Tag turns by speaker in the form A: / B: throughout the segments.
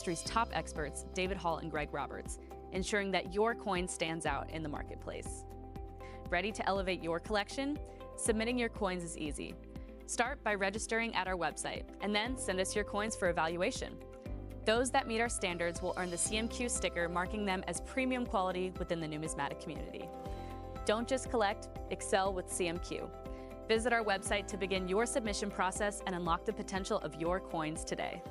A: industry's top experts, David Hall and Greg Roberts, ensuring that your coin stands out in the marketplace. Ready to elevate your collection? Submitting your coins is easy. Start by registering at our website, and then send us your coins for evaluation. Those that meet our standards will earn the CMQ sticker, marking them as premium quality within the numismatic community. Don't just collect, excel with CMQ. Visit our website to begin your submission process and unlock the potential of your coins today.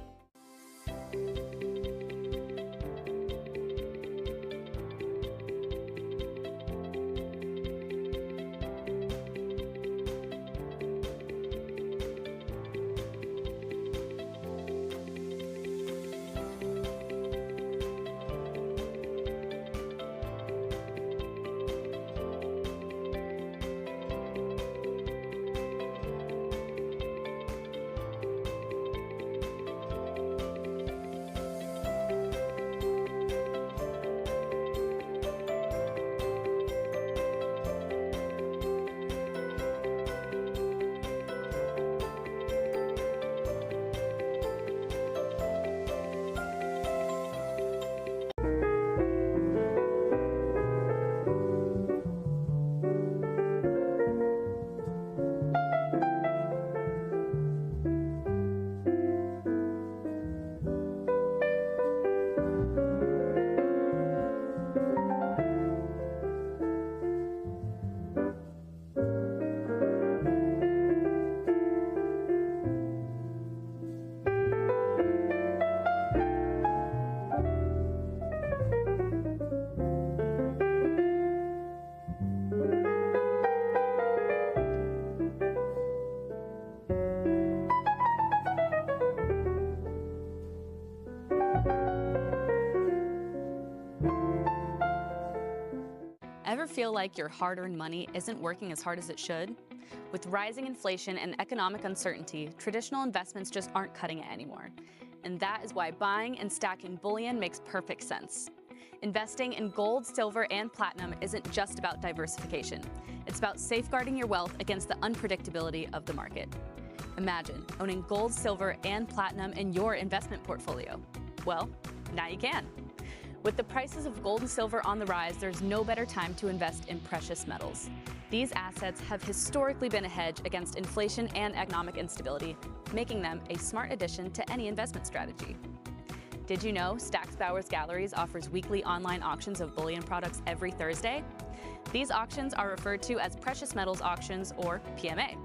A: Ever feel like your hard-earned money isn't working as hard as it should? With rising inflation and economic uncertainty, traditional investments just aren't cutting it anymore. And that is why buying and stacking bullion makes perfect sense. Investing in gold, silver, and platinum isn't just about diversification. It's about safeguarding your wealth against the unpredictability of the market. Imagine owning gold, silver, and platinum in your investment portfolio. Well, now you can. With the prices of gold and silver on the rise, there's no better time to invest in precious metals. These assets have historically been a hedge against inflation and economic instability, making them a smart addition to any investment strategy. Did you know Stack's Bowers Galleries offers weekly online auctions of bullion products every Thursday? These auctions are referred to as precious metals auctions, or PMA.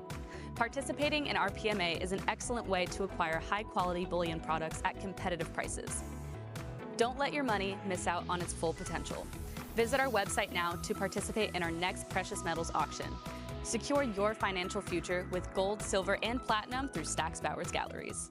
A: Participating in our PMA is an excellent way to acquire high-quality bullion products at competitive prices. Don't let your money miss out on its full potential. Visit our website now to participate in our next precious metals auction. Secure your financial future with gold, silver, and platinum through Stack's Bowers Galleries.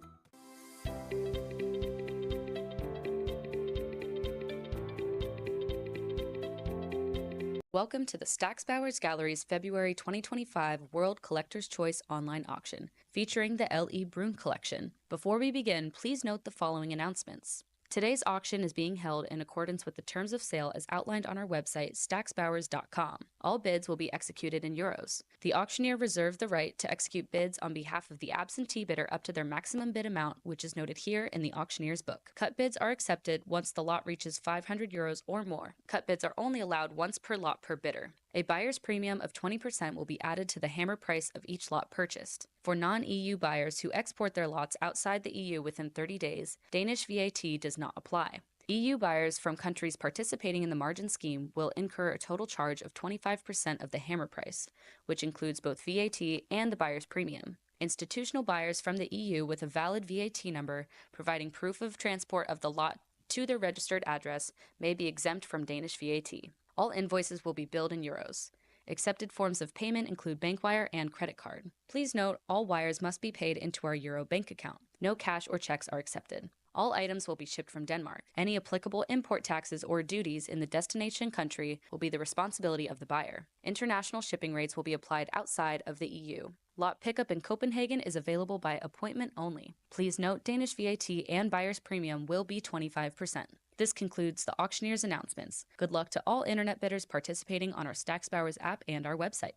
A: Welcome to the Stack's Bowers Galleries February 2025 World Collector's Choice Online Auction, featuring the L.E. Bruun collection. Before we begin, please note the following announcements. Today's auction is being held in accordance with the terms of sale as outlined on our website, stacksbowers.com. All bids will be executed in euros. The auctioneer reserves the right to execute bids on behalf of the absentee bidder up to their maximum bid amount, which is noted here in the auctioneer's book. Cut bids are accepted once the lot reaches 500 euros or more. Cut bids are only allowed once per lot per bidder. A buyer's premium of 20% will be added to the hammer price of each lot purchased. For non-EU buyers who export their lots outside the EU within 30 days, Danish VAT does not apply. EU buyers from countries participating in the margin scheme will incur a total charge of 25% of the hammer price, which includes both VAT and the buyer's premium. Institutional buyers from the EU with a valid VAT number providing proof of transport of the lot to their registered address may be exempt from Danish VAT. All invoices will be billed in euros. Accepted forms of payment include bank wire and credit card. Please note, all wires must be paid into our euro bank account. No cash or checks are accepted. All items will be shipped from Denmark. Any applicable import taxes or duties in the destination country will be the responsibility of the buyer. International shipping rates will be applied outside of the EU. Lot pickup in Copenhagen is available by appointment only. Please note, Danish VAT and buyer's premium will be 25%. This concludes the auctioneer's announcements. Good luck to all internet bidders participating on our Stack's Bowers app and our website.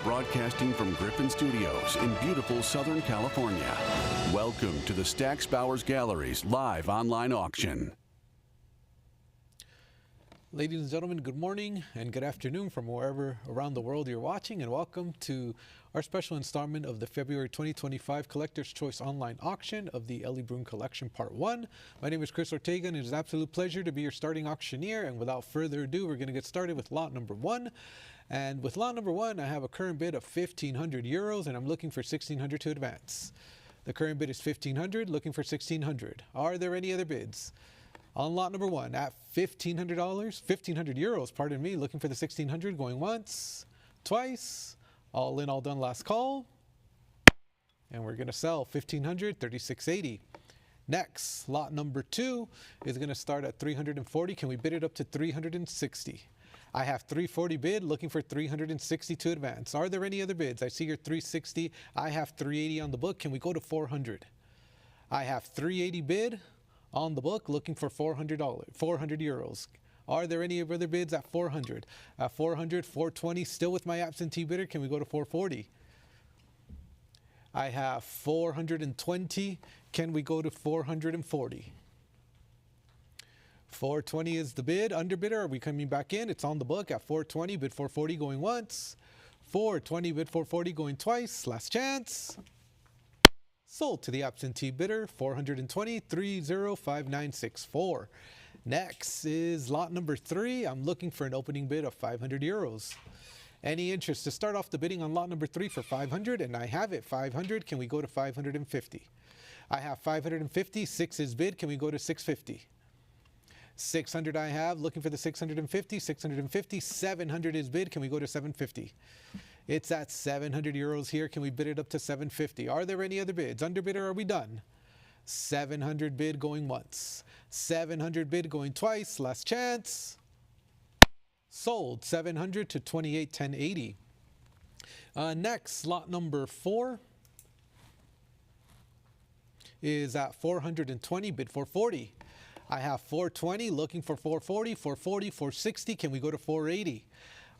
B: broadcasting from Griffin Studios in beautiful Southern California. Welcome to the Stack's Bowers Gallery's live online auction.
C: Ladies and gentlemen, good morning and good afternoon from wherever around the world you're watching, and welcome to our special installment of the February 2025 Collector's Choice Online Auction of the L.E. Bruun Collection Part 1. My name is Chris Ortega, and it is an absolute pleasure to be your starting auctioneer. And without further ado, we're going to get started with lot number 1. And with lot number 1, I have a current bid of 1,500 euros, and I'm looking for 1,600 to advance. The current bid is 1,500, looking for 1,600. Are there any other bids? On lot number 1 at $1,500 euros, pardon me, looking for the 1,600, going once, twice, all in, all done, last call. And we're going to sell 1,500, 36.80. Next, lot number 2 is going to start at 340. Can we bid it up to 360? I have 340 bid, looking for 360 to advance. Are there any other bids? I see your 360. I have 380 on the book. Can we go to 400? I have 380 bid on the book, looking for $400, 400 euros. Are there any other bids at 400? At 400, 420, still with my absentee bidder. Can we go to 440? I have 420. Can we go to 440? 420 is the bid. Underbidder, are we coming back in? It's on the book at 420, bid 440 going once. 420, bid 440 going twice. Last chance. Sold to the absentee bidder, 420, 305964. Next is lot number 3. I'm looking for an opening bid of 500 euros. Any interest to start off the bidding on lot number 3 for 500? And I have it, 500. Can we go to 550? I have 550. 6 is bid. Can we go to 650? 600 I have, looking for the 650. 650. 700 is bid. Can we go to 750? It's at 700 euros here. Can we bid it up to 750? Are there any other bids? Underbidder, are we done? 700 bid going once. 700 bid going twice. Last chance. Sold 700 to 281080. Next, lot number 4 is at 420, bid 440. I have 420, looking for 440, 440, 460. Can we go to 480?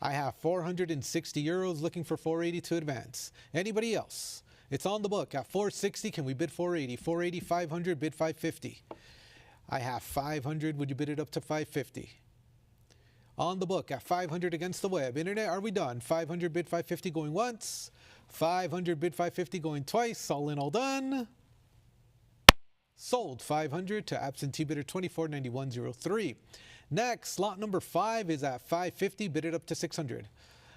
C: I have 460 euros, looking for 480 to advance. Anybody else? It's on the book at 460. Can we bid 480? 480, 500, bid 550. I have 500. Would you bid it up to 550? On the book at 500 against the web. Internet, are we done? 500 bid 550 going once. 500 bid 550 going twice. All in, all done. Sold 500 to absentee bidder 249103. Next, lot number 5 is at 550, bid it up to 600.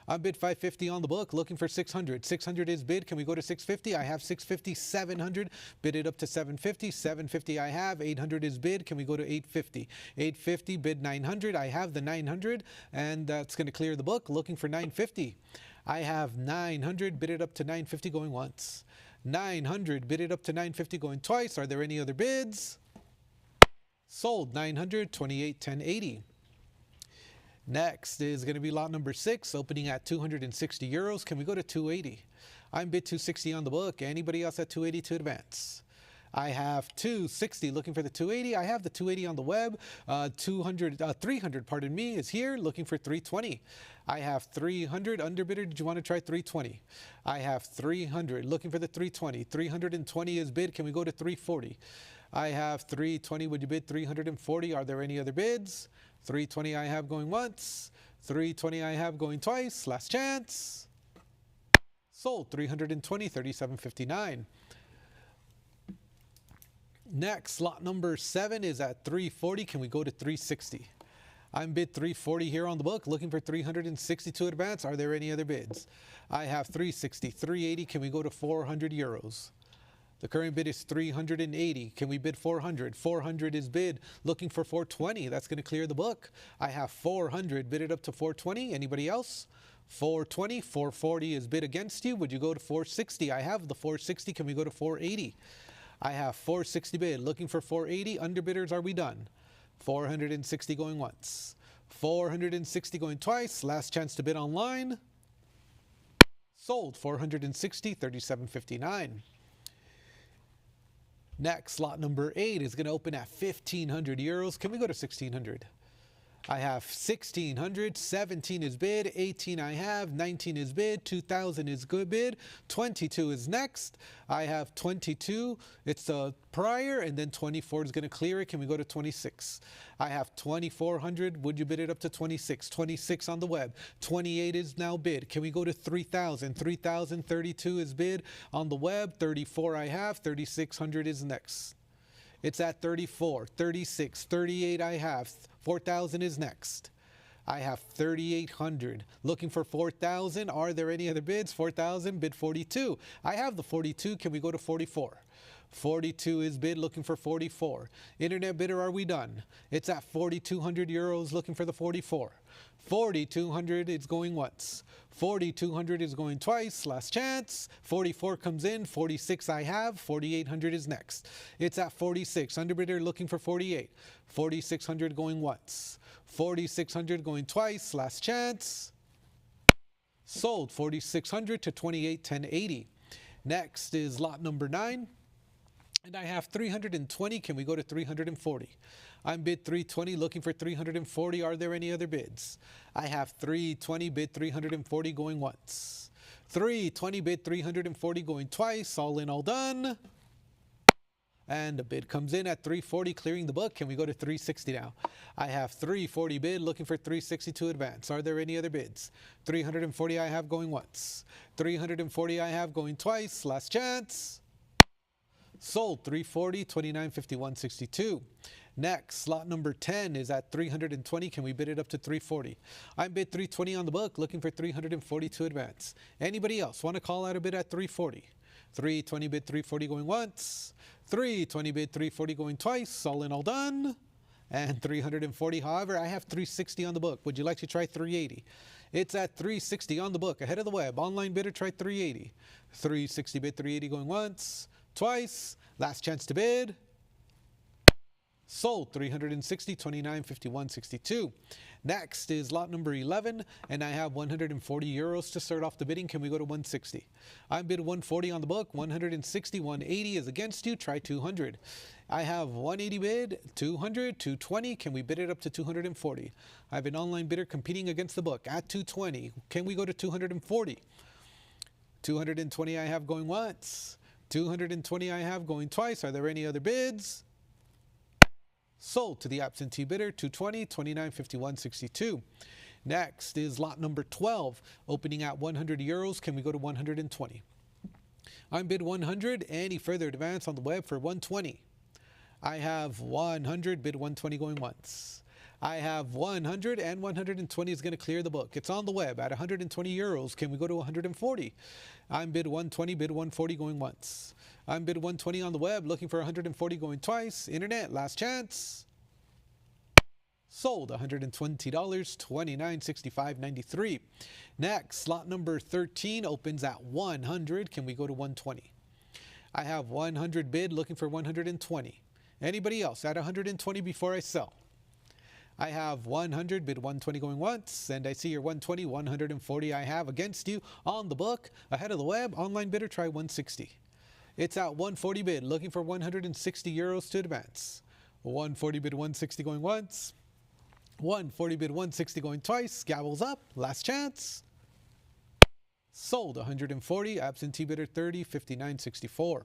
C: I bid 550 on the book, looking for 600. 600 is bid. Can we go to 650? I have 650, 700, bid it up to 750. 750 I have, 800 is bid. Can we go to 850? 850, bid 900. I have the 900, and that's going to clear the book, looking for 950. I have 900, bid it up to 950 going once. 900, bid it up to 950 going twice. Are there any other bids? Sold 900, 281080. Next is going to be lot number 6, opening at 260 euros. Can we go to 280? I'm bid 260 on the book. Anybody else at 280 to advance? I have 260, looking for the 280. I have the 280 on the web. 300, pardon me, is here, looking for 320. I have 300. Underbidder, did you want to try 320? I have 300, looking for the 320. 320 is bid. Can we go to 340? I have 320. Would you bid 340? Are there any other bids? 320 I have going once. 320 I have going twice. Last chance. Sold 320, 3759. Next, lot number 7 is at 340. Can we go to 360? I'm bid 340 here on the book, looking for 360 to advance. Are there any other bids? I have 360, 380. Can we go to 400 euros? The current bid is 380. Can we bid 400? 400 is bid, looking for 420. That's going to clear the book. I have 400, bid it up to 420. Anybody else? 420, 440 is bid against you. Would you go to 460? I have the 460. Can we go to 480? I have 460 bid, looking for 480. Underbidders, are we done? 460 going once. 460 going twice. Last chance to bid online. Sold 460, 3759. Next, lot number 8 is going to open at 1,500 euros. Can we go to 1,600? I have 1,600, 17 is bid, 18 I have, 19 is bid, 2,000 is good bid, 22 is next. I have 22, it's the prior, and then 24 is going to clear it. Can we go to 26? I have 2,400, would you bid it up to 26? 26 on the web, 28 is now bid. Can we go to 3,000? 3,032 is bid on the web, 34 I have, 3,600 is next. It's at 34, 36, 38 I have, 4,000 is next. I have 3,800. Looking for 4,000. Are there any other bids? 4,000, bid 42. I have the 42. Can we go to 44? 42 is bid, looking for 44. Internet bidder, are we done? It's at 4,200 euros, looking for the 44. 4,200 is going once. 4,200 is going twice. Last chance. 44 comes in. 46 I have. 4,800 is next. It's at 46. Underbidder looking for 48. 4,600 going once. 4,600 going twice. Last chance. Sold 4,600 to 28,1080. Next is lot number 9. And I have 320. Can we go to 340? I'm bid 320, looking for 340. Are there any other bids? I have 320, bid 340 going once. 320, bid 340 going twice. All in, all done. And the bid comes in at 340, clearing the book. Can we go to 360 now? I have 340 bid, looking for 360 to advance. Are there any other bids? 340 I have going once. 340 I have going twice. Last chance. Sold 340, 29.51.62. Next, lot number 10 is at 320. Can we bid it up to 340? I'm bid 320 on the book, looking for 340 to advance. Anybody else want to call out a bid at 340? 320 bid 340 going once. 320 bid 340 going twice. All in, all done. And 340. However, I have 360 on the book. Would you like to try 380? It's at 360 on the book, ahead of the web. Online bidder, try 380. 360 bid 380 going once, twice. Last chance to bid. Sold 360, 29.51.62. Next is lot number 11, and I have 140 euros to start off the bidding. Can we go to 160? I'm bid 140 on the book, 160, 180 is against you. Try 200. I have 180 bid, 200, 220. Can we bid it up to 240? I have an online bidder competing against the book at 220. Can we go to 240? 220 I have going once. 220 I have going twice. Are there any other bids? Sold to the absentee bidder, 220, 29.51.62. Next is lot number 12, opening at 100 euros. Can we go to 120? I'm bid 100. Any further advance on the web for 120? I have 100, bid 120 going once. I have 100, and 120 is going to clear the book. It's on the web at 120 euros. Can we go to 140? I'm bid 120, bid 140 going once. I'm bid 120 on the web, looking for 140 going twice. Internet, last chance. Sold $120, 29.65.93. Next, lot number 13 opens at 100. Can we go to 120? I have 100 bid, looking for 120. Anybody else at 120 before I sell? I have 100, bid 120 going once, and I see your 120, 140 I have against you on the book, ahead of the web. Online bidder, try 160. It's at 140 bid, looking for 160 euros to advance. 140 bid 160 going once. 140 bid 160 going twice. Gavels up. Last chance. Sold 140. Absentee bidder 30, 59.64.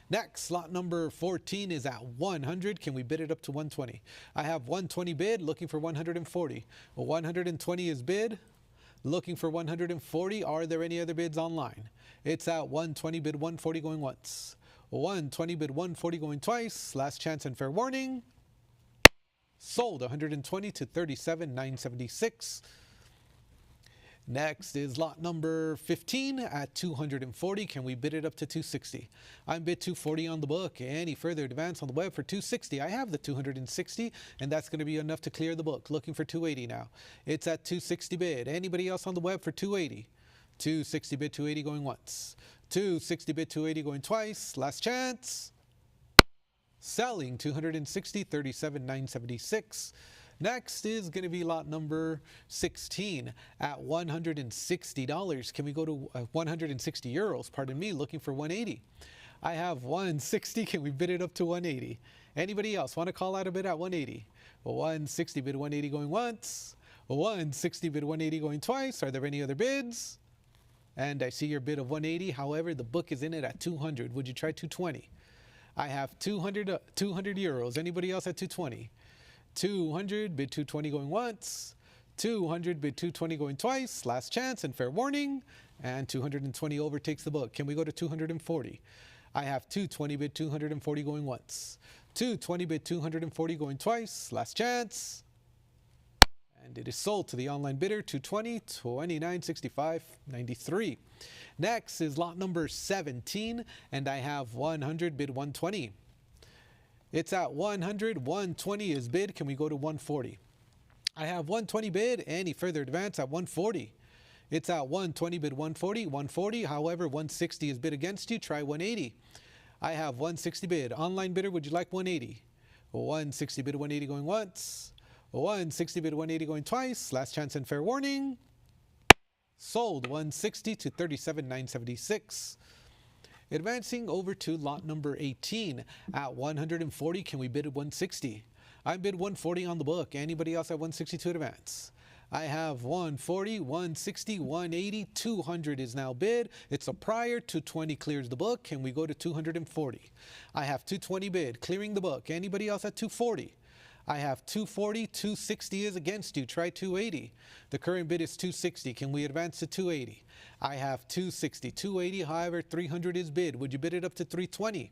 C: Next, lot number 14 is at 100. Can we bid it up to 120? I have 120 bid, looking for 140. 120 is bid, looking for 140. Are there any other bids online? It's at 120 bid 140 going once. 120 bid 140 going twice. Last chance and fair warning. Sold 120 to 37.976. Next is lot number 15 at 240. Can we bid it up to 260? I'm bid 240 on the book. Any further advance on the web for 260? I have the 260, and that's going to be enough to clear the book. Looking for 280 now. It's at 260 bid. Anybody else on the web for 280? 260 bid 280 going once. 260 bid 280 going twice. Last chance. Selling 260, 37.976. Next is going to be lot number 16 at $160. Can we go to 160 euros, pardon me, looking for 180. I have 160. Can we bid it up to 180? Anybody else want to call out a bid at 180? 160 bid 180 going once. 160 bid 180 going twice. Are there any other bids? And I see your bid of 180. However, the book is in it at 200. Would you try 220? I have 200 euros. Anybody else at 220? 200 bid 220 going once. 200 bid 220 going twice. Last chance and fair warning. And 220 overtakes the book. Can we go to 240? I have 220 bid 240 going once. 220 bid 240 going twice. Last chance. And it is sold to the online bidder, 220, 29.65.93. Next is lot number 17, and I have 100 bid 120. It's at 100, 120 is bid. Can we go to 140? I have 120 bid. Any further advance at 140? It's at 120 bid 140, 140. However, 160 is bid against you. Try 180. I have 160 bid. Online bidder, would you like 180? 160 bid 180 going once. 160 bid 180 going twice. Last chance and fair warning. Sold 160 to 37,976. Advancing over to lot number 18 at 140. Can we bid at 160? I bid 140 on the book. Anybody else at 160 to advance? I have 140, 160, 180, 200 is now bid. It's a prior. 220 clears the book. Can we go to 240? I have 220 bid, clearing the book. Anybody else at 240? I have 240, 260 is against you. Try 280. The current bid is 260. Can we advance to 280? I have 260, 280. However, 300 is bid. Would you bid it up to 320?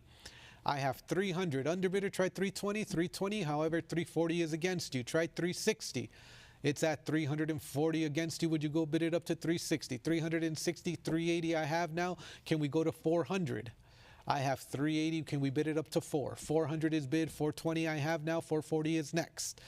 C: I have 300. Underbidder, try 320, 320. However, 340 is against you. Try 360. It's at 340 against you. Would you go bid it up to 360? 360, 380 I have now. Can we go to 400? I have 380. Can we bid it up to 4? 400 is bid. 420 I have now. 440 is next.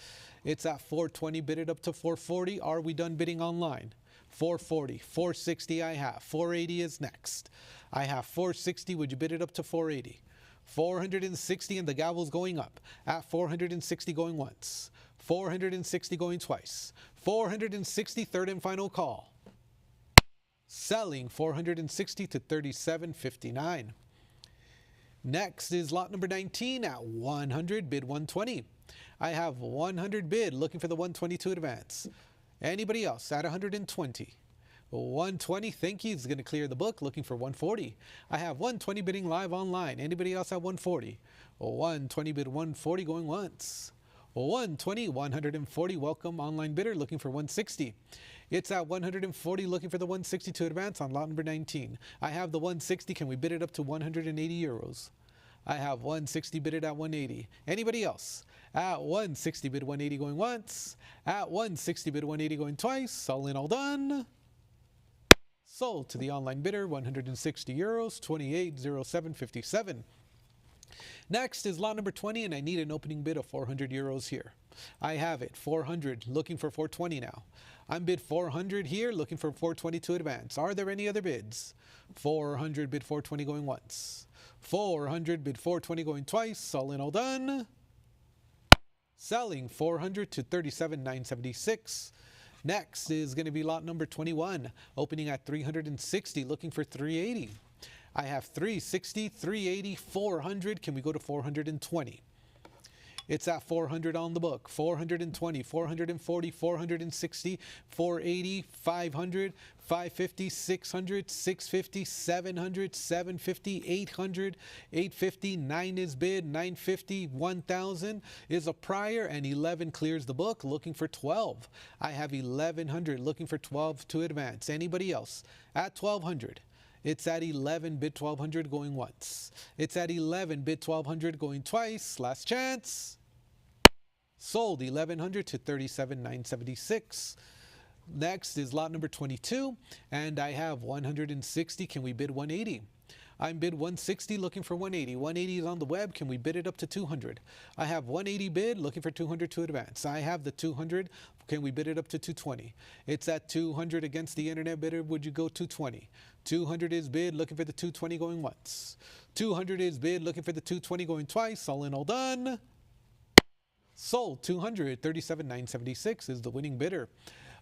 C: It's at 420. Bid it up to 440. Are we done bidding online? 440. 460 I have. 480 is next. I have 460. Would you bid it up to 480? 460 and the gavel's going up. At 460 going once. 460 going twice. 460 third and final call. Selling 460 to 37.59. Next is lot number 19 at 100 bid 120. I have 100 bid looking for the 122 advance. Anybody else at 120? 120, thank you, is going to clear the book, looking for 140. I have 120 bidding live online. Anybody else at 140? 120 bid 140 going once. 120, 140, welcome online bidder looking for 160. It's at 140 looking for the 160 to advance on lot number 19. I have the 160. Can we bid it up to 180 euros? I have 160 bidded at 180. Anybody else? At 160 bid 180 going once. At 160 bid 180 going twice. All in, all done. Sold to the online bidder, 160 euros, 28.0757. Next is lot number 20, and I need an opening bid of 400 euros here. I have it, 400, looking for 420 now. I'm bid 400 here, looking for 420 to advance. Are there any other bids? 400 bid 420 going once. 400 bid 420 going twice. All in, all done. Selling 400 to 37,976. Next is going to be lot number 21, opening at 360, looking for 380. I have 360, 380, 400. Can we go to 420? It's at 400 on the book. 420, 440, 460, 480, 500, 550, 600, 650, 700, 750, 800, 850, 9 is bid, 950, 1,000 is a prior, and 11 clears the book, looking for 12. I have 1,100, looking for 12 to advance. Anybody else? At 1,200. It's at 11, bid 1,200 going once. It's at 11, bid 1,200 going twice. Last chance. Sold 1,100 to 37,976. Next is lot number 22, and I have 160. Can we bid 180? I'm bid 160, looking for 180. 180 is on the web. Can we bid it up to 200? I have 180 bid, looking for 200 to advance. I have the 200. Can we bid it up to 220? It's at 200 against the internet bidder. Would you go 220? 200 is bid, looking for the 220 going once. 200 is bid, looking for the 220 going twice. All in, all done. Sold 200, 37,976 is the winning bidder.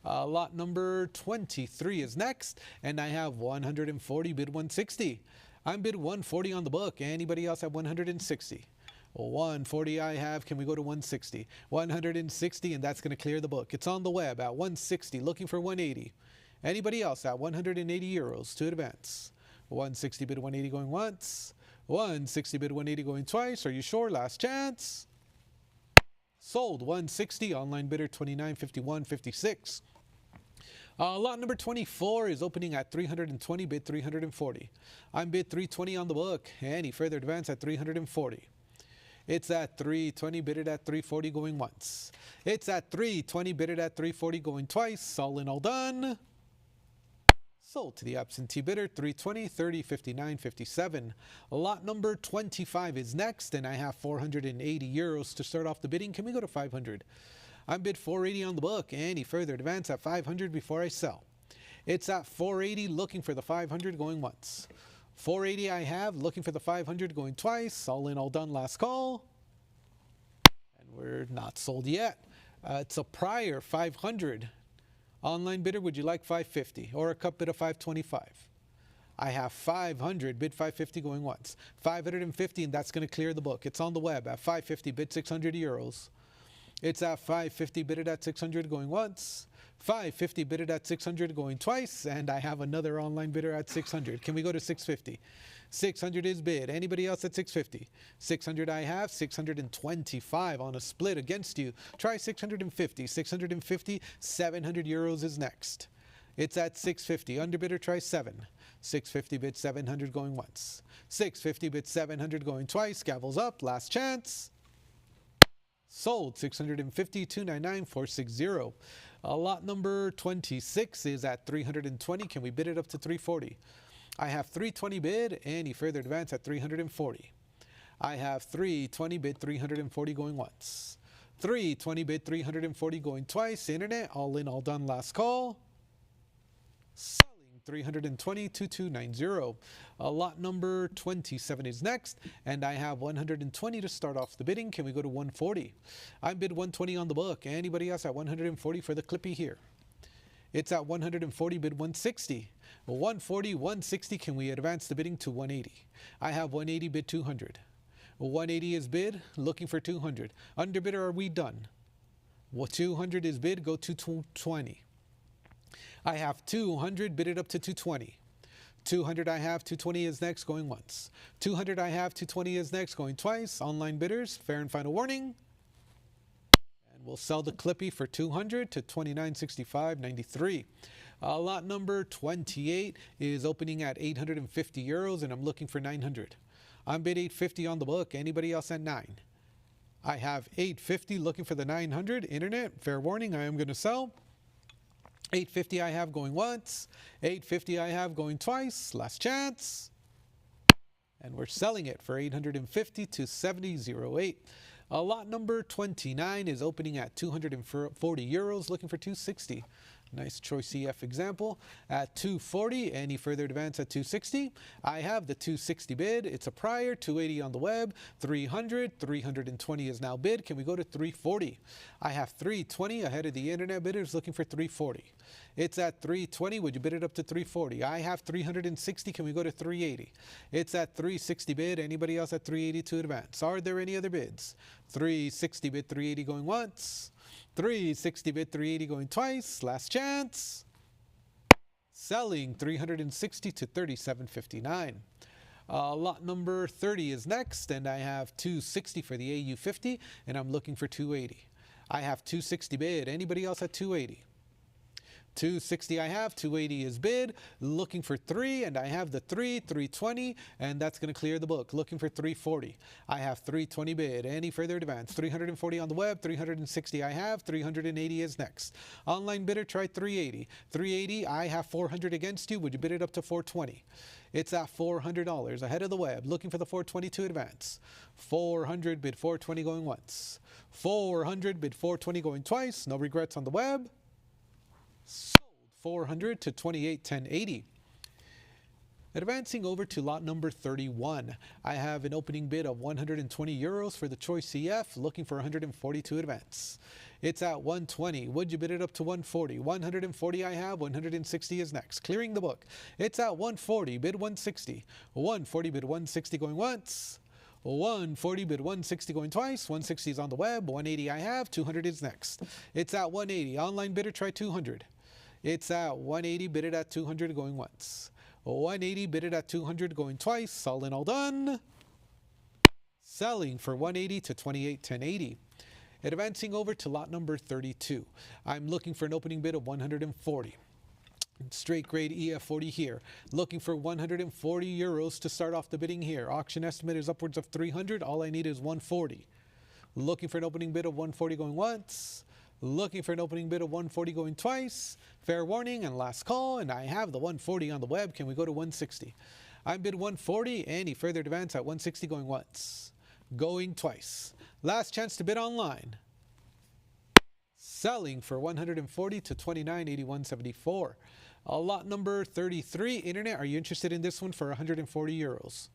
C: Lot number 23 is next, and I have 140 bid 160. I'm bid 140 on the book. Anybody else at 160? 140 I have. Can we go to 160? 160, and that's going to clear the book. It's on the web at 160, looking for 180. Anybody else at 180 euros to advance? 160 bid 180 going once. 160 bid 180 going twice. Are you sure? Last chance. Sold 160. Online bidder 29.51.56. Lot number 24 is opening at 320, bid 340. I'm bid 320 on the book. Any further advance at 340. It's at 320, bid it at 340 going once. It's at 320, bid it at 340 going twice. All in, all done. Sold to the absentee bidder, 320, 30, 59, 57. Lot number 25 is next, and I have 480 euros to start off the bidding. Can we go to 500? I'm bid 480 on the book. Any further advance at 500 before I sell. It's at 480, looking for the 500 going once. 480 I have, looking for the 500 going twice. All in, all done, last call. And we're not sold yet. It's a prior 500. Online bidder, would you like 550 or a cup bid of 525? I have 500, bid 550 going once. 550, and that's going to clear the book. It's on the web at 550, bid 600 euros. It's at 550, bid it at 600 going once. 550, bid it at 600 going twice. And I have another online bidder at 600. Can we go to 650? 600 is bid. Anybody else at 650? 600 I have. 625 on a split against you. Try 650. 650, 700 euros is next. It's at 650. Underbidder, try 7. 650 bid 700 going once. 650 bid 700 going twice. Gavels up. Last chance. Sold 650, 299, 460. Lot number 26 is at 320. Can we bid it up to 340? I have 320 bid. Any further advance at 340. I have 320 bid 340 going once. 320 bid 340 going twice. Internet, all in, all done, last call. Selling 320, 2290. Lot number 27 is next, and I have 120 to start off the bidding. Can we go to 140? I bid 120 on the book. Anybody else at 140 for the clippy here? It's at 140, bid 160. 140, 160, can we advance the bidding to 180? I have 180, bid 200. 180 is bid, looking for 200. Underbidder, are we done? 200 is bid, go to 220. I have 200, bid it up to 220. 200 I have, 220 is next, going once. 200 I have, 220 is next, going twice. Online bidders, fair and final warning. And we'll sell the clippy for 200 to 29.65.93. Lot number 28 is opening at 850 euros, and I'm looking for 900. I'm bid 850 on the book. Anybody else at 9? I have 850, looking for the 900. Internet, fair warning, I am going to sell. 850 I have going once. 850 I have going twice. Last chance. And we're selling it for 850 to 70.08. Lot number 29 is opening at 240 euros, looking for 260. Nice choice EF example at 240. Any further advance at 260? I have the 260 bid. It's a prior, 280 on the web, 300, 320 is now bid. Can we go to 340? I have 320 ahead of the internet bidders, looking for 340. It's at 320. Would you bid it up to 340? I have 360. Can we go to 380? It's at 360 bid. Anybody else at 380 to advance? Are there any other bids? 360 bid, 380 going once. 360 bid, 380 going twice. Last chance. Selling 360 to 37.59. Lot number 30 is next, and I have 260 for the AU50, and I'm looking for 280. I have 260 bid. Anybody else at 280? 260 I have, 280 is bid, looking for 3, and I have the 320, and that's going to clear the book. Looking for 340. I have 320 bid. Any further advance? 340 on the web, 360 I have, 380 is next. Online bidder, try 380. 380, I have 400 against you. Would you bid it up to 420? It's at $400 ahead of the web, looking for the 420 to advance. 400 bid 420 going once. 400 bid 420 going twice. No regrets on the web. Sold 400 to 28.10.80. Advancing over to lot number 31, I have an opening bid of 120 euros for the Choice CF, looking for 140 to advance. It's at 120. Would you bid it up to 140? 140 I have, 160 is next. Clearing the book. It's at 140, bid 160. 140, bid 160 going once. 140, bid 160 going twice. 160 is on the web. 180 I have, 200 is next. It's at 180. Online bidder, try 200. It's at 180, bid it at 200 going once. 180, bid it at 200 going twice. All in, all done. Selling for 180 to 28,1080. Advancing over to lot number 32. I'm looking for an opening bid of 140. Straight grade EF40 here. Looking for 140 euros to start off the bidding here. Auction estimate is upwards of 300. All I need is 140. Looking for an opening bid of 140 going once. Looking for an opening bid of 140 going twice. Fair warning and last call, and I have the 140 on the web. Can we go to 160? I bid 140. Any further advance at 160 going once. Going twice. Last chance to bid online. Selling for 140 to 29.8174. Lot number 33. Internet, are you interested in this one for 140 euros?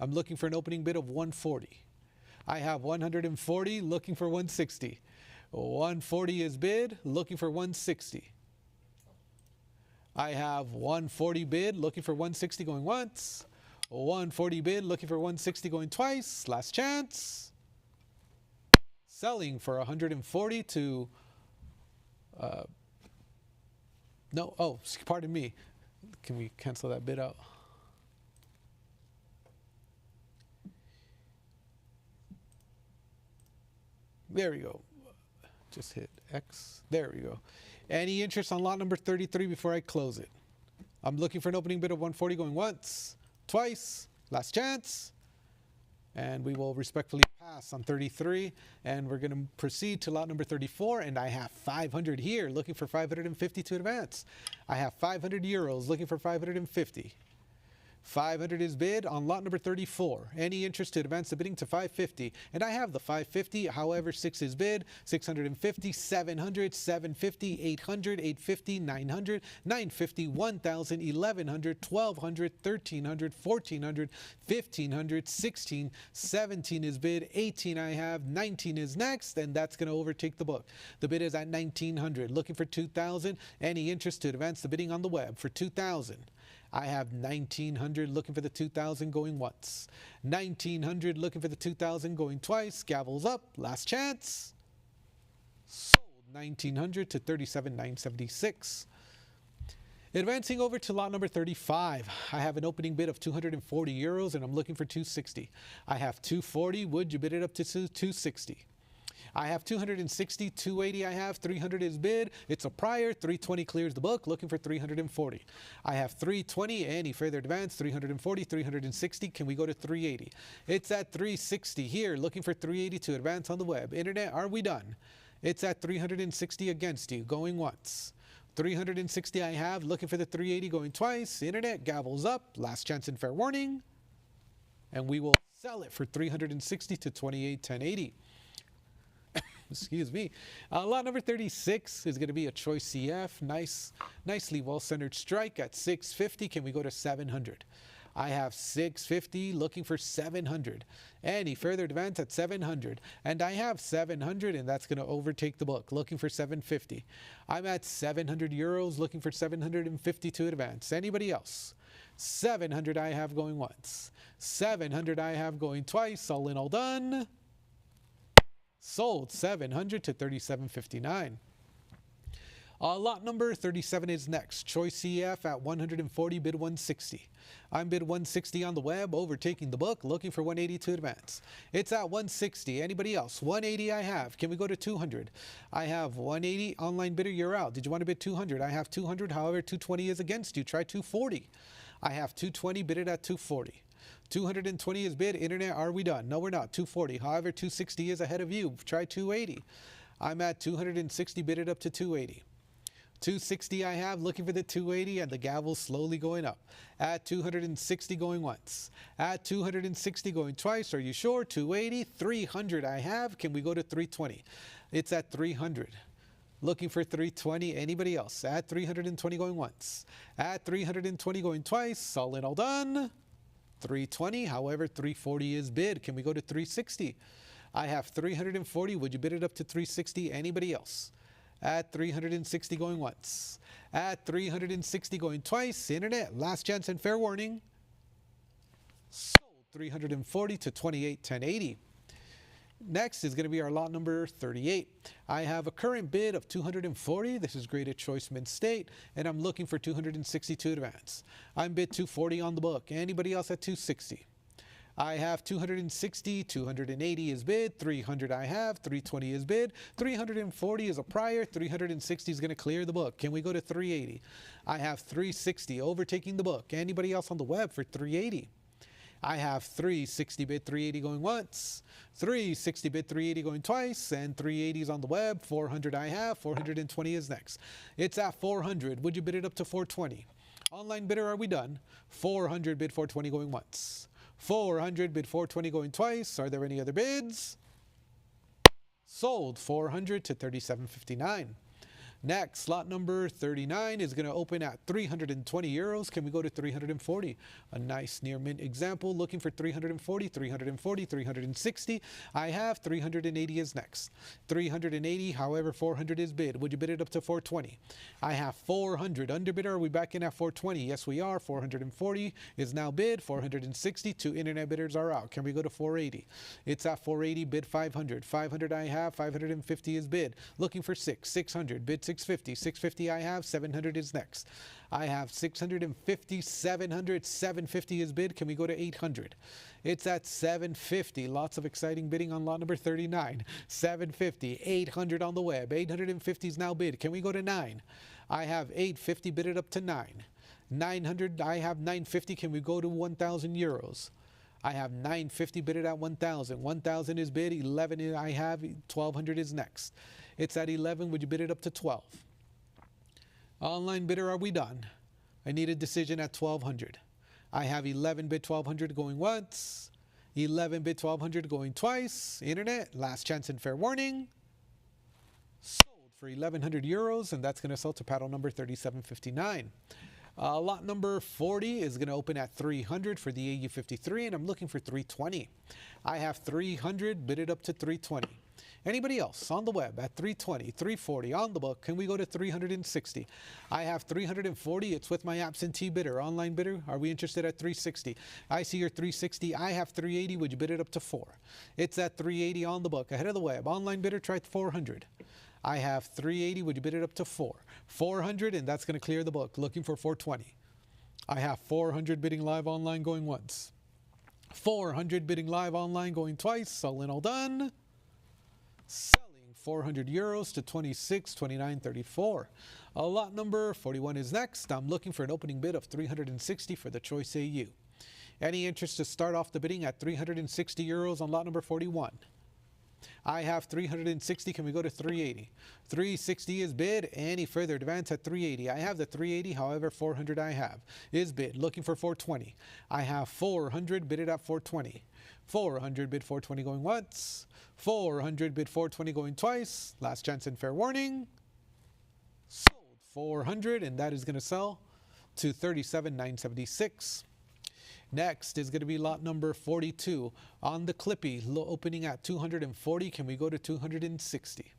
C: I'm looking for an opening bid of 140. I have 140, looking for 160. 140 is bid, looking for 160. I have 140 bid, looking for 160 going once. 140 bid, looking for 160 going twice. Last chance. Selling for 140 to... no, oh, pardon me. Can we cancel that bid out? There we go. Just hit X. There we go. Any interest on lot number 33 before I close it? I'm looking for an opening bid of 140 going once, twice, last chance. And we will respectfully pass on 33. And we're going to proceed to lot number 34. And I have 500 here, looking for 550 to advance. I have 500 euros, looking for 550. 500 is bid on lot number 34. Any interest to advance the bidding to 550. And I have the 550. However, 6 is bid. 650, 700, 750, 800, 850, 900, 950, 1,000, 1,100, 1,200, 1,300, 1,400, 1,500, 16, 17 is bid. 18 I have. 19 is next. And that's going to overtake the book. The bid is at 1,900. Looking for 2,000. Any interest to advance the bidding on the web for 2,000. I have 1,900 looking for the 2,000 going once. 1,900 looking for the 2,000 going twice. Gavels up. Last chance. Sold 1,900 to 37,976. Advancing over to lot number 35. I have an opening bid of 240 euros and I'm looking for 260. I have 240. Would you bid it up to 260? I have 260, 280 I have, 300 is bid. It's a prior, 320 clears the book, looking for 340. I have 320, any further advance, 340, 360, can we go to 380? It's at 360 here, looking for 380 to advance on the web. Internet, are we done? It's at 360 against you, going once. 360 I have, looking for the 380 going twice. Internet, gavels up, last chance and fair warning. And we will sell it for 360 to 28,1080. Excuse me. Lot number 36 is going to be a Choice CF. Nicely well-centered strike at 650. Can we go to 700? I have 650 looking for 700. Any further advance at 700. And I have 700 and that's going to overtake the book. Looking for 750. I'm at 700 euros looking for 750 to advance. Anybody else? 700 I have going once. 700 I have going twice. All in, all done. Sold 700 to 37.59. Lot number 37 is next. Choice CF at 140, bid 160. I'm bid 160 on the web, overtaking the book, looking for 180 to advance. It's at 160. Anybody else? 180 I have. Can we go to 200? I have 180. Online bidder, you're out. Did you want to bid 200? I have 200. However, 220 is against you. Try 240. I have 220, bid it at 240. 220 is bid. Internet, are we done? No, we're not. 240. However, 260 is ahead of you. Try 280. I'm at 260, bid it up to 280. 260 I have, looking for the 280 and the gavel slowly going up. At 260 going once. At 260 going twice. Are you sure? 280. 300 I have. Can we go to 320? It's at 300. Looking for 320. Anybody else? At 320 going once. At 320 going twice. All in, all done. 320. However, 340 is bid. Can we go to 360? I have 340. Would you bid it up to 360? Anybody else? At 360 going once. At 360 going twice. Internet, last chance and fair warning. Sold 340 to 28,1080. Next is going to be our lot number 38. I have a current bid of 240. This is graded choice mid-state, and I'm looking for 262 advance. I'm bid 240 on the book. Anybody else at 260? I have 260, 280 is bid, 300 I have, 320 is bid, 340 is a prior, 360 is going to clear the book. Can we go to 380? I have 360 overtaking the book. Anybody else on the web for 380? I have 360 bid 380 going once, 360 bid 380 going twice, and 380 is on the web. 400 I have, 420 is next. It's at 400. Would you bid it up to 420? Online bidder, are we done? 400 bid 420 going once. 400 bid 420 going twice. Are there any other bids? Sold 400 to 37.59. Next, lot number 39 is going to open at 320 euros. Can we go to 340? A nice near mint example. Looking for 340, 340, 360. I have 380 is next. 380, however, 400 is bid. Would you bid it up to 420? I have 400. Underbidder, are we back in at 420? Yes, we are. 440 is now bid. 460. 2 internet bidders are out. Can we go to 480? It's at 480, bid 500. 500 I have, 550 is bid. Looking for 600, bid 650. 650 I have, 700 is next. I have 650, 700, 750 is bid. Can we go to 800? It's at 750. Lots of exciting bidding on lot number 39. 750, 800 on the web. 850 is now bid. Can we go to 9? I have 850 bidded up to 9. 900, I have 950. Can we go to 1,000 euros? I have 950 bidded at 1,000. 1,000 is bid. 11 I have. 1,200 is next. It's at 11. Would you bid it up to 12? Online bidder, are we done? I need a decision at 1,200. I have 11 bid 1,200 going once. 11 bid 1,200 going twice. Internet, last chance and fair warning. Sold for 1,100 euros, and that's going to sell to paddle number 3759. Lot number 40 is going to open at 300 for the AU53, and I'm looking for 320. I have 300, bid it up to 320. Anybody else on the web at 320, 340 on the book? Can we go to 360? I have 340. It's with my absentee bidder. Online bidder, are we interested at 360? I see your 360. I have 380. Would you bid it up to 4? It's at 380 on the book. Ahead of the web. Online bidder, try 400. I have 380. Would you bid it up to 4? 400, and that's going to clear the book. Looking for 420. I have 400 bidding live online going once. 400 bidding live online going twice. All in, all done. Selling 400 euros to 26.29.34. Lot number 41 is next. I'm looking for an opening bid of 360 for the Choice AU. Any interest to start off the bidding at 360 euros on lot number 41? I have 360. Can we go to 380? 360 is bid. Any further advance at 380? I have the 380. However, 400 I have is bid. Looking for 420. I have 400 bidded at 420. 400 bid 420 going once. 400 bid 420 going twice. Last chance and fair warning. Sold 400, and that is going to sell to 37,976. Next is going to be lot number 42 on the Clippy, opening at 240. Can we go to 260?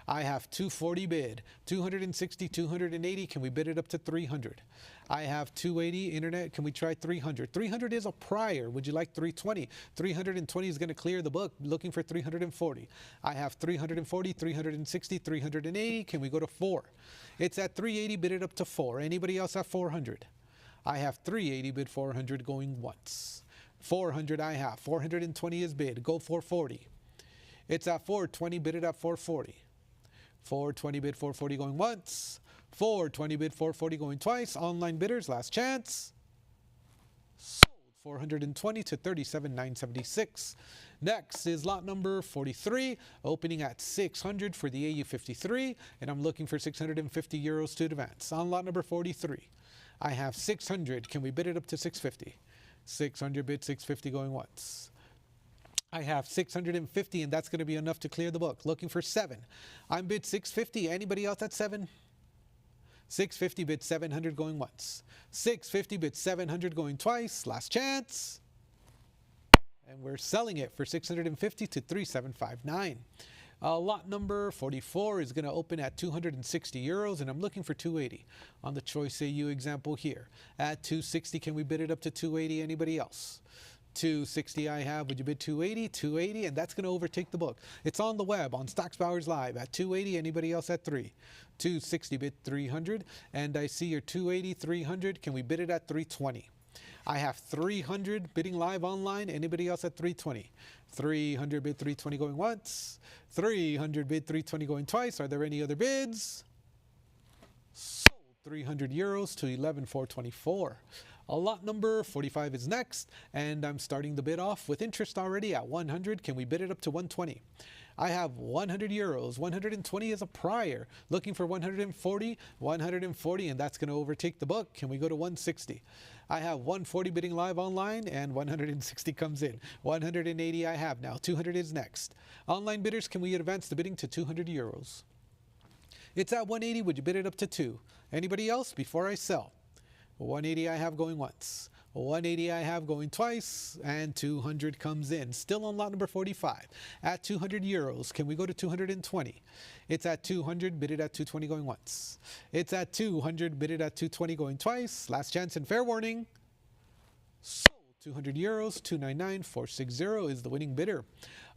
C: I have 240 bid, 260, 280. Can we bid it up to 300? I have 280. Internet, can we try 300? 300 is a prior. Would you like 320? 320 is going to clear the book. Looking for 340. I have 340, 360, 380. Can we go to 4? It's at 380. Bid it up to 4. Anybody else at 400? I have 380 bid 400 going once. 400 I have. 420 is bid. Go 440. It's at 420. Bid it at 440. 420 bid 440 going once. 420 bid 440 going twice. Online bidders, last chance. Sold 420 to 37,976. Next is lot number 43, opening at 600 for the AU53, and I'm looking for 650 euros to advance. On lot number 43, I have 600. Can we bid it up to 650? 600 bid 650 going once. I have 650, and that's going to be enough to clear the book. Looking for 7. I'm bid 650. Anybody else at 7? 650 bid 700 going once. 650 bid 700 going twice. Last chance. And we're selling it for 650 to 3759. Lot number 44 is going to open at 260 euros, and I'm looking for 280 on the Choice AU example here. At 260, can we bid it up to 280? Anybody else? 260 I have. Would you bid 280? 280, and that's going to overtake the book. It's on the web on Stocks Bowers Live at 280. Anybody else at 3? 260 bid 300, and I see your 280, 300. Can we bid it at 320? I have 300 bidding live online. Anybody else at 320? 300 bid 320 going once. 300 bid 320 going twice. Are there any other bids? Sold 300 euros to 11,424. Lot number 45 is next, and I'm starting the bid off with interest already at 100. Can we bid it up to 120? I have 100 euros. 120 is a prior. Looking for 140, 140, and that's going to overtake the book. Can we go to 160? I have 140 bidding live online, and 160 comes in. 180 I have now. 200 is next. Online bidders, can we advance the bidding to 200 euros? It's at 180. Would you bid it up to 2? Anybody else before I sell? 180 I have going once. 180 I have going twice, and 200 comes in. Still on lot number 45 at 200 euros. Can we go to 220? It's at 200, bid it at 220 going once. It's at 200, bid it at 220 going twice. Last chance and fair warning. Sold 200 euros, 299,460 is the winning bidder.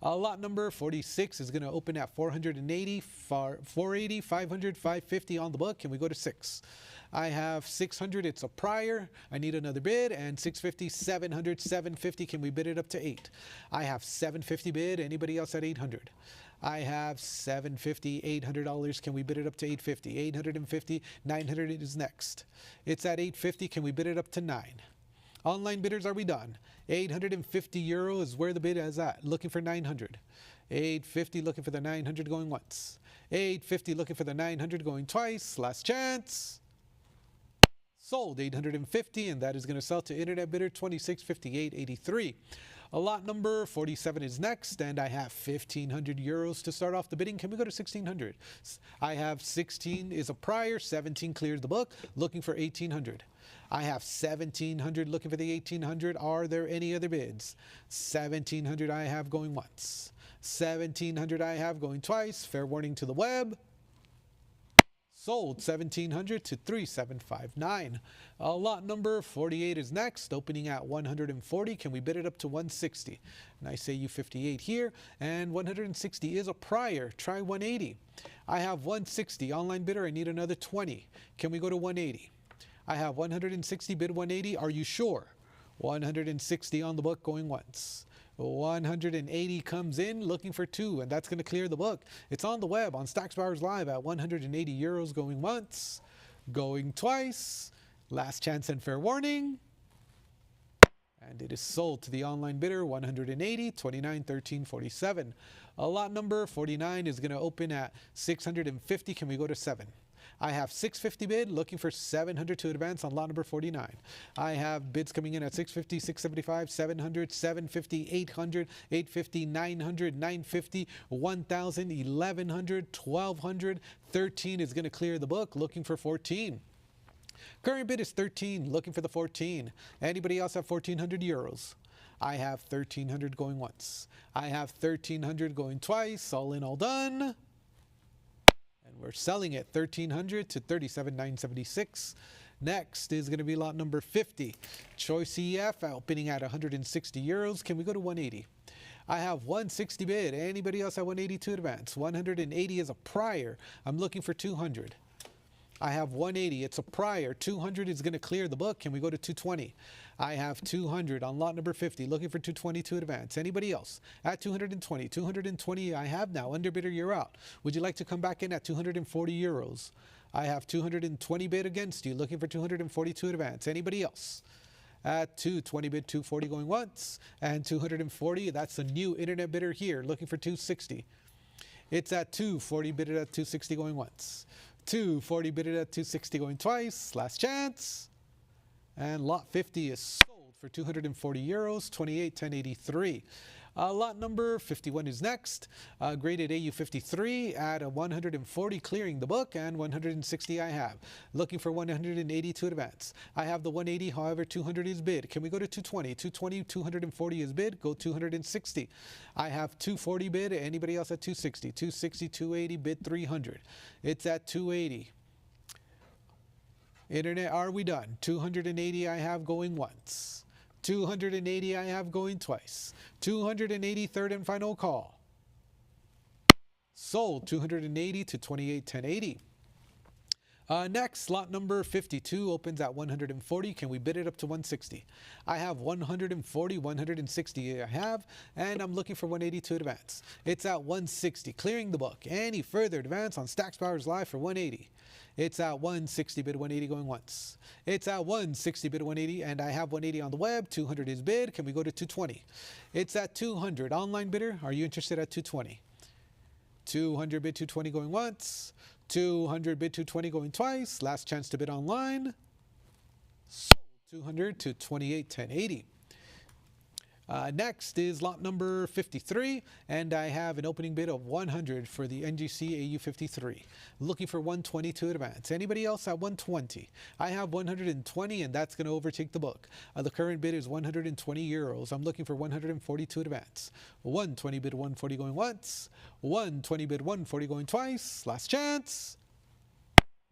C: Lot number 46 is going to open at 480, 480, 500, 550 on the book. Can we go to 6? I have 600, it's a prior. I need another bid, and 650, 700, 750. Can we bid it up to 8? I have 750 bid. Anybody else at 800? I have 750, $800. Can we bid it up to 850? 850, 900 is next. It's at 850. Can we bid it up to 9? Online bidders, are we done? 850 euro is where the bid is at. Looking for 900. 850, looking for the 900 going once. 850, looking for the 900 going twice. Last chance. Sold 850, and that is going to sell to internet bidder 2658.83. Lot number 47 is next, and I have 1,500 euros to start off the bidding. Can we go to 1,600? I have 16 is a prior, 17 clears the book, looking for 1,800. I have 1,700 looking for the 1,800. Are there any other bids? 1,700 I have going once. 1,700 I have going twice. Fair warning to the web. Sold 1,700 to 3,759. Lot number 48 is next, opening at 140. Can we bid it up to 160? And I say you 58 here, and 160 is a prior. Try 180. I have 160. Online bidder, I need another 20. Can we go to 180? I have 160, bid 180. Are you sure? 160 on the book going once. 180 comes in, looking for 2, and that's going to clear the book. It's on the web on Stocks Bowers Live at 180 euros going once, going twice. Last chance and fair warning. And it is sold to the online bidder 180, 2913.47. Lot number 49 is going to open at 650. Can we go to 7? I have 650 bid, looking for 700 to advance on lot number 49. I have bids coming in at 650, 675, 700, 750, 800, 850, 900, 950, 1,000, 1,100, 1,200. 13 is going to clear the book, looking for 14. Current bid is 13, looking for the 14. Anybody else have 1,400 euros? I have 1,300 going once. I have 1,300 going twice, all in, all done. We're selling at 1,300 to 37,976. Next is going to be lot number 50. Choice EF opening at 160 euros. Can we go to 180? I have 160 bid. Anybody else at 180 to advance? 180 is a prior. I'm looking for 200. I have 180. It's a prior. 200 is going to clear the book. Can we go to 220? I have 200 on lot number 50. Looking for 220 to advance. Anybody else? At 220. 220 I have now. Underbidder, you're out. Would you like to come back in at 240 euros? I have 220 bid against you. Looking for 240 to advance. Anybody else? At 220 bid, 240 going once. And 240, that's a new internet bidder here. Looking for 260. It's at 240 bidded at 260 going once. 240 bidded at 260 going twice. Last chance. And lot 50 is sold for 240 euros, 28,1083. Lot number 51 is next. Graded AU53 at a 140, clearing the book, and 160 I have. Looking for 180 to advance. I have the 180, however, 200 is bid. Can we go to 220? 220, 240 is bid. Go 260. I have 240 bid. Anybody else at 260? 260, 280, bid 300. It's at 280. Internet, are we done? 280 I have going once. 280 I have going twice. 280, third and final call. Sold 280 to 28,1080. Next, lot number 52 opens at 140. Can we bid it up to 160? I have 140, 160 I have, and I'm looking for 180 to advance. It's at 160, clearing the book. Any further advance on Stacks Bowers Live for 180. It's at 160, bid 180 going once. It's at 160, bid 180, and I have 180 on the web. 200 is bid. Can we go to 220? It's at 200. Online bidder, are you interested at 220? 200 bid 220 going once. 200 bid 220 going twice. Last chance to bid online. Sold 200 to 28,1080. Next is lot number 53, and I have an opening bid of 100 for the NGC AU53. Looking for 120 to advance. Anybody else at 120? I have 120, and that's going to overtake the book. The current bid is 120 euros. I'm looking for 140 to advance. 120 bid 140 going once. 120 bid 140 going twice. Last chance.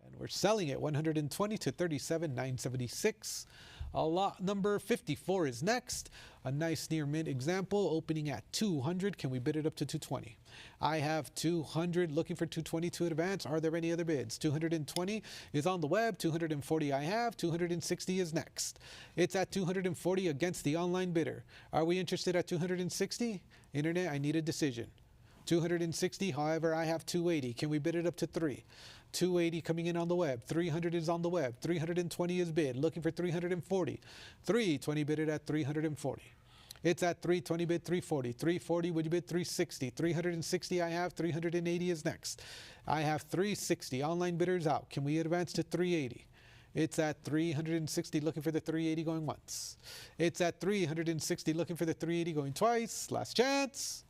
C: And we're selling it 120 to 37,976. Lot number 54 is next. A nice near mint example opening at 200. Can we bid it up to 220? I have 200, looking for 220 to advance. Are there any other bids? 220 is on the web. 240 I have. 260 is next. It's at 240 against the online bidder. Are we interested at 260? Internet, I need a decision. 260, however, I have 280. Can we bid it up to 3? 280 coming in on the web. 300 is on the web. 320 is bid. Looking for 340. 320 bid it at 340. It's at 320 bid 340. 340 would you bid 360. 360 I have. 380 is next. I have 360. Online bidders out. Can we advance to 380? It's at 360, looking for the 380 going once. It's at 360, looking for the 380 going twice. Last chance.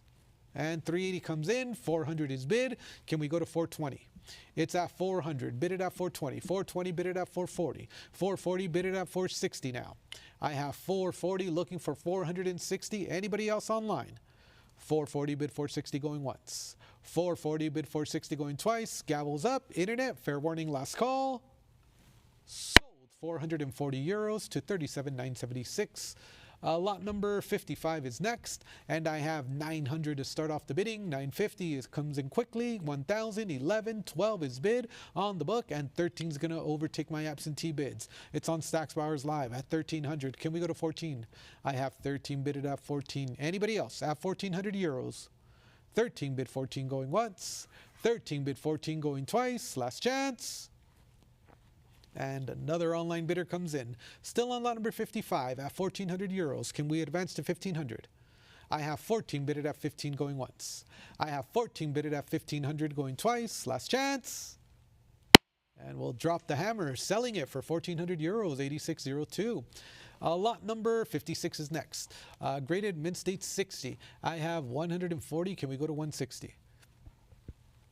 C: And 380 comes in. 400 is bid. Can we go to 420? It's at 400, bid it at 420. 420, bid it at 440. 440, bid it at 460 now. I have 440, looking for 460. Anybody else online? 440, bid 460 going once. 440, bid 460 going twice. Gavels up. Internet, fair warning, last call. Sold 440 euros to 37,976. Lot number 55 is next, and I have 900 to start off the bidding. 950 comes in quickly. 1,000, 11, 12 is bid on the book, and 13 is going to overtake my absentee bids. It's on Stacks Bowers Live at 1,300. Can we go to 14? I have 13 bidded at 14. Anybody else at 1,400 euros? 13 bid 14 going once. 13 bid 14 going twice. Last chance. And another online bidder comes in. Still on lot number 55 at 1,400 euros. Can we advance to 1,500? I have 14 bidded at 15 going once. I have 14 bidded at 1,500 going twice. Last chance. And we'll drop the hammer, selling it for 1,400 euros, 86.02. Lot number 56 is next. Graded mint state 60. I have 140. Can we go to 160?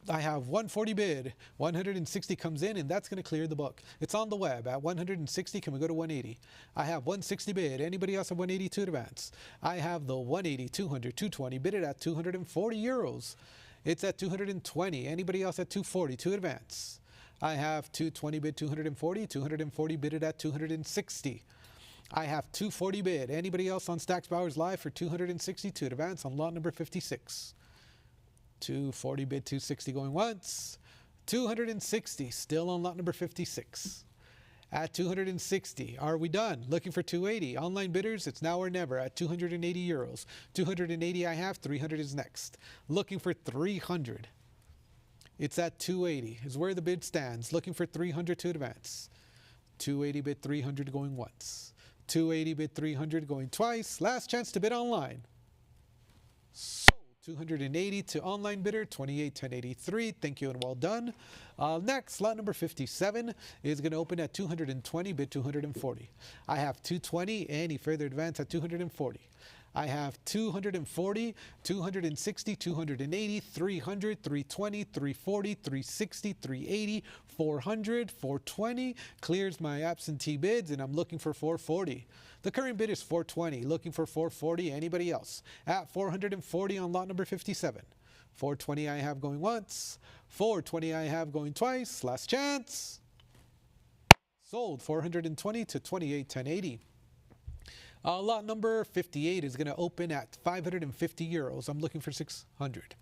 C: I have 140 bid, 160 comes in, and that's going to clear the book. It's on the web at 160. Can we go to 180? I have 160 bid. Anybody else at 180 to advance? I have the 180, 200, 220 bid it at 240 euros. It's at 220. Anybody else at 240 to advance? I have 220 bid 240, 240 bid it at 260. I have 240 bid. Anybody else on Stacks Bowers Live for 260 to advance on lot number 56? 240 bid 260 going once. 260 still on lot number 56. At 260, are we done? Looking for 280. Online bidders, it's now or never at 280 euros. 280 I have, 300 is next. Looking for 300. It's at 280 is where the bid stands. Looking for 300 to advance. 280 bid 300 going once. 280 bid 300 going twice. Last chance to bid online. 280 to online bidder, 28,1083. Thank you and well done. Next, lot number 57 is going to open at 220, bid 240. I have 220. Any further advance at 240. I have 240, 260, 280, 300, 320, 340, 360, 380, 400, 420. Clears my absentee bids, and I'm looking for 440. The current bid is 420, looking for 440. Anybody else? At 440 on lot number 57. 420 I have going once. 420 I have going twice. Last chance. Sold 420 to 28,1080. Lot number 58 is going to open at 550 euros. I'm looking for 600.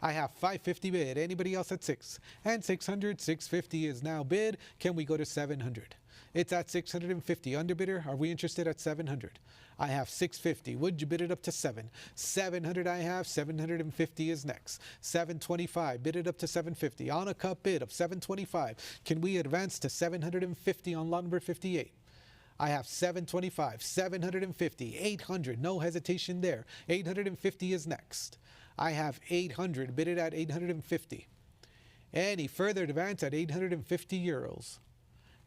C: I have 550 bid. Anybody else at 6? And 600, 650 is now bid. Can we go to 700? It's at 650. Underbidder, are we interested at 700? I have 650. Would you bid it up to 7? 700 I have. 750 is next. 725. Bid it up to 750. On a cup bid of 725. Can we advance to 750 on lot number 58? I have 725, 750, 800, no hesitation there. 850 is next. I have 800, bid it at 850. Any further advance at 850 euros.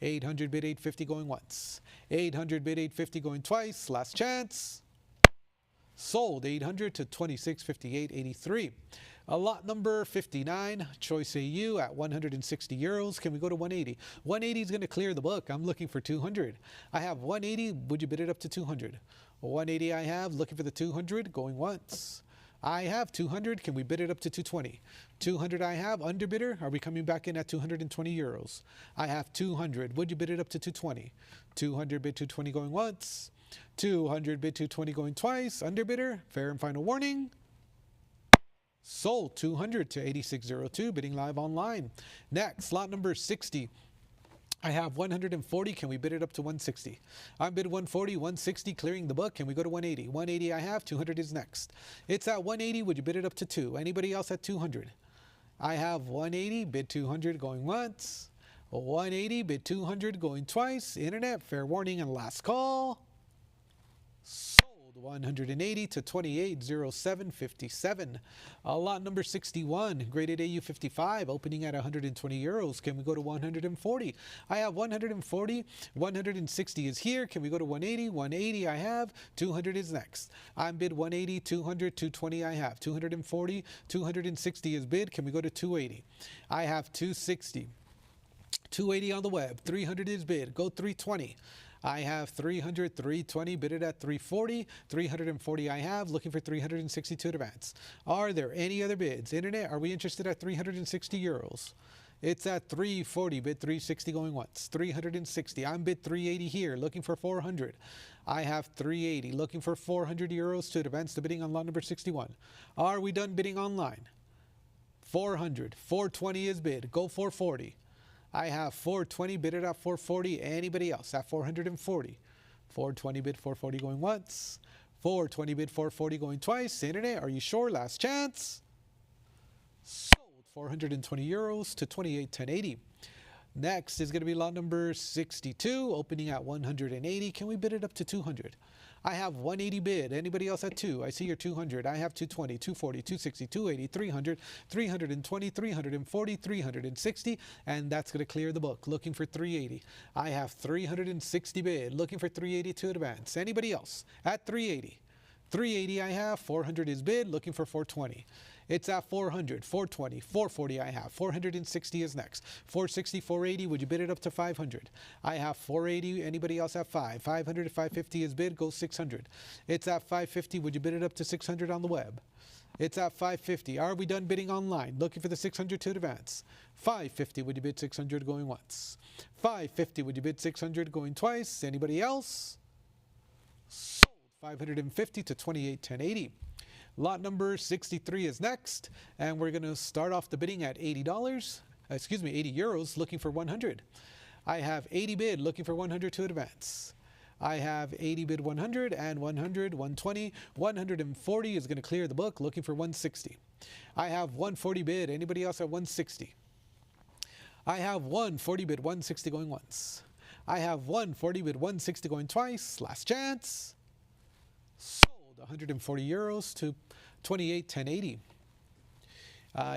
C: 800 bid 850 going once. 800 bid 850 going twice. Last chance. Sold 800 to 2658.83. Lot number 59, Choice AU at 160 euros. Can we go to 180? 180 is going to clear the book. I'm looking for 200. I have 180. Would you bid it up to 200? 180 I have. Looking for the 200. Going once. I have 200. Can we bid it up to 220? 200 I have. Underbidder, are we coming back in at 220 euros? I have 200. Would you bid it up to 220? 200 bid 220 going once. 200 bid 220 going twice. Underbidder, fair and final warning. Sold 200 to 8602, bidding live online. Next, lot number 60. I have 140. Can we bid it up to 160? I bid 140, 160, clearing the book. Can we go to 180? 180 I have. 200 is next. It's at 180. Would you bid it up to 2? Anybody else at 200? I have 180, bid 200 going once. 180, bid 200 going twice. Internet, fair warning, and last call. 180 to 2807.57. Lot number 61, graded AU 55, opening at 120 euros. Can we go to 140? I have 140. 160 is here. Can we go to 180? 180 I have. 200 is next. I'm bid 180, 200, 220 I have. 240, 260 is bid. Can we go to 280? I have 260. 280 on the web. 300 is bid. Go 320. I have 300, 320, bid it at 340, 340 I have, looking for 362 to advance. Are there any other bids? Internet, are we interested at 360 euros? It's at 340, bid 360 going once. 360, I'm bid 380 here, looking for 400. I have 380, looking for 400 euros to advance the bidding on lot number 61. Are we done bidding online? 400, 420 is bid, go 440. I have 420, bid it at 440. Anybody else at 440? 420 bid 440 going once. 420 bid 440 going twice. Internet, are you sure? Last chance. Sold 420 euros to 2810.80. Next is going to be lot number 62, opening at 180. Can we bid it up to 200? I have 180 bid. Anybody else at 2? I see your 200. I have 220, 240, 260, 280, 300, 320, 340, 360, and that's going to clear the book. Looking for 380. I have 360 bid. Looking for 380 to advance. Anybody else at 380? 380 I have. 400 is bid. Looking for 420. It's at 400, 420, 440 I have. 460 is next. 460, 480, would you bid it up to 500? I have 480, anybody else at 5? 500 to 550 is bid, go 600. It's at 550, would you bid it up to 600 on the web? It's at 550. Are we done bidding online? Looking for the 600 to advance. 550, would you bid 600 going once? 550, would you bid 600 going twice? Anybody else? Sold 550 to 2810.80. Lot number 63 is next, and we're going to start off the bidding at $80, 80 euros, looking for 100. I have 80 bid, looking for 100 to advance. I have 80 bid 100 and 100, 120, 140 is going to clear the book, looking for 160. I have 140 bid. Anybody else at 160? I have 140 bid 160 going once. I have 140 bid 160 going twice. Last chance. Sold 140 euros to 2810.80.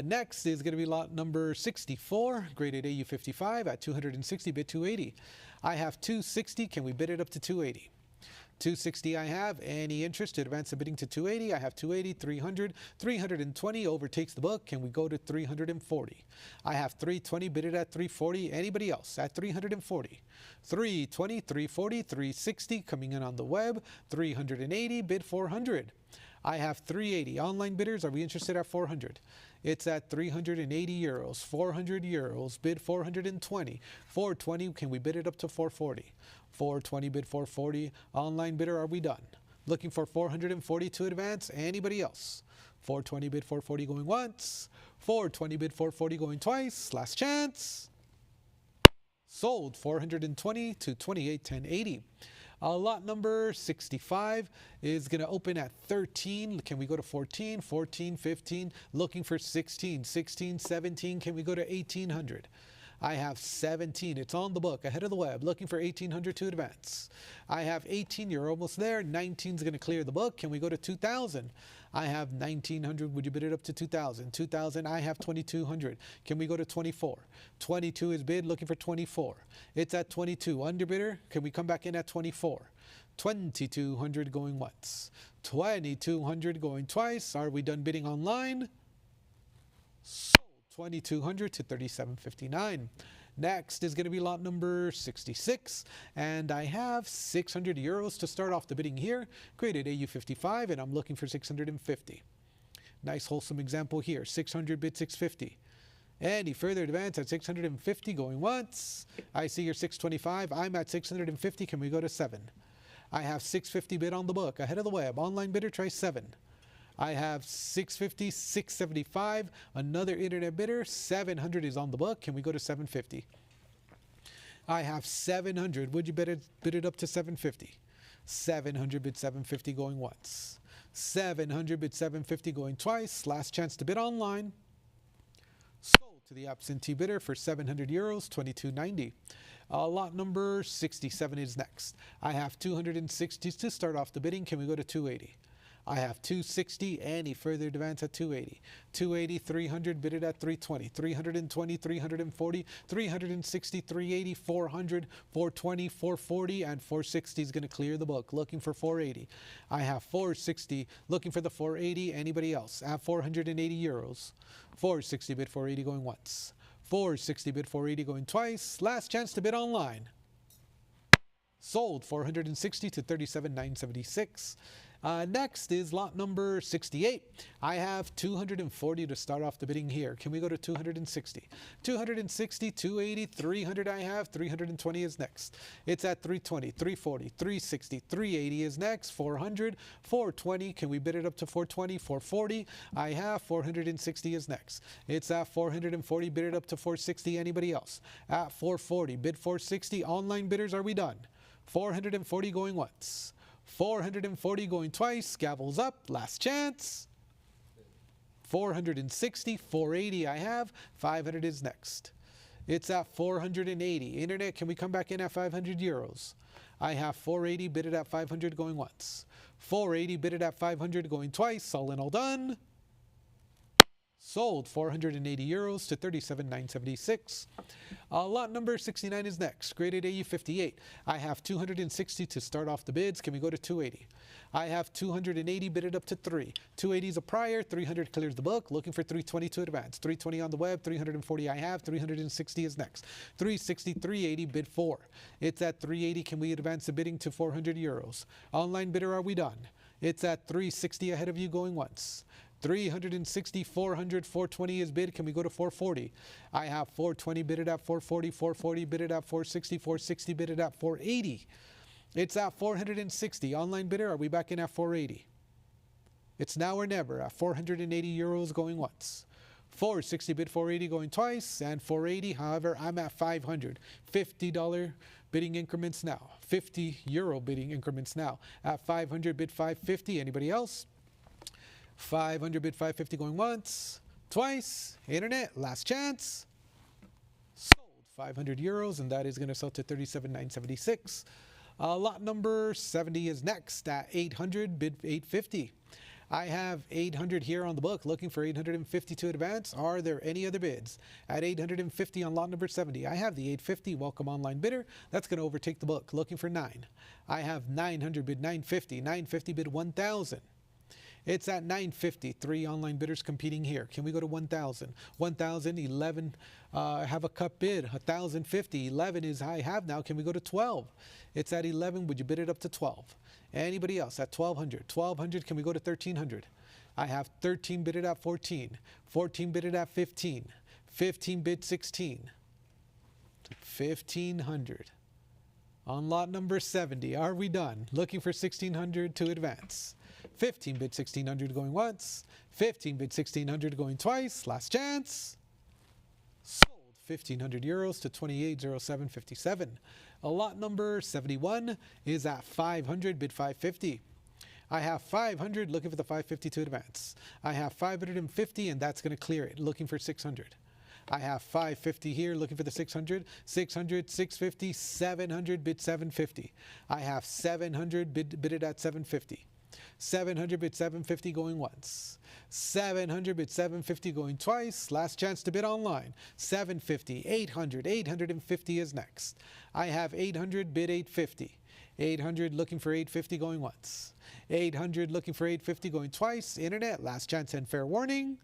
C: Next is going to be lot number 64, graded AU 55 at 260 bid 280. I have 260. Can we bid it up to 280? 260 I have. Any interest to advance the bidding to 280? I have 280, 300, 320 overtakes the book. Can we go to 340? I have 320 bidded at 340. Anybody else at 340? 320, 340, 360 coming in on the web. 380 bid 400. I have 380. Online bidders, are we interested at 400? It's at 380 euros. 400 euros, bid 420. 420, can we bid it up to 440? 420 bid 440. Online bidder, are we done? Looking for 440 to advance. Anybody else? 420 bid 440 going once. 420 bid 440 going twice. Last chance. Sold 420 to 28,1080. Lot number 65 is going to open at 13. Can we go to 14? 14, 15. Looking for 16. 16, 17. Can we go to 1800? I have 17. It's on the book, ahead of the web. Looking for 1800 to advance. I have 18. You're almost there. 19 is going to clear the book. Can we go to 2000? I have 1900. Would you bid it up to 2000? 2000. I have 2200. Can we go to 24? 22 is bid. Looking for 24. It's at 22. Underbidder. Can we come back in at 24? 2200 going once. 2200 going twice. Are we done bidding online? 2200 to 3759. Next is going to be lot number 66, and I have 600 euros to start off the bidding here. Graded AU55, and I'm looking for 650. Nice wholesome example here. 600 bid 650. Any further advance at 650 going once. I see your 625. I'm at 650. Can we go to 7? I have 650 bid on the book. Ahead of the web. Online bidder, try 7. I have 650, 675. Another internet bidder, 700 is on the book. Can we go to 750? I have 700. Would you bid it up to 750? 700 bid 750 going once. 700 bid 750 going twice. Last chance to bid online. Sold to the absentee bidder for 700 euros, 22.90. Lot number 67 is next. I have 260 to start off the bidding. Can we go to 280? I have 260. Any further advance at 280. 280, 300, bid it at 320. 320, 340, 360, 380, 400, 420, 440, and 460 is going to clear the book. Looking for 480. I have 460. Looking for the 480. Anybody else? I have 480 euros. 460 bid 480 going once. 460 bid 480 going twice. Last chance to bid online. Sold 460 to 37,976. Next is lot number 68. I have 240 to start off the bidding here. Can we go to 260? 260, 280, 300 I have. 320 is next. It's at 320, 340, 360, 380 is next. 400, 420. Can we bid it up to 420? 440 I have. 460 is next. It's at 440. Bid it up to 460. Anybody else? At 440. Bid 460. Online bidders, are we done? 440 going once. 440 going twice. Gavels up. Last chance. 460. 480 I have. 500 is next. It's at 480. Internet, can we come back in at 500 euros? I have 480 bidded at 500 going once. 480 bidded at 500 going twice. All in all done. Sold 480 euros to 37,976. Lot number 69 is next. Graded AU58. I have 260 to start off the bids. Can we go to 280? I have 280 bidded up to 3. 280 is a prior. 300 clears the book. Looking for 320 to advance. 320 on the web. 340 I have. 360 is next. 360, 380 bid 4. It's at 380. Can we advance the bidding to 400 euros? Online bidder, are we done? It's at 360 ahead of you going once. 360, 400, 420 is bid. Can we go to 440? I have 420 bidded at 440, 440 bidded at 460, 460 bidded at 480. It's at 460. Online bidder, are we back in at 480? It's now or never at 480 euros going once. 460 bid 480 going twice, and 480, however, I'm at 500. $50 bidding increments now. 50 euro bidding increments now. At 500 bid 550. Anybody else? 500 bid 550 going once, twice. Internet, last chance. Sold 500 euros, and that is going to sell to 37,976. Lot number 70 is next at 800 bid 850. I have 800 here on the book, looking for 850 to advance. Are there any other bids? At 850 on lot number 70, I have the 850. Welcome online bidder. That's going to overtake the book, looking for 9. I have 900 bid 950, 950 bid 1,000. It's at 950. 3 online bidders competing here. Can we go to 1,000? 1,000, 11. I have a cut bid. 1,050. 11 is I have now. Can we go to 12? It's at 11. Would you bid it up to 12? Anybody else at 1,200? 1,200. Can we go to 1,300? I have 13 bidded at 14. 14 bidded at 15. 15 bid 16. 1,500. On lot number 70, are we done? Looking for 1,600 to advance. 15 bid 1,600 going once. 15 bid 1,600 going twice. Last chance. Sold 1,500 euros to 2807.57. Lot number 71 is at 500 bid 550. I have 500 looking for the 550 to advance. I have 550 and that's going to clear it, looking for 600. I have 550 here looking for the 600, 600, 650, 700 bid 750. I have 700 bidded at 750. 700 bid 750 going once. 700 bid 750 going twice. Last chance to bid online. 750, 800, 850 is next. I have 800 bid 850. 800 looking for 850 going once. 800 looking for 850 going twice. Internet, last chance and fair warning.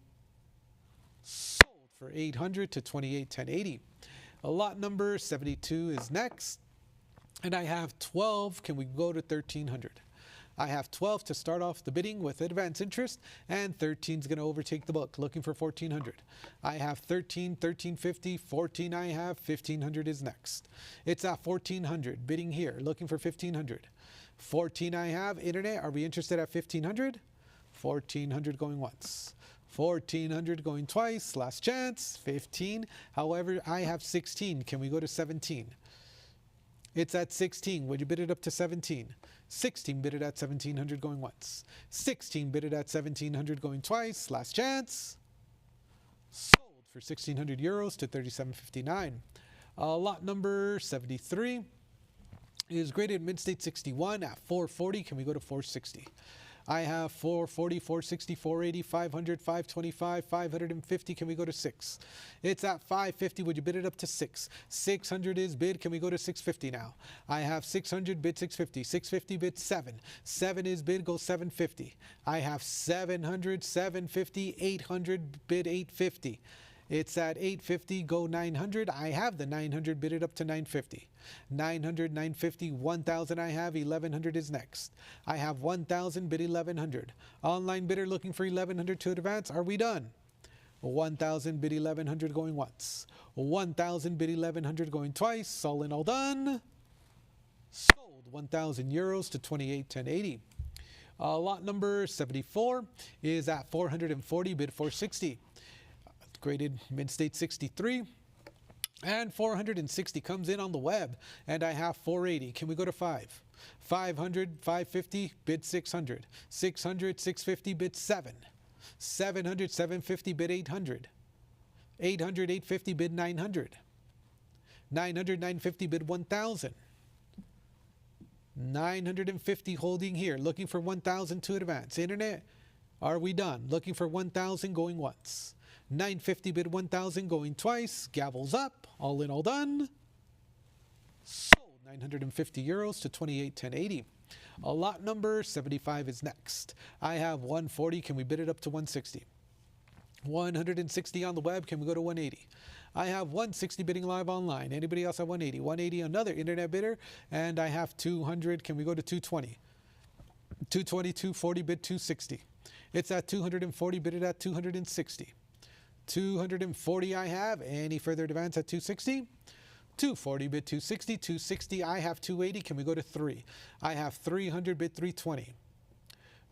C: Sold for 800 to 2810.80. Lot number 72 is next. And I have 12. Can we go to 1300? I have 12 to start off the bidding with advance interest, and 13 is going to overtake the book, looking for 1,400. I have 13, 1,350, 14 I have, 1,500 is next. It's at 1,400, bidding here, looking for 1,500. 14 I have, internet, are we interested at 1,500? 1,400 going once. 1,400 going twice, last chance, 15. However, I have 16, can we go to 17? It's at 16, would you bid it up to 17? 16 bidded at 1,700 going once. 16 bidded at 1,700 going twice. Last chance. Sold for 1,600 euros to 37.59. Lot number 73 is graded Mid-State 61 at 440. Can we go to 460? I have 440, 460, 480, 500, 525, 550. Can we go to 6? It's at 550. Would you bid it up to 6? 600 is bid. Can we go to 650 now? I have 600 bid 650. 650 bid 7. 7 is bid. Go 750. I have 700, 750, 800 bid 850. It's at 850, go 900. I have the 900 bidded up to 950. 900, 950, 1,000 I have, 1,100 is next. I have 1,000 bid 1,100. Online bidder looking for 1,100 to advance. Are we done? 1,000 bid 1,100 going once. 1,000 bid 1,100 going twice. All in all done. Sold 1,000 euros to 2810.80. Lot number 74 is at 440 bid 460. Graded Mid-State 63, and 460 comes in on the web, and I have 480. Can we go to 5? 500, 550 bid 600. 600, 650 bid 7. 700, 750 bid 800. 800, 850 bid 900. 900, 950 bid 1,000. 950 holding here, looking for 1,000 to advance. Internet, are we done? Looking for 1,000 going once. 950 bid 1,000 going twice. Gavels up. All in all done. Sold 950 euros to 2810.80. Lot number 75 is next. I have 140. Can we bid it up to 160? 160 on the web. Can we go to 180? I have 160 bidding live online. Anybody else at 180? 180 another internet bidder. And I have 200. Can we go to 220? 220, 240 bid 260. It's at 240 bidded at 260. 240 I have. Any further advance at 260? 240 bid 260. 260 I have 280. Can we go to 3? I have 300 bid 320.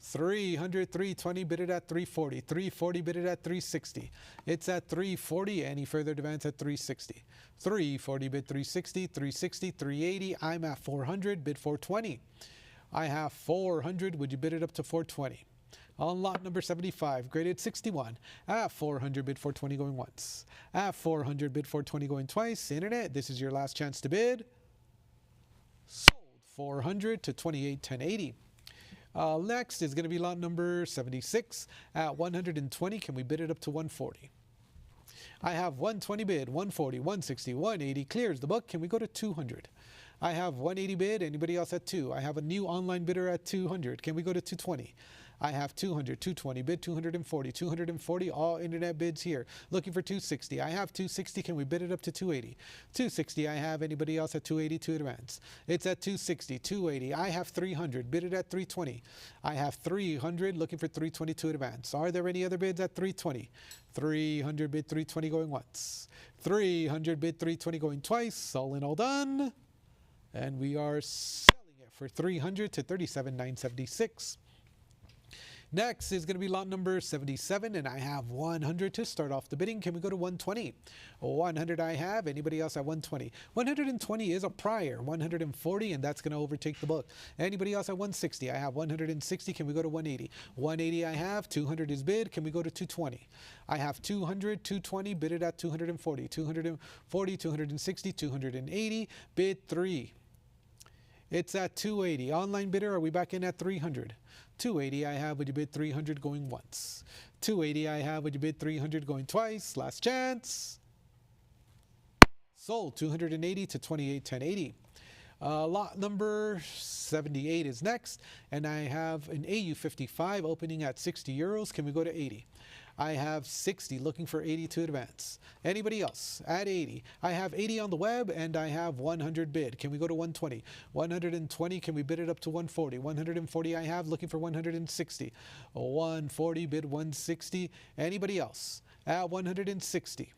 C: 300, 320 bid it at 340. 340 bid it at 360. It's at 340. Any further advance at 360? 340 bid 360. 360, 380. I'm at 400 bid 420. I have 400. Would you bid it up to 420? On lot number 75, graded 61, at 400 bid 420 going once. At 400 bid 420 going twice. Internet, this is your last chance to bid. Sold 400 to 2810.80. Next is going to be lot number 76 at 120. Can we bid it up to 140? I have 120 bid, 140, 160, 180. Clears the book. Can we go to 200? I have 180 bid. Anybody else at 2? I have a new online bidder at 200. Can we go to 220? I have 200, 220 bid, 240, 240. All internet bids here. Looking for 260. I have 260. Can we bid it up to 280? 260. I have anybody else at 280 to advance. It's at 260, 280. I have 300. Bid it at 320. I have 300. Looking for 320 to advance. Are there any other bids at 320? 300 bid, 320 going once. 300 bid, 320 going twice. All in, all done. And we are selling it for 300 to 37,976. Next is going to be lot number 77, and I have 100 to start off the bidding. Can we go to 120? 100 I have. Anybody else at 120? 120 is a prior. 140, and that's going to overtake the book. Anybody else at 160? I have 160. Can we go to 180? 180 I have. 200 is bid. Can we go to 220? I have 200, 220, bid it at 240. 240, 260, 280, bid 3. It's at 280. Online bidder, are we back in at 300? 280 I have. Would you bid 300 going once? 280 I have. Would you bid 300 going twice? Last chance. Sold 280 to 28,1080. Lot number 78 is next, and I have an AU55 opening at 60 euros. Can we go to 80? I have 60, looking for 80 to advance. Anybody else at 80? I have 80 on the web, and I have 100 bid. Can we go to 120? 120, can we bid it up to 140? 140 I have, looking for 160. 140, bid 160. Anybody else at 160?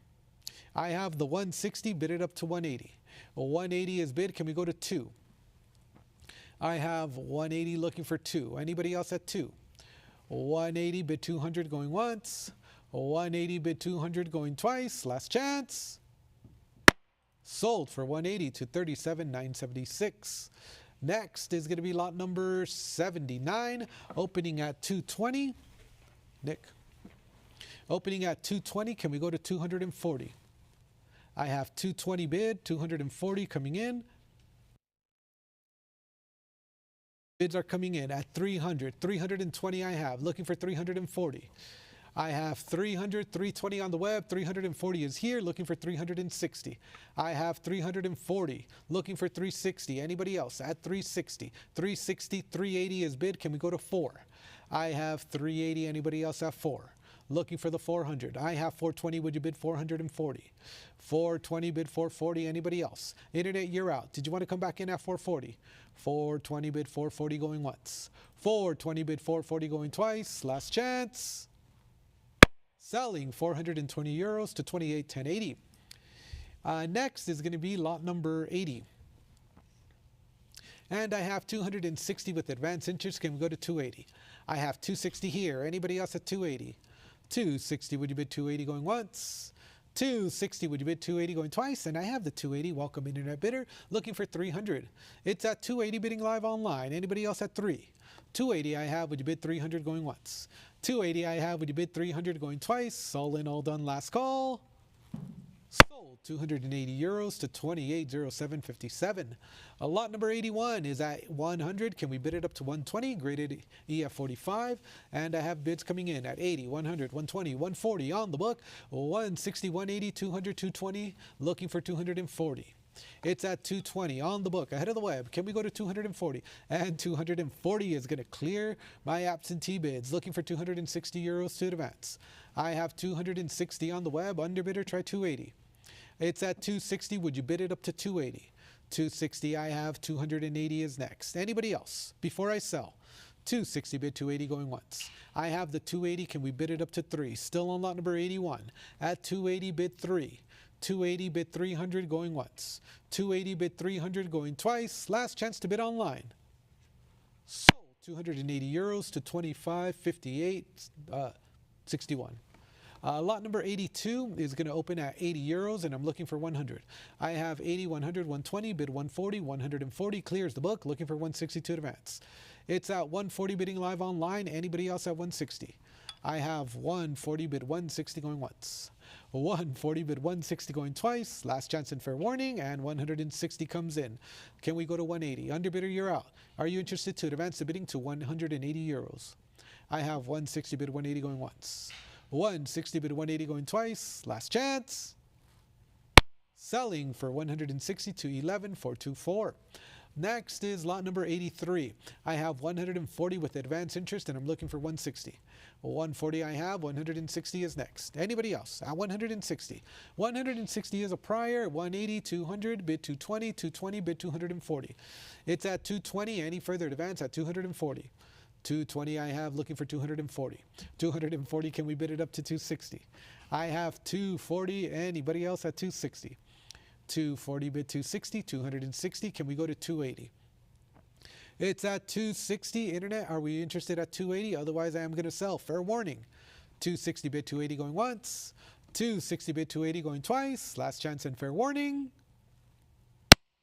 C: I have the 160, bid it up to 180. 180 is bid. Can we go to 2? I have 180 looking for 2. Anybody else at 2? 180 bid 200 going once. 180 bid 200 going twice. Last chance. Sold for 180 to 37,976. Next is going to be lot number 79, opening at 220. Nick. Opening at 220. Can we go to 240? I have 220 bid, 240 coming in. Bids are coming in at 300. 320 I have. Looking for 340. I have 300, 320 on the web. 340 is here. Looking for 360. I have 340. Looking for 360. Anybody else at 360? 360, 380 is bid. Can we go to 4? I have 380. Anybody else at 4? Looking for the 400. I have 420. Would you bid 440? 420 bid 440. Anybody else? Internet, you're out. Did you want to come back in at 440? 420 bid 440 going once. 420 bid 440 going twice. Last chance. Selling 420 euros to 28,1080. Next is going to be lot number 80. And I have 260 with advance interest. Can we go to 280? I have 260 here. Anybody else at 280? 260, would you bid 280 going once? 260, would you bid 280 going twice? And I have the 280. Welcome, internet bidder. Looking for 300. It's at 280 bidding live online. Anybody else at 3? 280 I have. Would you bid 300 going once? 280 I have. Would you bid 300 going twice? All in, all done. Last call. Sold 280 euros to 28,0757. Lot number 81 is at 100. Can we bid it up to 120? Graded EF45. And I have bids coming in at 80, 100, 120, 140 on the book. 160, 180, 200, 220. Looking for 240. It's at 220 on the book, ahead of the web. Can we go to 240? And 240 is going to clear my absentee bids. Looking for 260 euros to advance. I have 260 on the web. Underbidder, try 280. It's at 260. Would you bid it up to 280? 260 I have. 280 is next. Anybody else before I sell? 260 bid 280 going once. I have the 280. Can we bid it up to 3? Still on lot number 81. At 280 bid 3. 280 bid 300 going once. 280 bid 300 going twice. Last chance to bid online. Sold 280 euros to 25.58.61. Lot number 82 is going to open at 80 euros, and I'm looking for 100. I have 80, 100, 120, bid 140, 140, clears the book, looking for 160 to advance. It's at 140 bidding live online. Anybody else at 160? I have 140 bid 160 going once. 140 bid 160 going twice. Last chance and fair warning, and 160 comes in. Can we go to 180? Underbidder, you're out. Are you interested to advance the bidding to 180 euros? I have 160 bid 180 going once. 160 bid 180 going twice. Last chance. Selling for 160 to 11,424. Next is lot number 83. I have 140 with advance interest, and I'm looking for 160. 140 I have, 160 is next. Anybody else? At 160. 160 is a prior, 180, 200, bid 220, 220, bid 240. It's at 220, any further advance at 240. 220 I have, looking for 240. 240, can we bid it up to 260? I have 240, anybody else at 260? 240 bid 260, 260, can we go to 280? It's at 260. Internet, are we interested at 280? Otherwise, I am going to sell. Fair warning. 260 bid 280 going once. 260 bid 280 going twice. Last chance and fair warning.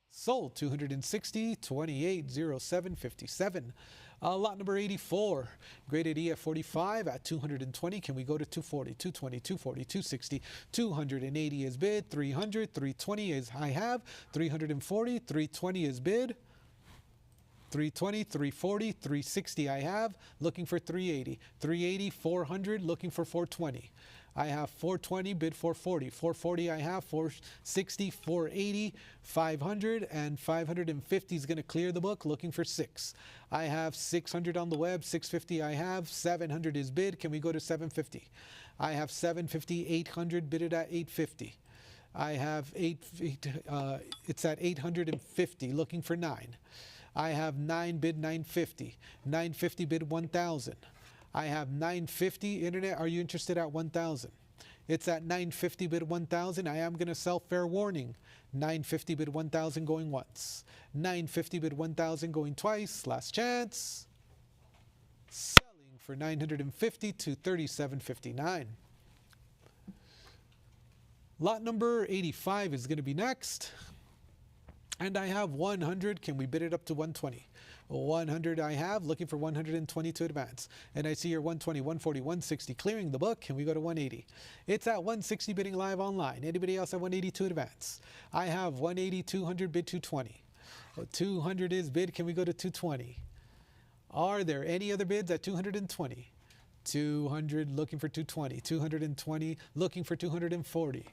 C: Sold 260, 2807.57. Lot number 84, graded E at 45 at 220. Can we go to 240, 220, 240, 260, 280 is bid, 300, 320 is I have, 340, 320 is bid, 320, 340, 360 I have, looking for 380, 380, 400, looking for 420. I have 420, bid 440. 440 I have, 460, 480, 500, and 550 is going to clear the book, looking for 6. I have 600 on the web, 650 I have, 700 is bid. Can we go to 750? I have 750, 800, bid it at 850. I have it's at 850, looking for 9. I have 9, bid 950. 950, bid 1,000. I have 950. Internet, are you interested at 1,000? It's at 950 bid 1,000. I am going to sell. Fair warning. 950 bid 1,000 going once. 950 bid 1,000 going twice. Last chance. Selling for 950 to 37.59. Lot number 85 is going to be next. And I have 100. Can we bid it up to 120? 100 I have, looking for 120 to advance. And I see your 120, 140, 160 clearing the book. Can we go to 180? It's at 160 bidding live online. Anybody else at 180 to advance? I have 180, 200, bid 220. 200 is bid. Can we go to 220? Are there any other bids at 220? 200 looking for 220. 220 looking for 240.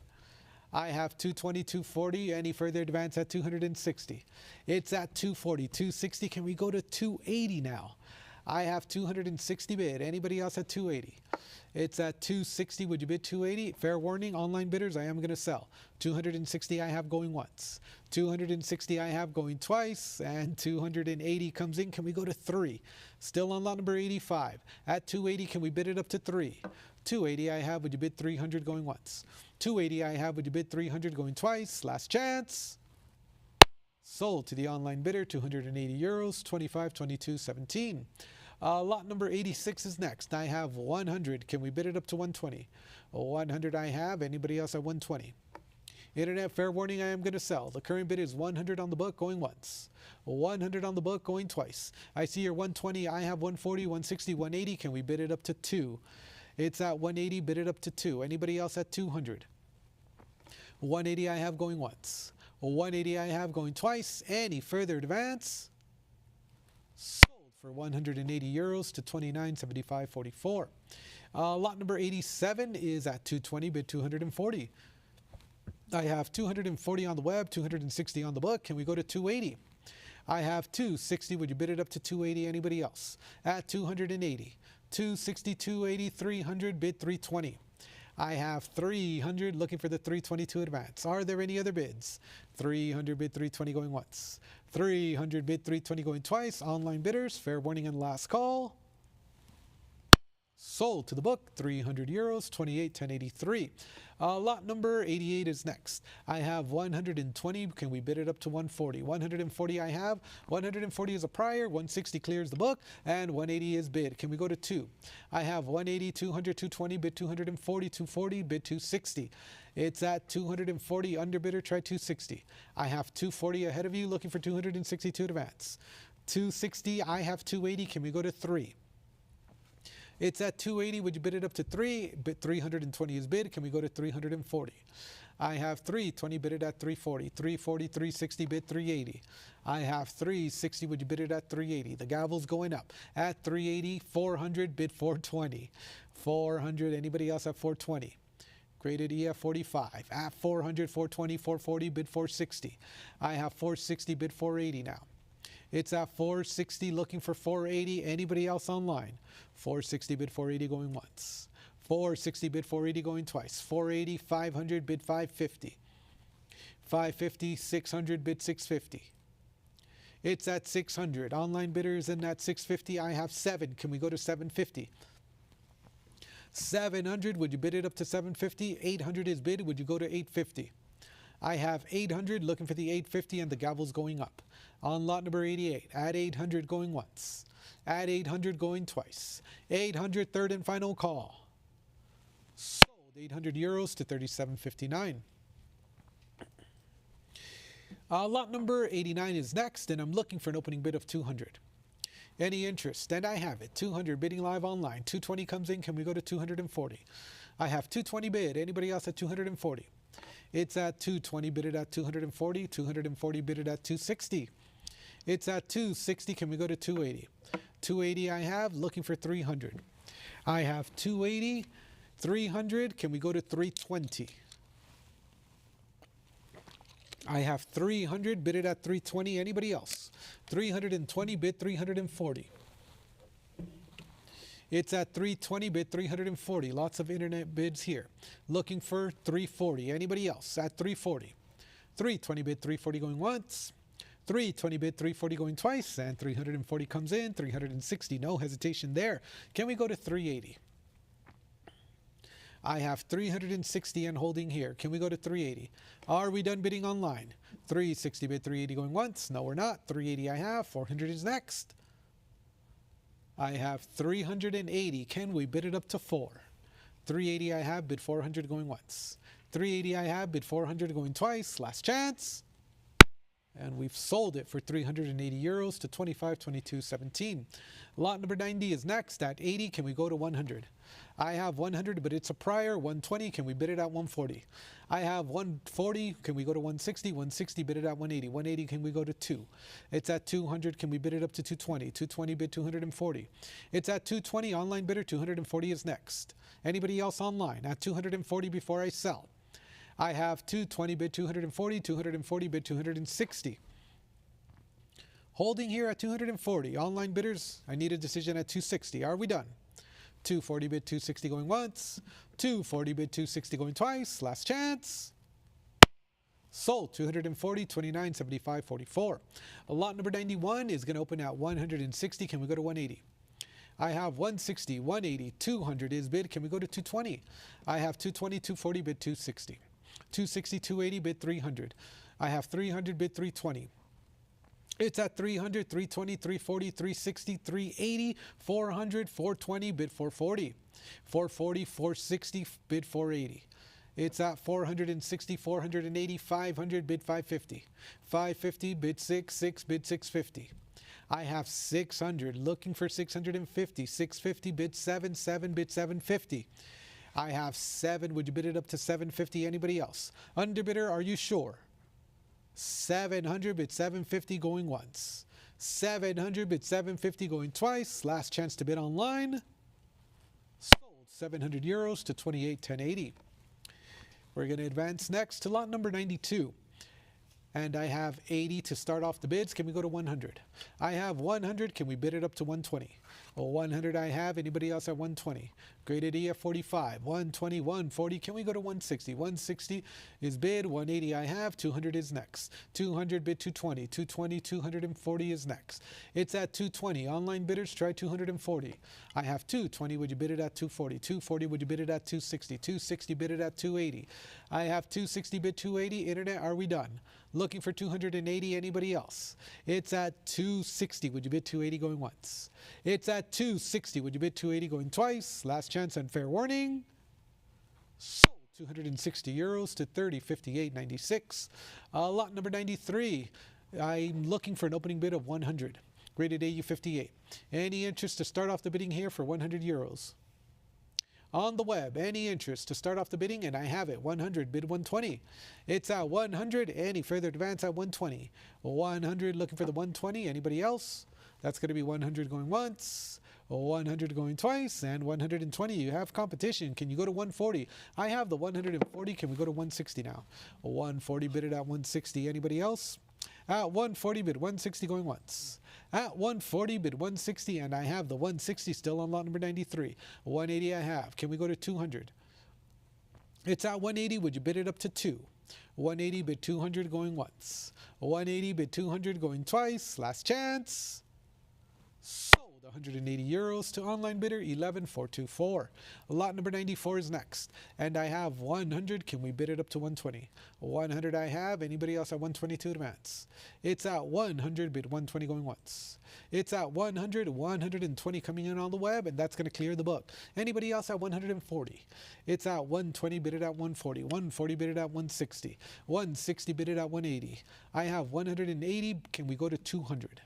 C: I have 220, 240. Any further advance at 260? It's at 240, 260. Can we go to 280 now? I have 260 bid. Anybody else at 280? It's at 260. Would you bid 280? Fair warning, online bidders, I am going to sell. 260 I have going once. 260 I have going twice. And 280 comes in. Can we go to 3? Still on lot number 85. At 280, can we bid it up to 3? 280 I have. Would you bid 300 going once? 280 I have. Would you bid 300 going twice? Last chance. Sold to the online bidder, 280 euros, 25.22.17. Lot number 86 is next. I have 100. Can we bid it up to 120? 100 I have. Anybody else at 120? Internet, fair warning, I am going to sell. The current bid is 100 on the book going once. 100 on the book going twice. I see your 120. I have 140, 160, 180. Can we bid it up to 2? It's at 180, bid it up to 2. Anybody else at 200? 180 I have going once. 180 I have going twice. Any further advance? Sold for 180 euros to 29.75.44. Lot number 87 is at 220, bid 240. I have 240 on the web, 260 on the book. Can we go to 280? I have 260. Would you bid it up to 280? Anybody else? At 280. 260, 280, 300, bid 320. I have 300 looking for the 322 advance. Are there any other bids? 300 bid 320 going once. 300 bid 320 going twice. Online bidders, fair warning and last call. Sold to the book, 300 euros, 28.10.83. Lot number 88 is next. I have 120. Can we bid it up to 140? 140 I have. 140 is a prior. 160 clears the book. And 180 is bid. Can we go to 2? I have 180, 200, 220, bid 240, 240, bid 260. It's at 240. Underbidder, try 260. I have 240 ahead of you, looking for 262 to advance. 260, I have 280. Can we go to 3? It's at 280. Would you bid it up to 3? 320 is bid. Can we go to 340? I have 320 bid it at 340. 340, 360 bid 380. I have 360. Would you bid it at 380? The gavel's going up at 380. 400 bid 420. 400. Anybody else at 420? Graded E at 45. At 400, 420, 440 bid 460. I have 460 bid 480 now. It's at 460 looking for 480. Anybody else online? 460 bid 480 going once. 460 bid 480 going twice. 480, 500 bid 550. 550, 600 bid 650. It's at 600. Online bidders in at 650. I have 7. Can we go to 750? 700. Would you bid it up to 750? 800 is bid. Would you go to 850? I have 800 looking for the 850 and the gavel's going up. On lot number 88, at 800 going once. At 800 going twice. 800 third and final call. Sold 800 euros to 37.59. Lot number 89 is next, and I'm looking for an opening bid of 200. Any interest? And I have it. 200 bidding live online. 220 comes in. Can we go to 240? I have 220 bid. Anybody else at 240? It's at 220 bid it at 240. 240 bid it at 260. It's at 260. Can we go to 280? 280 I have. Looking for 300. I have 280. 300. Can we go to 320? I have 300 bid it at 320. Anybody else? 320 bid 340. It's at 320 bid 340. Lots of internet bids here. Looking for 340. Anybody else at 340? 320 bid 340 going once. 320 bid 340 going twice. And 340 comes in. 360. No hesitation there. Can we go to 380? I have 360 and holding here. Can we go to 380? Are we done bidding online? 360 bid 380 going once. No, we're not. 380 I have. 400 is next. I have 380. Can we bid it up to 4? 380 I have. Bid 400 going once. 380 I have. Bid 400 going twice. Last chance. And we've sold it for 380 euros to 25.22.17. Lot number 90 is next at 80. Can we go to 100? I have 100, but it's a prior. 120. Can we bid it at 140? I have 140. Can we go to 160? 160 bid it at 180. 180. Can we go to 2? It's at 200. Can we bid it up to 220? 220 bid 240. It's at 220. Online bidder 240 is next. Anybody else online at 240 before I sell? I have 220 bid 240, 240 bid 260. Holding here at 240. Online bidders, I need a decision at 260. Are we done? 240 bid 260 going once. 240 bid 260 going twice. Last chance. Sold 240, 29, 75, 44. Lot number 91 is going to open at 160. Can we go to 180? I have 160, 180, 200 is bid. Can we go to 220? I have 220, 240 bid 260. 260, 280 bid 300. I have 300 bid 320. It's at 300, 320, 340, 360, 380, 400, 420 bid 440. 440, 460 bid 480. It's at 460, 480, 500 bid 550. 550 bid 6 bid 650. I have 600 looking for 650. 650 bid 7 bid 750. I have 7. Would you bid it up to 750? Anybody else? Underbidder, are you sure? 700 bid 750 going once. 700 bid 750 going twice. Last chance to bid online. Sold 700 euros to 28.1080. We're going to advance next to lot number 92. And I have 80 to start off the bids. Can we go to 100? I have 100. Can we bid it up to 120? Well, 100 I have. Anybody else at 120? Graded E at 45. 120, 140. Can we go to 160? 160 is bid. 180 I have. 200 is next. 200 bid 220. 220, 240 is next. It's at 220. Online bidders try 240. I have 220. Would you bid it at 240? 240. Would you bid it at 260? 260 bid it at 280. I have 260 bid 280. Internet, are we done? Looking for 280. Anybody else? It's at 260. Would you bid 280 going once? It's at 260. Would you bid 280 going twice? Last chance and fair warning. Sold 260 euros to 30.58.96. Lot number 93. I'm looking for an opening bid of 100. graded AU58. Any interest to start off the bidding here for 100 euros? On the web, any interest to start off the bidding, and I have it, 100, bid 120. It's at 100, any further advance at 120. 100, looking for the 120, anybody else? That's going to be 100 going once, 100 going twice, and 120. You have competition. Can you go to 140? I have the 140. Can we go to 160 now? 140, bid it at 160. Anybody else? At 140, bid 160 going once. At 140, bid 160, and I have the 160 still on lot number 93. 180 I have. Can we go to 200? It's at 180. Would you bid it up to 2? 180, bid 200 going once. 180, bid 200 going twice. Last chance. Sold 180 euros to online bidder 11424. Lot number 94 is next. And I have 100. Can we bid it up to 120? 100 I have. Anybody else at 122 advance? It's at 100, bid 120 going once. It's at 100, 120 coming in on the web, and that's going to clear the book. Anybody else at 140? It's at 120, bid it at 140. 140, bid it at 160. 160, bid it at 180. I have 180. Can we go to 200?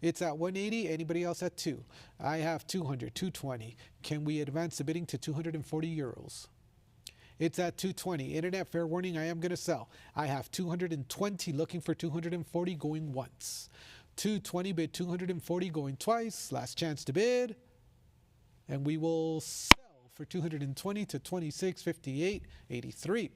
C: It's at 180. Anybody else at 2? I have 200, 220. Can we advance the bidding to 240 euros? It's at 220. Internet, fair warning, I am going to sell. I have 220, looking for 240 going once. 220, bid 240 going twice. Last chance to bid. And we will sell for 220 to 2658.83.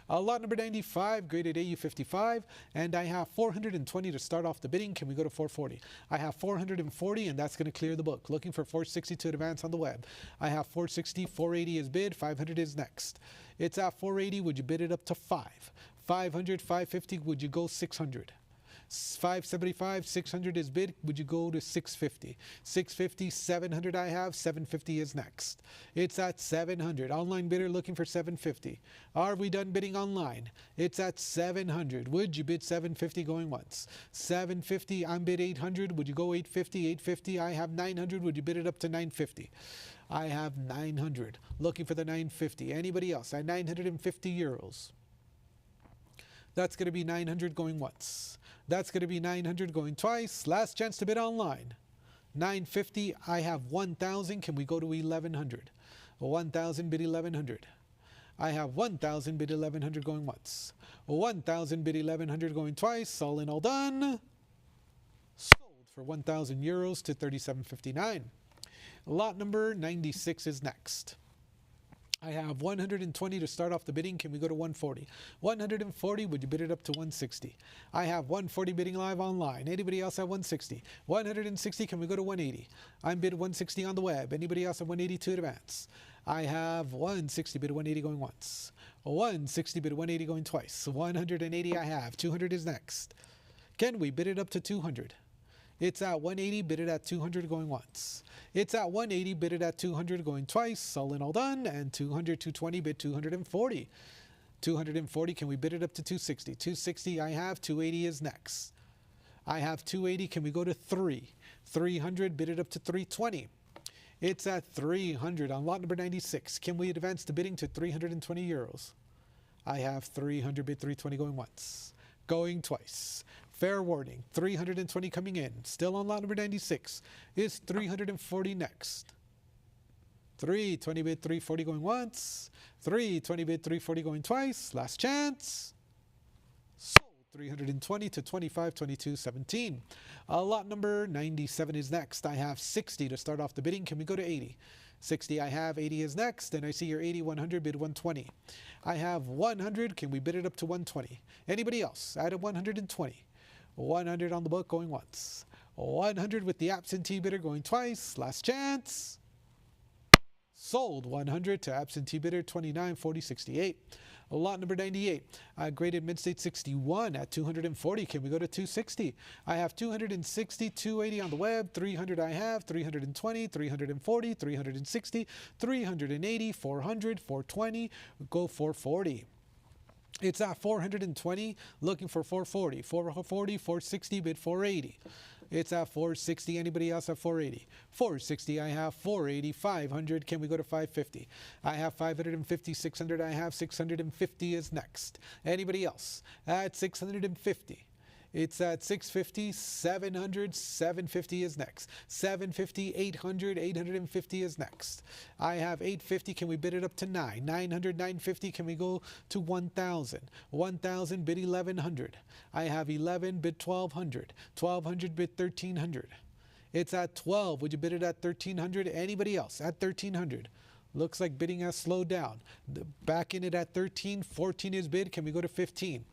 C: Lot number 95, graded AU55, and I have 420 to start off the bidding. Can we go to 440? I have 440, and that's going to clear the book. Looking for 460 to advance on the web. I have 460, 480 is bid, 500 is next. It's at 480. Would you bid it up to 5? 500, 550. Would you go 600? 575, 600 is bid. Would you go to 650? 650, 700 I have. 750 is next. It's at 700. Online bidder looking for 750. Are we done bidding online? It's at 700. Would you bid 750 going once? 750, I'm bid 800. Would you go 850? 850, I have 900. Would you bid it up to 950? I have 900. Looking for the 950. Anybody else? At 950 euros. That's going to be 900 going once. That's going to be 900 going twice. Last chance to bid online. 950. I have 1,000. Can we go to 1,100? 1,000, bid 1,100. I have 1,000, bid 1,100 going once. 1,000, bid 1,100 going twice. All in, all done. Sold for 1,000 euros to 37.59. Lot number 96 is next. I have 120 to start off the bidding. Can we go to 140? 140, would you bid it up to 160? I have 140 bidding live online. Anybody else at 160? 160, can we go to 180? I'm bid 160 on the web. Anybody else at 180 to advance? I have 160 bid 180 going once. 160 bid 180 going twice. 180 I have. 200 is next. Can we bid it up to 200? It's at 180, bid it at 200 going once. It's at 180, bid it at 200 going twice. All in, all done. And 200, 220, bid 240. 240, can we bid it up to 260? 260 I have. 280 is next. I have 280, can we go to 3? 300, bid it up to 320. It's at 300 on lot number 96. Can we advance the bidding to 320 euros? I have 300, bid 320 going once. Going twice. Fair warning, 320 coming in. Still on lot number 96. Is 340 next? 320 bid 340 going once. 320 bid 340 going twice. Last chance. Sold 320 to 25.22.17. Lot number 97 is next. I have 60 to start off the bidding. Can we go to 80? 60 I have. 80 is next. And I see your 80, 100, bid 120. I have 100. Can we bid it up to 120? Anybody else? I had 120. 100 on the book going once. 100 with the absentee bidder going twice. Last chance. Sold 100 to absentee bidder 29.40.68. Lot number 98. Graded mid-state 61 at 240. Can we go to 260? I have 260, 280 on the web. 300 I have. 320, 340, 360, 380, 400, 420. Go 440. It's at 420, looking for 440. 440, 460, bid 480. It's at 460. Anybody else at 480? 460 I have. 480, 500. Can we go to 550? I have 550, 600 I have. 650 is next. Anybody else? At 650. It's at 650, 700, 750 is next. 750, 800, 850 is next. I have 850, can we bid it up to 9? 900, 950, can we go to 1,000? 1,000, bid 1,100. I have 11, bid 1,200. 1,200, bid 1,300. It's at 12, would you bid it at 1,300? Anybody else at 1,300? Looks like bidding has slowed down. Back in it at 13, 14 is bid, can we go to 15?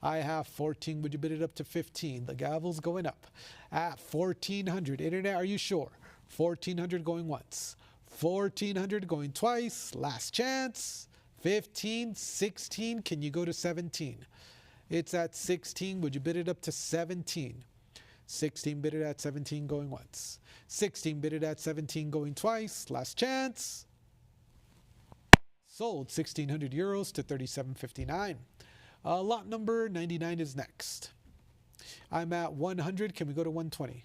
C: I have 14. Would you bid it up to 15? The gavel's going up. At 1,400. Internet, are you sure? 1,400 going once. 1,400 going twice. Last chance. 15, 16. Can you go to 17? It's at 16. Would you bid it up to 17? 16 bid it at 17 going once. 16 bid it at 17 going twice. Last chance. Sold 1,600 euros to 37.59. Lot number 99 is next. I'm at 100. Can we go to 120?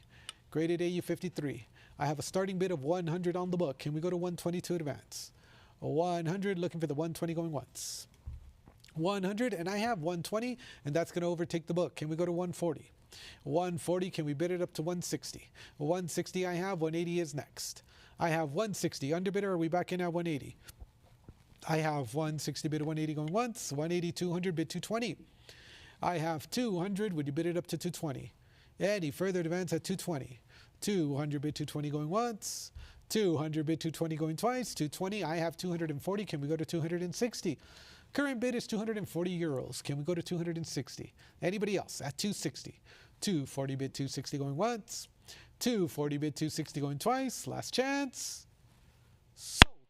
C: Graded AU 53. I have a starting bid of 100 on the book. Can we go to 120 to advance? 100, looking for the 120 going once. 100, and I have 120, and that's going to overtake the book. Can we go to 140? 140, can we bid it up to 160? 160 I have, 180 is next. I have 160. Underbidder, are we back in at 180? I have 160 bid 180 going once, 180, 200 bid 220. I have 200, would you bid it up to 220? Any further advance at 220? 200 bid 220 going once, 200 bid 220 going twice, 220. I have 240, can we go to 260? Current bid is 240 euros. Can we go to 260? Anybody else at 260? 240 bid 260 going once, 240 bid 260 going twice. Last chance.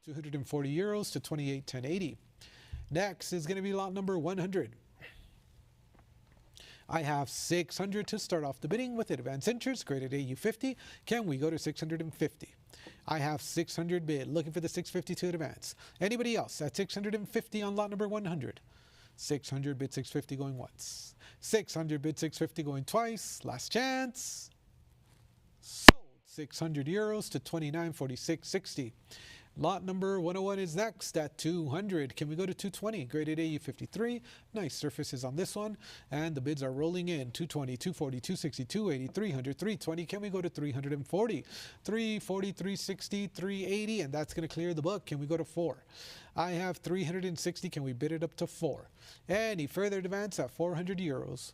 C: 240 euros to 28.1080. Next is going to be lot number 100. I have 600 to start off the bidding with advance interest, graded AU 50. Can we go to 650? I have 600 bid, looking for the 650 to advance. Anybody else at 650 on lot number 100? 600 bid 650 going once. 600 bid 650 going twice. Last chance. Sold 600 euros to 29.4660. Lot number 101 is next at 200. Can we go to 220? Graded AU 53. Nice surfaces on this one. And the bids are rolling in. 220, 240, 260, 280, 300, 320. Can we go to 340? 340, 360, 380. And that's going to clear the book. Can we go to 4? I have 360. Can we bid it up to 4? Any further advance at 400 euros?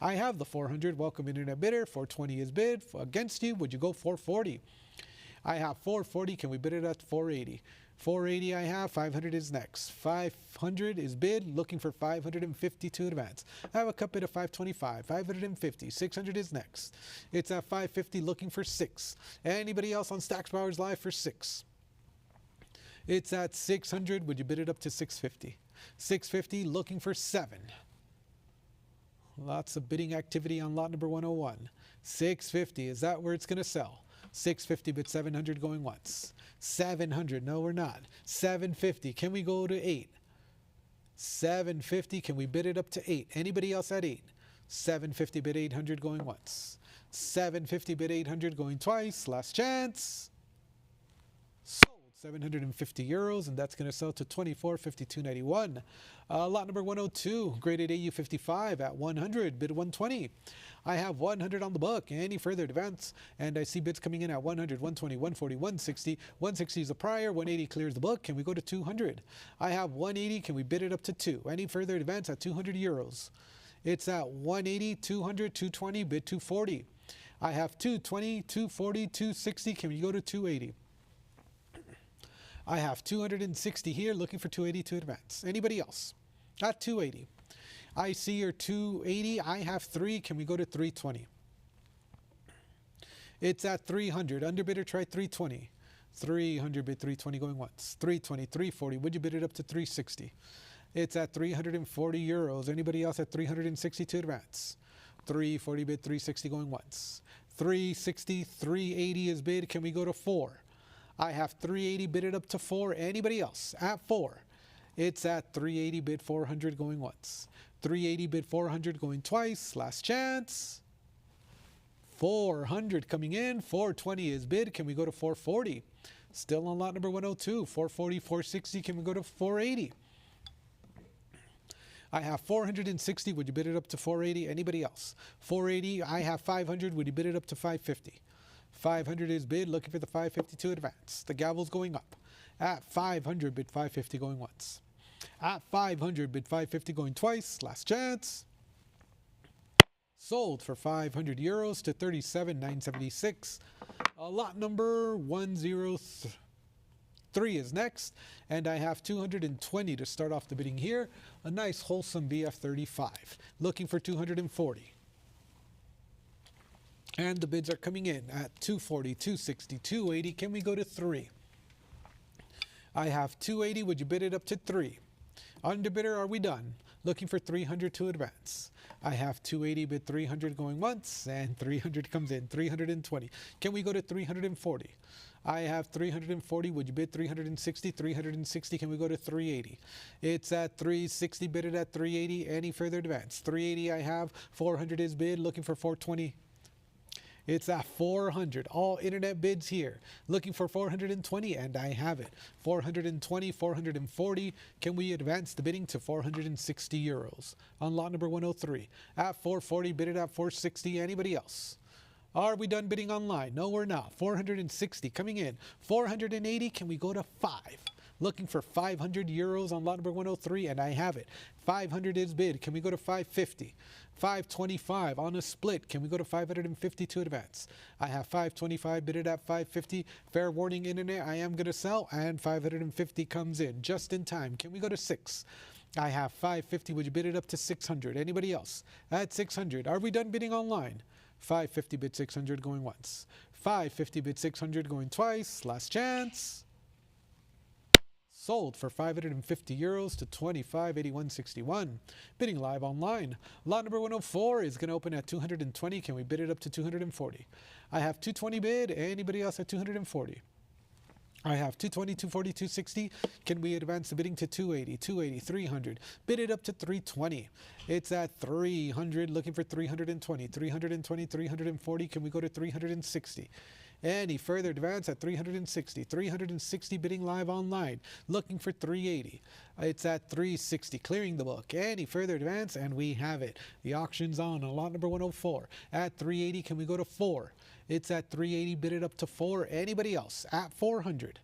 C: I have the 400. Welcome internet bidder. 420 is bid. Against you, would you go 440? I have 440. Can we bid it at 480? 480 I have. 500 is next. 500 is bid. Looking for 550 to advance. I have a cut bid of 525. 550. 600 is next. It's at 550. Looking for 6. Anybody else on Stacks Bowers Live for 6? It's at 600. Would you bid it up to 650? 650. Looking for 7. Lots of bidding activity on lot number 101. 650. Is that where it's going to sell? 650 bid 700 going once. 700, no we're not. 750, can we go to 8? 750, can we bid it up to 8? Anybody else at 8? 750 bid 800 going once. 750 bid 800 going twice. Last chance. Sold 750 euros, and that's going to sell to 24.5291. Lot number 102, graded AU 55 at 100, bid 120. I have 100 on the book. Any further advance? And I see bids coming in at 100, 120, 140, 160. 160 is the prior. 180 clears the book. Can we go to 200? I have 180. Can we bid it up to 2? Any further advance at 200 euros? It's at 180, 200, 220, bid 240. I have 220, 240, 260. Can we go to 280? I have 260 here, looking for 280 to advance. Anybody else? At 280. I see your 280. I have 3. Can we go to 320? It's at 300. Underbidder tried 320. 300 bid 320 going once. 320, 340. Would you bid it up to 360? It's at 340 euros. Anybody else at 360 to advance? 340 bid 360 going once. 360, 380 is bid. Can we go to 4? I have 380 bid it up to 4. Anybody else at 4? It's at 380 bid 400 going once. 380 bid 400 going twice. Last chance. 400 coming in. 420 is bid. Can we go to 440? Still on lot number 102. 440, 460. Can we go to 480? I have 460. Would you bid it up to 480? Anybody else? 480. I have 500. Would you bid it up to 550? 500 is bid. Looking for the 550 to advance. The gavel's going up. At 500, bid 550 going once. At 500, bid 550 going twice. Last chance. Sold for 500 euros to 37,976. Lot number 103 is next, and I have 220 to start off the bidding here. A nice wholesome BF35. Looking for 240. And the bids are coming in at 240, 260, 280. Can we go to 3? I have 280. Would you bid it up to 3? Underbidder, are we done? Looking for 300 to advance. I have 280 bid 300 going once, and 300 comes in. 320. Can we go to 340? I have 340. Would you bid 360? 360. Can we go to 380? It's at 360. Bid it at 380. Any further advance? 380. I have 400 is bid. Looking for 420. It's at 400. All internet bids here. Looking for 420, and I have it. 420, 440. Can we advance the bidding to 460 euros on lot number 103? At 440, bid it at 460. Anybody else? Are we done bidding online? No, we're not. 460 coming in. 480. Can we go to 5? Looking for 500 euros on lot number 103, and I have it. 500 is bid. Can we go to 550? 525 on a split. Can we go to 550 to advance? I have 525 bidded at 550. Fair warning, internet, I am going to sell, and 550 comes in just in time. Can we go to 6? I have 550. Would you bid it up to 600? Anybody else? At 600. Are we done bidding online? 550 bid 600 going once. 550 bid 600 going twice. Last chance. Sold for 550 euros to 25.8161. Bidding live online. Lot number 104 is going to open at 220. Can we bid it up to 240? I have 220 bid. Anybody else at 240? I have 220, 240, 260. Can we advance the bidding to 280, 280, 300? Bid it up to 320. It's at 300. Looking for 320, 320, 340. Can we go to 360? Any further advance at 360. 360 bidding live online. Looking for 380. It's at 360. Clearing the book. Any further advance, and we have it. The auction's on lot number 104. At 380, can we go to 4? It's at 380. Bid it up to 4. Anybody else? At 400.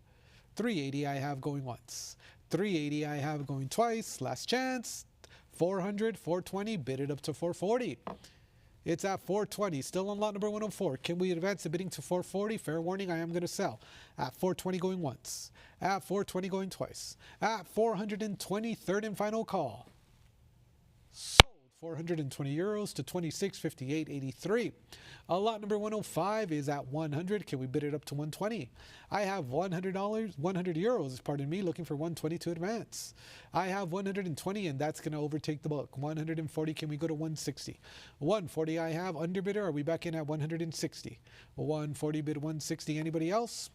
C: 380 I have going once. 380 I have going twice. Last chance. 400, 420. Bid it up to 440. It's at 420, still on lot number 104. Can we advance the bidding to 440? Fair warning, I am going to sell. At 420 going once. At 420 going twice. At 420, third and final call. Sold 420 euros to 26.5883. Lot number 105 is at 100. Can we bid it up to 120? I have $100, 100 euros, pardon me, looking for 120 to advance. I have 120, and that's going to overtake the book. 140, can we go to 160? 140 I have. Underbidder, are we back in at 160? 140 bid 160. Anybody else?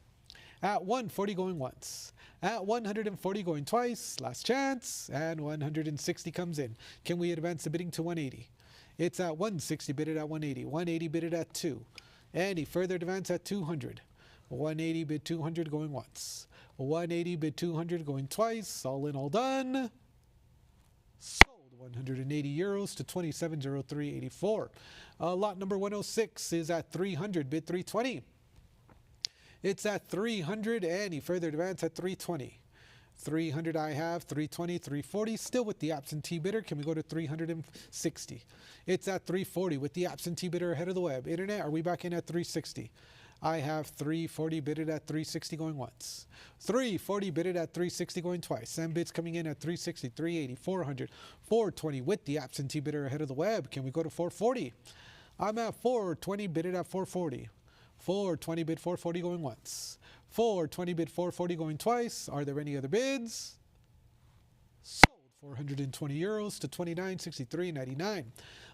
C: At 140 going once. At 140 going twice. Last chance. And 160 comes in. Can we advance the bidding to 180? It's at 160 bidded at 180. 180 bidded at 2. Any further advance at 200. 180 bid 200 going once. 180 bid 200 going twice. All in, all done. Sold 180 euros to 27.0384. Lot number 106 is at 300 bid 320. It's at 300. Any further advance at 320. 300 I have, 320, 340, still with the absentee bidder. Can we go to 360? It's at 340 with the absentee bidder ahead of the web. Internet, are we back in at 360? I have 340 bidded at 360 going once. 340 bidded at 360 going twice. Same bids coming in at 360, 380, 400, 420 with the absentee bidder ahead of the web. Can we go to 440? I'm at 420 bidded at 440. 420 bid 440 going once. 420 bid 440 going twice. Are there any other bids? Sold 420 euros to 29.6399.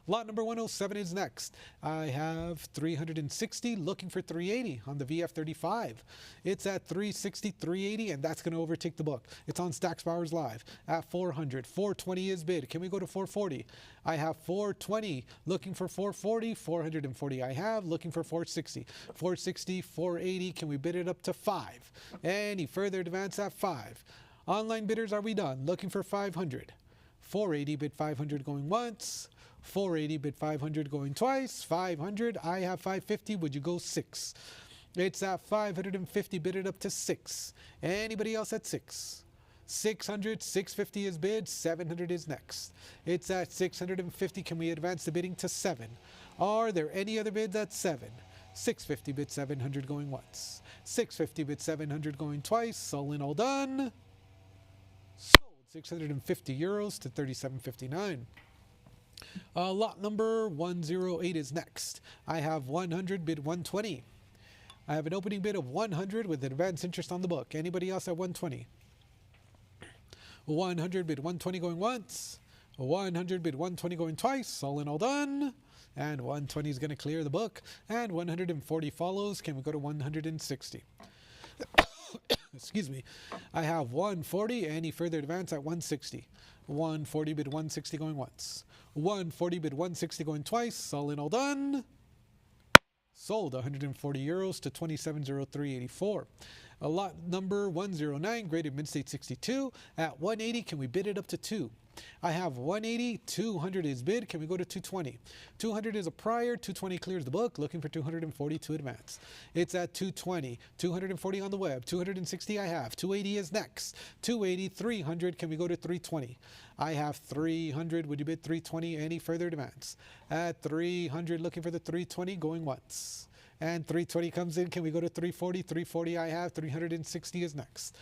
C: Lot number 107 is next. I have 360 looking for 380 on the VF35. It's at 360, 380, and that's going to overtake the book. It's on Stacks Bowers Live at 400. 420 is bid. Can we go to 440? I have 420 looking for 440. 440 I have looking for 460. 460, 480. Can we bid it up to 5? Any further advance at 5? Online bidders, are we done? Looking for 500. 480, bid 500 going once. 480, bid 500 going twice. 500, I have 550. Would you go 6? It's at 550, bid it up to 6. Anybody else at 6? 600, 650 is bid, 700 is next. It's at 650. Can we advance the bidding to 7? Are there any other bids at 7? 650, bid 700 going once. 650, bid 700 going twice. All in, all done. Sold 650 euros to 37.59. Lot number 108 is next. I have 100, bid 120. I have an opening bid of 100 with advance interest on the book. Anybody else at 120? 100, bid 120 going once. 100, bid 120 going twice. All in, all done. And 120 is going to clear the book. And 140 follows. Can we go to 160? Excuse me. I have 140. Any further advance at 160? 140, bid 160 going once. 140, bid 160 going twice. All in, all done. Sold 140 euros to 27.0384. Lot number 109, graded mid-state 62. At 180, can we bid it up to 2? I have 180, 200 is bid. Can we go to 220? 200 is a prior, 220 clears the book. Looking for 240 to advance. It's at 220, 240 on the web, 260 I have, 280 is next. 280, 300, can we go to 320? I have 300, would you bid 320? Any further advance? At 300, looking for the 320, going once. And 320 comes in, can we go to 340? 340 I have, 360 is next.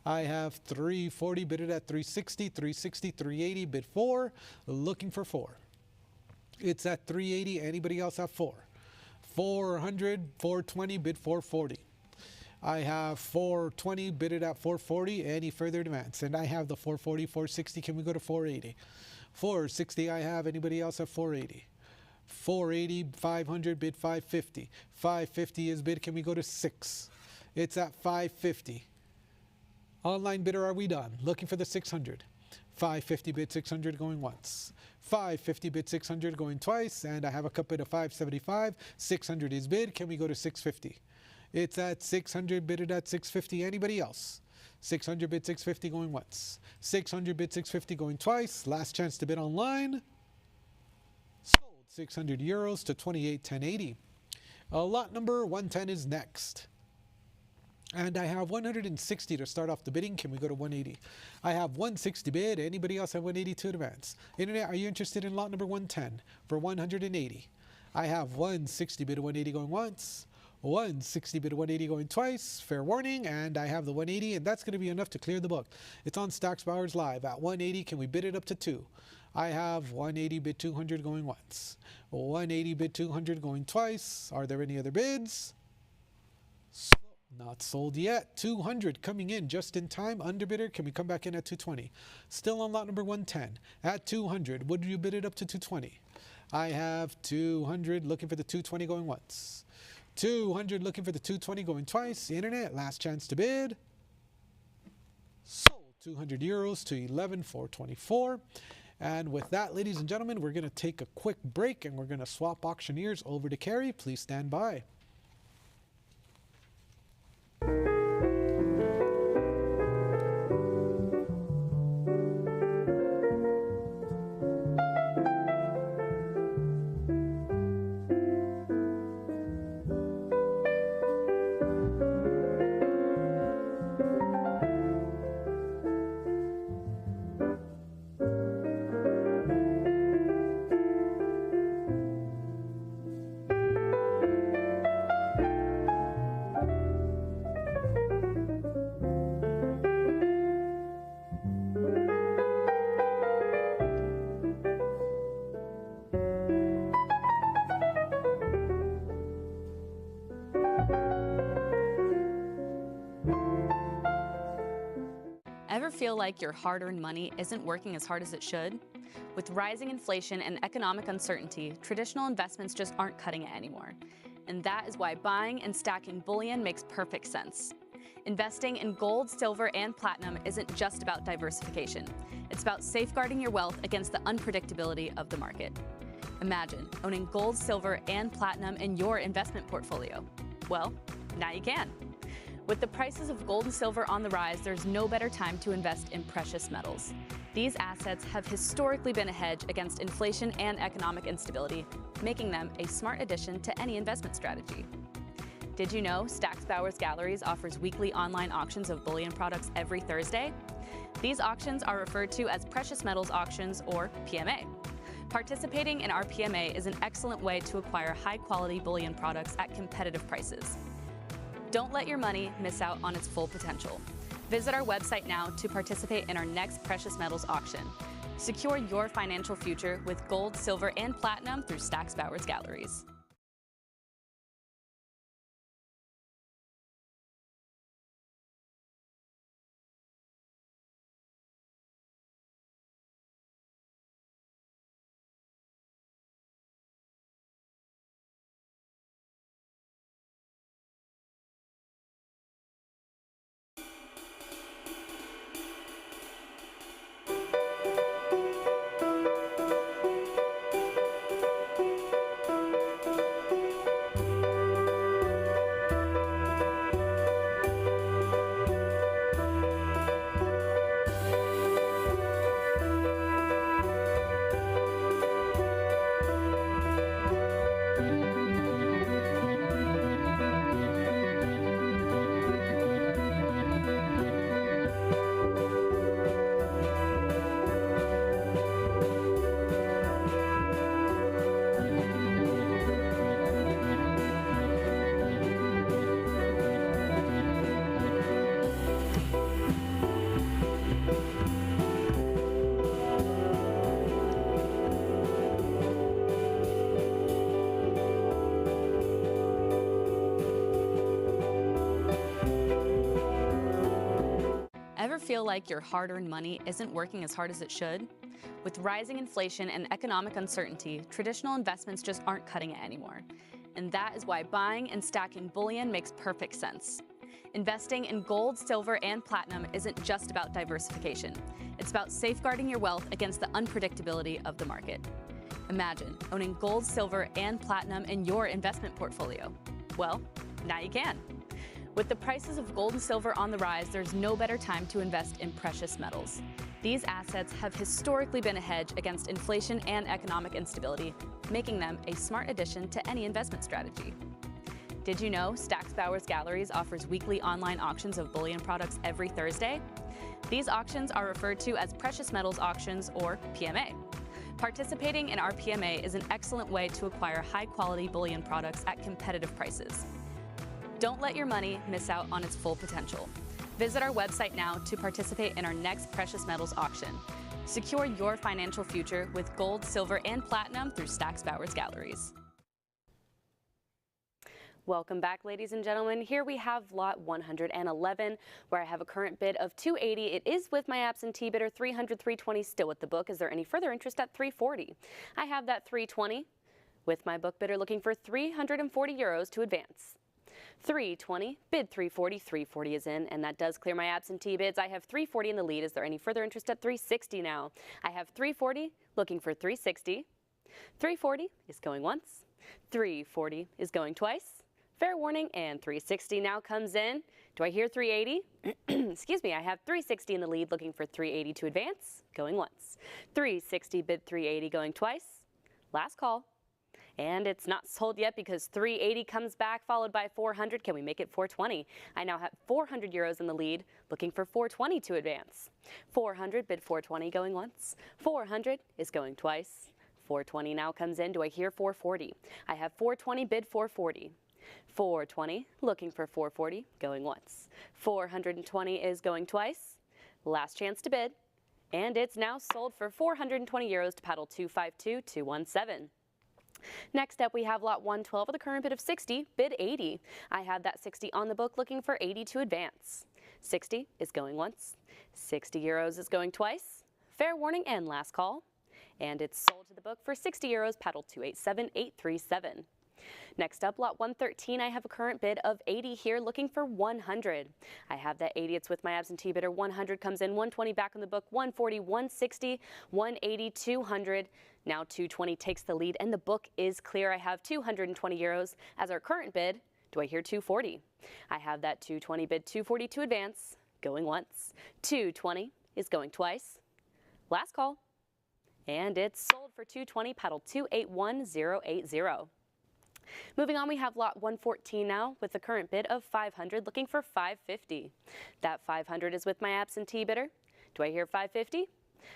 C: I have 340, bid it at 360, 360, 380, bid 4, looking for 4. It's at 380, anybody else at 4? 400, 420, bid 440. I have 420, bid it at 440, any further advance? And I have the 440, 460, can we go to 480? 460 I have, anybody else at 480? 480, 500, bid 550. 550 is bid, can we go to 6? It's at 550. Online bidder, are we done? Looking for the 600. 550 bid 600 going once. 550 bid 600 going twice. And I have a cup bid of 575. 600 is bid. Can we go to 650? It's at 600, bid it at 650. Anybody else? 600 bid 650 going once. 600 bid 650 going twice. Last chance to bid online. Sold 600 euros to 28.1080. Lot number 110 is next. And I have 160 to start off the bidding. Can we go to 180? I have 160 bid. Anybody else have 180 to advance? Internet, are you interested in lot number 110 for 180? I have 160 bid 180 going once. 160 bid 180 going twice. Fair warning. And I have the 180, and that's going to be enough to clear the book. It's on Stacks Bowers Live. At 180, can we bid it up to 2? I have 180 bid 200 going once. 180 bid 200 going twice. Are there any other bids? Not sold yet. 200 coming in just in time. Underbidder, can we come back in at 220? Still on lot number 110. At 200, would you bid it up to 220? I have 200 looking for the 220 going once. 200 looking for the 220 going twice. Internet, last chance to bid. Sold 200 euros to 11,424. And with that, ladies and gentlemen, we're going to take a quick break and we're going to swap auctioneers over to Carrie. Please stand by.
A: Ever feel like your hard-earned money isn't working as hard as it should? With rising inflation and economic uncertainty, traditional investments just aren't cutting it anymore. And that is why buying and stacking bullion makes perfect sense. Investing in gold, silver, and platinum isn't just about diversification. It's about safeguarding your wealth against the unpredictability of the market. Imagine owning gold, silver, and platinum in your investment portfolio. Well, now you can. With the prices of gold and silver on the rise, there's no better time to invest in precious metals. These assets have historically been a hedge against inflation and economic instability, making them a smart addition to any investment strategy. Did you know Stack's Bowers Galleries offers weekly online auctions of bullion products every Thursday? These auctions are referred to as precious metals auctions, or PMA. Participating in our PMA is an excellent way to acquire high-quality bullion products at competitive prices. Don't let your money miss out on its full potential. Visit our website now to participate in our next precious metals auction. Secure your financial future with gold, silver, and platinum through Stack's Bowers Galleries. Ever feel like your hard-earned money isn't working as hard as it should? With rising inflation and economic uncertainty, traditional investments just aren't cutting it anymore. And that is why buying and stacking bullion makes perfect sense. Investing in gold, silver, and platinum isn't just about diversification. It's about safeguarding your wealth against the unpredictability of the market. Imagine owning gold, silver, and platinum in your investment portfolio. Well, now you can. With the prices of gold and silver on the rise, there's no better time to invest in precious metals. These assets have historically been a hedge against inflation and economic instability, making them a smart addition to any investment strategy. Did you know Stack's Bowers Galleries offers weekly online auctions of bullion products every Thursday? These auctions are referred to as precious metals auctions, or PMA. Participating in our PMA is an excellent way to acquire high-quality bullion products at competitive prices. Don't let your money miss out on its full potential. Visit our website now to participate in our next precious metals auction. Secure your financial future with gold, silver, and platinum through Stack's Bowers Galleries.
D: Welcome back, ladies and gentlemen. Here we have lot 111, where I have a current bid of $280. It is with my absentee bidder, $300, $320 still with the book. Is there any further interest at $340? I have that $320 with my book bidder looking for €340 to advance. $320, bid $340, $340 is in, and that does clear my absentee bids. I have $340 in the lead. Is there any further interest at $360 now? I have $340 looking for $360. $340 is going once. $340 is going twice. Fair warning, and $360 now comes in. Do I hear $380? Excuse me, I have $360 in the lead looking for $380 to advance. Going once. $360, bid $380 going twice. Last call. And it's not sold yet because $380 comes back, followed by $400. Can we make it $420? I now have €400 in the lead, looking for $420 to advance. $400, bid $420 going once. $400 is going twice. $420 now comes in. Do I hear $440? I have $420, bid $440. $420, looking for $440, going once. $420 is going twice. Last chance to bid. And it's now sold for €420 to paddle 252217. Next up, we have lot 112 with a current bid of $60, bid $80. I have that $60 on the book looking for $80 to advance. $60 is going once. €60 is going twice. Fair warning and last call. And it's sold to the book for €60, paddle 287837. Next up, lot 113, I have a current bid of $80 here, looking for $100. I have that $80, it's with my absentee bidder. $100 comes in, $120 back on the book, $140, $160, $180, $200. Now $220 takes the lead, and the book is clear. I have €220 as our current bid. Do I hear 240? I have that 220 bid 240 to advance, going once. 220 is going twice. Last call. And it's sold for 220, paddle 281080. Moving on, we have lot 114 now with the current bid of 500, looking for 550. That 500 is with my absentee bidder. Do I hear 550?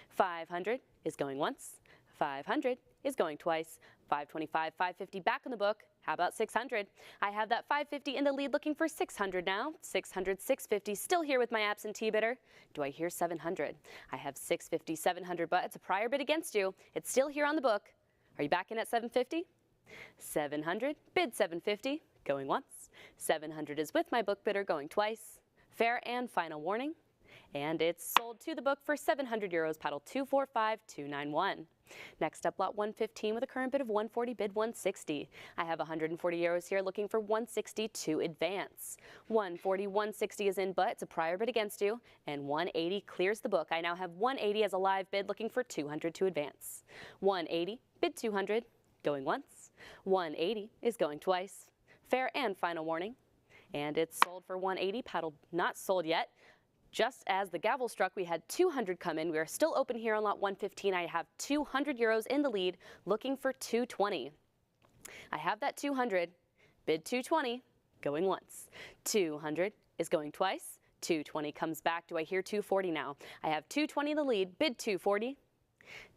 D: 500 is going once. 500 is going twice. 525, 550 back on the book. How about 600? I have that 550 in the lead, looking for 600 now. 600, 650, still here with my absentee bidder. Do I hear 700? I have 650, 700, but it's a prior bid against you. It's still here on the book. Are you back in at 750? 700, bid 750, going once. 700 is with my book bidder, going twice. Fair and final warning. And it's sold to the book for 700 euros, paddle 245291. Next up, lot 115 with a current bid of 140, bid 160. I have 140 euros here, looking for 160 to advance. 140, 160 is in, but it's a prior bid against you, and 180 clears the book. I now have 180 as a live bid, looking for 200 to advance. 180, bid 200, going once. 180 is going twice. Fair and final warning. And it's sold for 180, paddle not sold yet. Just as the gavel struck, we had 200 come in. We are still open here on lot 115. I have 200 euros in the lead, looking for 220. I have that 200, bid 220, going once. 200 is going twice. 220 comes back. Do I hear 240 now? I have 220 in the lead, bid 240.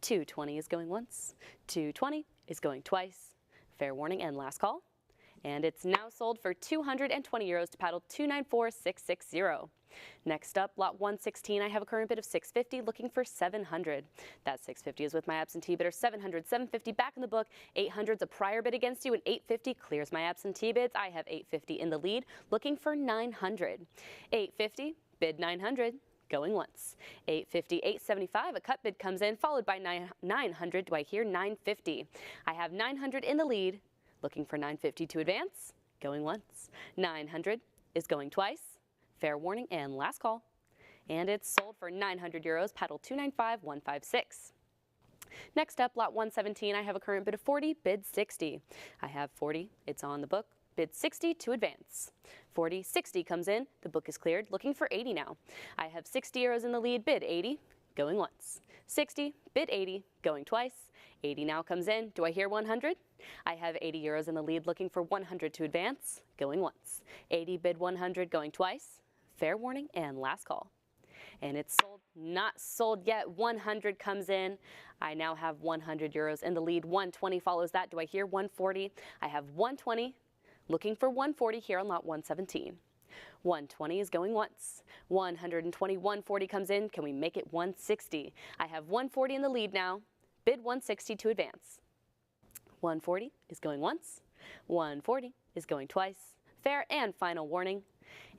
D: 220 is going once. 220 is going twice. Fair warning and last call. And it's now sold for 220 euros to paddle 294660. Next up, lot 116, I have a current bid of 650, looking for 700. That 650 is with my absentee bidder. 700, 750 back in the book. 800's a prior bid against you, and 850 clears my absentee bids. I have 850 in the lead, looking for 900. 850, bid 900. Going once. 850, 875, a cut bid comes in, followed by 900. Do I hear 950? I have 900 in the lead, looking for 950 to advance, going once. 900 is going twice. Fair warning and last call. And it's sold for 900 euros, paddle 295156. Next up, lot 117, I have a current bid of 40, bid 60. I have 40, it's on the book, bid 60 to advance. 40, 60 comes in, the book is cleared, looking for 80 now. I have 60 euros in the lead, bid 80, going once. 60, bid 80, going twice. 80 now comes in. Do I hear 100? I have 80 euros in the lead, looking for 100 to advance, going once. 80, bid 100, going twice. Fair warning and last call. And it's sold, not sold yet. 100 comes in. I now have 100 euros in the lead. 120 follows that. Do I hear 140? I have 120, looking for 140 here on lot 117. 120 is going once. 120, 140 comes in. Can we make it 160? I have 140 in the lead now. Bid 160 to advance. 140 is going once. 140 is going twice. Fair and final warning.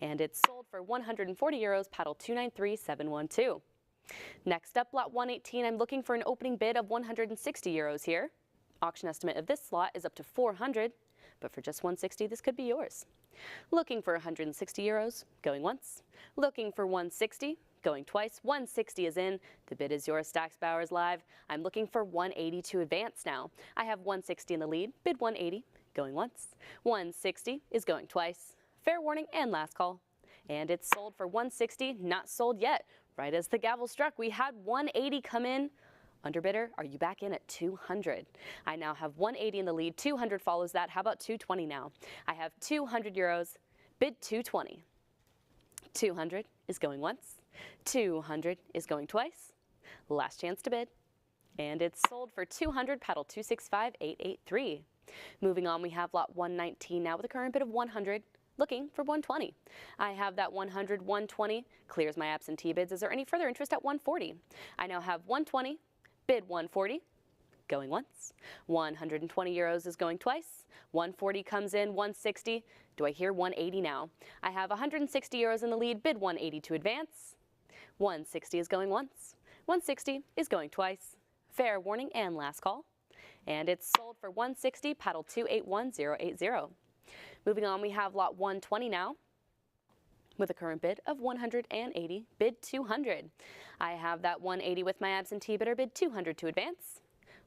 D: And it's sold for 140 euros, paddle 293712. Next up, lot 118, I'm looking for an opening bid of 160 euros here. Auction estimate of this slot is up to 400, but for just 160, this could be yours. Looking for 160 euros, going once. Looking for 160, going twice. 160 is in. The bid is yours. Stack's Bowers Live. I'm looking for 180 to advance now. I have 160 in the lead. Bid 180, going once. 160 is going twice. Fair warning and last call. And it's sold for 160, not sold yet. Right as the gavel struck, we had 180 come in. Underbidder, are you back in at 200? I now have 180 in the lead. 200 follows that. How about 220 now? I have 200 euros. Bid 220. 200 is going once. 200 is going twice. Last chance to bid. And it's sold for 200, paddle 265883. Moving on, we have lot 119 now with a current bid of 100. Looking for 120. I have that 100, 120, clears my absentee bids. Is there any further interest at 140? I now have 120, bid 140, going once. 120 euros is going twice. 140 comes in, 160. Do I hear 180 now? I have 160 euros in the lead, bid 180 to advance. 160 is going once. 160 is going twice. Fair warning and last call. And it's sold for 160, paddle 281080. Moving on, we have lot 120 now with a current bid of 180, bid 200. I have that 180 with my absentee bidder, bid 200 to advance.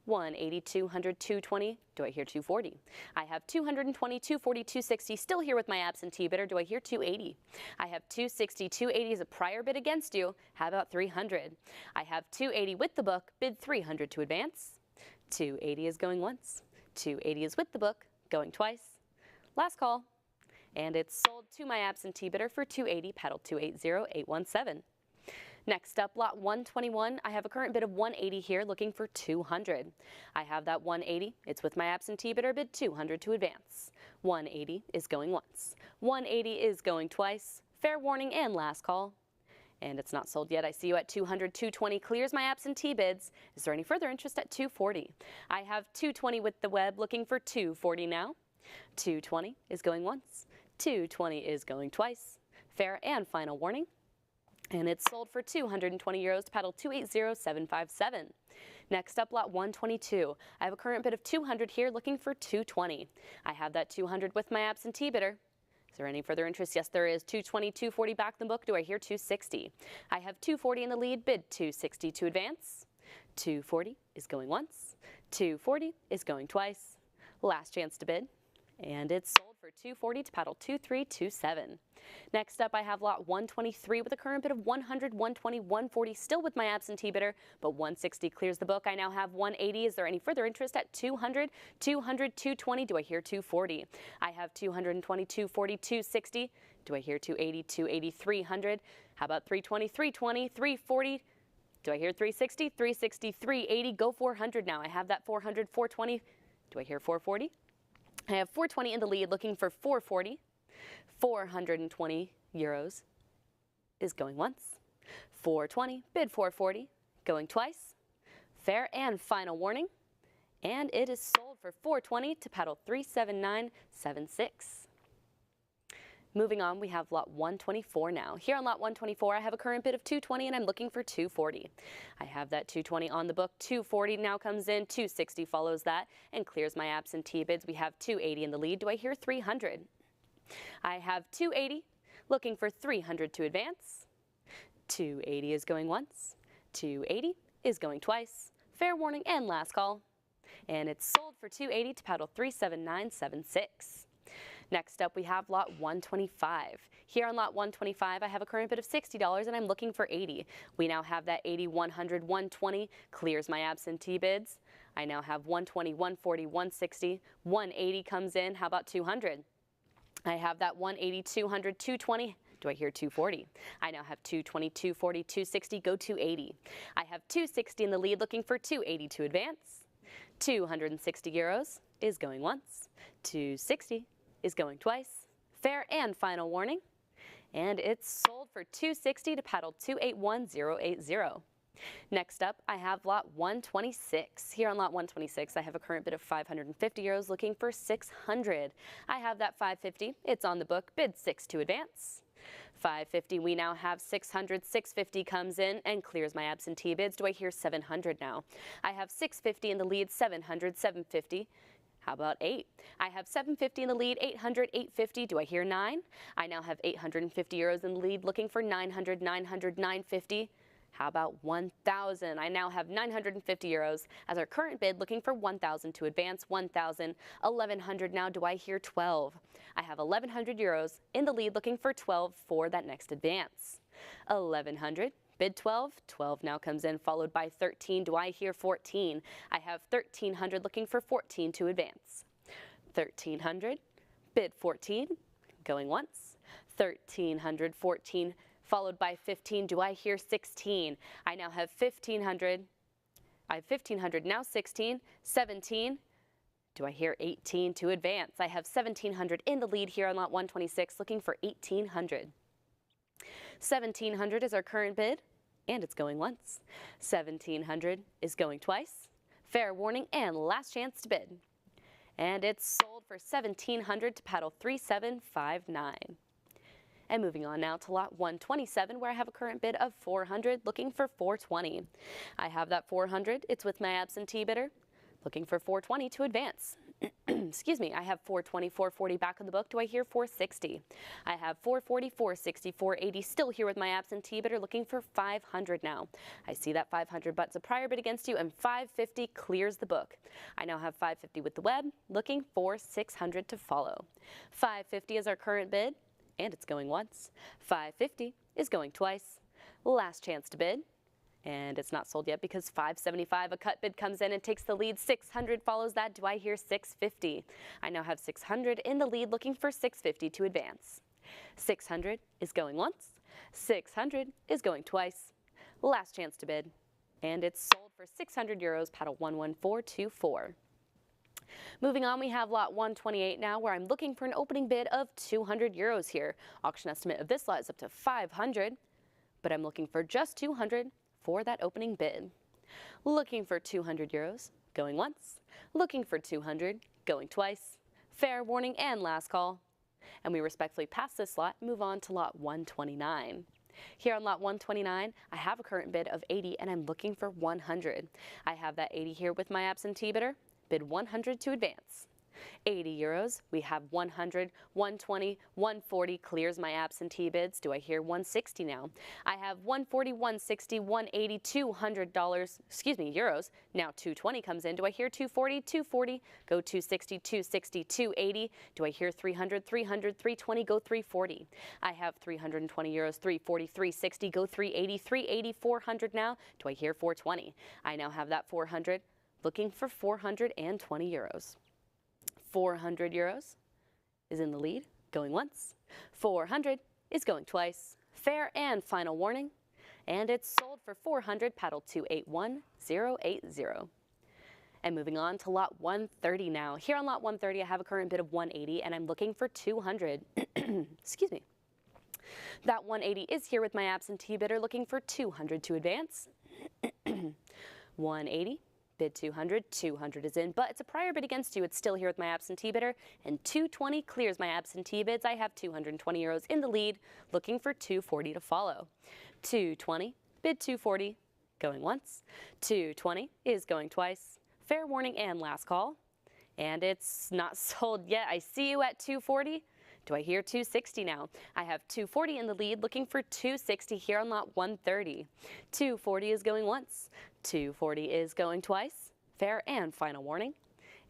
D: 180, 200, 220. Do I hear 240? I have 220, 240, 260 still here with my absentee bidder. Do I hear 280? I have 260, 280 is a prior bid against you. How about 300? I have 280 with the book, bid 300 to advance. 280 is going once. 280 is with the book, going twice. Last call. And it's sold to my absentee bidder for 280, paddle 280817. Next up, lot 121, I have a current bid of 180 here, looking for 200. I have that 180, it's with my absentee bidder, bid 200 to advance. 180 is going once. 180 is going twice. Fair warning and last call. And it's not sold yet. I see you at 200, 220 clears my absentee bids. Is there any further interest at 240? I have 220 with the web, looking for 240 now. 220 is going once. 220 is going twice. Fair and final warning. And it's sold for 220 euros to paddle 280757. Next up, lot 122. I have a current bid of 200 here, looking for 220. I have that 200 with my absentee bidder. Is there any further interest? Yes, there is. 220, 240 back in the book. Do I hear 260? I have 240 in the lead, bid 260 to advance. 240 is going once. 240 is going twice. Last chance to bid. And it's sold for 240 to paddle 2327. Next up, I have lot 123 with a current bid of 100, 120, 140, still with my absentee bidder, but 160 clears the book. I now have 180. Is there any further interest at 200, 200, 220? Do I hear 240? I have 220, 240, 260. Do I hear 280, 280, 300? How about 320, 320, 340? Do I hear 360, 360, 380? Go 400 now. I have that 400, 420. Do I hear 440? I have 420 in the lead, looking for 440. 420 euros is going once. 420, bid 440, going twice. Fair and final warning. And it is sold for 420 to paddle 37976. Moving on, we have lot 124 now. Here on lot 124, I have a current bid of 220 and I'm looking for 240. I have that 220 on the book. 240 now comes in, 260 follows that and clears my absentee bids. We have 280 in the lead. Do I hear 300? I have 280, looking for 300 to advance. 280 is going once. 280 is going twice. Fair warning and last call. And it's sold for 280 to paddle 37976. Next up, we have lot 125. Here on lot 125, I have a current bid of $60 and I'm looking for 80. We now have that 80, 100, 120, clears my absentee bids. I now have 120, 140, 160, 180 comes in. How about 200? I have that 180, 200, 220. Do I hear 240? I now have 220, 240, 260, go 280. I have 260 in the lead, looking for 280 to advance. 260 euros is going once. 260 is going twice. Fair and final warning. And it's sold for 260 to paddle 281080. Next up, I have lot 126. Here on lot 126, I have a current bid of 550 euros, looking for 600. I have that 550. It's on the book. Bid 6 to advance. 550. We now have 600. 650 comes in and clears my absentee bids. Do I hear 700 now? I have 650 in the lead. 700. 750. How about 8? I have 750 in the lead, 800, 850. Do I hear 9? I now have 850 euros in the lead, looking for 900, 900, 950. How about 1,000? I now have 950 euros as our current bid, looking for 1,000 to advance. 1,000, 1,100 now. Do I hear 12? I have 1,100 euros in the lead, looking for 12 for that next advance. 1,100. Bid 12, 12 now comes in, followed by 13. Do I hear 14? I have 1,300 looking for 14 to advance. 1,300, bid 14, going once. 1,300, 14, followed by 15. Do I hear 16? I now have 1,500. I have 1,500, now 16, 17. Do I hear 18 to advance? I have 1,700 in the lead here on lot 126, looking for 1,800. 1,700 is our current bid, and it's going once. 1,700 is going twice. Fair warning and last chance to bid. And it's sold for 1,700 to paddle 3759. And moving on now to lot 127, where I have a current bid of 400, looking for 420. I have that 400. It's with my absentee bidder, looking for 420 to advance. Excuse me, I have 420, 440 back in the book. Do I hear 460? I have 440, 460, 480 still here with my absentee bidder looking for 500 now. I see that 500 butts a prior bid against you, and 550 clears the book. I now have 550 with the web looking for 600 to follow. 550 is our current bid, and it's going once. 550 is going twice. Last chance to bid. And it's not sold yet because 575, a cut bid comes in and takes the lead. 600 follows that. Do I hear 650? I now have 600 in the lead looking for 650 to advance. 600 is going once. 600 is going twice. Last chance to bid. And it's sold for 600 euros, paddle 11424. Moving on, we have lot 128 now, where I'm looking for an opening bid of 200 euros here. Auction estimate of this lot is up to 500, but I'm looking for just 200 for that opening bid. Looking for 200 euros, going once. Looking for 200, going twice. Fair warning and last call. And we respectfully pass this lot and move on to lot 129. Here on lot 129, I have a current bid of 80 and I'm looking for 100. I have that 80 here with my absentee bidder. Bid 100 to advance. 80 euros, we have 100, 120, 140 clears my absentee bids. Do I hear 160 now? I have 140, 160, 180, $200, euros. Now 220 comes in. Do I hear 240, 240, go 260, 260, 280. Do I hear 300, 300, 320, go 340. I have 320 euros, 340, 360, go 380, 380, 400 now. Do I hear 420? I now have that 400, looking for 420 euros. 400 euros is in the lead, going once. 400 is going twice. Fair and final warning. And it's sold for 400, paddle 281080. And moving on to lot 130 now. Here on lot 130, I have a current bid of 180 and I'm looking for 200. Excuse me. That 180 is here with my absentee bidder looking for 200 to advance. 180. Bid 200, 200 is in, but it's a prior bid against you. It's still here with my absentee bidder, and 220 clears my absentee bids. I have 220 euros in the lead, looking for 240 to follow. 220, bid 240, going once. 220 is going twice. Fair warning and last call. And it's not sold yet. I see you at 240. Do I hear 260 now? I have 240 in the lead, looking for 260 here on lot 130. 240 is going once. 240 is going twice. Fair and final warning.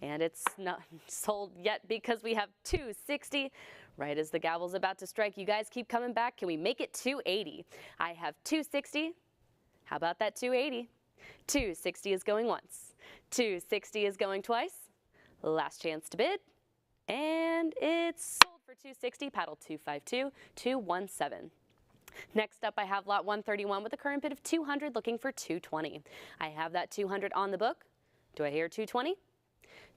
D: And it's not sold yet because we have 260. Right as the gavel's about to strike, you guys keep coming back. Can we make it 280? I have 260. How about that 280? 260 is going once. 260 is going twice. Last chance to bid. And it's sold for 260, paddle 252, 217. Next up, I have lot 131 with a current bid of 200, looking for 220. I have that 200 on the book. Do I hear 220?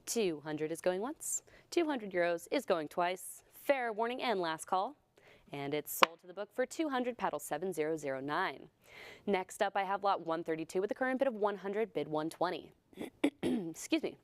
D: 200 is going once. 200 euros is going twice. Fair warning and last call. And it's sold to the book for 200, paddle 7009. Next up, I have lot 132 with a current bid of 100, bid 120. Excuse me.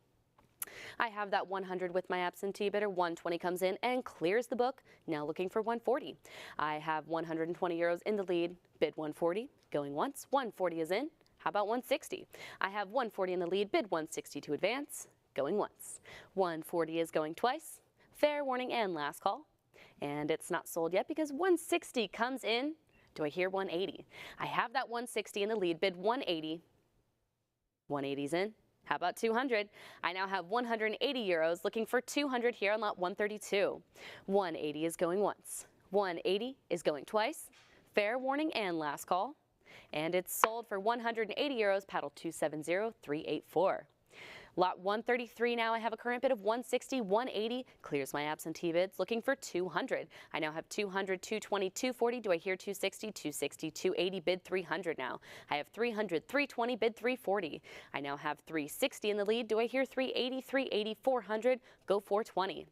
D: I have that 100 with my absentee bidder. 120 comes in and clears the book. Now looking for 140. I have 120 euros in the lead. Bid 140. Going once. 140 is in. How about 160? I have 140 in the lead. Bid 160 to advance. Going once. 140 is going twice. Fair warning and last call. And it's not sold yet because 160 comes in. Do I hear 180? I have that 160 in the lead. Bid 180. 180's in. How about 200? I now have 180 euros, looking for 200 here on lot 132. 180 is going once. 180 is going twice. Fair warning and last call. And it's sold for 180 euros, paddle 270384. Lot 133 now, I have a current bid of 160, 180, clears my absentee bids, looking for 200. I now have 200, 220, 240, do I hear 260, 260, 280, bid 300 now. I have 300, 320, bid 340. I now have 360 in the lead, do I hear 380, 380, 400, go 420.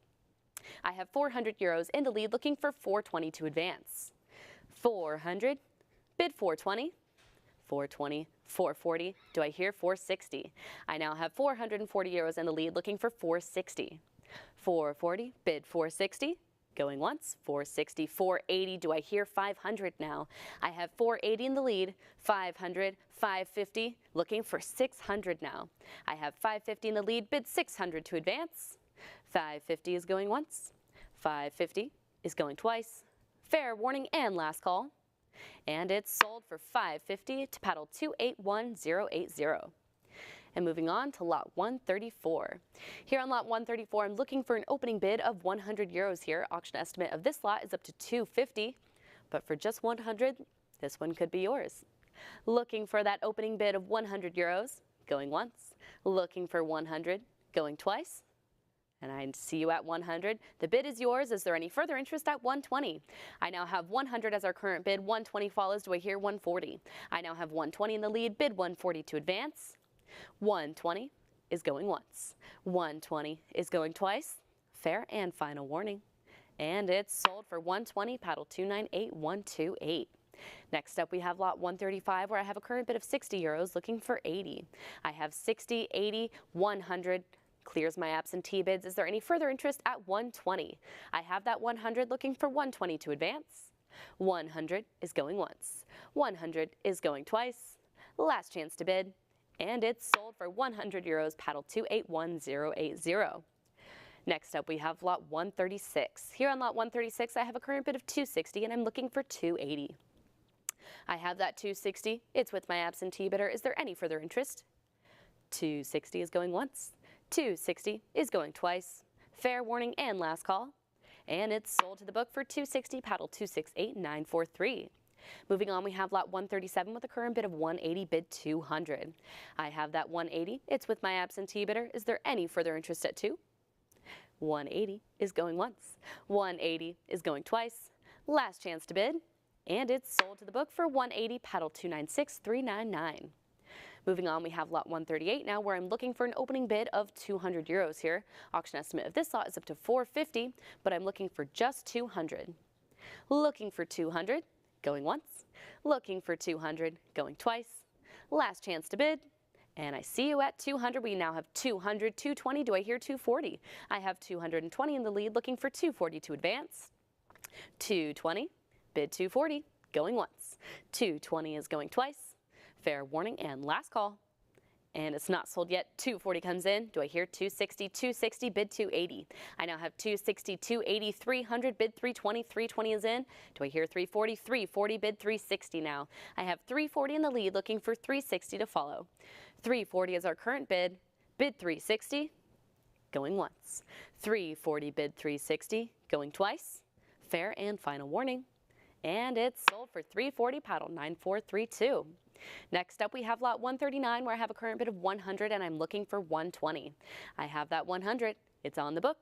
D: I have 400 euros in the lead, looking for 420 to advance. 400, bid 420. 420, 440, do I hear 460? I now have 440 euros in the lead, looking for 460. 440, bid 460, going once, 460, 480, do I hear 500 now? I have 480 in the lead, 500, 550, looking for 600 now. I have 550 in the lead, bid 600 to advance. 550 is going once. 550 is going twice. Fair warning and last call. And it's sold for $5.50 to paddle 281080. And moving on to lot 134. Here on lot 134, I'm looking for an opening bid of 100 euros here. Auction estimate of this lot is up to 250, but for just 100, this one could be yours. Looking for that opening bid of 100 euros, going once. Looking for 100, going twice. And I see you at 100. The bid is yours. Is there any further interest at 120? I now have 100 as our current bid. 120 follows. Do I hear 140? I now have 120 in the lead. Bid 140 to advance. 120 is going once. 120 is going twice. Fair and final warning. And it's sold for 120, paddle 298128. Next up, we have lot 135, where I have a current bid of 60 euros, looking for 80. I have 60, 80, 100. Clears my absentee bids. Is there any further interest at 120? I have that 100 looking for 120 to advance. 100 is going once. 100 is going twice. Last chance to bid. And it's sold for 100 euros, paddle 281080. Next up, we have lot 136. Here on lot 136, I have a current bid of 260 and I'm looking for 280. I have that 260. It's with my absentee bidder. Is there any further interest? 260 is going once. 260 is going twice. Fair warning and last call. And it's sold to the book for 260, paddle 268943. Moving on, we have lot 137 with a current bid of 180, bid 200. I have that 180. It's with my absentee bidder. Is there any further interest at 2? 180 is going once. 180 is going twice. Last chance to bid. And it's sold to the book for 180, paddle 296399. Moving on, we have lot 138 now, where I'm looking for an opening bid of 200 euros here. Auction estimate of this lot is up to 450, but I'm looking for just 200. Looking for 200, going once. Looking for 200, going twice. Last chance to bid. And I see you at 200. We now have 200, 220. Do I hear 240? I have 220 in the lead, looking for 240 to advance. 220, bid 240, going once. 220 is going twice. Fair warning and last call. And it's not sold yet. 240 comes in. Do I hear 260, 260, bid 280? I now have 260, 280, 300, bid 320, 320 is in. Do I hear 340, 340, bid 360 now? I have 340 in the lead, looking for 360 to follow. 340 is our current bid. Bid 360, going once. 340, bid 360, going twice. Fair and final warning. And it's sold for 340, paddle 9432. Next up, we have lot 139, where I have a current bid of 100 and I'm looking for 120. I have that 100. It's on the book.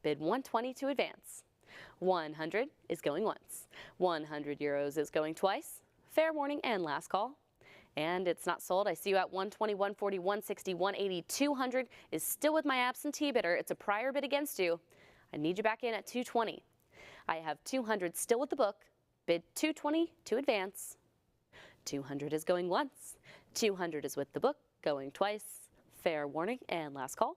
D: Bid 120 to advance. 100 is going once. 100 euros is going twice. Fair warning and last call. And it's not sold. I see you at 120, 140, 160, 180, 200 is still with my absentee bidder. It's a prior bid against you. I need you back in at 220. I have 200 still with the book. Bid 220 to advance. 200 is going once. 200 is with the book, going twice. Fair warning and last call.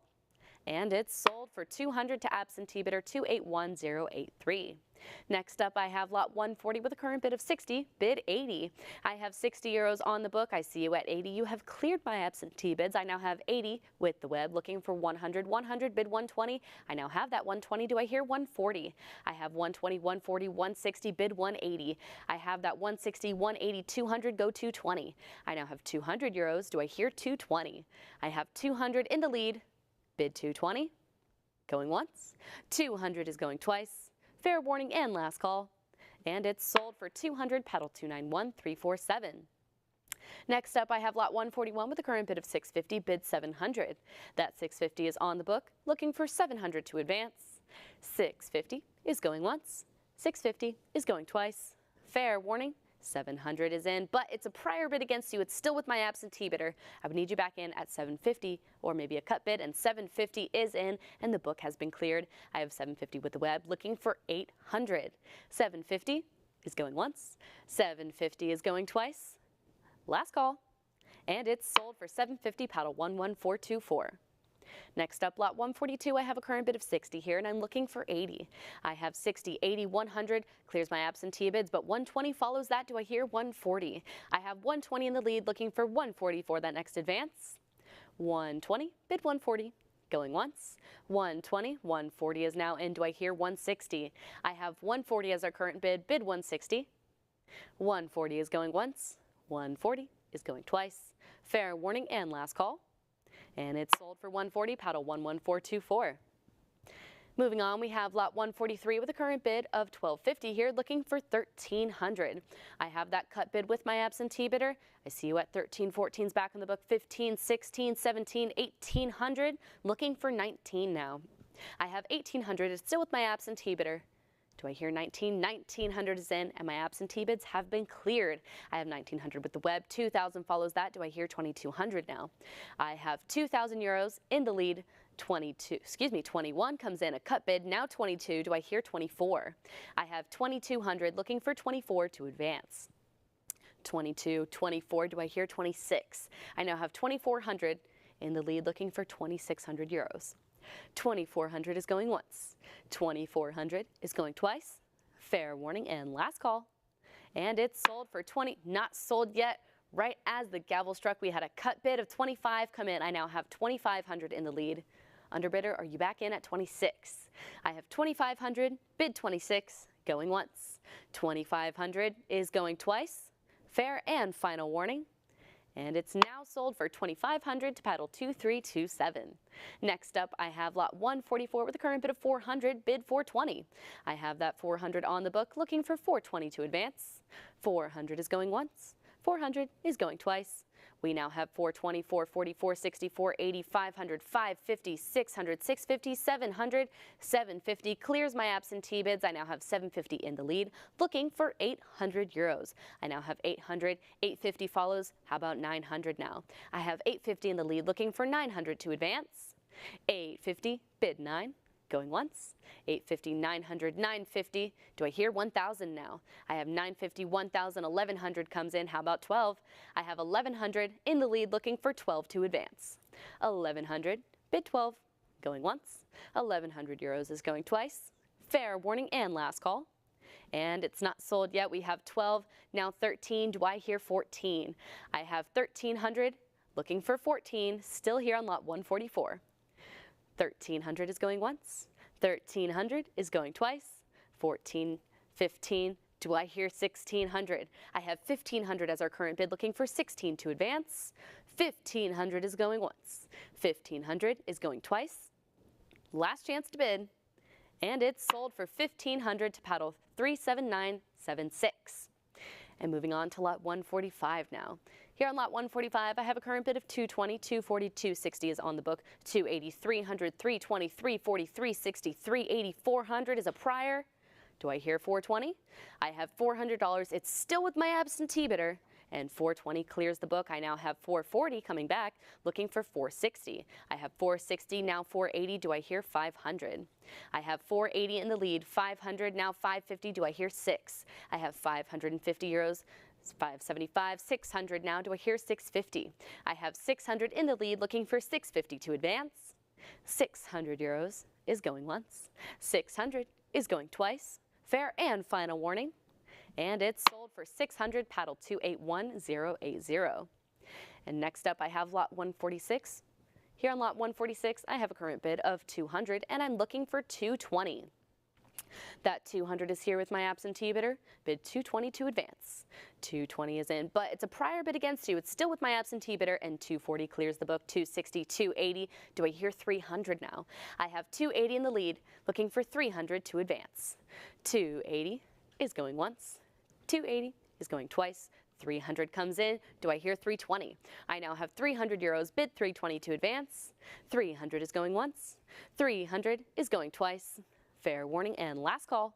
D: And it's sold for 200 to absentee bidder 281083. Next up, I have lot 140 with a current bid of 60, bid 80. I have 60 euros on the book. I see you at 80. You have cleared my absentee bids. I now have 80 with the web, looking for 100. 100, bid 120. I now have that 120. Do I hear 140? I have 120, 140, 160, bid 180. I have that 160, 180, 200, go 220. I now have 200 euros. Do I hear 220? I have 200 in the lead. Bid 220, going once. 200 is going twice. Fair warning and last call. And it's sold for 200, paddle 291347. Next up, I have lot 141 with a current bid of 650, bid 700. That 650 is on the book, looking for 700 to advance. 650 is going once. 650 is going twice. Fair warning. 700 is in, but it's a prior bid against you. It's still with my absentee bidder. I would need you back in at 750 or maybe a cut bid, and 750 is in, and the book has been cleared. I have 750 with the web, looking for 800. 750 is going once. 750 is going twice. Last call. And it's sold for 750, paddle 11424. Next up, lot 142, I have a current bid of 60 here, and I'm looking for 80. I have 60, 80, 100, clears my absentee bids, but 120 follows that. Do I hear 140? I have 120 in the lead, looking for 140 for that next advance. 120, bid 140 Going once. 120, 140 is now in. Do I hear 160? I have 140 as our current bid, bid 160. 140 is going once. 140 is going twice. Fair warning and last call. And it's sold for 140, paddle 11424. Moving on, we have lot 143 with a current bid of $12.50 here, looking for $1,300. I have that cut bid with my absentee bidder. I see you at 1314's back in the book, 15, 16, 17, 1800, looking for 19 now. I have 1800, it's still with my absentee bidder. Do I hear 19? 1900 is in, and my absentee bids have been cleared. I have 1900 with the web, 2000 follows that. Do I hear 2200 now? I have 2,000 euros in the lead. 21 comes in, a cut bid, now 22, do I hear 24? I have 2200 looking for 24 to advance. 22, 24, do I hear 26? I now have 2400 in the lead looking for 2600 euros. 2400 is going once. 2400 is going twice. Fair warning and last call. And it's sold for 20, not sold yet. Right as the gavel struck, we had a cut bid of 25 come in. I now have 2500 in the lead. Underbidder, are you back in at 26? I have 2500, bid 26, going once. 2500 is going twice. Fair and final warning. And it's now sold for 2500 to paddle 2327. Next up, I have lot 144 with a current bid of 400, bid 420. I have that 400 on the book, looking for 420 to advance. 400 is going once. 400 is going twice. We now have 420, 440, 460, 480, 500, 550, 600, 650, 700, 750. Clears my absentee bids. I now have 750 in the lead, looking for 800 euros. I now have 800, 850 follows. How about 900 now? I have 850 in the lead, looking for 900 to advance. 850, bid 9. Going once. 850, 900, 950. Do I hear 1,000 now? I have 950, 1,000, 1,100 comes in. How about 12? I have 1,100 in the lead looking for 12 to advance. 1,100, bid 12. Going once. 1,100 euros is going twice. Fair warning and last call. And it's not sold yet. We have 12, now 13. Do I hear 14? I have 1,300 looking for 14, still here on lot 144. 1,300 is going once. 1,300 is going twice. 14, 15. Do I hear 1,600? I have 1,500 as our current bid, looking for 16 to advance. 1,500 is going once. 1,500 is going twice. Last chance to bid. And it's sold for 1,500 to paddle 37976. And moving on to lot 145 now. Here on lot 145, I have a current bid of 220, 240, 260 is on the book, 280, 300, 320, 340, 360, 380, 400 is a prior. Do I hear 420? I have $400. It's still with my absentee bidder, and 420 clears the book. I now have 440 coming back, looking for 460. I have 460, now 480. Do I hear 500? I have 480 in the lead, 500, now 550. Do I hear 6? I have 550 euros. 575, 600 now. Do I hear 650? I have 600 in the lead, looking for 650 to advance. 600 euros is going once. 600 is going twice. Fair and final warning. And it's sold for 600, paddle 281080. And next up, I have lot 146. Here on lot 146, I have a current bid of 200, and I'm looking for 220. That 200 is here with my absentee bidder, bid 220 to advance. 220 is in, but it's a prior bid against you. It's still with my absentee bidder, and 240 clears the book. 260, 280. Do I hear 300 now? I have 280 in the lead, looking for 300 to advance. 280 is going once. 280 is going twice. 300 comes in. Do I hear 320? I now have 300 euros, bid 320 to advance. 300 is going once. 300 is going twice. Fair warning and last call.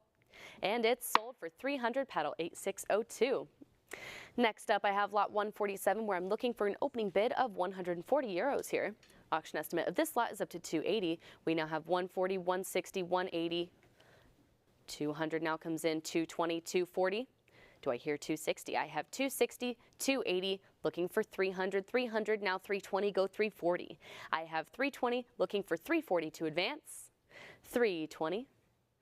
D: And it's sold for 300, paddle 8602. Next up, I have lot 147, where I'm looking for an opening bid of 140 euros here. Auction estimate of this lot is up to 280. We now have 140, 160, 180. 200 now comes in, 220, 240. Do I hear 260? I have 260, 280, looking for 300, 300, now 320, go 340. I have 320, looking for 340 to advance. 320,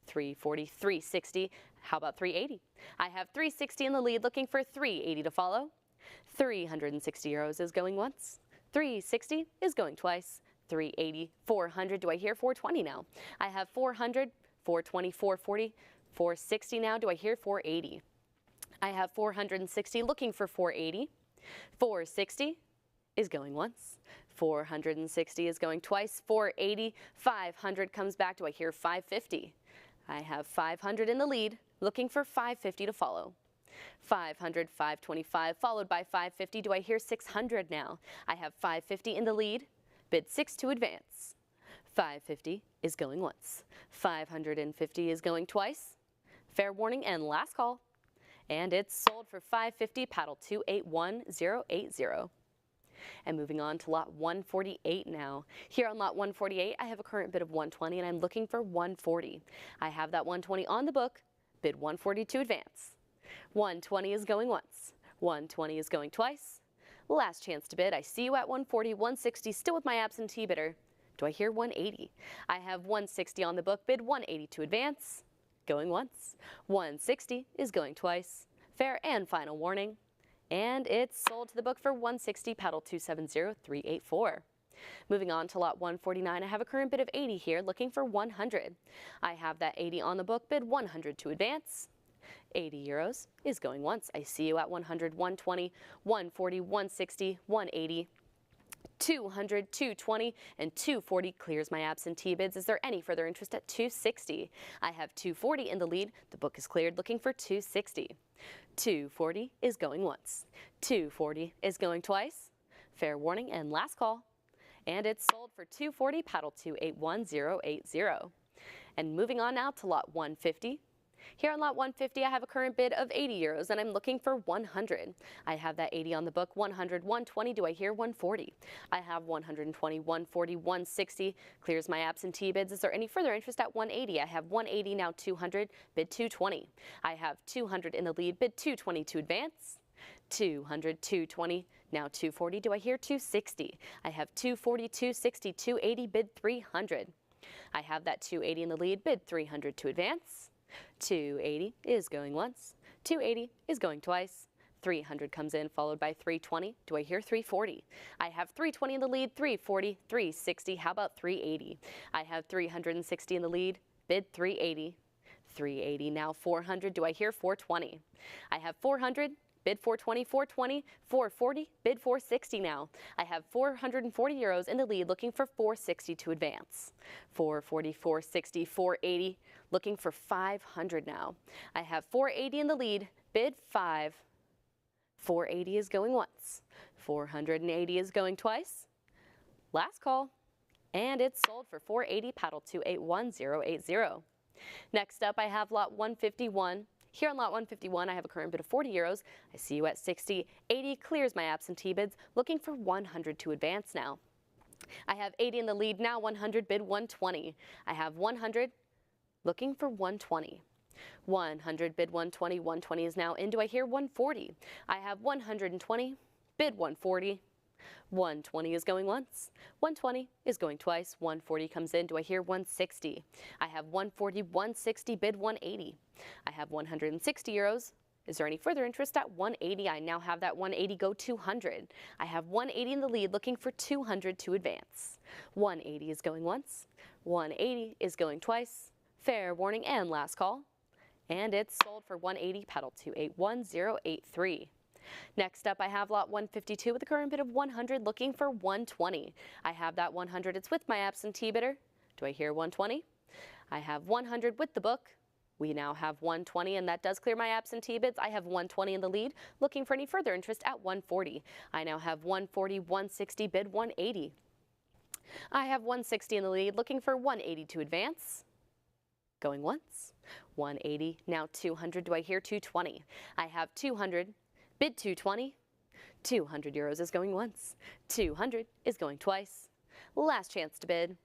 D: 340, 360. How about 380? I have 360 in the lead, looking for 380 to follow. 360 euros is going once. 360 is going twice. 380, 400. Do I hear 420 now? I have 400, 420, 440, 460 now. Do I hear 480? I have 460 looking for 480. 460 is going once. 460 is going twice. 480, 500 comes back. Do I hear 550? I have 500 in the lead, looking for 550 to follow. 500, 525, followed by 550. Do I hear 600 now? I have 550 in the lead, bid 6 to advance. 550 is going once. 550 is going twice. Fair warning and last call. And it's sold for 550, paddle 281080. And moving on to lot 148 now. Here on lot 148, I have a current bid of 120 and I'm looking for 140. I have that 120 on the book, bid 140 to advance. 120 is going once. 120 is going twice. Last chance to bid. I see you at 140, 160, still with my absentee bidder. Do I hear 180? I have 160 on the book, bid 180 to advance. Going once. 160 is going twice. Fair and final warning. And it's sold to the book for 160, paddle 270384. Moving on to lot 149, I have a current bid of 80 here, looking for 100. I have that 80 on the book, bid 100 to advance. 80 euros is going once. I see you at 100, 120, 140, 160, 180. 200, 220, and 240 clears my absentee bids. Is there any further interest at 260? I have 240 in the lead. The book is cleared, looking for 260. 240 is going once. 240 is going twice. Fair warning and last call. And it's sold for 240, paddle 281080. And moving on now to lot 150. Here on lot 150, I have a current bid of 80 euros and I'm looking for 100. I have that 80 on the book, 100, 120. Do I hear 140? I have 120, 140, 160. Clears my absentee bids. Is there any further interest at 180? I have 180 now, 200, bid 220. I have 200 in the lead, bid 220 to advance. 200, 220, now 240. Do I hear 260? I have 240, 260, 280, bid 300. I have that 280 in the lead, bid 300 to advance. 280 is going once. 280 is going twice. 300 comes in, followed by 320. Do I hear 340? I have 320 in the lead, 340, 360. How about 380? I have 360 in the lead, bid 380. 380 now, 400. Do I hear 420? I have 400. Bid 420, 420, 440, bid 460 now. I have 440 euros in the lead, looking for 460 to advance. 440, 460, 480, looking for 500 now. I have 480 in the lead, bid 5. 480 is going once. 480 is going twice. Last call. And it's sold for 480, paddle 281080. Next up, I have lot 151. Here on lot 151, I have a current bid of 40 euros. I see you at 60. 80 clears my absentee bids, looking for 100 to advance now. I have 80 in the lead now, 100, bid 120. I have 100, looking for 120. 100, bid 120. 120 is now in. Do I hear 140? I have 120, bid 140. 120 is going once. 120 is going twice. 140 comes in. Do I hear 160? I have 140, 160, bid 180. I have 160 euros. Is there any further interest at 180? I now have that 180 go 200. I have 180 in the lead, looking for 200 to advance. 180 is going once. 180 is going twice. Fair warning and last call. And it's sold for 180, paddle 281083. Next up, I have lot 152 with a current bid of 100, looking for 120. I have that 100. It's with my absentee bidder. Do I hear 120? I have 100 with the book. We now have 120, and that does clear my absentee bids. I have 120 in the lead, looking for any further interest at 140. I now have 140, 160, bid 180. I have 160 in the lead, looking for 180 to advance. Going once. 180, now 200. Do I hear 220? I have 200. Bid 220. 200 euros is going once. 200 is going twice. Last chance to bid.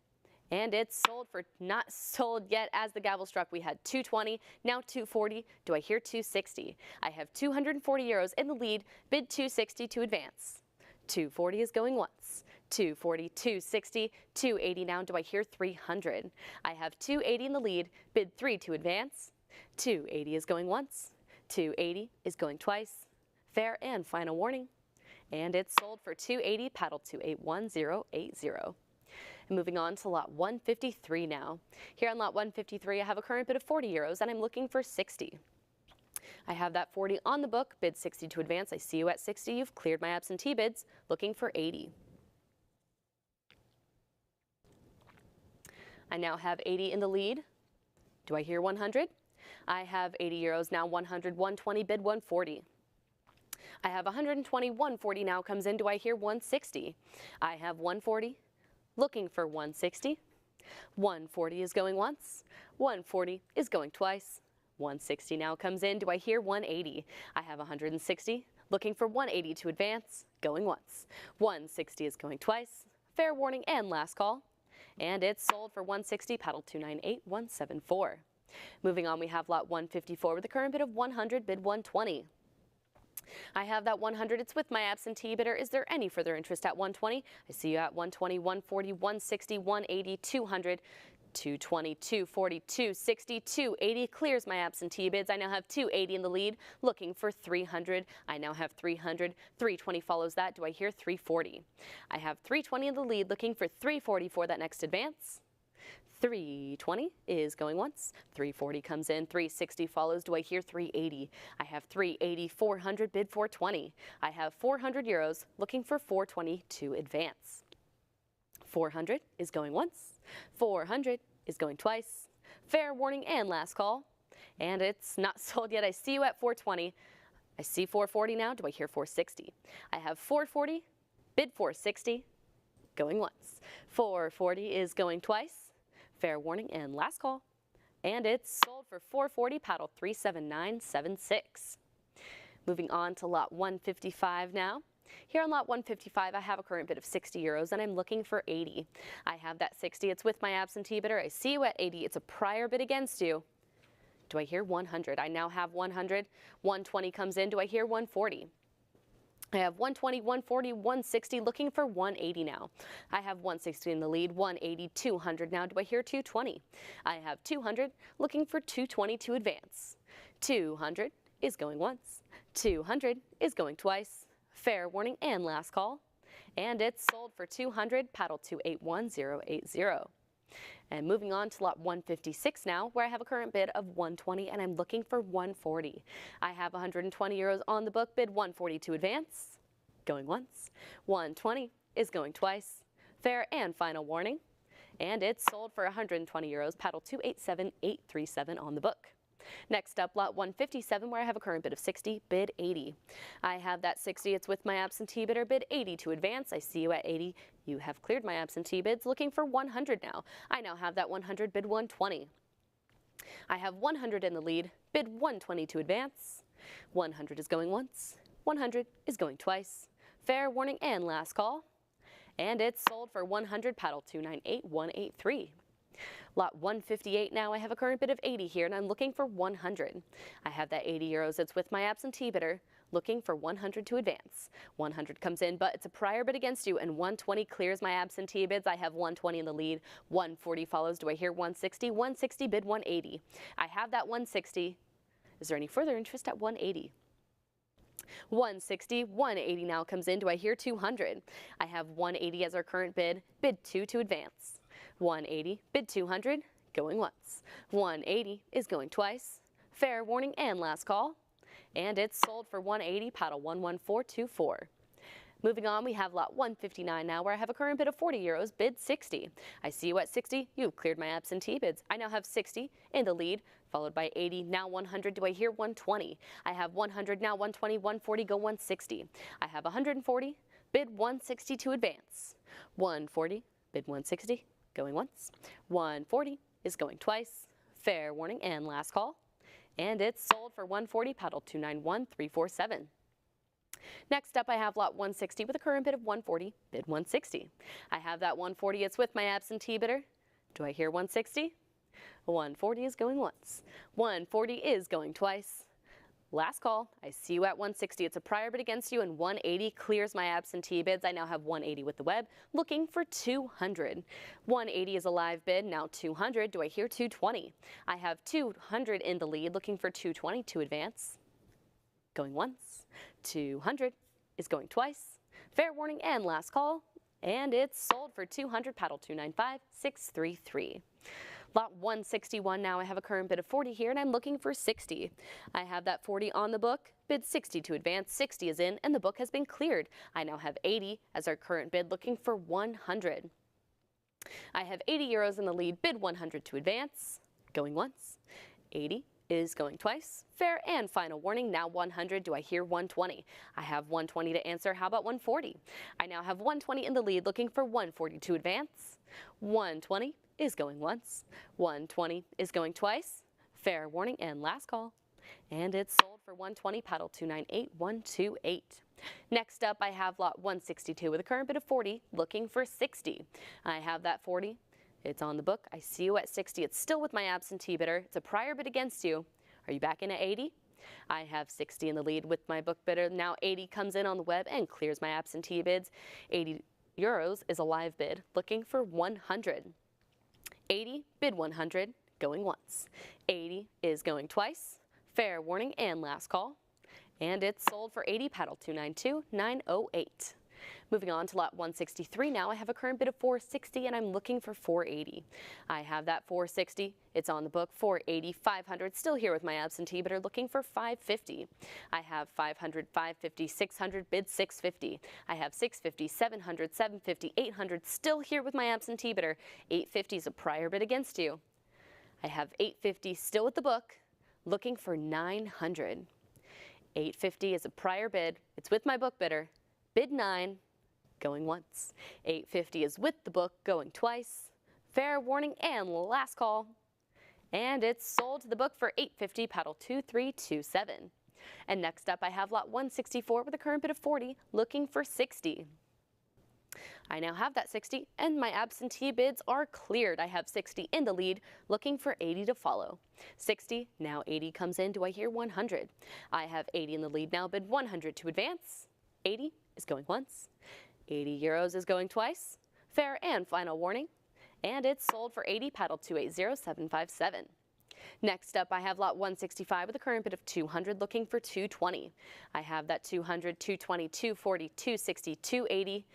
D: And it's sold for not sold yet. As the gavel struck, we had 220, now 240. Do I hear 260? I have 240 euros in the lead. Bid 260 to advance. 240 is going once. 240, 260, 280 now. Do I hear 300? I have 280 in the lead. Bid 3 to advance. 280 is going once. 280 is going twice. Fair and final warning. And it's sold for 280, paddle 281080. And moving on to lot 153 now. Here on lot 153, I have a current bid of 40 euros and I'm looking for 60. I have that 40 on the book, bid 60 to advance. I see you at 60. You've cleared my absentee bids, looking for 80. I now have 80 in the lead. Do I hear 100? I have 80 euros, now 100, 120, bid 140. I have 120, 140 now comes in. Do I hear 160? I have 140, looking for 160. 140 is going once. 140 is going twice. 160 now comes in. Do I hear 180? I have 160, looking for 180 to advance, going once. 160 is going twice. Fair warning and last call. And it's sold for 160, paddle 298174. Moving on, we have lot 154 with a current bid of 100, bid 120. I have that 100. It's with my absentee bidder. Is there any further interest at 120? I see you at 120, 140, 160, 180, 200, 220, 240, 260, 280. Clears my absentee bids. I now have 280 in the lead, looking for 300. I now have 300. 320 follows that. Do I hear 340? I have 320 in the lead, looking for 340 for that next advance. 320 is going once. 340 comes in. 360 follows. Do I hear 380? I have 380, 400, bid 420. I have 400 euros, looking for 420 to advance. 400 is going once. 400 is going twice. Fair warning and last call. And it's not sold yet. I see you at 420. I see 440 now. Do I hear 460? I have 440, bid 460, going once. 440 is going twice. Fair warning and last call. And it's sold for 440, paddle 37976. Moving on to lot 155 now. Here on lot 155, I have a current bid of 60 euros and I'm looking for 80. I have that 60. It's with my absentee bidder. I see you at 80. It's a prior bid against you. Do I hear 100? I now have 100. 120 comes in. Do I hear 140? I have 120, 140, 160, looking for 180 now. I have 160 in the lead, 180, 200 now. Do I hear 220? I have 200, looking for 220 to advance. 200 is going once. 200 is going twice. Fair warning and last call. And it's sold for 200, paddle 281080. And moving on to lot 156 now, where I have a current bid of 120 and I'm looking for 140. I have 120 euros on the book, bid 140 to advance, going once. 120 is going twice. Fair and final warning. And it's sold for 120 euros, paddle 287837 on the book. Next up, lot 157, where I have a current bid of 60, bid 80. I have that 60. It's with my absentee bidder, bid 80 to advance. I see you at 80. You have cleared my absentee bids, looking for 100 now. I now have that 100, bid 120. I have 100 in the lead, bid 120 to advance. 100 is going once. 100 is going twice. Fair warning and last call. And it's sold for 100, paddle 298183. Lot 158 now, I have a current bid of 80 here and I'm looking for 100. I have that 80 euros, it's with my absentee bidder, looking for 100 to advance. 100 comes in, but it's a prior bid against you and 120 clears my absentee bids. I have 120 in the lead, 140 follows. Do I hear 160? 160, bid 180. I have that 160. Is there any further interest at 180? 160, 180 now comes in. Do I hear 200? I have 180 as our current bid, bid 2 to advance. 180, bid 200, going once. 180 is going twice. Fair warning and last call. And it's sold for 180, paddle 11424. Moving on, we have lot 159 now, where I have a current bid of 40 euros, bid 60. I see you at 60. You've cleared my absentee bids. I now have 60 in the lead, followed by 80, now 100. Do I hear 120? I have 100, now 120, 140, go 160. I have 140, bid 160 to advance. 140, bid 160. Going once. 140 is going twice. Fair warning and last call. And it's sold for 140, paddle 291347. Next up, I have lot 160 with a current bid of 140, bid 160. I have that 140. It's with my absentee bidder. Do I hear 160? 140 is going once. 140 is going twice. Last call. I see you at 160. It's a prior bid against you, and 180 clears my absentee bids. I now have 180 with the web, looking for 200. 180 is a live bid. Now 200. Do I hear 220? I have 200 in the lead, looking for 220 to advance. Going once. 200 is going twice. Fair warning and last call. and it's sold for 200, paddle 295633. Lot 161 now. I have a current bid of 40 here, and I'm looking for 60. I have that 40 on the book, bid 60 to advance, 60 is in, and the book has been cleared. I now have 80 as our current bid, looking for 100. I have 80 euros in the lead, bid 100 to advance, going once. 80 is going twice. Fair and final warning, now 100. Do I hear 120? I have 120 to answer. How about 140? I now have 120 in the lead, looking for 140 to advance. 120 is going once. 120 is going twice. Fair warning and last call. And it's sold for 120, paddle 298128. Next up, I have lot 162 with a current bid of 40, looking for 60. I have that 40. It's on the book. I see you at 60. It's still with my absentee bidder. It's a prior bid against you. Are you back in at 80? I have 60 in the lead with my book bidder. Now 80 comes in on the web and clears my absentee bids. 80 euros is a live bid, looking for 100. 80, bid 100, going once. 80 is going twice. Fair warning and last call. And it's sold for 80, paddle 292908. Moving on to lot 163 now, I have a current bid of 460 and I'm looking for 480. I have that 460, it's on the book, 480, 500, still here with my absentee bidder looking for 550. I have 500, 550, 600, bid 650. I have 650, 700, 750, 800, still here with my absentee bidder. 850 is a prior bid against you. I have 850 still with the book, looking for 900. 850 is a prior bid, it's with my book bidder. Bid 9, going once. 850 is with the book, going twice. Fair warning and last call. And it's sold to the book for 850, paddle 2327. And next up I have lot 164 with a current bid of 40, looking for 60. I now have that 60 and my absentee bids are cleared. I have 60 in the lead, looking for 80 to follow. 60, now 80 comes in. Do I hear 100? I have 80 in the lead now, bid 100 to advance. 80 is going once. 80 euros is going twice. Fair and final warning. And it's sold for 80, paddle 280757. Next up, I have lot 165 with a current bid of 200, looking for 220. I have that 200, 220, 240, 260, 280,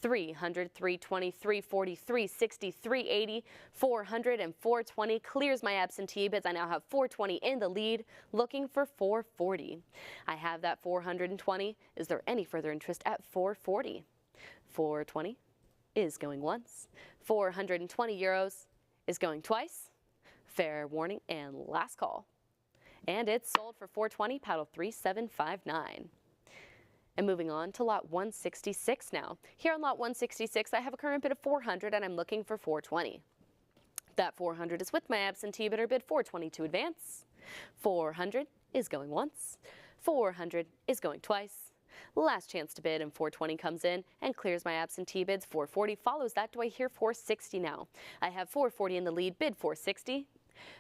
D: 300, 320, 340, 360, 380, 400, and 420. Clears my absentee bids. I now have 420 in the lead, looking for 440. I have that 420. Is there any further interest at 440? 420 is going once. 420 euros is going twice. Fair warning and last call. And it's sold for 420, paddle 3759. And moving on to lot 166 now. Here on lot 166, I have a current bid of 400 and I'm looking for 420. That 400 is with my absentee bidder, bid 420 to advance. 400 is going once. 400 is going twice. Last chance to bid and 420 comes in and clears my absentee bids. 440 follows that. Do I hear 460 now? I have 440 in the lead, bid 460.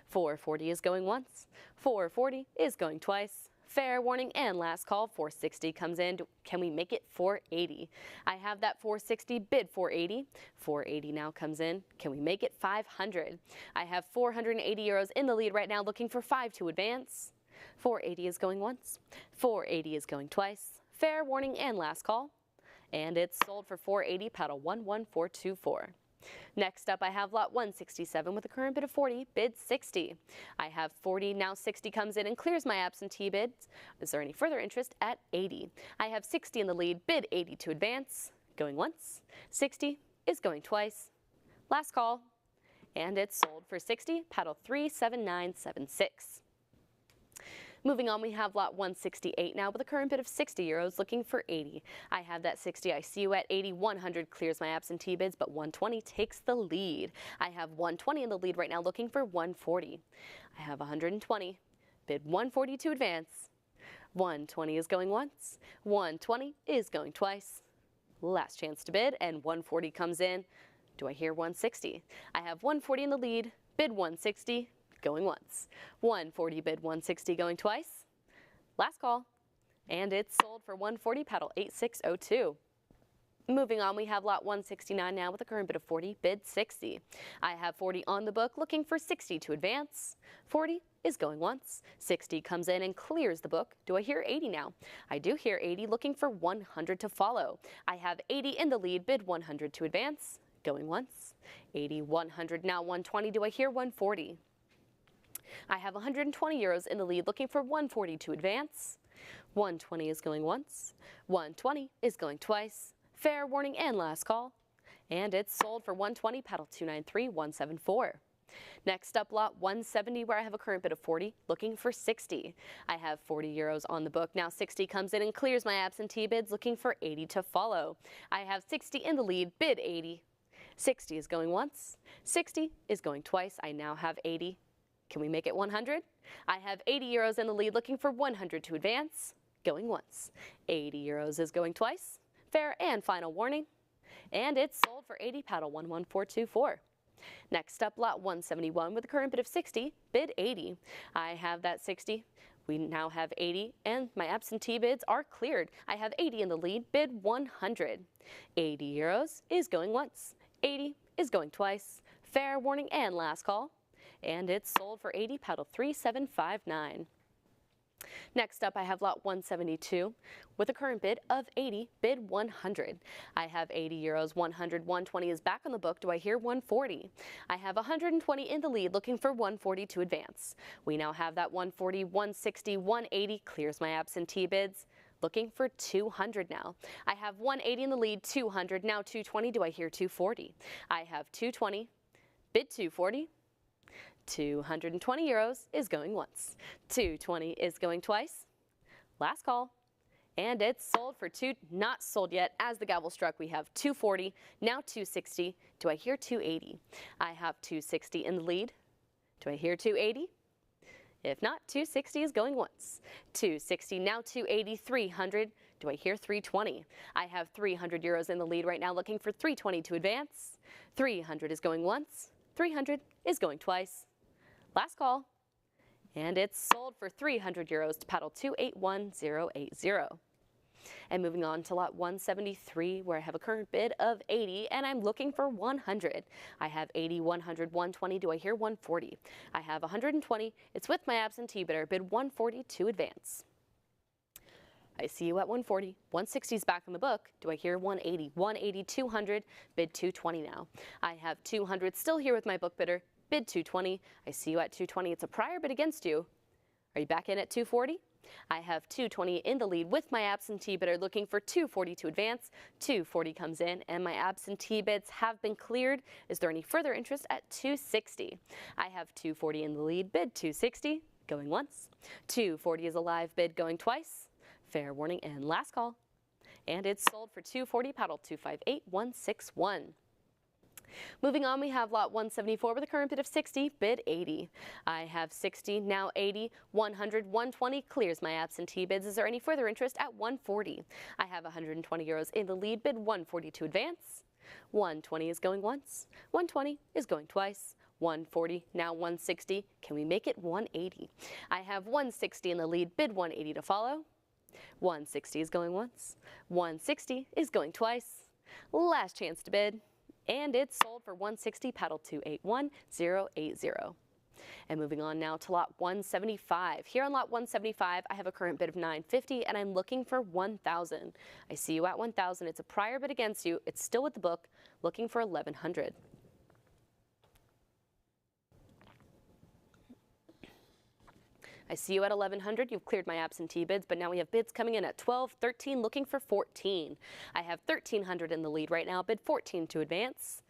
D: 440 is going once. 440 is going twice. Fair warning and last call. 460 comes in. Can we make it 480? I have that 460, bid 480. 480 now comes in. Can we make it 500? I have 480 euros in the lead right now, looking for 5 to advance. 480 is going once. 480 is going twice. Fair warning and last call. And it's sold for 480, paddle 11424. Next up, I have lot 167 with a current bid of 40, bid 60. I have 40, now 60 comes in and clears my absentee bids. Is there any further interest at 80? I have 60 in the lead, bid 80 to advance. Going once. 60 is going twice. Last call. And it's sold for 60, paddle 37976. Moving on, we have lot 168 now with a current bid of 60 euros, looking for 80. I have that 60. I see you at 80. 100 clears my absentee bids, but 120 takes the lead. I have 120 in the lead right now, looking for 140. I have 120. Bid 140 to advance. 120 is going once. 120 is going twice. Last chance to bid, and 140 comes in. Do I hear 160? I have 140 in the lead. Bid 160. Going once. 140, bid 160, going twice. Last call. And it's sold for 140, paddle 8602. Moving on, we have lot 169 now with a current bid of 40, bid 60. I have 40 on the book, looking for 60 to advance. 40 is going once. 60 comes in and clears the book. Do I hear 80 now? I do hear 80, looking for 100 to follow. I have 80 in the lead, bid 100 to advance. Going once. 80, 100, now 120. Do I hear 140? I have 120 euros in the lead, looking for 140 to advance. 120 is going once. 120 is going twice. Fair warning and last call. And it's sold for 120, paddle 293174. Next up, lot 170, where I have a current bid of 40, looking for 60. I have 40 euros on the book. Now 60 comes in and clears my absentee bids, looking for 80 to follow. I have 60 in the lead, bid 80. 60 is going once. 60 is going twice. I now have 80. Can we make it 100? I have 80 euros in the lead, looking for 100 to advance. Going once. 80 euros is going twice. Fair and final warning. And it's sold for 80, paddle 11424. Next up, lot 171 with a current bid of 60, bid 80. I have that 60. We now have 80, and my absentee bids are cleared. I have 80 in the lead, bid 100. 80 euros is going once. 80 is going twice. Fair warning and last call. And it's sold for 80, paddle 3759. Next up, I have lot 172 with a current bid of 80, bid 100. I have 80 euros, 100, 120 is back on the book. Do I hear 140? I have 120 in the lead, looking for 140 to advance. We now have that 140, 160, 180 clears my absentee bids. Looking for 200 now. I have 180 in the lead, 200, now 220. Do I hear 240? I have 220, bid 240. 220 euros is going once. 220 is going twice. Last call. And it's sold for not sold yet. As the gavel struck, we have 240, now 260. Do I hear 280? I have 260 in the lead. Do I hear 280? If not, 260 is going once. 260, now 280, 300. Do I hear 320? I have 300 euros in the lead right now, looking for 320 to advance. 300 is going once. 300 is going twice. Last call. And it's sold for 300 euros to paddle 281080. And moving on to lot 173, where I have a current bid of 80, and I'm looking for 100. I have 80, 100, 120. Do I hear 140? I have 120. It's with my absentee bidder, bid 140 to advance. I see you at 140. 160 is back on the book. Do I hear 180? 180, 200, bid 220 now. I have 200 still here with my book bidder, bid 220. I see you at 220. It's a prior bid against you. Are you back in at 240? I have 220 in the lead with my absentee bidder, looking for 240 to advance. 240 comes in, and my absentee bids have been cleared. Is there any further interest at 260? I have 240 in the lead, bid 260, going once. 240 is a live bid, going twice. Fair warning and last call. And it's sold for 240, paddle 258161. Moving on, we have lot 174 with a current bid of 60, bid 80. I have 60, now 80, 100, 120 clears my absentee bids. Is there any further interest at 140? I have 120 euros in the lead, bid 140 to advance. 120 is going once. 120 is going twice. 140, now 160. Can we make it 180? I have 160 in the lead, bid 180 to follow. 160 is going once. 160 is going twice. Last chance to bid. And it's sold for 160, paddle 281080. And moving on now to lot 175. Here on lot 175, I have a current bid of 950, and I'm looking for 1,000. I see you at 1,000. It's a prior bid against you. It's still with the book, looking for 1,100. I see you at 1,100. You've cleared my absentee bids, but now we have bids coming in at 12, 13, looking for 14. I have 1,300 in the lead right now, bid 14 to advance.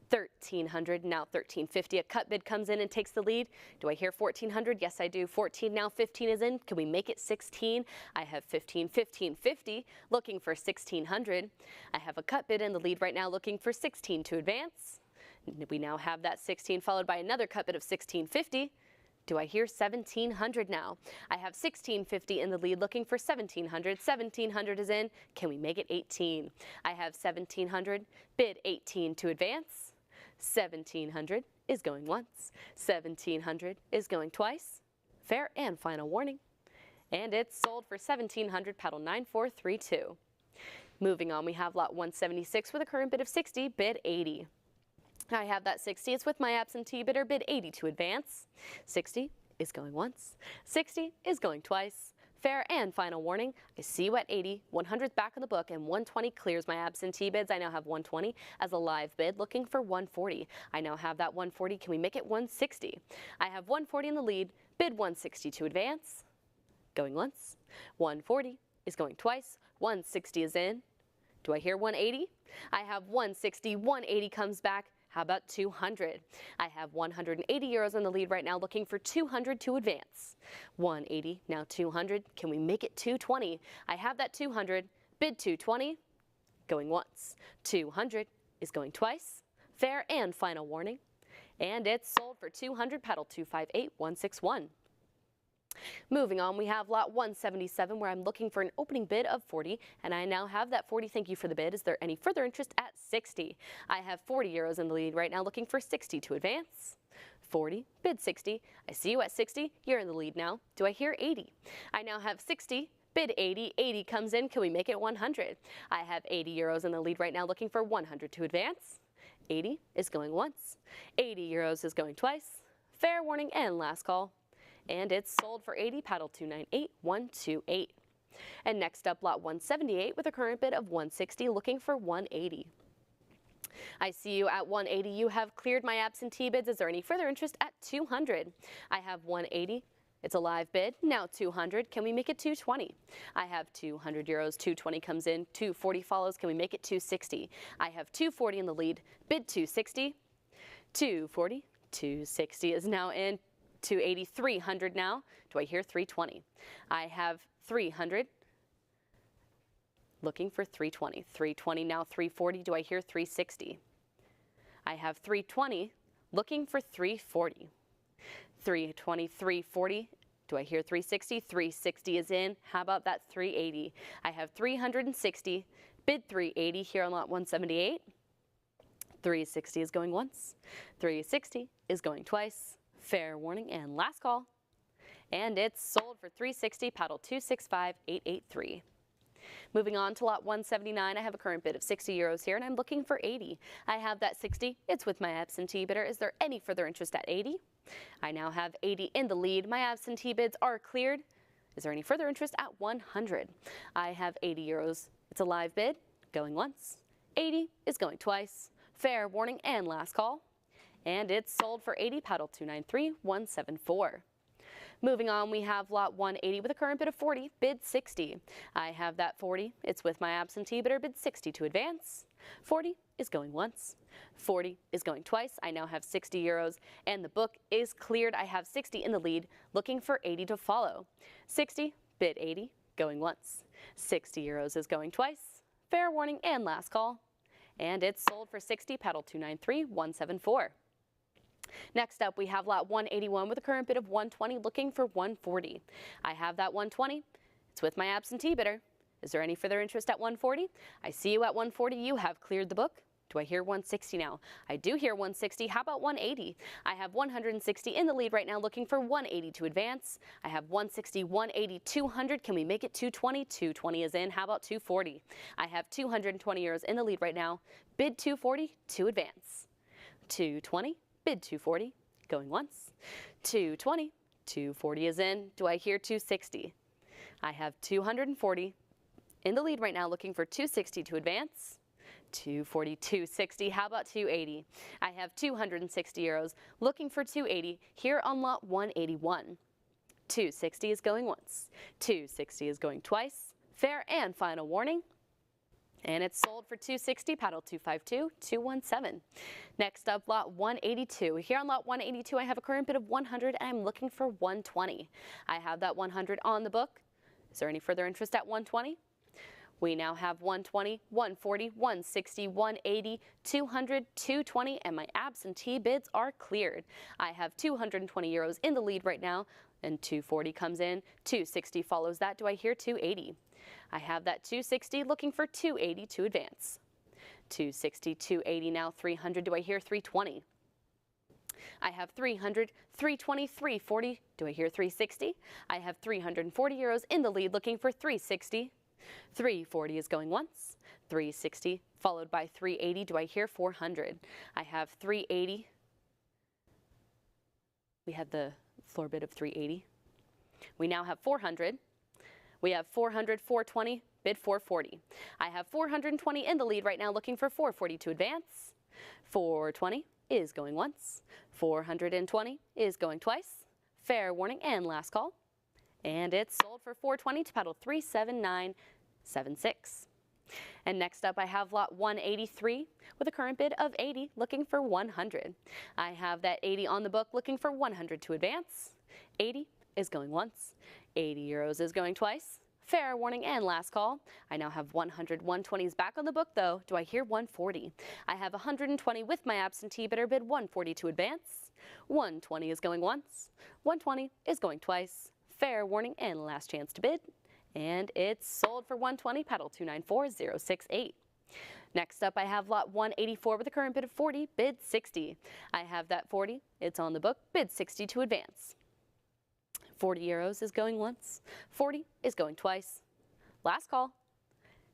D: 1,300, now 1,350. A cut bid comes in and takes the lead. Do I hear 1,400? Yes, I do. 14, now 15 is in. Can we make it 16? I have 15, 1550, looking for 1,600. I have a cut bid in the lead right now, looking for 16 to advance. We now have that 16 followed by another cut bid of 1,650. Do I hear 1,700 now? I have 1,650 in the lead, looking for 1,700. 1,700 is in. Can we make it 18? I have 1,700, bid 18 to advance. 1,700 is going once. 1,700 is going twice. Fair and final warning. And it's sold for 1,700, paddle 9432. Moving on, we have lot 176 with a current bid of 60, bid 80. I have that 60. It's with my absentee bidder, bid 80 to advance. 60 is going once. 60 is going twice. Fair and final warning, I see you at 80, 100's back in the book, and 120 clears my absentee bids. I now have 120 as a live bid, looking for 140. I now have that 140. Can we make it 160? I have 140 in the lead, bid 160 to advance. Going once. 140 is going twice. 160 is in. Do I hear 180? I have 160, 180 comes back. How about 200? I have 180 euros in the lead right now, looking for 200 to advance. 180, now 200. Can we make it 220? I have that 200, bid 220, going once. 200 is going twice. Fair and final warning. And it's sold for 200, pedal 258161. Moving on, we have lot 177 where I'm looking for an opening bid of 40, and I now have that 40. Thank you for the bid. Is there any further interest at 60? I have 40 euros in the lead right now, looking for 60 to advance. 40, bid 60. I see you at 60. You're in the lead now. Do I hear 80? I now have 60. Bid 80, 80 comes in. Can we make it 100? I have 80 euros in the lead right now, looking for 100 to advance. 80 is going once. 80 euros is going twice. Fair warning and last call. And it's sold for 80, paddle 298128. And next up, lot 178 with a current bid of 160, looking for 180. I see you at 180. You have cleared my absentee bids. Is there any further interest at 200? I have 180. It's a live bid. Now 200. Can we make it 220? I have 200 euros. 220 comes in. 240 follows. Can we make it 260? I have 240 in the lead. Bid 260. 240. 260 is now in. 280, 300 now. Do I hear 320? I have 300. Looking for 320. 320 now, 340. Do I hear 360? I have 320. Looking for 340. 320, 340. Do I hear 360? 360 is in. How about that 380? I have 360. Bid 380 here on lot 178. 360 is going once. 360 is going twice. Fair warning and last call. And it's sold for 360, paddle 265883. Moving on to lot 179, I have a current bid of 60 euros here, and I'm looking for 80. I have that 60. It's with my absentee bidder. Is there any further interest at 80? I now have 80 in the lead. My absentee bids are cleared. Is there any further interest at 100? I have 80 euros. It's a live bid, going once. 80 is going twice. Fair warning and last call. And it's sold for 80, paddle 293174. Moving on, we have lot 180 with a current bid of 40, bid 60. I have that 40. It's with my absentee bidder, bid 60 to advance. 40 is going once. 40 is going twice. I now have 60 euros, and the book is cleared. I have 60 in the lead, looking for 80 to follow. 60, bid 80, going once. 60 euros is going twice. Fair warning and last call. And it's sold for 60, pedal 293174. Next up, we have lot 181 with a current bid of 120, looking for 140. I have that 120. It's with my absentee bidder. Is there any further interest at 140? I see you at 140. You have cleared the book. Do I hear 160 now? I do hear 160. How about 180? I have 160 in the lead right now, looking for 180 to advance. I have 160, 180, 200. Can we make it 220? 220 is in. How about 240? I have 220 euros in the lead right now. Bid 240 to advance. 220. Bid 240, going once. 220, 240 is in. Do I hear 260? I have 240 in the lead right now, looking for 260 to advance. 240, 260. How about 280? I have 260 euros, looking for 280 here on lot 181. 260 is going once. 260 is going twice. Fair and final warning. And it's sold for 260, paddle 252217. Next up, lot 182. Here on lot 182, I have a current bid of 100, and I'm looking for 120. I have that 100 on the book. Is there any further interest at 120? We now have 120, 140, 160, 180, 200, 220, and my absentee bids are cleared. I have 220 euros in the lead right now, and 240 comes in. 260 follows that. Do I hear 280? I have that 260, looking for 280 to advance. 260, 280 now, 300. Do I hear 320? I have 300, 320, 340. Do I hear 360? I have 340 euros in the lead, looking for 360. 340 is going once. 360 followed by 380. Do I hear 400? I have 380. We had the Floor bid of 380. We now have 400. We have 400, 420, bid 440. I have 420 in the lead right now, looking for 440 to advance. 420 is going once. 420 is going twice. Fair warning and last call. And it's sold for 420 to paddle 37976. And next up I have lot 183 with a current bid of 80, looking for 100. I have that 80 on the book, looking for 100 to advance. 80 is going once. 80 euros is going twice. Fair warning and last call. I now have 100, 120s back on the book though. Do I hear 140? I have 120 with my absentee bidder, bid 140 to advance. 120 is going once. 120 is going twice. Fair warning and last chance to bid. And it's sold for 120, paddle 294068. Next up I have lot 184 with a current bid of 40, bid 60. I have that 40, it's on the book, bid 60 to advance. 40 euros is going once, 40 is going twice. Last call.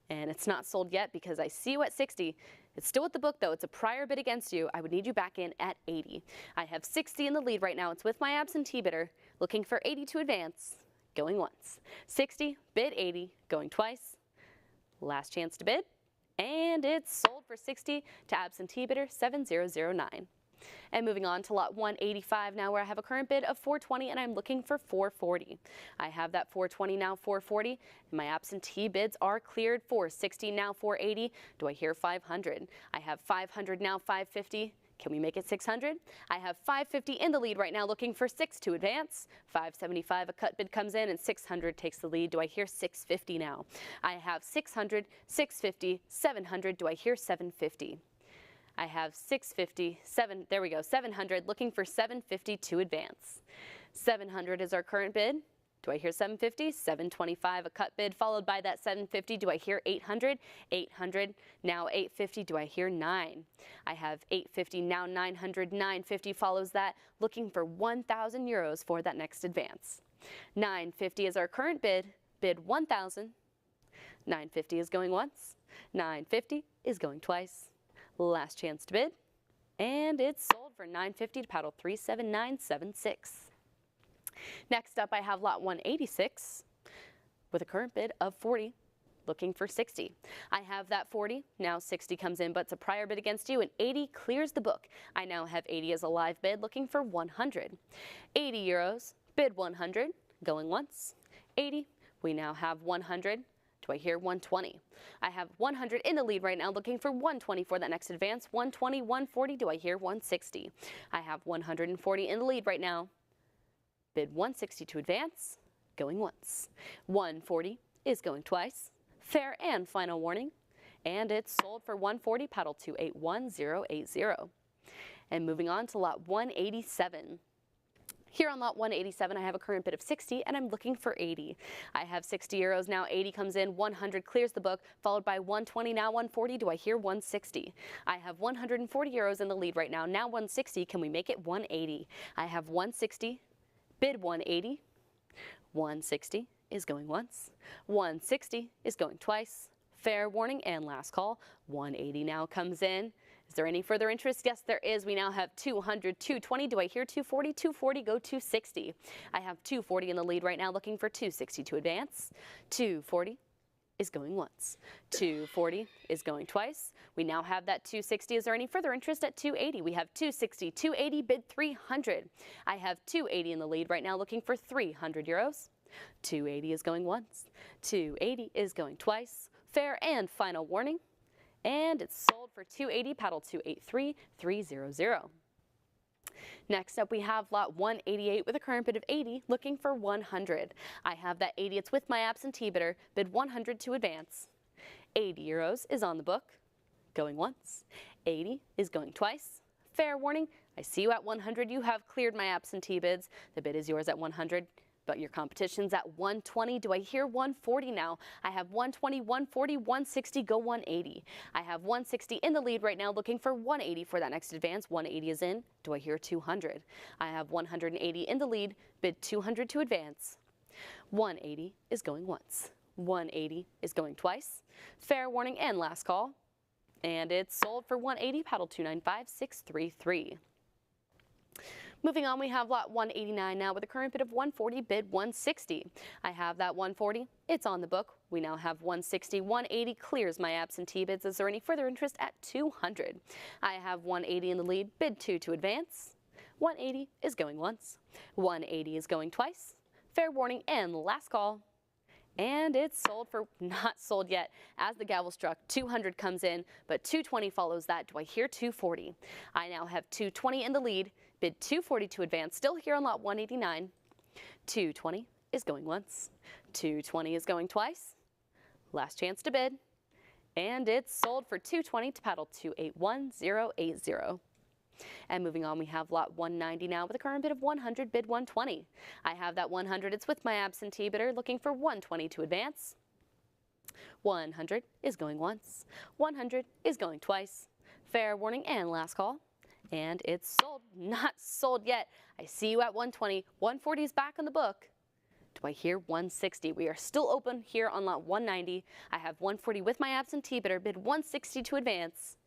D: And it's not sold yet because I see you at 60. It's still at the book though, it's a prior bid against you. I would need you back in at 80. I have 60 in the lead right now, it's with my absentee bidder, looking for 80 to advance. Going once. 60, bid 80, going twice. Last chance to bid. And it's sold for 60 to absentee bidder 7009. And moving on to lot 185 now, where I have a current bid of 420 and I'm looking for 440. I have that 420 now 440 and my absentee bids are cleared. 460 now 480. Do I hear 500? I have 500 now 550. Can we make it 600? I have 550 in the lead right now, looking for 6 to advance. 575, a cut bid comes in and 600 takes the lead. Do I hear 650 now? I have 600, 650, 700. Do I hear 750? I have 650, there we go, 700, looking for 750 to advance. 700 is our current bid. Do I hear 750? 725, a cut bid, followed by that 750. Do I hear 800? 800, now 850. Do I hear 9? I have 850, now 900. 950 follows that, looking for 1,000 euros for that next advance. 950 is our current bid. Bid 1,000. 950 is going once. 950 is going twice. Last chance to bid. And it's sold for 950 to paddle 37976. Next up I have lot 186 with a current bid of 40, looking for 60. I have that 40, now 60 comes in, but it's a prior bid against you, and 80 clears the book. I now have 80 as a live bid, looking for 100. 80 euros, bid 100, going once. 80, we now have 100. Do I hear 120? I have 100 in the lead right now, looking for 120 for that next advance. 120, 140, do I hear 160? I have 140 in the lead right now. Bid 160 to advance, going once. 140 is going twice. Fair and final warning. And it's sold for 140, paddle 281080. And moving on to lot 187. Here on lot 187, I have a current bid of 60 and I'm looking for 80. I have 60 euros now, 80 comes in, 100 clears the book, followed by 120, now 140. Do I hear 160? I have 140 euros in the lead right now, now 160. Can we make it 180? I have 160. Bid 180, 160 is going once, 160 is going twice. Fair warning and last call. 180 now comes in. Is there any further interest? Yes, there is. We now have 200, 220. Do I hear 240? 240, go 260. I have 240 in the lead right now, looking for 260 to advance. 240 is going once. 240 is going twice. We now have that 260. Is there any further interest at 280? We have 260, 280, bid 300. I have 280 in the lead right now, looking for 300 euros. 280 is going once. 280 is going twice. Fair and final warning. And it's sold for 280, paddle 283300. Next up we have lot 188 with a current bid of 80, looking for 100. I have that 80, it's with my absentee bidder, bid 100 to advance. 80 euros is on the book, going once. 80 is going twice. Fair warning, I see you at 100, you have cleared my absentee bids. The bid is yours at 100, but your competition's at 120. Do I hear 140 now? I have 120, 140, 160, go 180. I have 160 in the lead right now, looking for 180 for that next advance. 180 is in. Do I hear 200? I have 180 in the lead, bid 200 to advance. 180 is going once. 180 is going twice. Fair warning and last call. And it's sold for 180, paddle 295633. Moving on, we have lot 189 now with a current bid of 140, bid 160. I have that 140. It's on the book. We now have 160. 180 clears my absentee bids. Is there any further interest at 200? I have 180 in the lead, bid 2 to advance. 180 is going once. 180 is going twice. Fair warning and last call. And it's sold for not sold yet. As the gavel struck, 200 comes in, but 220 follows that. Do I hear 240? I now have 220 in the lead, bid 240 to advance, still here on lot 189. 220 is going once. 220 is going twice. Last chance to bid. And it's sold for 220 to paddle 281080. And moving on, we have lot 190 now with a current bid of 100, bid 120. I have that 100. It's with my absentee bidder looking for 120 to advance. 100 is going once. 100 is going twice. Fair warning and last call. And it's sold. Not sold yet. I see you at 120. 140 is back on the book. Do I hear 160? We are still open here on lot 190. I have 140 with my absentee bidder, bid 160 to advance.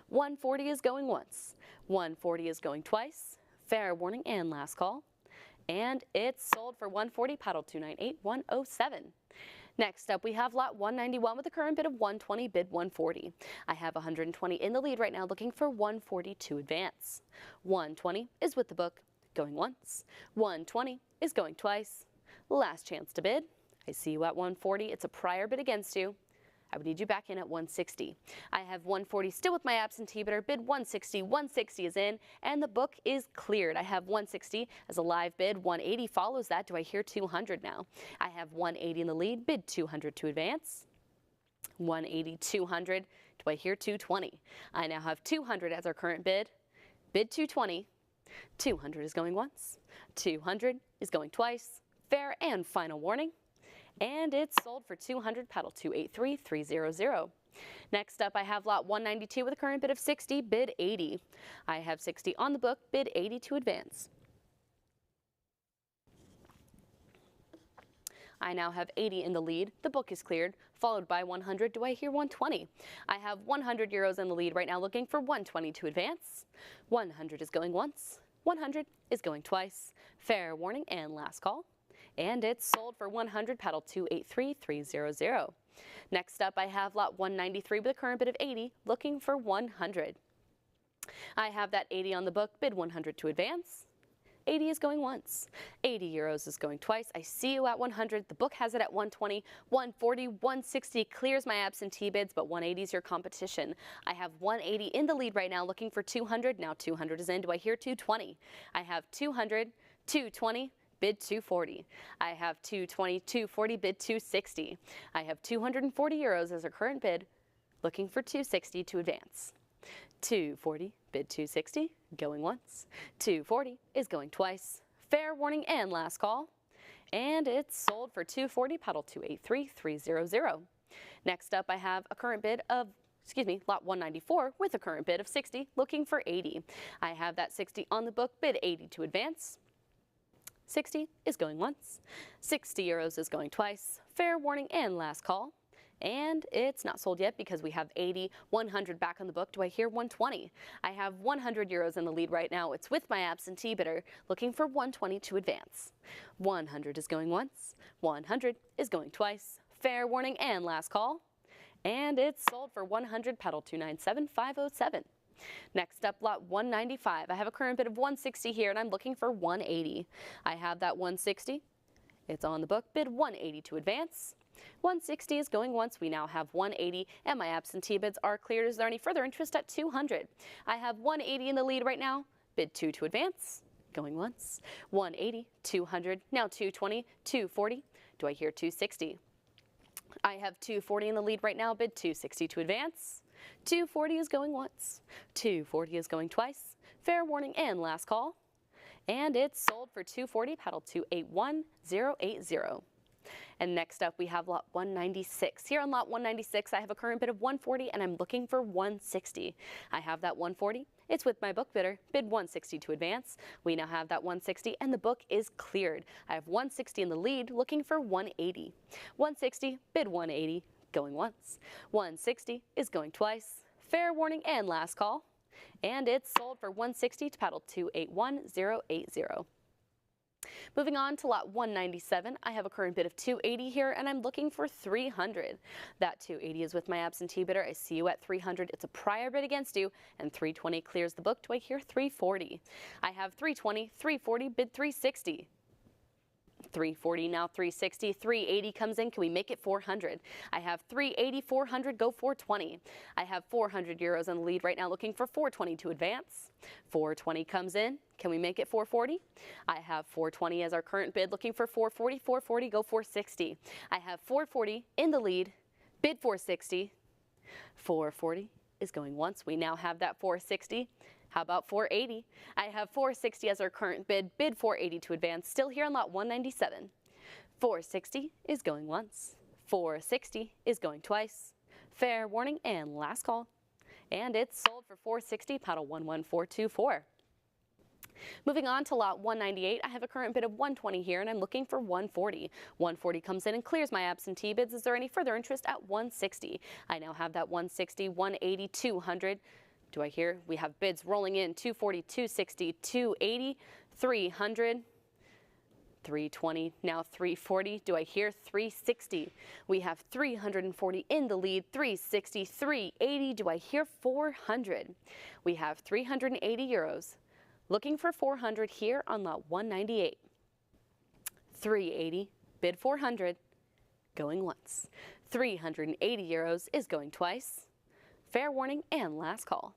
D: 140 is going once. 140 is going twice. Fair warning and last call. And it's sold for 140, paddle 298107. Next up, we have lot 191 with a current bid of 120, bid 140. I have 120 in the lead right now, looking for 140 to advance. 120 is with the book, going once. 120 is going twice. Last chance to bid. I see you at 140. It's a prior bid against you. I would need you back in at 160. I have 140 still with my absentee bidder, bid 160. 160 is in, and the book is cleared. I have 160 as a live bid. 180 follows that. Do I hear 200 now? I have 180 in the lead, bid 200 to advance. 180, 200. Do I hear 220? I now have 200 as our current bid. Bid 220. 200 is going once. 200 is going twice. Fair and final warning. And it's sold for 200, paddle 283300. Next up, I have lot 192 with a current bid of 60, bid 80. I have 60 on the book, bid 80 to advance. I now have 80 in the lead. The book is cleared, followed by 100. Do I hear 120? I have 100 euros in the lead right now, looking for 120 to advance. 100 is going once. 100 is going twice. Fair warning and last call. And it's sold for 100, paddle 283300. Next up, I have lot 193 with a current bid of 80, looking for 100. I have that 80 on the book, bid 100 to advance. 80 is going once. 80 euros is going twice. I see you at 100. The book has it at 120. 140, 160 clears my absentee bids, but 180 is your competition. I have 180 in the lead right now, looking for 200. Now 200 is in. Do I hear 220? I have 200, 220, bid 240. I have 220, 240, bid 260. I have 240 euros as our current bid, looking for 260 to advance. 240, bid 260, going once. 240 is going twice. Fair warning and last call. And it's sold for 240, paddle 283300. Next up, I have a current bid of lot 194 with a current bid of 60, looking for 80. I have that 60 on the book, bid 80 to advance. 60 is going once. 60 euros is going twice. Fair warning and last call. And it's not sold yet because we have 80, 100 back on the book. Do I hear 120? I have 100 euros in the lead right now. It's with my absentee bidder, looking for 120 to advance. 100 is going once. 100 is going twice. Fair warning and last call. And it's sold for 100, paddle 297507. Next up, lot 195. I have a current bid of 160 here, and I'm looking for 180. I have that 160. It's on the book, bid 180 to advance. 160 is going once. We now have 180, and my absentee bids are cleared. Is there any further interest at 200? I have 180 in the lead right now. Bid 2 to advance. Going once. 180, 200, now 220, 240. Do I hear 260? I have 240 in the lead right now. Bid 260 to advance. 240 is going once. 240 is going twice. Fair warning and last call. And it's sold for 240, paddle 281080. And next up, we have lot 196. Here on lot 196, I have a current bid of 140, and I'm looking for 160. I have that 140. It's with my book bidder, bid 160 to advance. We now have that 160, and the book is cleared. I have 160 in the lead, looking for 180. 160, bid 180, going once. 160 is going twice. Fair warning and last call. And it's sold for 160 to paddle 281080. Moving on to lot 197, I have a current bid of 280 here, and I'm looking for 300. That 280 is with my absentee bidder. I see you at 300. It's a prior bid against you, and 320 clears the book. Do I hear 340? I have 320, 340, bid 360. 340, now 360, 380 comes in. Can we make it 400? I have 380, 400, go 420. I have 400 euros in the lead right now, looking for 420 to advance. 420 comes in. Can we make it 440? I have 420 as our current bid, looking for 440, 440, go 460. I have 440 in the lead, bid 460. 440 is going once. We now have that 460. How about 480? I have 460 as our current bid, bid 480 to advance, still here on lot 197. 460 is going once. 460 is going twice. Fair warning and last call. And it's sold for 460, paddle 11424. Moving on to lot 198, I have a current bid of 120 here, and I'm looking for 140. 140 comes in and clears my absentee bids. Is there any further interest at 160? I now have that 160, 180, 200. Do I hear? We have bids rolling in 240, 260, 280, 300, 320, now 340. Do I hear 360? We have 340 in the lead, 360, 380. Do I hear 400? We have 380 euros. Looking for 400 here on lot 198. 380, bid 400, going once. 380 euros is going twice. Fair warning and last call.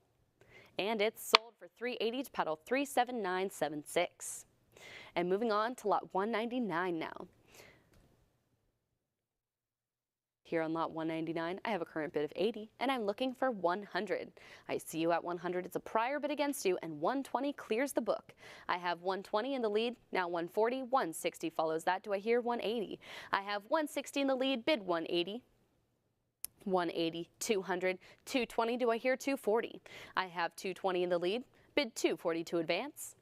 D: And it's sold for 380 to paddle 37976. And moving on to lot 199 now. Here on lot 199, I have a current bid of 80, and I'm looking for 100. I see you at 100. It's a prior bid against you, and 120 clears the book. I have 120 in the lead, now 140, 160 follows that. Do I hear 180? I have 160 in the lead, bid 180. 180, 200, 220, do I hear 240? I have 220 in the lead, bid 240 to advance.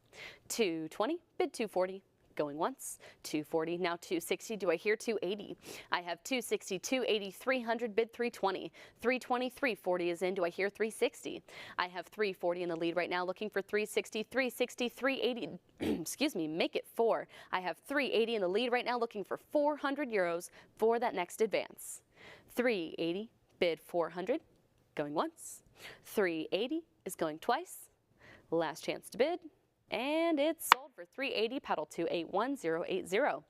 D: 220, bid 240, going once. 240, now 260, do I hear 280? I have 260, 280, 300, bid 320. 320, 340 is in, do I hear 360? I have 340 in the lead right now, looking for 360, 360, 380, excuse me, make it 4. I have 380 in the lead right now, looking for 400 euros for that next advance. 380, bid 400, going once. 380 is going twice. Last chance to bid, and it's sold for 380, paddle 281080.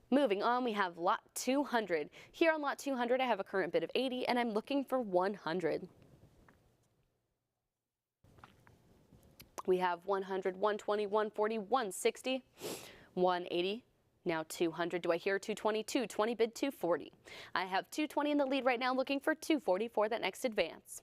D: Moving on, we have lot 200. Here on lot 200, I have a current bid of 80, and I'm looking for 100. We have 100, 120, 140, 160, 180. Now 200, do I hear 220, 220, bid 240. I have 220 in the lead right now, looking for 240 for that next advance.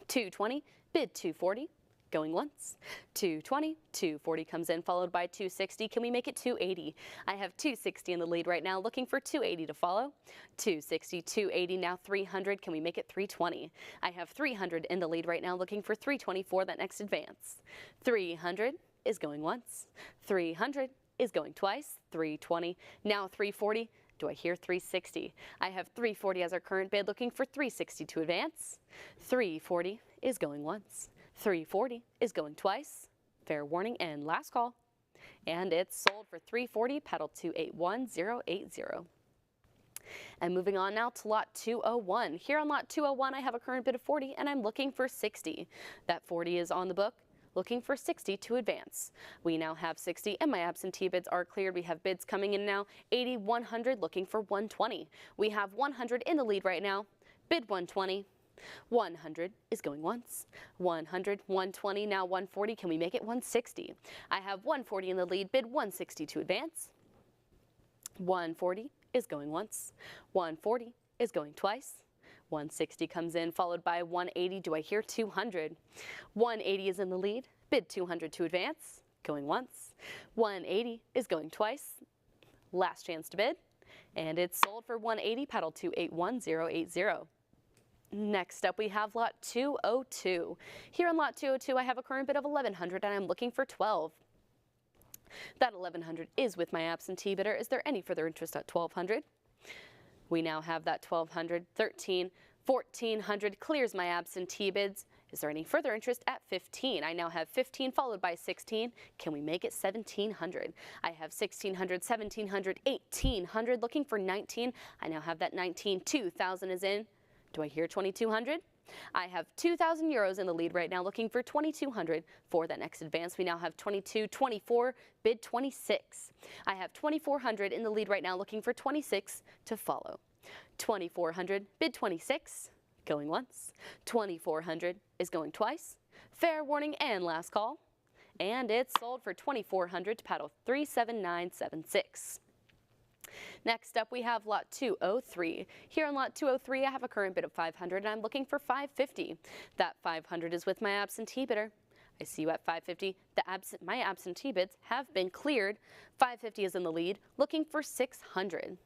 D: 220, bid 240, going once. 220, 240 comes in, followed by 260. Can we make it 280? I have 260 in the lead right now, looking for 280 to follow. 260, 280, now 300. Can we make it 320? I have 300 in the lead right now, looking for 320 for that next advance. 300 is going once. 300 is going twice. 320, now 340. Do I hear 360? I have 340 as our current bid, looking for 360 to advance. 340 is going once. 340 is going twice. Fair warning and last call. And it's sold for 340, paddle 281080. And moving on now to lot 201. Here on lot 201, I have a current bid of 40, and I'm looking for 60. That 40 is on the book. Looking for 60 to advance. We now have 60, and my absentee bids are cleared. We have bids coming in now, 80, 100, looking for 120. We have 100 in the lead right now, bid 120. 100 is going once. 100, 120, now 140. Can we make it 160? I have 140 in the lead, bid 160 to advance. 140 is going once. 140 is going twice. 160 comes in, followed by 180. Do I hear 200? 180 is in the lead. Bid 200 to advance. Going once. 180 is going twice. Last chance to bid. And it's sold for 180, paddle 281080. Next up, we have lot 202. Here on lot 202, I have a current bid of 1100, and I'm looking for 12. That 1100 is with my absentee bidder. Is there any further interest at 1200? We now have that 1200, 13, 1400 clears my absentee bids. Is there any further interest at 15? I now have 15 followed by 16. Can we make it 1,700? I have 1,600, 1,700, 1,800. Looking for 19. I now have that 19. 2,000 is in. Do I hear 2,200? I have 2,000 euros in the lead right now, looking for 2,200 for that next advance. We now have 22, 24, bid 26. I have 2,400 in the lead right now, looking for 26 to follow. 2,400, bid 26, going once. 2,400 is going twice. Fair warning and last call. And it's sold for 2,400 to paddle 37976. Next up, we have lot 203. Here on lot 203, I have a current bid of 500, and I'm looking for 550. That 500 is with my absentee bidder. I see you at 550. My absentee bids have been cleared. 550 is in the lead, looking for 600.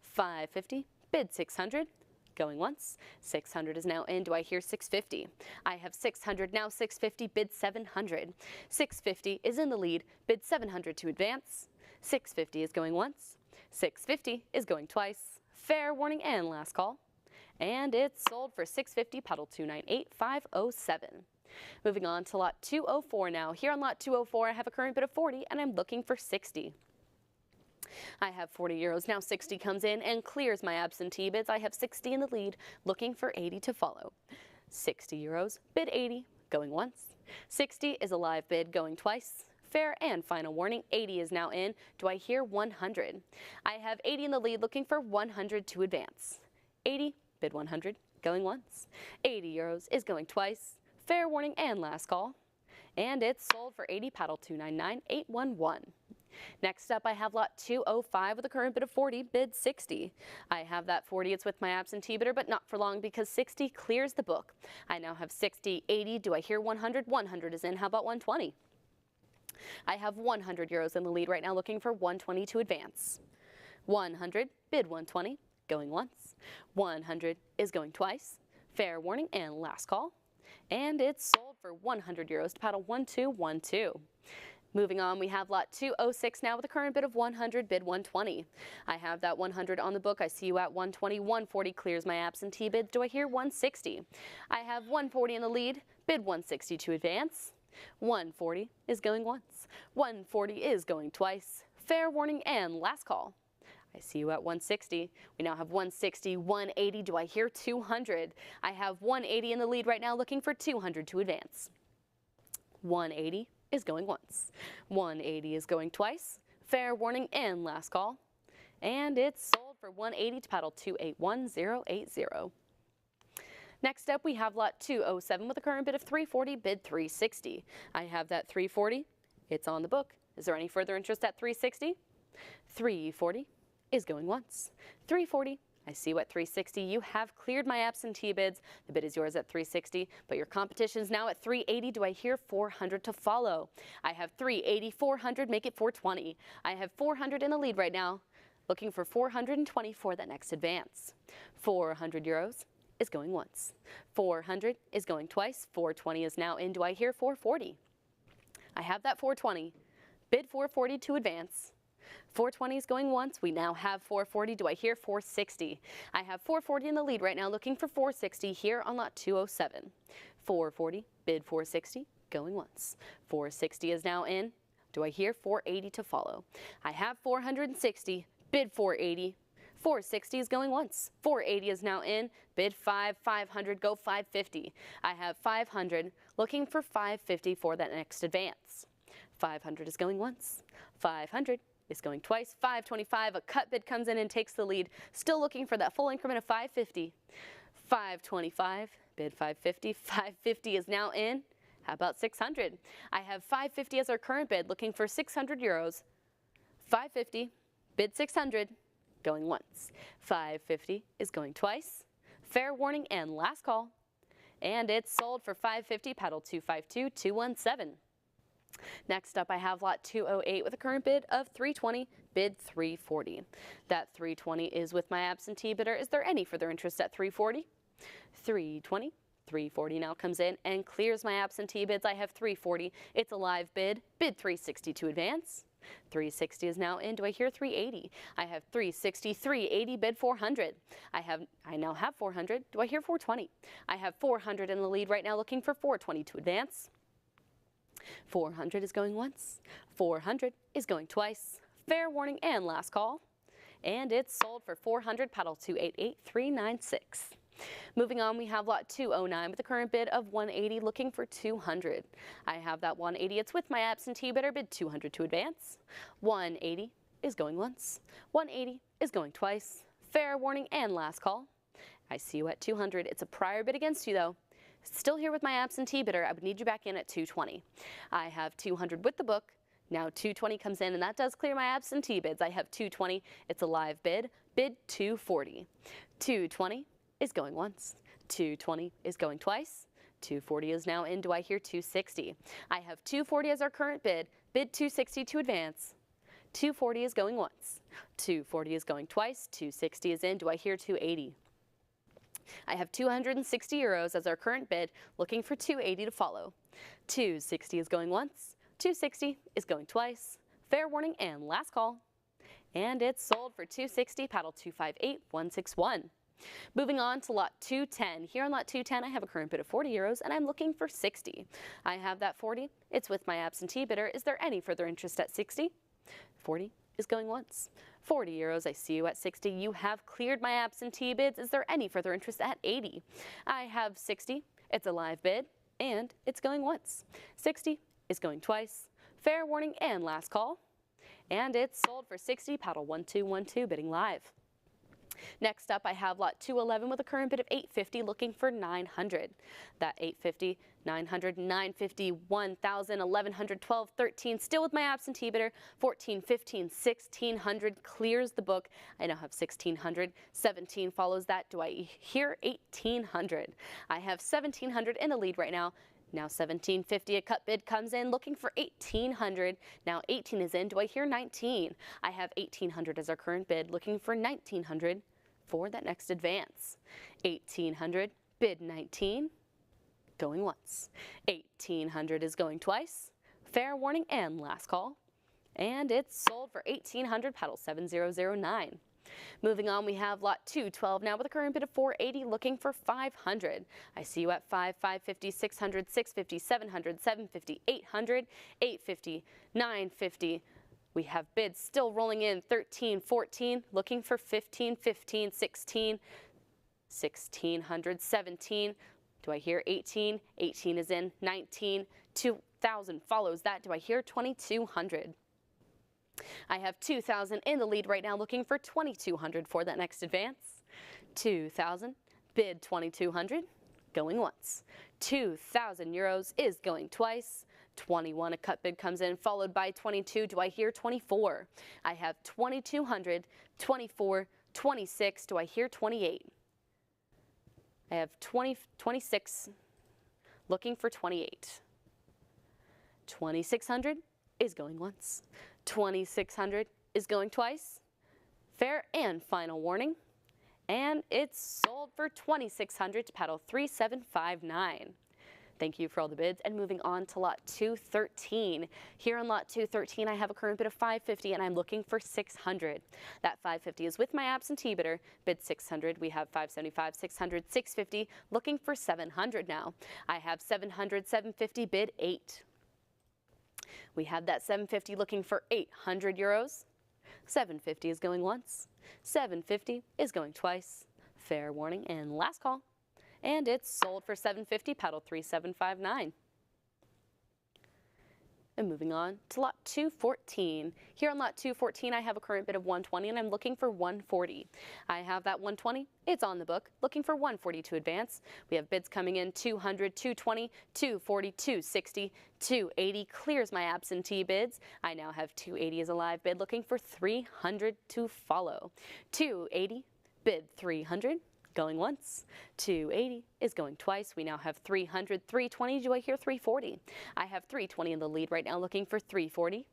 D: 550, bid 600. Going once. 600 is now in. Do I hear 650? I have 600, now 650, bid 700. 650 is in the lead, bid 700 to advance. 650 is going once. 650 is going twice. Fair warning and last call. And it's sold for 650, paddle 298507. Moving on to lot 204 now. Here on lot 204, I have a current bid of 40, and I'm looking for 60. I have 40 euros. Now 60 comes in and clears my absentee bids. I have 60 in the lead, looking for 80 to follow. 60 euros, bid 80, going once. 60 is a live bid, going twice. Fair and final warning, 80 is now in. Do I hear 100? I have 80 in the lead, looking for 100 to advance. 80, bid 100, going once. 80 euros is going twice. Fair warning and last call. And it's sold for 80, paddle 299811. Next up, I have lot 205 with a current bid of 40, bid 60. I have that 40, it's with my absentee bidder, but not for long because 60 clears the book. I now have 60, 80, do I hear 100? 100 is in, how about 120? I have 100 euros in the lead right now, looking for 120 to advance. 100, bid 120, going once. 100 is going twice. Fair warning and last call. And it's sold for 100 euros to paddle 1212. Moving on, we have lot 206 now with a current bid of 100, bid 120. I have that 100 on the book. I see you at 120. 140 clears my absentee bid. Do I hear 160? I have 140 in the lead, bid 160 to advance. 140 is going once. 140 is going twice. Fair warning and last call. I see you at 160. We now have 160, 180. Do I hear 200? I have 180 in the lead right now, looking for 200 to advance. 180 is going once. 180 is going twice. Fair warning and last call. And it's sold for 180 to paddle 281080. Next up, we have lot 207 with a current bid of 340, bid 360. I have that 340. It's on the book. Is there any further interest at 360? 340 is going once. 340. I see you at 360. You have cleared my absentee bids. The bid is yours at 360, but your competition's now at 380. Do I hear 400 to follow? I have 380, 400, make it 420. I have 400 in the lead right now, looking for 420 for that next advance. 400 euros is going once. 400 is going twice. 420 is now in. Do I hear 440? I have that 420. Bid 440 to advance. 420 is going once. We now have 440. Do I hear 460? I have 440 in the lead right now, looking for 460 here on lot 207. 440, bid 460, going once. 460 is now in. Do I hear 480 to follow? I have 460, bid 480. 460 is going once. 480 is now in. Bid 500, go 550. I have 500, looking for 550 for that next advance. 500 is going once. 500 is going twice. 525, a cut bid comes in and takes the lead. Still looking for that full increment of 550. 525, bid 550. 550 is now in. How about 600? I have 550 as our current bid, looking for 600 euros. 550, bid 600. Going once. 550 is going twice. Fair warning and last call. And it's sold for 550, paddle 252217. Next up, I have lot 208 with a current bid of 320, bid 340. That 320 is with my absentee bidder. Is there any further interest at 340? 320. 340 now comes in and clears my absentee bids. I have 340. It's a live bid. Bid 360 to advance. 360 is now in. Do I hear 380? I have 360, 380, bid 400. I now have 400. Do I hear 420? I have 400 in the lead right now, looking for 420 to advance. 400 is going once. 400 is going twice. Fair warning and last call. And it's sold for 400, paddle 288396. Moving on, we have lot 209 with a current bid of 180, looking for 200. I have that 180. It's with my absentee bidder, bid 200 to advance. 180 is going once. 180 is going twice. Fair warning and last call. I see you at 200. It's a prior bid against you, though. Still here with my absentee bidder. I would need you back in at 220. I have 200 with the book. Now 220 comes in, and that does clear my absentee bids. I have 220. It's a live bid. Bid 240. 220 is going once. 220 is going twice. 240 is now in. Do I hear 260? I have 240 as our current bid. Bid 260 to advance. 240 is going once. 240 is going twice. 260 is in. Do I hear 280? I have 260 euros as our current bid, looking for 280 to follow. 260 is going once. 260 is going twice. Fair warning and last call. And it's sold for 260, paddle 258161. Moving on to lot 210. Here on lot 210, I have a current bid of 40 euros and I'm looking for 60. I have that 40. It's with my absentee bidder. Is there any further interest at 60? 40 is going once. 40 euros, I see you at 60. You have cleared my absentee bids. Is there any further interest at 80? I have 60. It's a live bid and it's going once. 60 is going twice. Fair warning and last call. And it's sold for 60, paddle 1212, bidding live. Next up, I have lot 211 with a current bid of 850, looking for 900. That 850, 900, 950, 1,000, 1,100, 12, 13, still with my absentee bidder. 14, 15, 1,600 clears the book. I now have 1,600. 17 follows that. Do I hear 1,800? I have 1,700 in the lead right now. Now 1,750, a cut bid comes in, looking for 1,800. Now 18 is in. Do I hear 19? I have 1,800 as our current bid, looking for 1,900 for that next advance. 1,800, bid 19, going once. 1,800 is going twice. Fair warning and last call. And it's sold for 1,800, paddle 7009. Moving on, we have lot 212 now with a current bid of 480, looking for 500. I see you at 550, 600, 650, 700, 750, 800, 850, 950. We have bids still rolling in. 13, 14, looking for 15, 15, 16, 1,600, 17. Do I hear 18? 18 is in. 19, 2,000 follows that. Do I hear 2,200? I have 2,000 in the lead right now, looking for 2,200 for that next advance. 2,000, bid 2,200, going once. 2,000 euros is going twice. 21, a cut bid comes in, followed by 22. Do I hear 24? I have 2,200, 24, 26. Do I hear 28? I have 26, looking for 28. 2,600 is going once. 2,600 is going twice. Fair and final warning. And it's sold for 2,600 to paddle 3759. Thank you for all the bids. And moving on to lot 213. Here on lot 213, I have a current bid of 550 and I'm looking for 600. That 550 is with my absentee bidder. Bid 600. We have 575, 600, 650. Looking for 700 now. I have 700, 750, bid 8. We have that 750 looking for 800 euros. 750 is going once. 750 is going twice. Fair warning and last call. And it's sold for 750, paddle 3759. And moving on to lot 214. Here on lot 214, I have a current bid of 120 and I'm looking for 140. I have that 120. It's on the book, looking for 140 to advance. We have bids coming in 200, 220, 240, 260, 280. Clears my absentee bids. I now have 280 as a live bid, looking for 300 to follow. 280, bid 300. Going once. 280 is going twice. We now have 300, 320. Do I hear 340? I have 320 in the lead right now, looking for 340.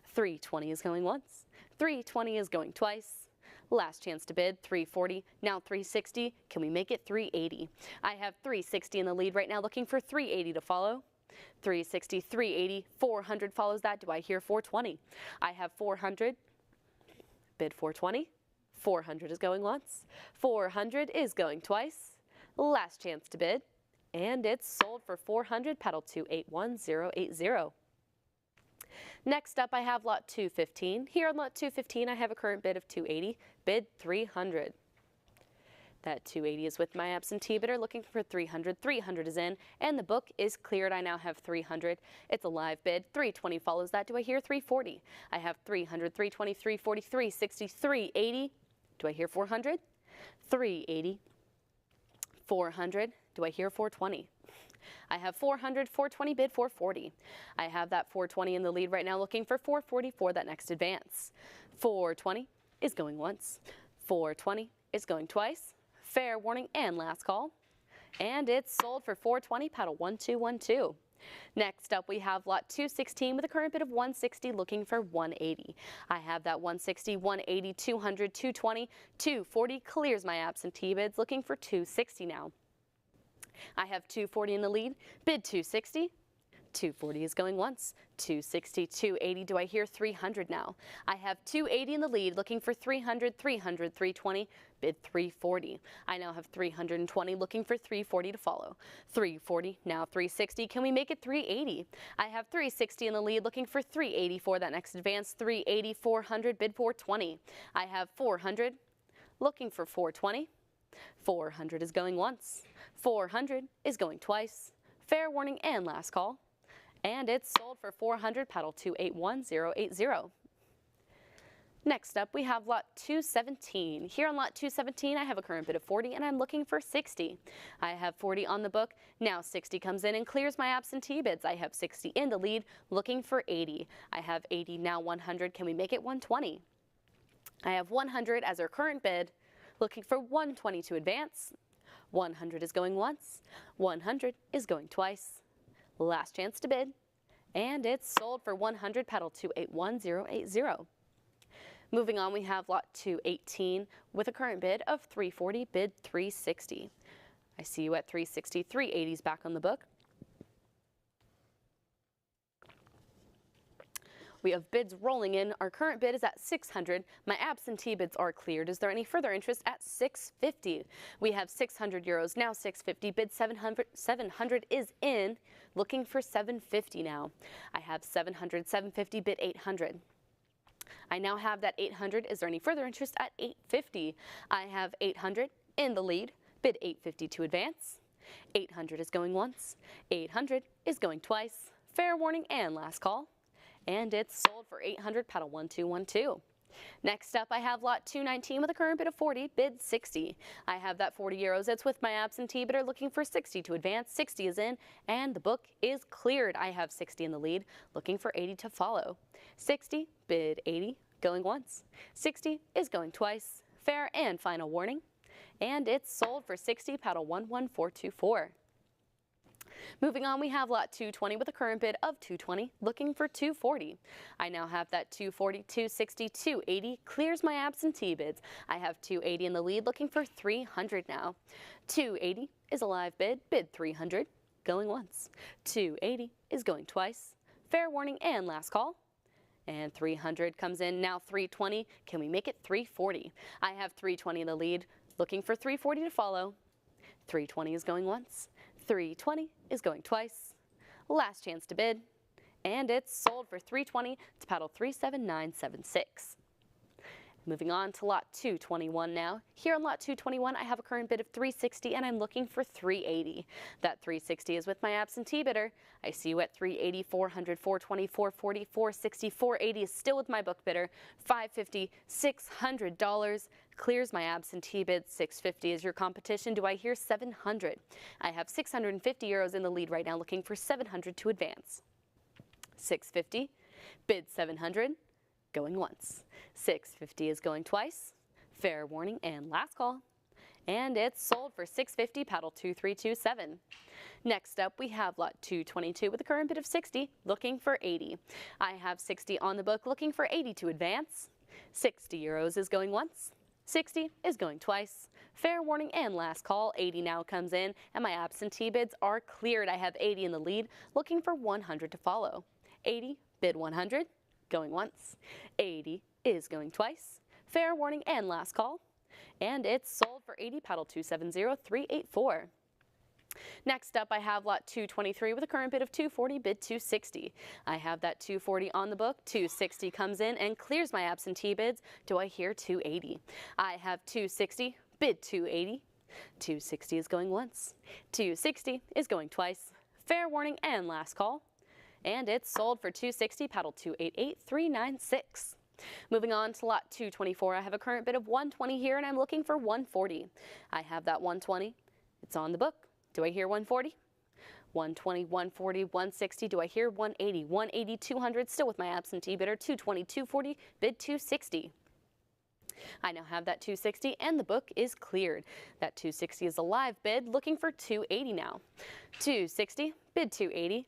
D: 320 is going once. 320 is going twice. Last chance to bid, 340. Now 360. Can we make it 380? I have 360 in the lead right now, looking for 380 to follow. 360, 380, 400 follows that. Do I hear 420? I have 400, bid 420. 400 is going once. 400 is going twice. Last chance to bid. And it's sold for 400, paddle 281080. Next up, I have lot 215. Here on lot 215, I have a current bid of 280, bid 300. That 280 is with my absentee bidder looking for 300. 300 is in, and the book is cleared. I now have 300. It's a live bid. 320 follows that. Do I hear 340? I have 300, 320, 340, 360, 380. Do I hear 400? 380, 400. Do I hear 420? I have 400, 420, bid 440. I have that 420 in the lead right now looking for 440 for that next advance. 420 is going once. 420 is going twice. Fair warning and last call. And it's sold for 420, paddle 1212. Next up, we have lot 216 with a current bid of 160 looking for 180. I have that 160, 180, 200, 220, 240 clears my absentee bids looking for 260 now. I have 240 in the lead, bid 260. 240 is going once. 260, 280. Do I hear 300 now? I have 280 in the lead, looking for 300, 300, 320, bid 340. I now have 320, looking for 340 to follow. 340, now 360. Can we make it 380? I have 360 in the lead, looking for 380 for that next advance. 380, 400, bid 420. I have 400, looking for 420. 400 is going once. 400 is going twice. Fair warning and last call. And it's sold for 400, paddle 281080. Next up, we have lot 217. Here on lot 217, I have a current bid of 40 and I'm looking for 60. I have 40 on the book. Now 60 comes in and clears my absentee bids. I have 60 in the lead, looking for 80. I have 80, now 100. Can we make it 120? I have 100 as our current bid, looking for 120 to advance. 100 is going once. 100 is going twice. Last chance to bid, and it's sold for 100, paddle 281080. Moving on, we have lot 218 with a current bid of 340, bid 360. I see you at 360, 380 is back on the book. We have bids rolling in. Our current bid is at 600. My absentee bids are cleared. Is there any further interest at 650? We have 600 euros, now 650. Bid 700. 700 is in, looking for 750 now. I have 700, 750, bid 800. I now have that 800. Is there any further interest at 850? I have 800 in the lead, bid 850 to advance. 800 is going once. 800 is going twice. Fair warning and last call. And it's sold for 800, paddle 1212. Next up, I have lot 219 with a current bid of 40, bid 60. I have that 40 euros. It's with my absentee bidder looking for 60 to advance. 60 is in, and the book is cleared. I have 60 in the lead, looking for 80 to follow. 60, bid 80, going once. 60 is going twice. Fair and final warning. And it's sold for 60, paddle 11424. Moving on, we have lot 220 with a current bid of 220, looking for 240. I now have that 240, 260, 280, clears my absentee bids. I have 280 in the lead, looking for 300 now. 280 is a live bid, bid 300, going once. 280 is going twice. Fair warning and last call. And 300 comes in, now 320. Can we make it 340? I have 320 in the lead, looking for 340 to follow. 320 is going once. 320 is going twice. Last chance to bid, and it's sold for 320 to paddle 37976. Moving on to lot 221 now. Here on lot 221, I have a current bid of 360 and I'm looking for 380. That 360 is with my absentee bidder. I see you at 380, 400, 420, 440, 460, 480 is still with my book bidder. 550, $600 clears my absentee bid. 650 is your competition. Do I hear 700? I have 650 euros in the lead right now, looking for 700 to advance. 650, bid 700. Going once. 650 is going twice. Fair warning and last call. And it's sold for 650, paddle 2327. Next up, we have lot 222 with a current bid of 60, looking for 80. I have 60 on the book, looking for 80 to advance. 60 euros is going once. 60 is going twice. Fair warning and last call. 80 now comes in, and my absentee bids are cleared. I have 80 in the lead, looking for 100 to follow. 80, bid 100, going once. 80 is going twice. Fair warning and last call. And it's sold for 80, paddle 270384. Next up, I have lot 223 with a current bid of 240, bid 260. I have that 240 on the book. 260 comes in and clears my absentee bids. Do I hear 280? I have 260, bid 280. 260 is going once. 260 is going twice. Fair warning and last call. And it's sold for 260, paddle 288396. Moving on to lot 224, I have a current bid of 120 here, and I'm looking for 140. I have that 120. It's on the book. Do I hear 140? 120, 140, 160. Do I hear 180? 180, 200, still with my absentee bidder. 220, 240, bid 260. I now have that 260, and the book is cleared. That 260 is a live bid, looking for 280 now. 260, bid 280,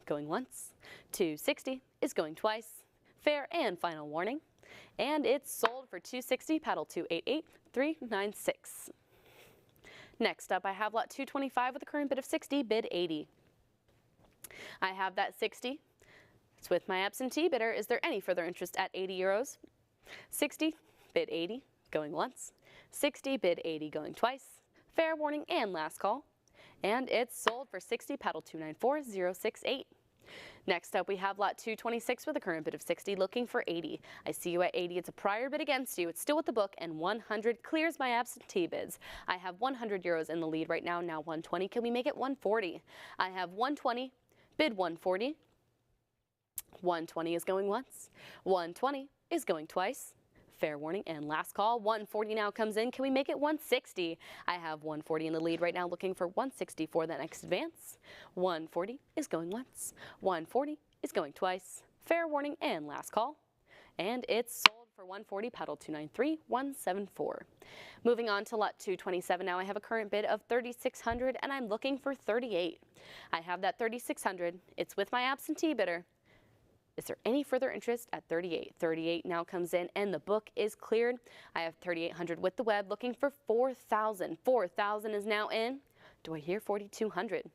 D: going once. 260 is going twice. Fair and final warning. And it's sold for 260, paddle 288396. Next up, I have lot 225 with a current bid of 60, bid 80. I have that 60. It's with my absentee bidder. Is there any further interest at 80 euros? 60, bid 80, going once. 60, bid 80, going twice. Fair warning and last call. And it's sold for 60, paddle 294068. Next up, we have lot 226 with a current bid of 60, looking for 80. I see you at 80. It's a prior bid against you. It's still with the book, and 100 clears my absentee bids. I have 100 euros in the lead right now. Now 120. Can we make it 140? I have 120, bid 140. 120 is going once. 120 is going twice. Fair warning and last call. 140 now comes in. Can we make it 160? I have 140 in the lead right now, looking for 160 for that next advance. 140 is going once. 140 is going twice. Fair warning and last call. And it's sold for 140, paddle 293174. Moving on to lot 227 now, I have a current bid of 3,600, and I'm looking for 38. I have that 3,600. It's with my absentee bidder. Is there any further interest at 38? 38 now comes in, and the book is cleared. I have 3,800 with the web, looking for 4,000. 4,000 is now in. Do I hear 4,200?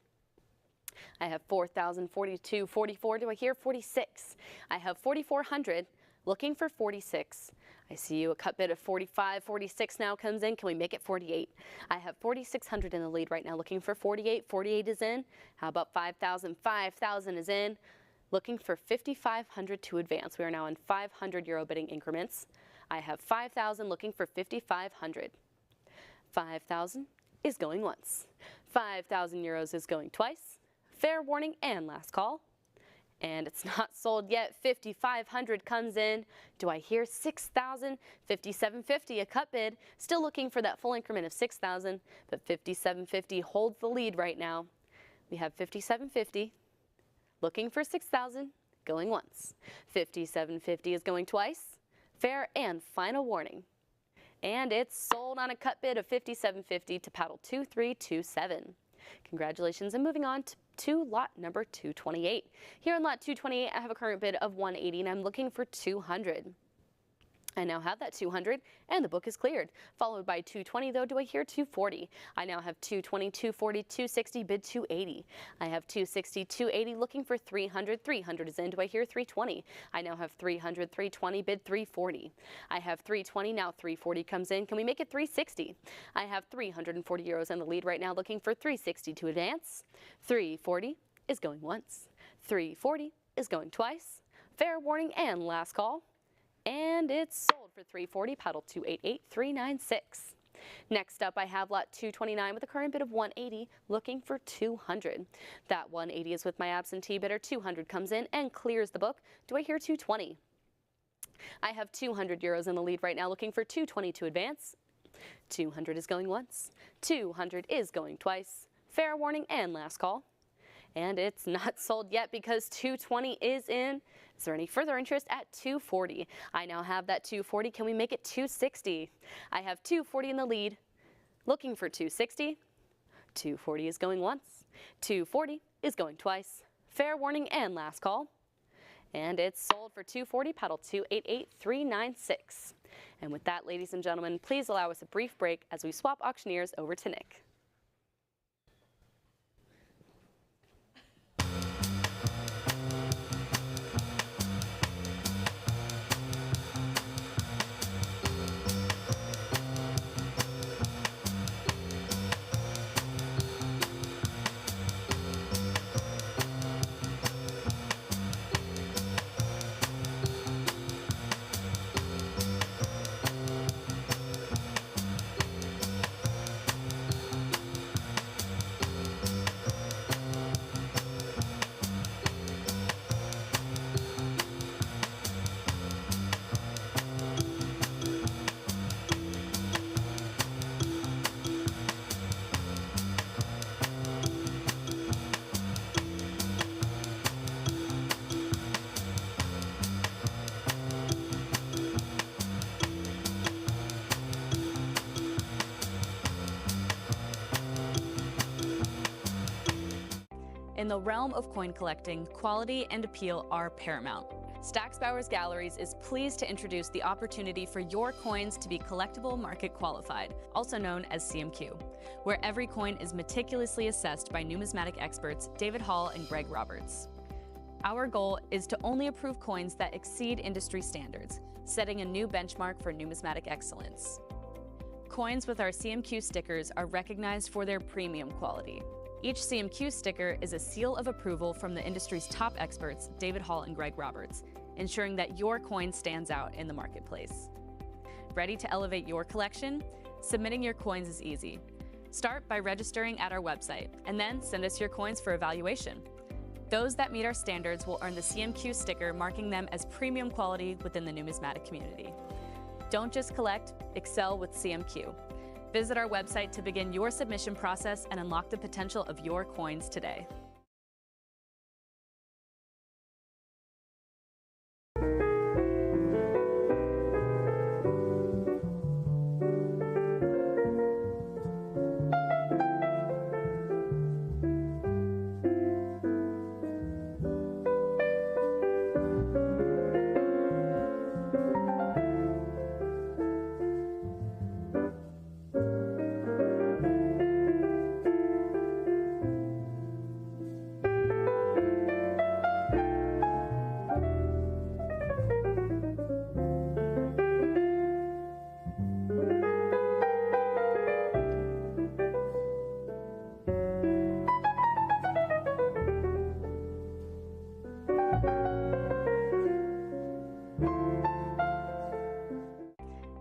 D: I have 4,000, 42, 44. Do I hear 46? I have 4,400, looking for 46. I see you, a cut bid of 45, 46 now comes in. Can we make it 48? I have 4,600 in the lead right now, looking for 48. 48 is in. How about 5,000? 5,000 is in. Looking for 5,500 to advance. We are now in 500 euro bidding increments. I have 5,000 looking for 5,500. 5,000 is going once. 5,000 euros is going twice. Fair warning and last call. And it's not sold yet. 5,500 comes in. Do I hear 6,000? 5,750, a cut bid. Still looking for that full increment of 6,000, but 5,750 holds the lead right now. We have 5,750. Looking for 6,000, going once. 5,750 is going twice. Fair and final warning. And it's sold on a cut bid of 5,750 to paddle 2327. Congratulations, and moving on to lot number 228. Here on lot 228, I have a current bid of 180, and I'm looking for 200. I now have that 200, and the book is cleared. Followed by 220, though. Do I hear 240? I now have 220, 240, 260, bid 280. I have 260, 280, looking for 300. 300 is in. Do I hear 320? I now have 300, 320, bid 340. I have 320, now 340 comes in. Can we make it 360? I have 340 euros in the lead right now, looking for 360 to advance. 340 is going once. 340 is going twice. Fair warning and last call. And it's sold for 340, paddle 288396. Next up, I have lot 229 with a current bid of 180, looking for 200. That 180 is with my absentee bidder. 200 comes in and clears the book. Do I hear 220? I have 200 euros in the lead right now, looking for 220 to advance. 200 is going once. 200 is going twice. Fair warning and last call. And it's not sold yet because 220 is in. Is there any further interest at 240? I now have that 240. Can we make it 260? I have 240 in the lead, looking for 260. 240 is going once. 240 is going twice. Fair warning and last call. And it's sold for 240, paddle 288396. And with that, ladies and gentlemen, please allow us a brief break as we swap auctioneers over to Nick. In the realm of coin collecting, quality and appeal are paramount. Stack's Bowers Galleries is pleased to introduce the opportunity for your coins to be collectible market qualified, also known as CMQ, where every coin is meticulously assessed by numismatic experts David Hall and Greg Roberts. Our goal is to only approve coins that exceed industry standards, setting a new benchmark for numismatic excellence. Coins with our CMQ stickers are recognized for their premium quality. Each CMQ sticker is a seal of approval from the industry's top experts, David Hall and Greg Roberts, ensuring that your coin stands out in the marketplace. Ready to elevate your collection? Submitting your coins is easy. Start by registering at our website, and then send us your coins for evaluation. Those that meet our standards will earn the CMQ sticker, marking them as premium quality within the numismatic community. Don't just collect, excel with CMQ. Visit our website to begin your submission process and unlock the potential of your coins today.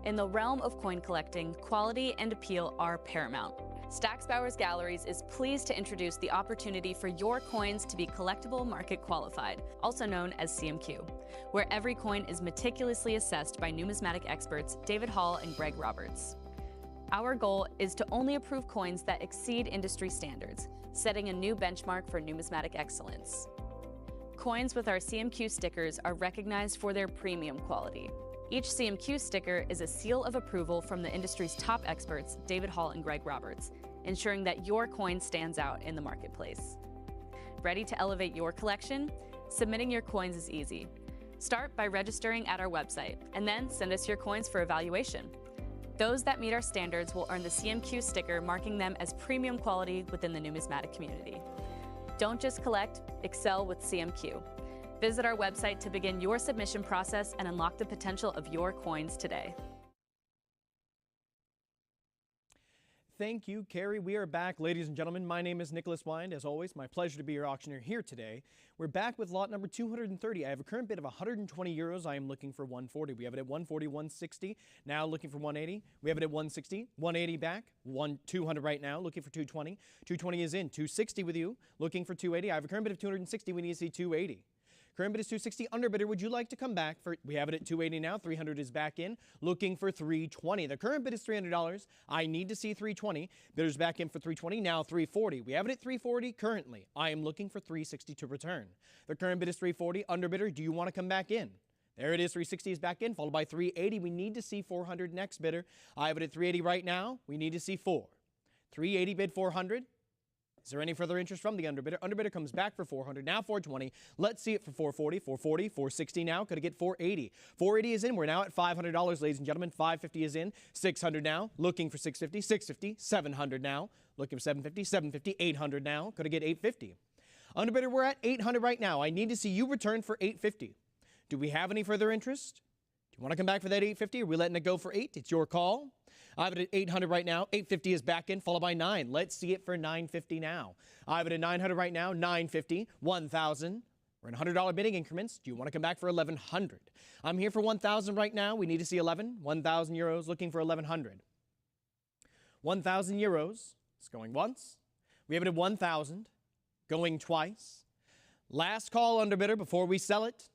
D: In the realm of coin collecting, quality and appeal are paramount. Stack's Bowers Galleries is pleased to introduce the opportunity for your coins to be collectible market qualified, also known as CMQ, where every coin is meticulously assessed by numismatic experts David Hall and Greg Roberts. Our goal is to only approve coins that exceed industry standards, setting a new benchmark for numismatic excellence. Coins with our CMQ stickers are recognized for their premium quality. Each CMQ sticker is a seal of approval from the industry's top experts, David Hall and Greg Roberts, ensuring that your coin stands out in the marketplace. Ready to elevate your collection? Submitting your coins is easy. Start by registering at our website, and then send us your coins for evaluation. Those that meet our standards will earn the CMQ sticker, marking them as premium quality within the numismatic community. Don't just collect, excel with CMQ. Visit our website to begin your submission process and unlock the potential of your coins today.
E: Thank you, Carrie. We are back, ladies and gentlemen. My name is Nicholas Wind. As always, my pleasure to be your auctioneer here today. We're back with lot number 230. I have a current bid of 120 euros. I am looking for 140. We have it at 140, 160. Now looking for 180. We have it at 160, 180 back, 200 right now, looking for 220. 220 is in, 260 with you, looking for 280. I have a current bid of 260. We need to see 280. Current bid is 260. Underbidder, would you like to come back? We have it at 280 now. 300 is back in. Looking for 320. The current bid is $300. I need to see 320. Bidder's back in for 320. Now 340. We have it at 340 currently. I am looking for 360 to return. The current bid is 340. Underbidder, do you want to come back in? There it is. 360 is back in, followed by 380. We need to see 400 next bidder. I have it at 380 right now. We need to see 4. 380 bid 400. Is there any further interest from the underbidder? Underbidder comes back for 400, now 420. Let's see it for 440, 440, 460 now. Could it get 480? 480 is in. We're now at $500, ladies and gentlemen. 550 is in. 600 now. Looking for 650, 650, 700 now. Looking for 750, 750, 800 now. Could it get 850? Underbidder, we're at 800 right now. I need to see you return for 850. Do we have any further interest? Do you want to come back for that 850? Are we letting it go for 8? It's your call. I have it at 800 right now. 850 is back in, followed by 9. Let's see it for 950 now. I have it at 900 right now. 950, 1,000. We're in $100 bidding increments. Do you want to come back for 1,100? I'm here for 1,000 right now. We need to see 11. 1,000 euros, looking for 1,100. 1,000 euros. It's going once. We have it at 1,000. Going twice. Last call, underbidder, before we sell it.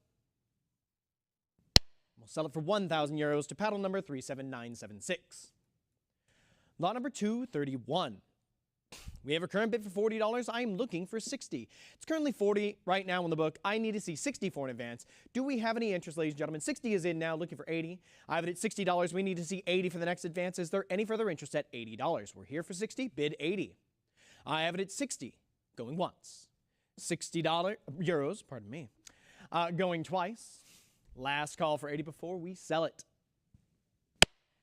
E: We'll sell it for 1,000 euros to paddle number 37976. Lot number 231. We have a current bid for $40. I am looking for 60. It's currently 40 right now in the book. I need to see 60 for an advance. Do we have any interest, ladies and gentlemen? 60 is in now, looking for 80. I have it at $60. We need to see 80 for the next advance. Is there any further interest at $80? We're here for 60. Bid 80. I have it at 60. Going once. $60 euros, pardon me. Going twice. Last call for 80 before we sell it.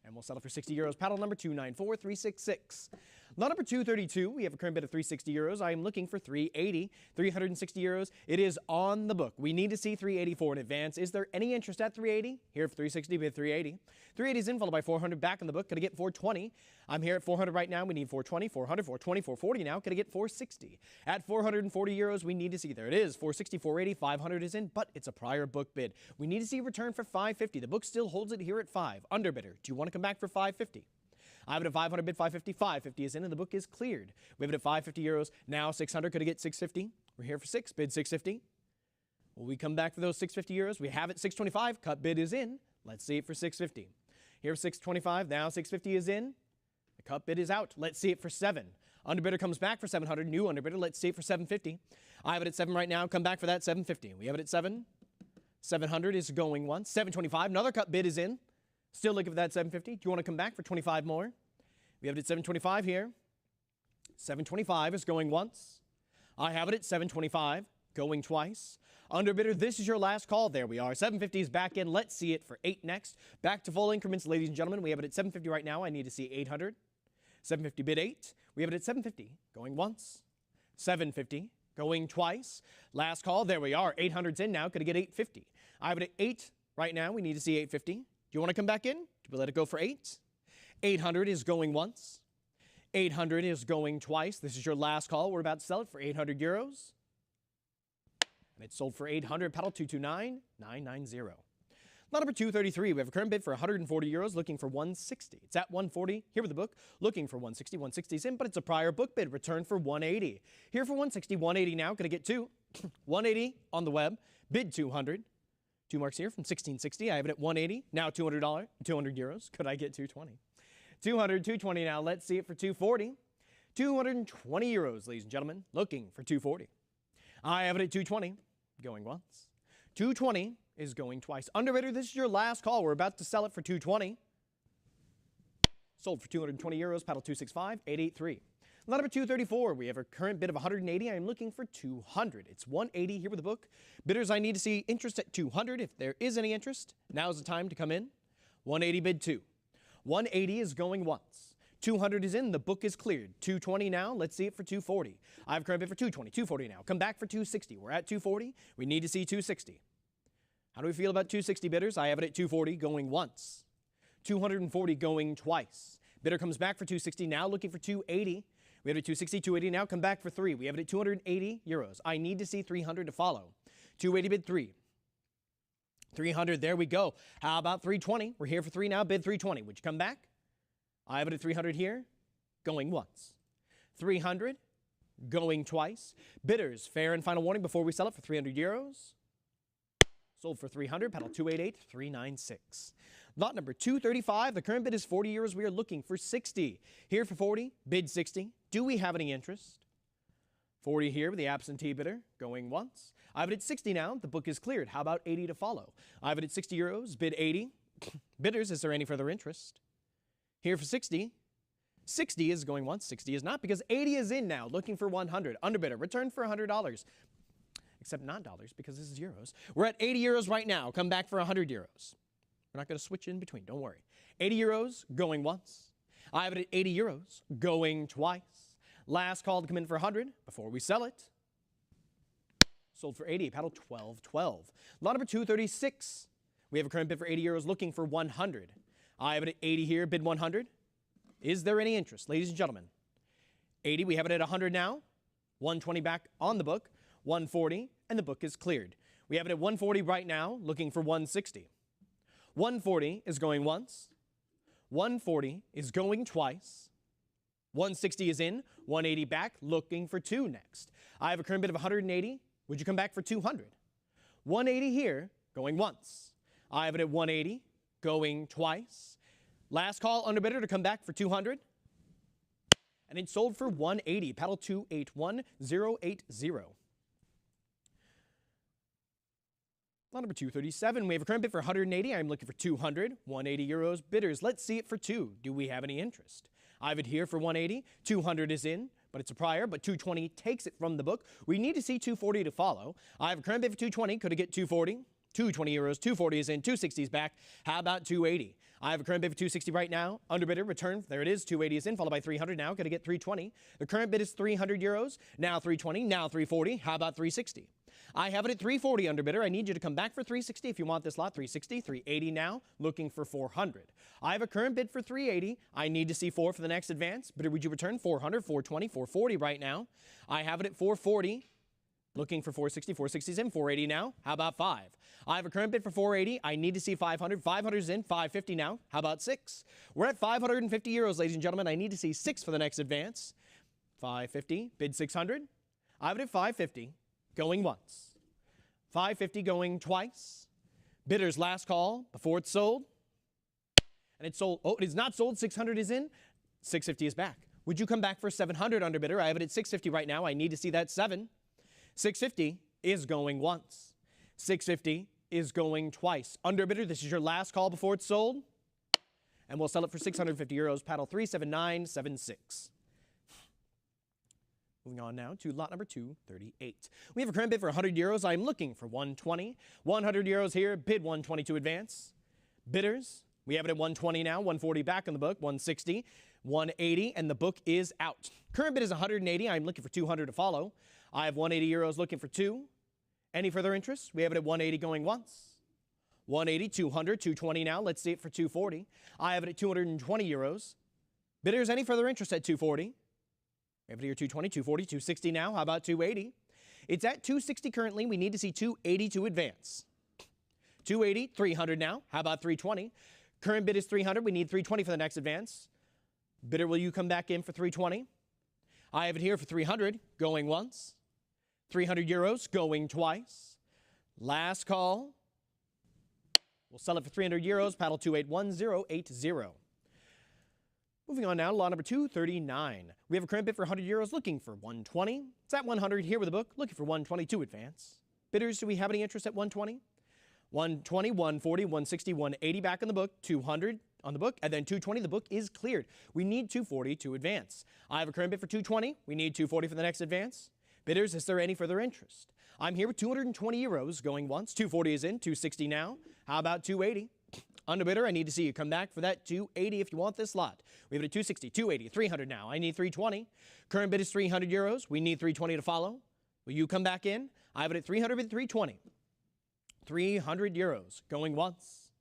E: And we'll sell it for 60 euros. Paddle number 294366. Lot number 232, we have a current bid of 360 euros. I am looking for 380, 360 euros. It is on the book. We need to see 380 for an advance. Is there any interest at 380? Here for 360, bid 380. 380 is in, followed by 400 back in the book. Could I get 420? I'm here at 400 right now. We need 420, 400, 420, 440 now. Could I get 460? At 440 euros, we need to see, there it is, 460, 480, 500 is in, but it's a prior book bid. We need to see a return for 550. The book still holds it here at 5. Underbidder, do you want to come back for 550? I have it at 500, bid 550. 550 is in, and the book is cleared. We have it at 550 euros. Now 600. Could I get 650? We're here for 6. Bid 650. Will we come back for those 650 euros? We have it 625. Cut bid is in. Let's see it for 650. Here for 625. Now 650 is in. The cut bid is out. Let's see it for 7. Underbidder comes back for 700. New underbidder. Let's see it for 750. I have it at 7 right now. Come back for that 750. We have it at 7. 700 is going once. 725. Another cut bid is in. Still looking for that 750. Do you want to come back for 25 more? We have it at 725 here. 725 is going once. I have it at 725, going twice. Underbidder, this is your last call. There we are. 750 is back in. Let's see it for 8 next. Back to full increments, ladies and gentlemen. We have it at 750 right now. I need to see 800. 750 bid 8. We have it at 750, going once. 750, going twice. Last call. There we are. 800's in now. Could I get 850? I have it at 8 right now. We need to see 850. Do you want to come back in? Do we let it go for 8? 800 is going once. 800 is going twice. This is your last call. We're about to sell it for 800 euros. And it's sold for 800. Paddle 229990. Lot number 233. We have a current bid for 140 euros, looking for 160. It's at 140. Here with the book, looking for 160. 160 is in, but it's a prior book bid. Return for 180. Here for 160. 180 now. Could I get 2? 180 on the web. Bid 200. 2 marks here from 1660. I have it at 180. Now $200. 200 euros. Could I get 220? 200, 220 now. Let's see it for 240. 220 euros, ladies and gentlemen. Looking for 240. I have it at 220. Going once. 220 is going twice. Underbidder, this is your last call. We're about to sell it for 220. Sold for 220 euros. Paddle 265, 883. Lot number 234. We have a current bid of 180. I am looking for 200. It's 180 here with the book. Bidders, I need to see interest at 200. If there is any interest, now's the time to come in. 180 bid 2. 180 is going once. 200 is in. The book is cleared. 220 now. Let's see it for 240. I have a current bid for 220. 240 now. Come back for 260. We're at 240. We need to see 260. How do we feel about 260 bidders? I have it at 240 going once. 240 going twice. Bidder comes back for 260 now, looking for 280. We have it at 260, 280 now. Come back for 3. We have it at 280 euros. I need to see 300 to follow. 280 bid 3. 300, there we go. How about 320? We're here for 3 now. Bid 320. Would you come back? I have it at 300 here. Going once. 300. Going twice. Bidders, fair and final warning before we sell it for 300 euros. Sold for 300. Paddle 288396. Lot number 235. The current bid is 40 euros. We are looking for 60. Here for 40. Bid 60. Do we have any interest? 40 here with the absentee bidder. Going once. I have it at 60 now. The book is cleared. How about 80 to follow? I have it at 60 euros. Bid 80. Bidders, is there any further interest? Here for 60. 60 is going once, 60 is not, because 80 is in now, looking for 100. Underbidder, return for $100. Except not dollars, because this is euros. We're at 80 euros right now. Come back for 100 euros. We're not going to switch in between, don't worry. 80 euros, going once. I have it at 80 euros, going twice. Last call to come in for 100 before we sell it. Sold for 80, paddle 12.12. Lot number 236. We have a current bid for 80 euros, looking for 100. I have it at 80 here, bid 100. Is there any interest, ladies and gentlemen? 80, we have it at 100 now. 120 back on the book, 140, and the book is cleared. We have it at 140 right now, looking for 160. 140 is going once. 140 is going twice. 160 is in, 180 back, looking for 2 next. I have a current bid of 180. Would you come back for 200? 180 here, going once. I have it at 180, going twice. Last call, underbidder, to come back for 200. And it sold for 180, paddle 281080. Lot number 237, we have a current bid for 180. I'm looking for 200, 180 euros. Bidders, let's see it for 2. Do we have any interest? I have it here for 180. 200 is in, but it's a prior, but 220 takes it from the book. We need to see 240 to follow. I have a current bid for 220. Could it get 240? 220 euros. 240 is in. 260 is back. How about 280? I have a current bid for 260 right now. Underbidder, return. There it is. 280 is in, followed by 300 now. Could it get 320? The current bid is 300 euros. Now 320. Now 340. How about 360? I have it at 340, underbidder. I need you to come back for 360 if you want this lot. 360, 380 now, looking for 400. I have a current bid for 380. I need to see 4 for the next advance. Bidder, would you return? 400, 420, 440 right now. I have it at 440, looking for 460. 460 is in, 480 now. How about 5? I have a current bid for 480. I need to see 500. 500 is in, 550 now. How about 6? We're at 550 euros, ladies and gentlemen. I need to see 6 for the next advance. 550, bid 600. I have it at 550. Going once. 550 going twice. Bidder's last call before it's sold. And it's sold. Oh, it is not sold. 600 is in. 650 is back. Would you come back for 700, underbidder? I have it at 650 right now. I need to see that 7. 650 is going once. 650 is going twice. Underbidder, this is your last call before it's sold. And we'll sell it for 650 euros. Paddle 37976. Moving on now to lot number 238. We have a current bid for 100 euros. I'm looking for 120. 100 euros here, bid 120 to advance. Bidders, we have it at 120 now, 140 back on the book, 160, 180, and the book is out. Current bid is 180. I'm looking for 200 to follow. I have 180 euros looking for 2. Any further interest? We have it at 180 going once. 180, 200, 220 now. Let's see it for 240. I have it at 220 euros. Bidders, any further interest at 240? We have it here 220, 240, 260 now. How about 280? It's at 260 currently. We need to see 280 to advance. 280, 300 now. How about 320? Current bid is 300. We need 320 for the next advance. Bidder, will you come back in for 320? I have it here for 300, going once. 300 euros, going twice. Last call. We'll sell it for 300 euros. Paddle 281080. Moving on now to lot number 239. We have a current bid for 100 euros, looking for 120. It's at 100 here with the book, looking for 120 to advance. Bidders, do we have any interest at 120? 120, 140, 160, 180 back on the book, 200 on the book, and then 220. The book is cleared. We need 240 to advance. I have a current bid for 220. We need 240 for the next advance. Bidders, is there any further interest? I'm here with 220 euros going once. 240 is in, 260 now. How about 280? Underbidder, I need to see you come back for that 280 if you want this lot. We have it at 260, 280, 300 now. I need 320. Current bid is 300 euros. We need 320 to follow. Will you come back in? I have it at 300 and 320. 300 euros going once.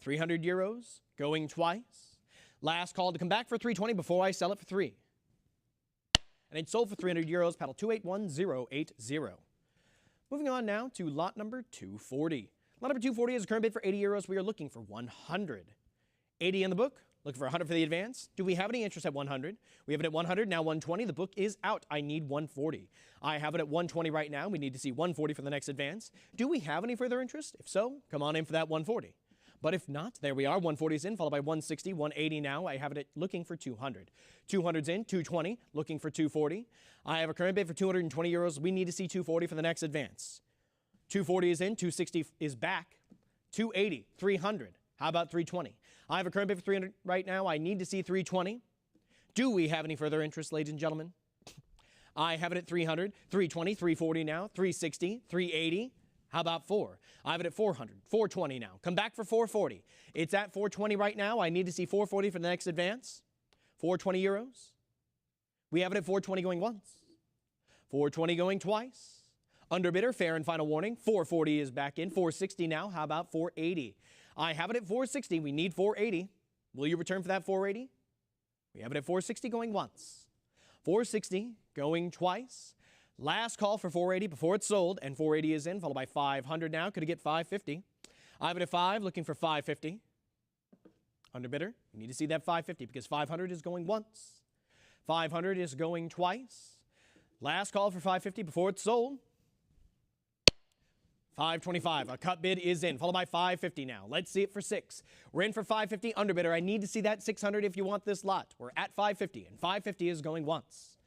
E: 300 euros going twice. Last call to come back for 320 before I sell it for 3. And it's sold for 300 euros. Paddle 281080. Moving on now to lot number 240. Lot number 240 is a current bid for 80 euros. We are looking for 100. 80 in the book. Looking for 100 for the advance. Do we have any interest at 100? We have it at 100, now 120. The book is out. I need 140. I have it at 120 right now. We need to see 140 for the next advance. Do we have any further interest? If so, come on in for that 140. But if not, there we are. 140 is in, followed by 160, 180 now. I have it at looking for 200. 200's in, 220, looking for 240. I have a current bid for 220 euros. We need to see 240 for the next advance. 240 is in, 260 is back. 280, 300. How about 320? I have a current bid for 300 right now. I need to see 320. Do we have any further interest, ladies and gentlemen? I have it at 300, 320, 340 now, 360, 380. How about 4? I have it at 400, 420 now. Come back for 440. It's at 420 right now. I need to see 440 for the next advance. 420 euros. We have it at 420 going once. 420 going twice. Underbidder, fair and final warning. 440 is back in. 460 now. How about 480? I have it at 460. We need 480. Will you return for that 480? We have it at 460 going once. 460 going twice. Last call for 480 before it's sold, and 480 is in, followed by 500 now. Could it get 550? I have it at 5, looking for 550. Underbidder, you need to see that 550 because 500 is going once. 500 is going twice. Last call for 550 before it's sold. 525, a cut bid is in, followed by 550 now. Let's see it for 6. We're in for 550. Underbidder, I need to see that 600 if you want this lot. We're at 550, and 550 is going once.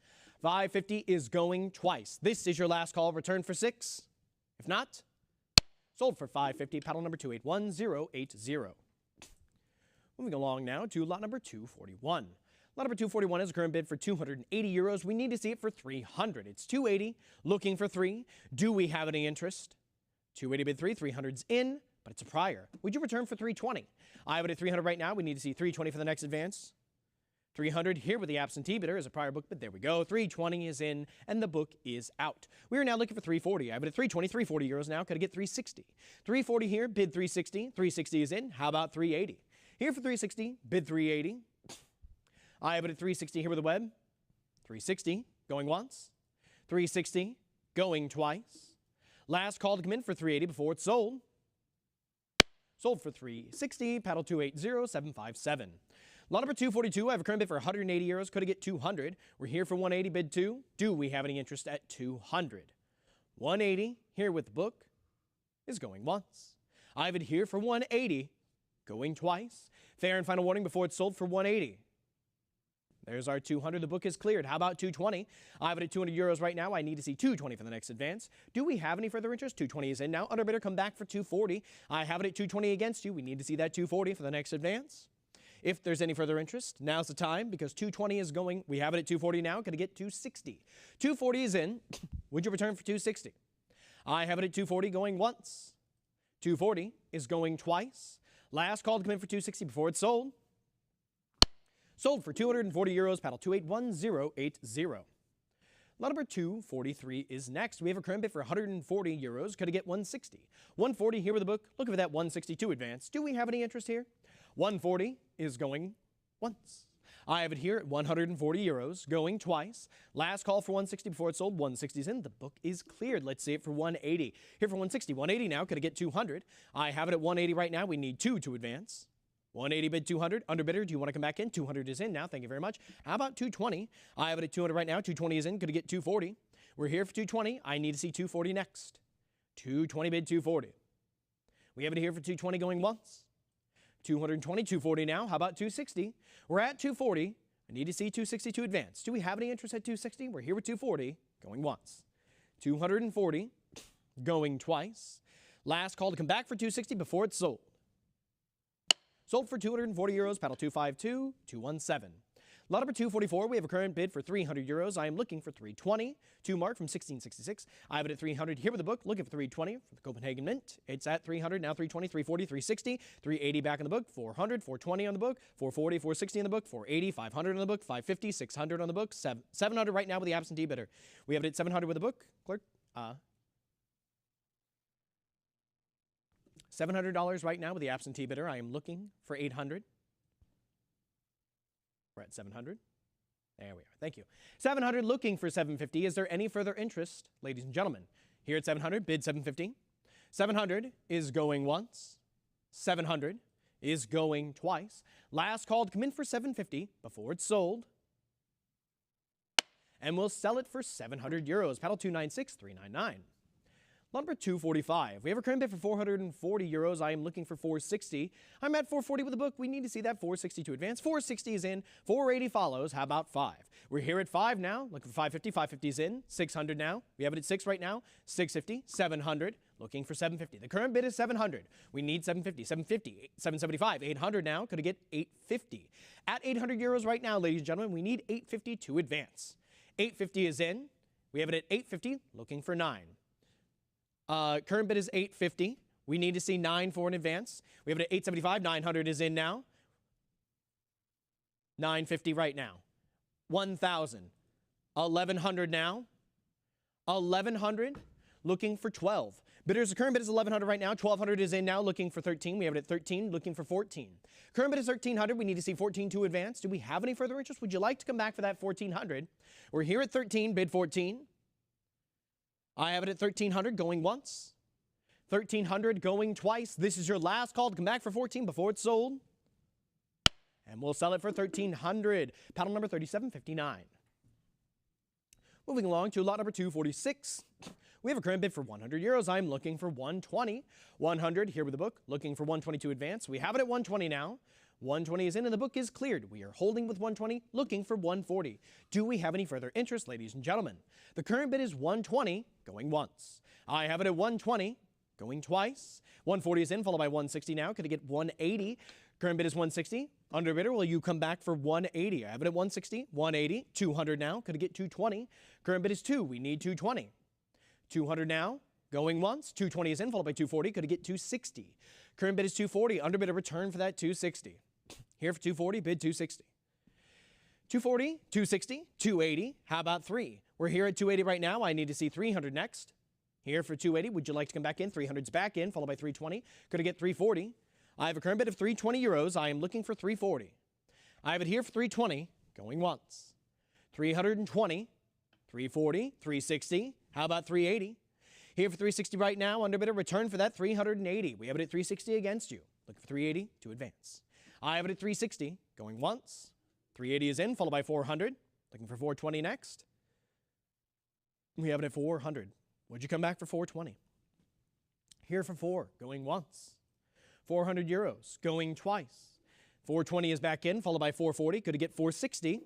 E: 550 is going twice. This is your last call. Return for 6. If not, sold for 550. Paddle number 281080. Moving along now to lot number 241. Lot number 241 is a current bid for 280 euros. We need to see it for 300. It's 280, looking for 3. Do we have any interest? 280 bid 3, 300's in, but it's a prior. Would you return for 320? I have it at 300 right now. We need to see 320 for the next advance. 300 here with the absentee bidder is a prior book bid. There we go. 320 is in, and the book is out. We are now looking for 340. I have it at 320, 340 euros now. Could I get 360? 340 here, bid 360. 360 is in. How about 380? Here for 360, bid 380. I have it at 360 here with the web. 360, going once. 360, going twice. Last call to come in for 380 before it's sold. Sold for 360, paddle 280757. Lot number 242, I have a current bid for 180 euros. Could I get 200? We're here for 180, bid 2. Do we have any interest at 200? 180, here with the book, is going once. I have it here for 180, going twice. Fair and final warning before it's sold for 180. There's our 200. The book is cleared. How about 220? I have it at 200 euros right now. I need to see 220 for the next advance. Do we have any further interest? 220 is in now. Underbidder, come back for 240. I have it at 220 against you. We need to see that 240 for the next advance. If there's any further interest, now's the time because 220 is going. We have it at 240 now. Could I get 260? 240 is in. Would you return for 260? I have it at 240 going once. 240 is going twice. Last call to come in for 260 before it's sold. Sold for 240 euros, paddle 281080. Lot number 243 is next. We have a current bid for 140 euros. Could I get 160? 140 here with the book. Looking for that 162 advance. Do we have any interest here? 140 is going once. I have it here at 140 euros, going twice. Last call for 160 before it's sold. 160 is in. The book is cleared. Let's see it for 180. Here for 160. 180 now. Could I get 200? I have it at 180 right now. We need 2 to advance. 180 bid 200. Underbidder, do you want to come back in? 200 is in now. Thank you very much. How about 220? I have it at 200 right now. 220 is in. Could I get 240? We're here for 220. I need to see 240 next. 220 bid 240. We have it here for 220 going once. 220, 240 now. How about 260? We're at 240. I need to see 262 advance. Do we have any interest at 260? We're here with 240 going once. 240 going twice. Last call to come back for 260 before it's sold. Sold for 240 euros, paddle 252217. Lot number 244, we have a current bid for 300 euros. I am looking for 320. 2 mark from 1666. I have it at 300 here with the book, looking for 320 for the Copenhagen Mint. It's at 300, now 320, 340, 360, 380 back in the book, 400, 420 on the book, 440, 460 on the book, 480, 500 on the book, 550, 600 on the book, 700 right now with the absentee bidder. We have it at 700 with the book, clerk. $700 right now with the absentee bidder. I am looking for 800. We're at 700. There we are. Thank you. 700, looking for 750. Is there any further interest, ladies and gentlemen? Here at 700, bid 750. 700 is going once. 700 is going twice. Last call to come in for 750 before it's sold. And we'll sell it for 700 euros. Paddle 296399. Lot number 245. We have a current bid for 440 euros. I am looking for 460. I'm at 440 with the book. We need to see that 460 to advance. 460 is in. 480 follows. How about 5? We're here at 5 now. Looking for 550. 550 is in. 600 now. We have it at 6 right now. 650. 700. Looking for 750. The current bid is 700. We need 750. 750. 775. 800 now. Could I get 850? At 800 euros right now, ladies and gentlemen, we need 850 to advance. 850 is in. We have it at 850. Looking for 9. Current bid is 850. We need to see 9 for an advance. We have it at 875. 900 is in now. 950 right now. 1,000. 1,100 now. 1,100. Looking for 12. Bidders, the current bid is 1,100 right now. 1,200 is in now. Looking for 13. We have it at 13. Looking for 14. Current bid is 1,300. We need to see 14 to advance. Do we have any further interest? Would you like to come back for that 1,400? We're here at 13. Bid 14. I have it at 1,300 going once, 1,300 going twice. This is your last call to come back for 14 before it's sold. And we'll sell it for 1,300. Paddle number 3759. Moving along to lot number 246. We have a current bid for 100 euros. I'm looking for 120. 100 here with the book, looking for 120 to advance. We have it at 120 now. 120 is in and the book is cleared. We are holding with 120, looking for 140. Do we have any further interest, ladies and gentlemen? The current bid is 120, going once. I have it at 120, going twice. 140 is in, followed by 160 now. Could I get 180? Current bid is 160. Underbidder, will you come back for 180? I have it at 160, 180, 200 now. Could I get 220? Current bid is 2. We need 220. 200 now. Going once, 220 is in, followed by 240. Could I get 260? Current bid is 240. Underbidder, return for that 260. Here for 240, bid 260. 240, 260, 280. How about 3? We're here at 280 right now. I need to see 300 next. Here for 280. Would you like to come back in? 300's back in, followed by 320. Could I get 340? I have a current bid of 320 euros. I am looking for 340. I have it here for 320, going once. 320, 340, 360. How about 380? Here for 360 right now. Underbidder, return for that 380. We have it at 360 against you. Looking for 380 to advance. I have it at 360, going once. 380 is in, followed by 400. Looking for 420 next. We have it at 400. Would you come back for 420? Here for 4, going once. 400 euros, going twice. 420 is back in, followed by 440. Could I get 460?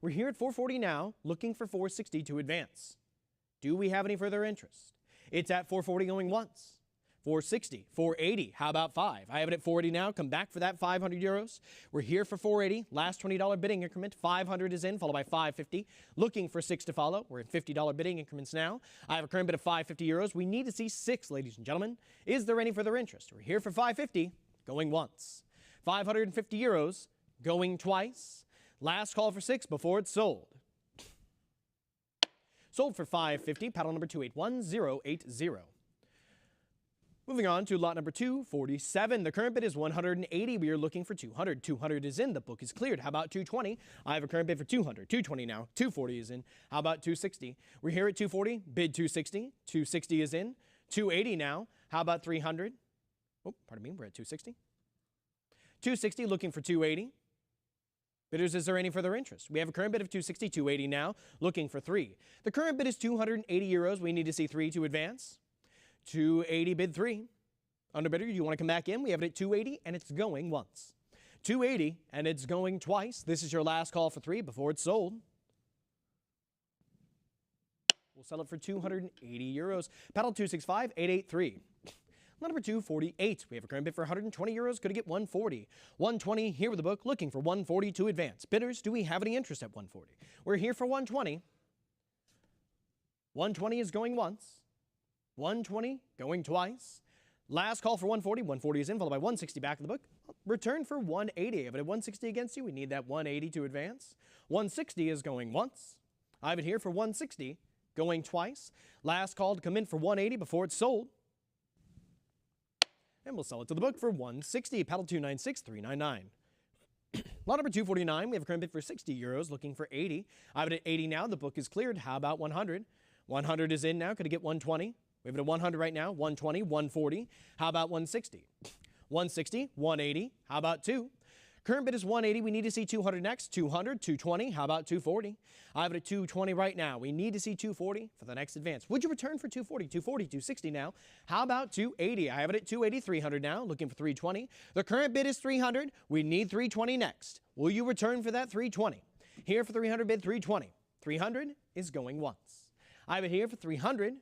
E: We're here at 440 now, looking for 460 to advance. Do we have any further interest? It's at 440 going once. 460, 480, how about 5? I have it at 480 now. Come back for that 500 euros. We're here for 480. Last $20 bidding increment. 500 is in, followed by 550. Looking for 6 to follow. We're at $50 bidding increments now. I have a current bid of 550 euros. We need to see 6, ladies and gentlemen. Is there any further interest? We're here for 550, going once. 550 euros, going twice. Last call for 6 before it's sold. Sold for 550, paddle number 281080. Moving on to lot number 247. The current bid is 180. We are looking for 200. 200 is in. The book is cleared. How about 220? I have a current bid for 200. 220 now. 240 is in. How about 260? We're here at 240. Bid 260. 260 is in. 280 now. How about 300? Oh, pardon me. We're at 260. 260 looking for 280. Bidders, is there any further interest? We have a current bid of 260, 280 now, looking for 3. The current bid is 280 euros. We need to see 3 to advance. 280 bid 3. Underbidder, do you want to come back in? We have it at 280 and it's going once. 280 and it's going twice. This is your last call for 3 before it's sold. We'll sell it for 280 euros. Paddle 265, 883. Number 248. We have a current bid for 120 euros. Could I get 140? 120 here with the book, looking for 140 to advance. Bidders, do we have any interest at 140? We're here for 120. 120 is going once. 120 going twice. Last call for 140. 140 is in, followed by 160 back of the book. Return for 180. If I have 160 against you, we need that 180 to advance. 160 is going once. I have it here for 160, going twice. Last call to come in for 180 before it's sold. And we'll sell it to the book for 160. Paddle 296399. Lot number 249. We have a current bid for 60 euros, looking for 80. I have it at 80 now. The book is cleared. How about 100? 100 is in now. Could I get 120? We have it at 100 right now. 120, 140. How about 160? 160, 180. How about 2? Current bid is 180. We need to see 200 next. 200, 220. How about 240? I have it at 220 right now. We need to see 240 for the next advance. Would you return for 240? 240, 260 now. How about 280? I have it at 280, 300 now. Looking for 320. The current bid is 300. We need 320 next. Will you return for that 320? Here for 300 bid 320. 300 is going once. I have it here for 300,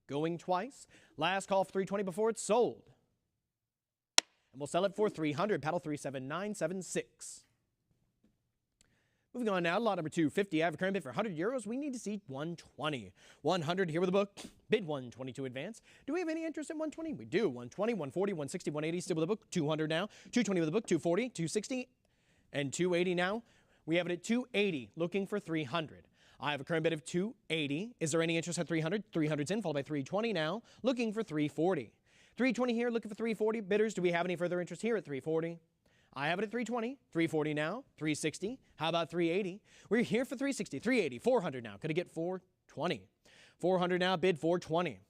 E: going twice. Last call for 320 before it's sold. And we'll sell it for 300, paddle 37976. Moving on now to lot number 250. I have a current bid for 100 euros. We need to see 120. 100 here with the book. Bid 122 advance. Do we have any interest in 120? We do. 120, 140, 160, 180 still with the book. 200 now. 220 with the book. 240, 260, and 280 now. We have it at 280, looking for 300. I have a current bid of 280. Is there any interest at 300? 300's in, followed by 320 now, looking for 340. 320 here, looking for 340. Bidders, do we have any further interest here at 340? I have it at 320, 340 now, 360. How about 380? We're here for 360, 380, 400 now. Could it get 420? 400 now, bid 420.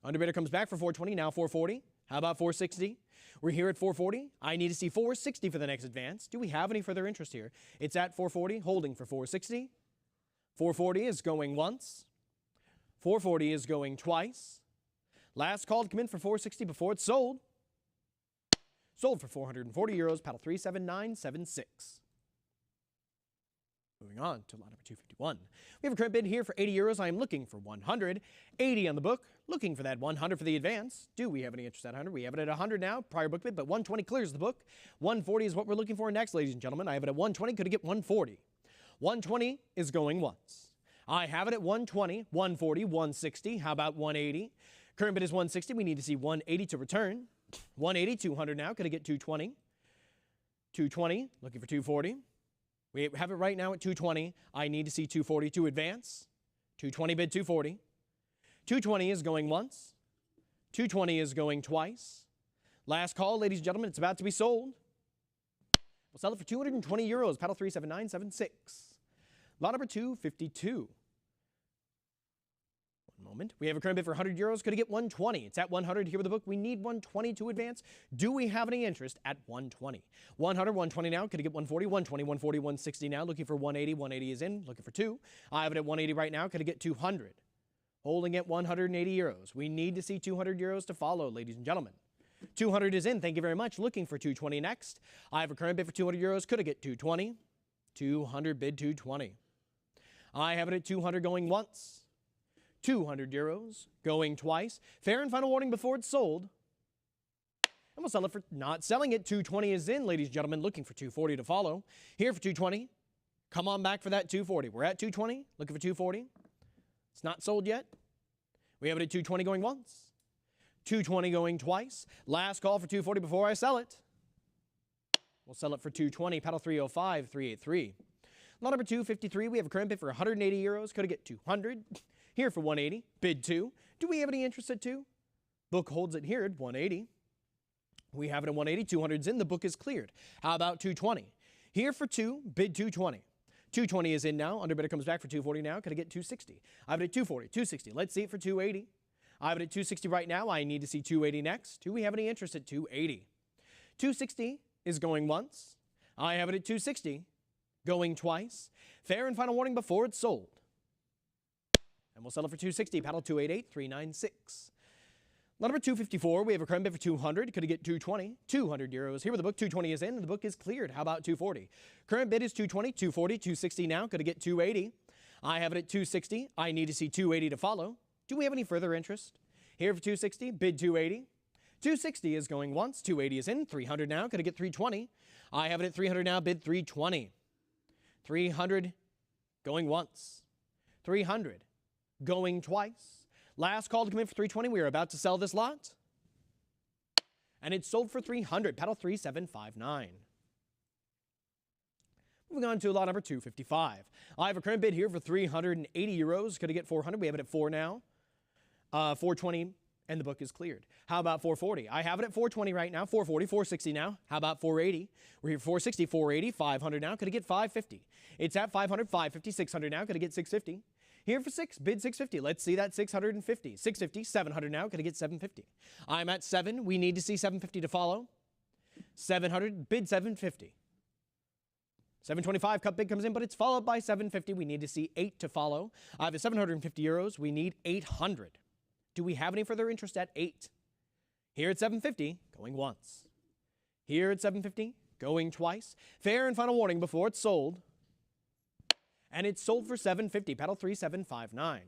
E: Underbidder comes back for 420, now 440. How about 460? We're here at 440. I need to see 460 for the next advance. Do we have any further interest here? It's at 440, holding for 460. 440 is going once. 440 is going twice. Last call to come in for 460 before it's sold. Sold for 440 euros, paddle 37976. Moving on to lot number 251. We have a current bid here for 80 euros. I am looking for 100. 80 on the book. Looking for that 100 for the advance. Do we have any interest at 100? We have it at 100 now, prior book bid, but 120 clears the book. 140 is what we're looking for next, ladies and gentlemen. I have it at 120. Could it get 140? 120 is going once. I have it at 120, 140, 160. How about 180? Current bid is 160. We need to see 180 to return. 180, 200 now. Could it get 220? 220, looking for 240. We have it right now at 220. I need to see 240 to advance. 220 bid 240. 220 is going once. 220 is going twice. Last call, ladies and gentlemen. It's about to be sold. We'll sell it for 220 euros. Paddle 37976. Lot number 252. One moment. We have a current bid for 100 euros. Could it get 120? It's at 100 here with the book. We need 120 to advance. Do we have any interest at 120? 100, 120 now. Could it get 140? 120, 140, 160 now. Looking for 180. 180 is in. Looking for 2. I have it at 180 right now. Could it get 200? Holding at 180 euros. We need to see 200 euros to follow, ladies and gentlemen. 200 is in. Thank you very much. Looking for 220 next. I have a current bid for 200 euros. Could it get 220? 200 bid 220. I have it at 200 going once. 200 euros going twice. Fair and final warning before it's sold. And we'll sell it for not selling it. 220 is in, ladies and gentlemen. Looking for 240 to follow. Here for 220. Come on back for that 240. We're at 220. Looking for 240. It's not sold yet. We have it at 220 going once. 220 going twice. Last call for 240 before I sell it. We'll sell it for 220. Paddle 305, 383. Lot number 253. We have a current bid for 180 euros. Could it get 200? Here for 180. Bid 2. Do we have any interest at 2? Book holds it here at 180. We have it at 180. 200's in. The book is cleared. How about 220? Here for 2. Bid 220. 220 is in now. Underbidder comes back for 240 now. Could I get 260? I have it at 240, 260. Let's see it for 280. I have it at 260 right now. I need to see 280 next. Do we have any interest at 280? 260 is going once. I have it at 260, going twice. Fair and final warning before it's sold. And we'll sell it for 260. Paddle 288, 396. Lot number 254, we have a current bid for 200. Could it get 220? 200 euros. Here with the book, 220 is in, and the book is cleared. How about 240? Current bid is 220, 240, 260 now. Could it get 280? I have it at 260. I need to see 280 to follow. Do we have any further interest? Here for 260, bid 280. 260 is going once. 280 is in. 300 now. Could it get 320? I have it at 300 now, bid 320. 300 going once. 300 going twice. Last call to come in for 320. We are about to sell this lot. And it's sold for 300. Paddle 3759. Moving on to lot number 255. I have a current bid here for 380 euros. Could I get 400? We have it at 4 now. 420, and the book is cleared. How about 440? I have it at 420 right now. 440, 460 now. How about 480? We're here 460, 480, 500 now. Could I get 550? It's at 500, 550, 600 now. Could I get 650? Here for 6, bid 650. Let's see that 650. 650, 700 now. Could I get 750? I'm at 7. We need to see 750 to follow. 700, bid 750. 725 cup bid comes in, but it's followed by 750. We need to see 8 to follow. I have a 750 euros. We need 800. Do we have any further interest at 8? Here at 750, going once. Here at 750, going twice. Fair and final warning before it's sold. And it's sold for 750, paddle 3759.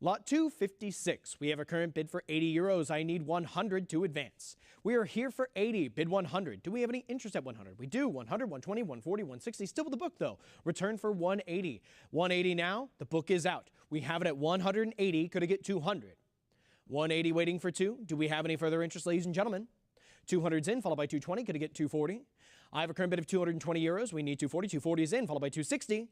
E: Lot 256, we have a current bid for 80 euros. I need 100 to advance. We are here for 80, bid 100. Do we have any interest at 100? We do, 100, 120, 140, 160, still with the book though. Return for 180. 180 now, the book is out. We have it at 180, could it get 200? 180 waiting for 2. Do we have any further interest, ladies and gentlemen? 200's in, followed by 220, could it get 240? I have a current bid of 220 euros. We need 240, 240 is in, followed by 260.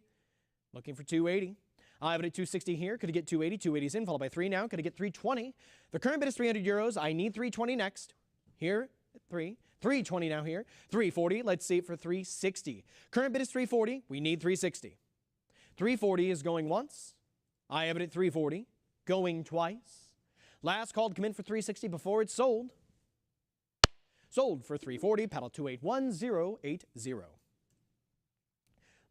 E: Looking for 280. I have it at 260 here. Could it get 280? 280 is in, followed by 3 now. Could it get 320? The current bid is 300 euros. I need 320 next. Here, 3. 320 now here. 340. Let's see it for 360. Current bid is 340. We need 360. 340 is going once. I have it at 340. Going twice. Last call to come in for 360 before it's sold. Sold for 340. Paddle 281080.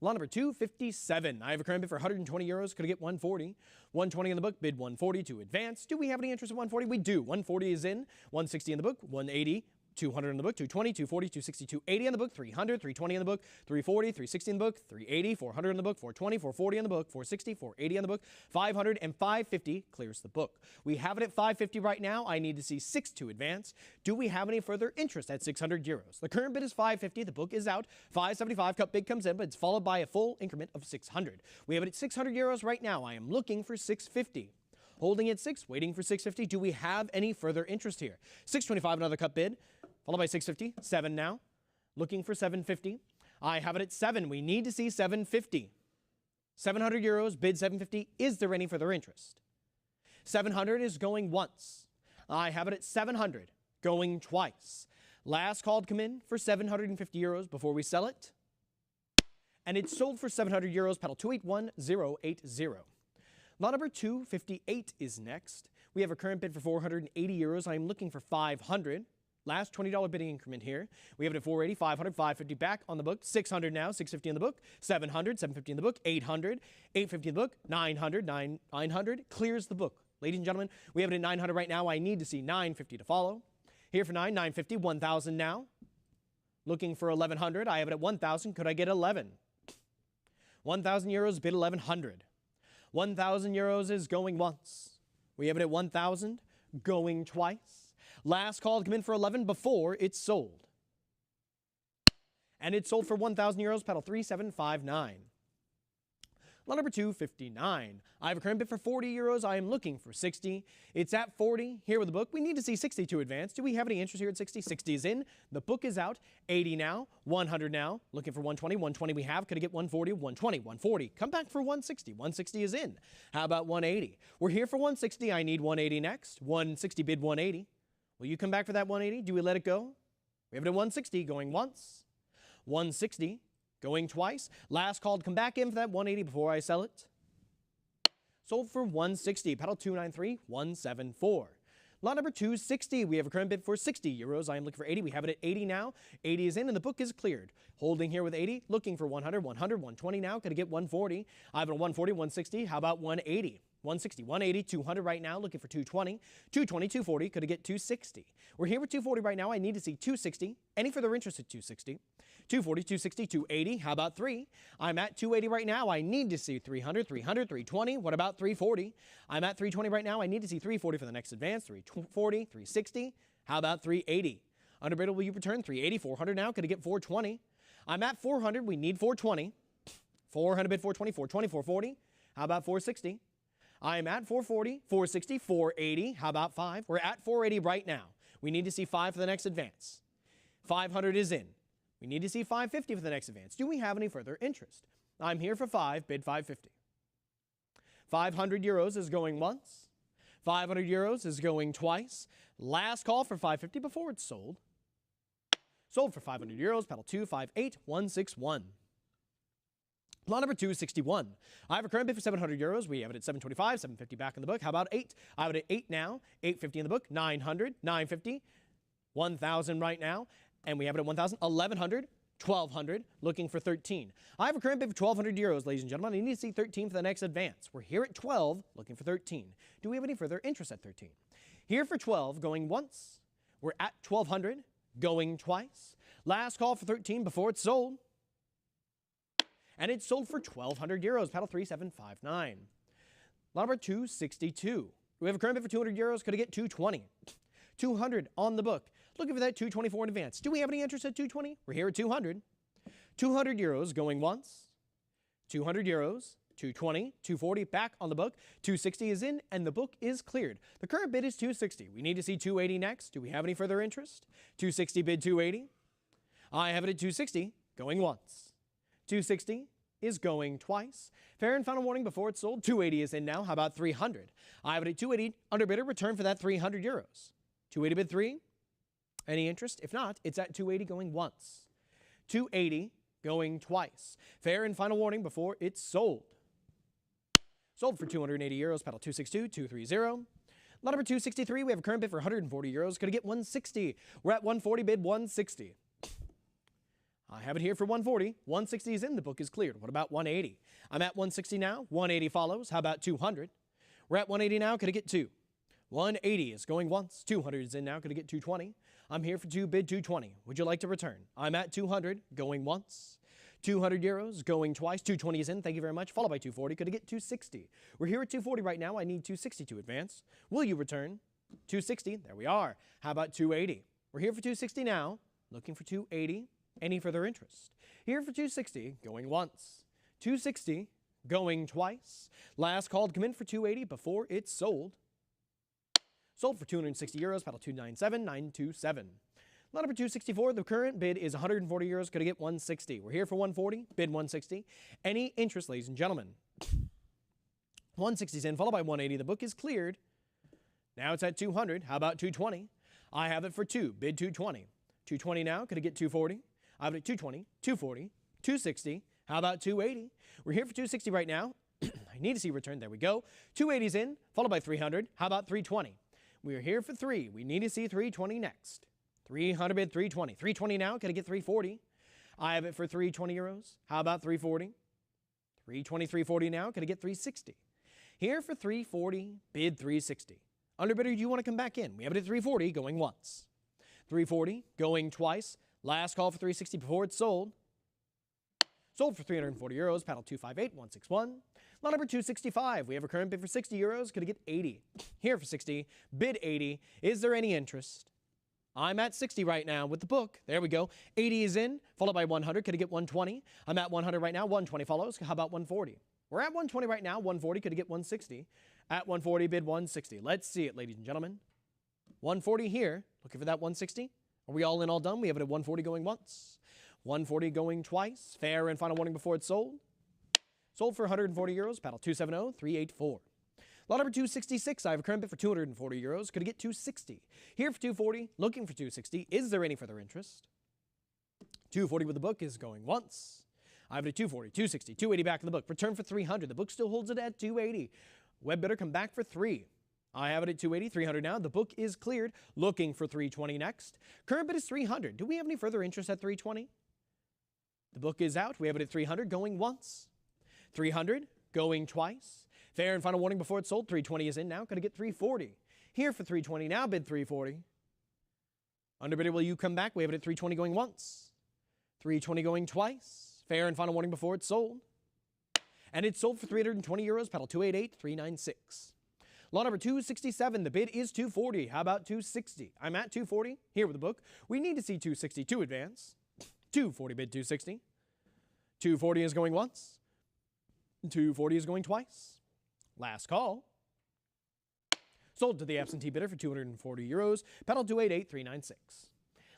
E: Lot number 257. I have a current bid for 120 euros. Could I get 140? 120 in the book, bid 140 to advance. Do we have any interest in 140? We do. 140 is in. 160 in the book, 180. 200 in the book, 220, 240, 260, 280 in the book, 300, 320 in the book, 340, 360 in the book, 380, 400 in the book, 420, 440 in the book, 460, 480 in the book, 500, and 550 clears the book. We have it at 550 right now. I need to see 6 to advance. Do we have any further interest at 600 euros? The current bid is 550. The book is out. 575 cup bid comes in, but it's followed by a full increment of 600. We have it at 600 euros right now. I am looking for 650. Holding at 6, waiting for 650. Do we have any further interest here? 625, another cup bid, followed by 650. 7 now. Looking for 750. I have it at 7. We need to see 750. 700 euros, bid 750. Is there any further interest? 700 is going once. I have it at 700, going twice. Last call to come in for 750 euros before we sell it. And it's sold for 700 euros, paddle 281080. Lot number 258 is next. We have a current bid for 480 euros. I am looking for 500. Last $20 bidding increment here. We have it at 480, 500, 550 back on the book. 600 now, 650 in the book. 700, 750 in the book. 800, 850 in the book. 900, 900 clears the book. Ladies and gentlemen, we have it at 900 right now. I need to see 950 to follow. Here for 950, 1,000 now. Looking for 1,100. I have it at 1,000. Could I get 11? 1,000 euros, bid 1,100. 1,000 euros is going once. We have it at 1,000, going twice. Last call to come in for 11 before it's sold. And it's sold for 1,000 euros, paddle 3759. Lot number 259. I have a current bid for 40 euros. I am looking for 60. It's at 40. Here with the book. We need to see 60 to advance. Do we have any interest here at 60? 60 is in. The book is out. 80 now. 100 now. Looking for 120. 120 we have. Could I get 140? 120. 140. Come back for 160. 160 is in. How about 180? We're here for 160. I need 180 next. 160 bid 180. Will you come back for that 180? Do we let it go? We have it at 160 going once. 160. Going twice. Last call to come back in for that 180 before I sell it. Sold for 160. Paddle 293174. Lot number 260. We have a current bid for 60 euros. I am looking for 80. We have it at 80 now. 80 is in and the book is cleared. Holding here with 80. Looking for 100, 100, 120 now. Could I get 140? I have a 140, 160. How about 180? 160, 180, 200 right now. Looking for 220. 220, 240. Could I get 260? We're here with 240 right now. I need to see 260. Any further interest at 260? 240, 260, 280. How about 3? I'm at 280 right now. I need to see 300, 300, 320. What about 340? I'm at 320 right now. I need to see 340 for the next advance. 340, 360. How about 380? Under bid, will you return? 380, 400 now. Could I get 420? I'm at 400. We need 420. 400 bid 420, 420, 440. How about 460? I'm at 440, 460, 480. How about 5? We're at 480 right now. We need to see 5 for the next advance. 500 is in. We need to see 550 for the next advance. Do we have any further interest? I'm here for 5, bid 550. 500 euros is going once. 500 euros is going twice. Last call for 550 before it's sold. Sold for 500 euros, paddle 258161. Lot number 261. I have a current bid for 700 euros. We have it at 725, 750 back in the book. How about 8? I have it at 8 now. 850 in the book. 900, 950. 1,000 right now, and we have it at 1,000, 1,100, 1,200, looking for 13. I have a current bid of 1,200 euros, ladies and gentlemen. I need to see 13 for the next advance. We're here at 12, looking for 13. Do we have any further interest at 13? Here for 12, going once. We're at 1,200, going twice. Last call for 13 before it's sold. And it's sold for 1,200 euros, paddle 3759. Lot number 262. We have a current bid for 200 euros. Could I get 220? 200 on the book. Looking for that 224 in advance. Do we have any interest at 220? We're here at 200. 200 euros going once. 200 euros. 220, 240 back on the book. 260 is in, and the book is cleared. The current bid is 260. We need to see 280 next. Do we have any further interest? 260 bid 280. I have it at 260, going once. 260 is going twice. Fair and final warning before it's sold. 280 is in now. How about 300? I have it at 280. Underbidder, return for that 300 euros. 280 bid 3. Any interest? If not, it's at 280 going once. 280 going twice. Fair and final warning before it's sold. Sold for 280 euros, paddle 262, 230. Lot number 263, we have a current bid for 140 euros. Could I get 160? We're at 140, bid 160. I have it here for 140. 160 is in, the book is cleared. What about 180? I'm at 160 now. 180 follows. How about 200? We're at 180 now. Could I get 2? 180 is going once. 200 is in now. Could I get 220? I'm here for 2, bid 220. Would you like to return? I'm at 200, going once. 200 euros, going twice. 220 is in. Thank you very much. Followed by 240. Could I get 260? We're here at 240 right now. I need 260 to advance. Will you return? 260. There we are. How about 280? We're here for 260 now. Looking for 280. Any further interest? Here for 260, going once. 260, going twice. Last call to come in for 280 before it's sold. Sold for 260 euros, paddle 297, 927. Lot number 264, the current bid is 140 euros. Could I get 160? We're here for 140, bid 160. Any interest, ladies and gentlemen? 160 is in, followed by 180. The book is cleared. Now it's at 200. How about 220? I have it for 2, bid 220. 220 now. Could I get 240? I have it at 220, 240, 260. How about 280? We're here for 260 right now. I need to see return. There we go. 280's in, followed by 300. How about 320? We are here for 3. We need to see 320 next. 300 bid 320. 320 now. Can I get 340? I have it for 320 euros. How about 340? 320, 340 now. Can I get 360? Here for 340, bid 360. Underbidder, do you want to come back in? We have it at 340, going once. 340, going twice. Last call for 360 before it's sold. Sold for 340 euros, paddle 258, 161. Lot number 265, we have a current bid for 60 euros. Could I get 80? Here for 60, bid 80. Is there any interest? I'm at 60 right now with the book. There we go. 80 is in, followed by 100. Could I get 120? I'm at 100 right now. 120 follows. How about 140? We're at 120 right now. 140. Could I get 160? At 140, bid 160. Let's see it, ladies and gentlemen. 140 here. Looking for that 160. Are we all in, all done? We have it at 140 going once. 140 going twice. Fair and final warning before it's sold. Sold for 140 euros. Paddle 270, 384. Lot number 266, I have a current bid for 240 euros. Could I get 260? Here for 240, looking for 260. Is there any further interest? 240 with the book is going once. I have it at 240, 260, 280 back in the book. Return for 300. The book still holds it at 280. Web bidder, come back for 3. I have it at 280, 300 now. The book is cleared. Looking for 320 next. Current bid is 300. Do we have any further interest at 320? The book is out. We have it at 300, going once. 300, going twice. Fair and final warning before it's sold. 320 is in now. Could I get 340? Here for 320 now. Bid 340. Underbidder, will you come back? We have it at 320 going once. 320 going twice. Fair and final warning before it's sold. And it's sold for 320 euros. Paddle 288, 396. Lot number 267. The bid is 240. How about 260? I'm at 240. Here with the book. We need to see 260 to advance. 240 bid 260. 240 is going once. 240 is going twice. Last call. Sold to the absentee bidder for 240 euros. Paddle 288, 396.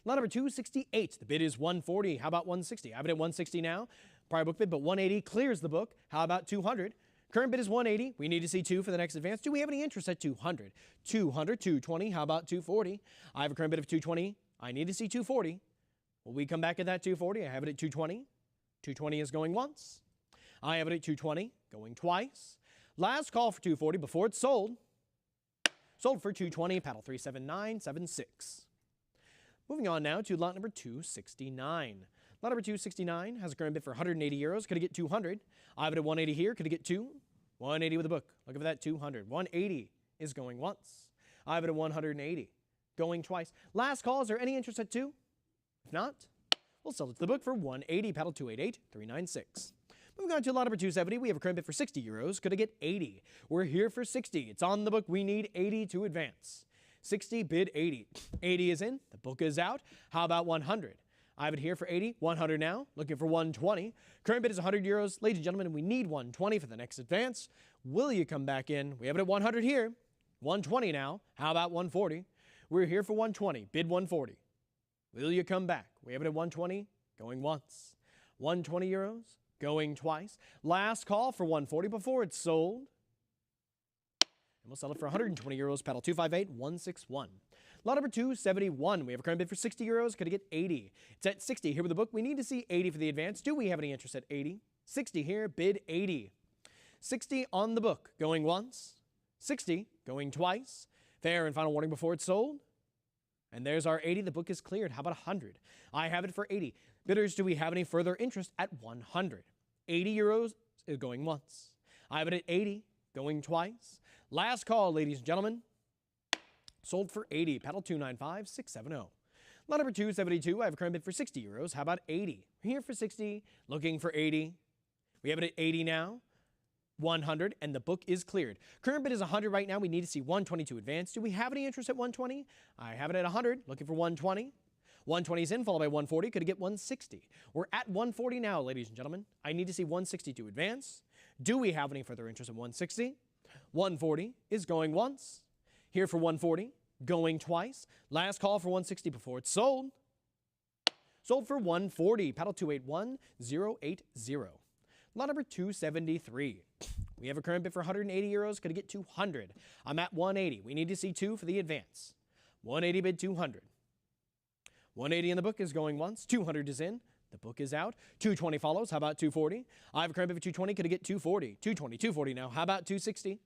E: Lot number 268. The bid is 140. How about 160? I have it at 160 now. Prior book bid, but 180 clears the book. How about 200? Current bid is 180. We need to see 2 for the next advance. Do we have any interest at 200? 200, 220. How about 240? I have a current bid of 220. I need to see 240. Will we come back at that 240? I have it at 220. 220 is going once. I have it at 220, going twice. Last call for 240 before it's sold. Sold for 220, paddle 37976. Moving on now to lot number 269. Lot number 269 has a current bid for 180 euros. Could it get 200? I have it at 180 here. Could it get 2? 180 with a book. Looking for that 200. 180 is going once. I have it at 180. Going twice. Last call. Is there any interest at 2? If not, we'll sell it to the book for 180. Paddle 288-396. Moving on to lot number 270, we have a current bid for 60 euros. Could I get 80? We're here for 60. It's on the book. We need 80 to advance. 60, bid 80. 80 is in. The book is out. How about 100? I have it here for 80. 100 now. Looking for 120. Current bid is 100 euros. Ladies and gentlemen, we need 120 for the next advance. Will you come back in? We have it at 100 here. 120 now. How about 140? We're here for 120. Bid 140. Will you come back? We have it at 120. Going once. 120 euros. Going twice. Last call for 140 before it's sold. And we'll sell it for 120 euros. Paddle 258-161. Lot number 271. We have a current bid for 60 euros. Could I get 80? It's at 60 here with the book. We need to see 80 for the advance. Do we have any interest at 80? 60 here. Bid 80. 60 on the book. Going once. 60. Going twice. Fair and final warning before it's sold. And there's our 80. The book is cleared. How about 100? I have it for 80. Bidders, do we have any further interest at 100? 80 euros is going once. I have it at 80. Going twice. Last call, ladies and gentlemen. Sold for 80. Paddle 295-670. Lot number 272. I have a current bid for 60 euros. How about 80? We're here for 60. Looking for 80. We have it at 80 now. 100, and the book is cleared. Current bid is 100 right now. We need to see 120 to advance. Do we have any interest at 120? I have it at 100. Looking for 120. 120 is in, followed by 140. Could it get 160? We're at 140 now, ladies and gentlemen. I need to see 160 to advance. Do we have any further interest at 160? 140 is going once. Here for 140. Going twice. Last call for 160 before it's sold. Sold for 140. Paddle 281-080. Lot number 273. We have a current bid for 180 euros. Could it get 200? I'm at 180. We need to see 2 for the advance. 180 bid 200. 180 in the book is going once. 200 is in. The book is out. 220 follows. How about 240? I have a current bid for 220. Could it get 240? 220, 240 now. How about 260?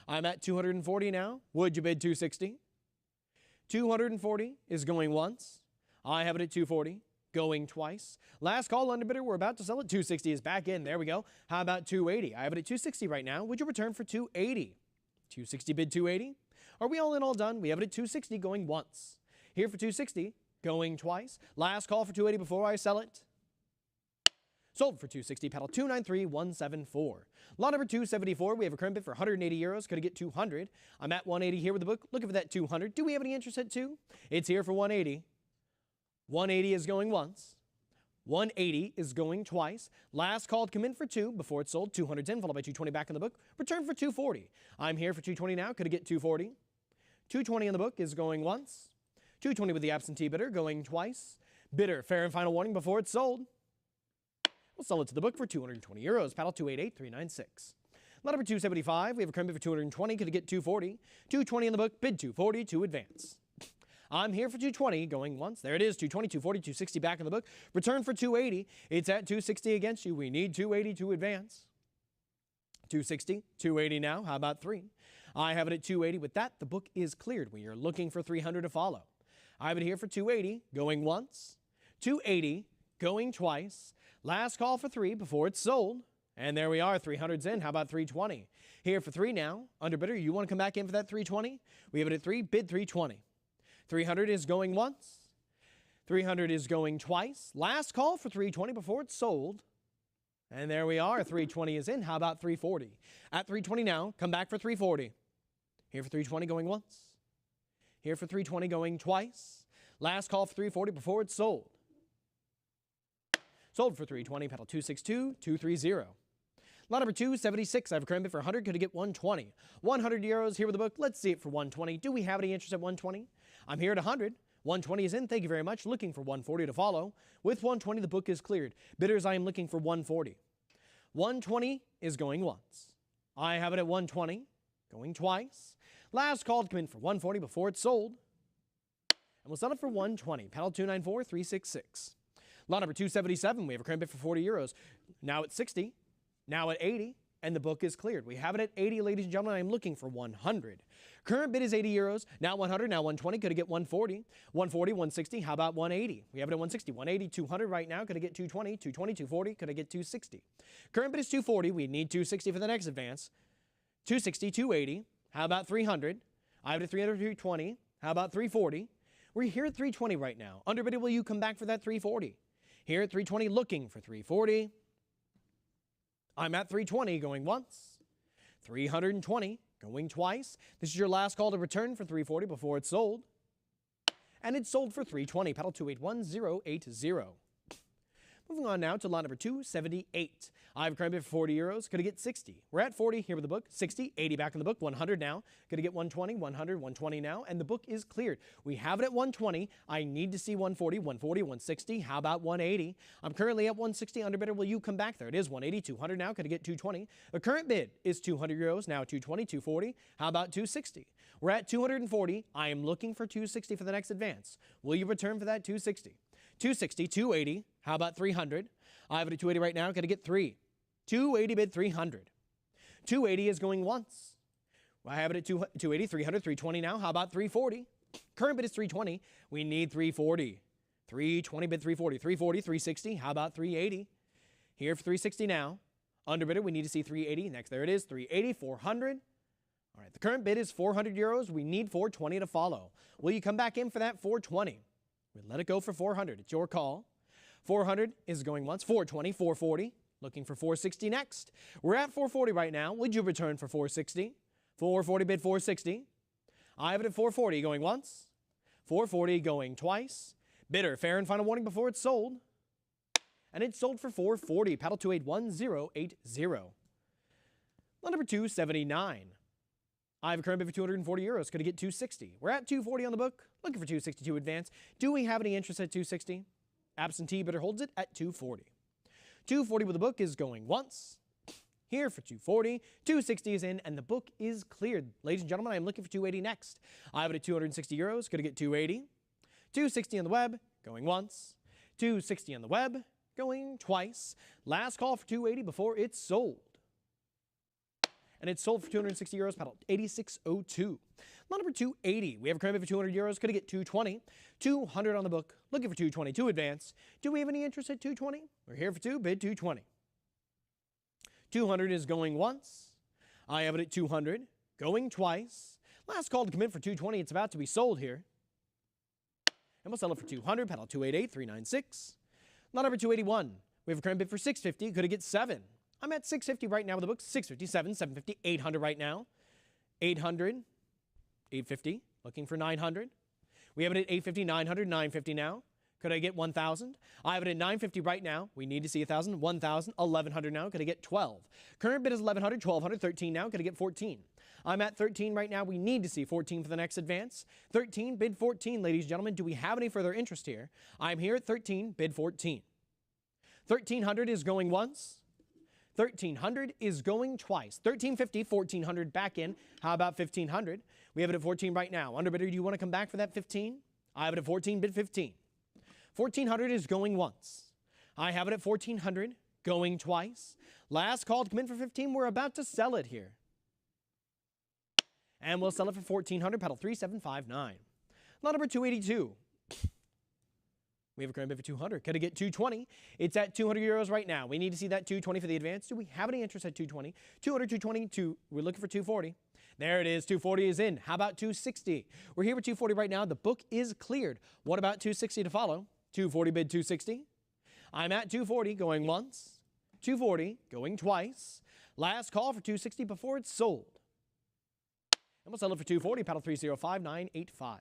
E: I'm at 240 now. Would you bid 260? 240 is going once. I have it at 240. Going twice. Last call, under bidder. We're about to sell it. 260 is back in. There we go. How about 280? I have it at 260 right now. Would you return for 280? 260 bid 280. Are we all in, all done? We have it at 260 going once. Here for 260, going twice. Last call for 280 before I sell it. Sold for 260. Paddle 293-174. Lot number 274. We have a current bid for 180 euros. Could I get 200? I'm at 180 here with the book. Looking for that 200. Do we have any interest at 2? It's here for 180. 180 is going once. 180 is going twice. Last call to come in for 2 before it's sold. 200's in, followed by 220 back in the book. Return for 240. I'm here for 220 now. Could I get 240? 220 in the book is going once. 220 with the absentee bidder going twice. Bidder, fair and final warning before it's sold. We'll sell it to the book for 220 euros. Paddle 288-396. Lot number 275. We have a current bid for 220. Could I get 240? 220 in the book. Bid 240 to advance. I'm here for 220, going once. There it is, 220, 240, 260 back in the book. Return for 280. It's at 260 against you. We need 280 to advance. 260, 280 now. How about 3? I have it at 280. With that, the book is cleared. We are looking for 300 to follow. I have it here for 280, going once. 280, going twice. Last call for 3 before it's sold. And there we are, 300's in. How about 320? Here for 3 now. Under bidder, you want to come back in for that 320? We have it at 3, bid 320. 300 is going once. 300 is going twice. Last call for 320 before it's sold. And there we are. 320 is in. How about 340? At 320 now. Come back for 340. Here for 320 going once. Here for 320 going twice. Last call for 340 before it's sold. Sold for 320. Paddle 262-230. Lot number 276. I have a current bid for 100. Could I get 120? 100 euros here with the book. Let's see it for 120. Do we have any interest at 120? I'm here at 100. 120 is in. Thank you very much. Looking for 140 to follow. With 120, the book is cleared. Bidders, I am looking for 140. 120 is going once. I have it at 120. Going twice. Last call to come in for 140 before it's sold. And we'll sell it for 120. Paddle 294-366. Lot number 277. We have a current bid for 40 euros. Now at 60. Now at 80. and the book is cleared. We have it at 80, ladies and gentlemen. I'm looking for 100. Current bid is 80 euros. Now 100, now 120. Could I get 140? 140, 160. How about 180? We have it at 160. 180, 200 right now. Could I get 220? 220, 240. Could I get 260? Current bid is 240. We need 260 for the next advance. 260, 280. How about 300? I have it at 300, 320. How about 340? We're here at 320 right now. Underbidded, will you come back for that 340? Here at 320, looking for 340. I'm at 320, going once. 320, going twice. This is your last call to return for 340 before it's sold. And it's sold for 320, paddle 281080. Moving on now to lot number 278. I have a current bid for 40 euros. Could I get 60? We're at 40 here with the book. 60, 80 back in the book. 100 now. Could I get 120? 100, 120 now. And the book is cleared. We have it at 120. I need to see 140, 140, 160. How about 180? I'm currently at 160. Underbidder, will you come back? There it is. 180, 200 now. Could I get 220? The current bid is 200 euros. Now 220, 240. How about 260? We're at 240. I am looking for 260 for the next advance. Will you return for that 260? 260, 280. How about 300? I have it at 280 right now. Could I get 3? 280 bid 300. 280 is going once. I have it at 280, 300, 320 now. How about 340? Current bid is 320. We need 340. 320 bid 340. 340, 360. How about 380? Here for 360 now. Underbidder, we need to see 380. Next, there it is. 380, 400. All right, the current bid is 400 euros. We need 420 to follow. Will you come back in for that 420? We'll let it go for 400. It's your call. 400 is going once. 420, 440. Looking for 460 next. We're at 440 right now. Would you return for 460? 440 bid 460. I have it at 440 going once. 440 going twice. Bidder, fair and final warning before it's sold. And it's sold for 440. Paddle 281080. Lot number 279. I have a current bid for 240 euros. Could I get 260? We're at 240 on the book. Looking for 262 advance. Do we have any interest at 260? Absentee bidder holds it at 240. 240 with the book is going once. Here for 240. 260 is in, and the book is cleared. Ladies and gentlemen, I am looking for 280 next. I have it at 260 euros. Could I get 280? 260 on the web, going once. 260 on the web, going twice. Last call for 280 before it's sold. And it's sold for 260 euros, paddle 8602. Lot number 280. We have a current bid for 200 euros. Could I get 220? 200 on the book. Looking for 222 advance. Do we have any interest at 220? We're here for 2, bid 220. 200 is going once. I have it at 200, going twice. Last call to come in for 220. It's about to be sold here. And we'll sell it for 200, paddle 288396. Lot number 281. We have a current bid for 650. Could I get 7? I'm at 650 right now with the book. 657, 750, 800 right now. 800, 850, looking for 900. We have it at 850, 900, 950 now. Could I get 1,000? I have it at 950 right now. We need to see 1,000, 1,000, 1,100 now. Could I get 12? Current bid is 1,100, 1,200, 13 now. Could I get 14? I'm at 13 right now. We need to see 14 for the next advance. 13, bid 14, ladies and gentlemen. Do we have any further interest here? I'm here at 13, bid 14. 1,300 is going once. 1,300 is going twice. 1,350, 1,400 back in. How about 1,500? We have it at 14 right now. Underbidder, do you want to come back for that 15? I have it at 14, bid 15. 1,400 is going once. I have it at 1,400, going twice. Last call to come in for 15. We're about to sell it here. And we'll sell it for 1,400, paddle 3759. Lot number 282. We have a current bid for 200. Could I get 220? It's at 200 euros right now. We need to see that 220 for the advance. Do we have any interest at 220? 200, 220, we're looking for 240. There it is. 240 is in. How about 260? We're here with 240 right now. The book is cleared. What about 260 to follow? 240 bid 260. I'm at 240 going once. 240 going twice. Last call for 260 before it's sold. And we'll sell it for 240, paddle 305985.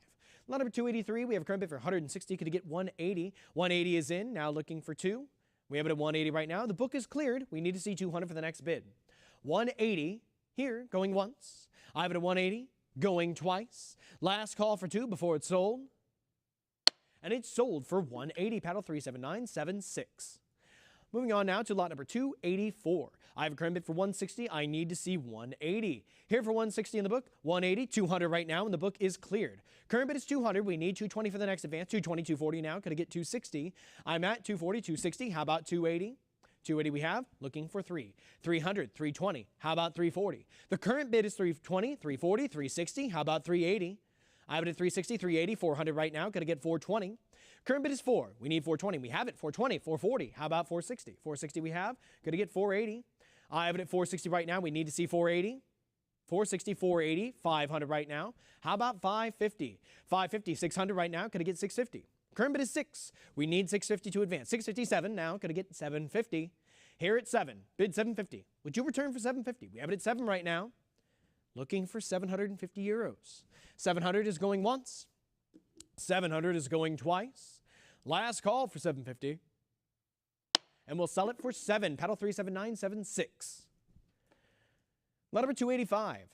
E: Lot number 283, we have a current bid for 160. Could I get 180? 180 is in, now looking for 2. We have it at 180 right now. The book is cleared. We need to see 200 for the next bid. 180 here, going once. I have it at 180, going twice. Last call for 2 before it's sold. And it's sold for 180, paddle 37976. Moving on now to lot number 284. I have a current bid for 160. I need to see 180. Here for 160 in the book, 180, 200 right now, and the book is cleared. Current bid is 200. We need 220 for the next advance. 220, 240 now. Could I get 260? I'm at 240, 260. How about 280? 280 we have, looking for 3. 300, 320. How about 340? The current bid is 320, 340, 360. How about 380? I have it at 360, 380, 400 right now. Going to get 420. Current bid is 4. We need 420. We have it, 420, 440. How about 460? 460 we have. Going to get 480. I have it at 460 right now. We need to see 480. 460, 480, 500 right now. How about 550? 550, 600 right now. Going to get 650. Current bid is 6. We need 650 to advance. 657 now. Going to get 750. Here at 7. Bid 750. Would you return for 750? We have it at 7 right now. Looking for 750 euros. 700 is going once. 700 is going twice. Last call for 750. And we'll sell it for 7. Paddle 37976. Lot number 285.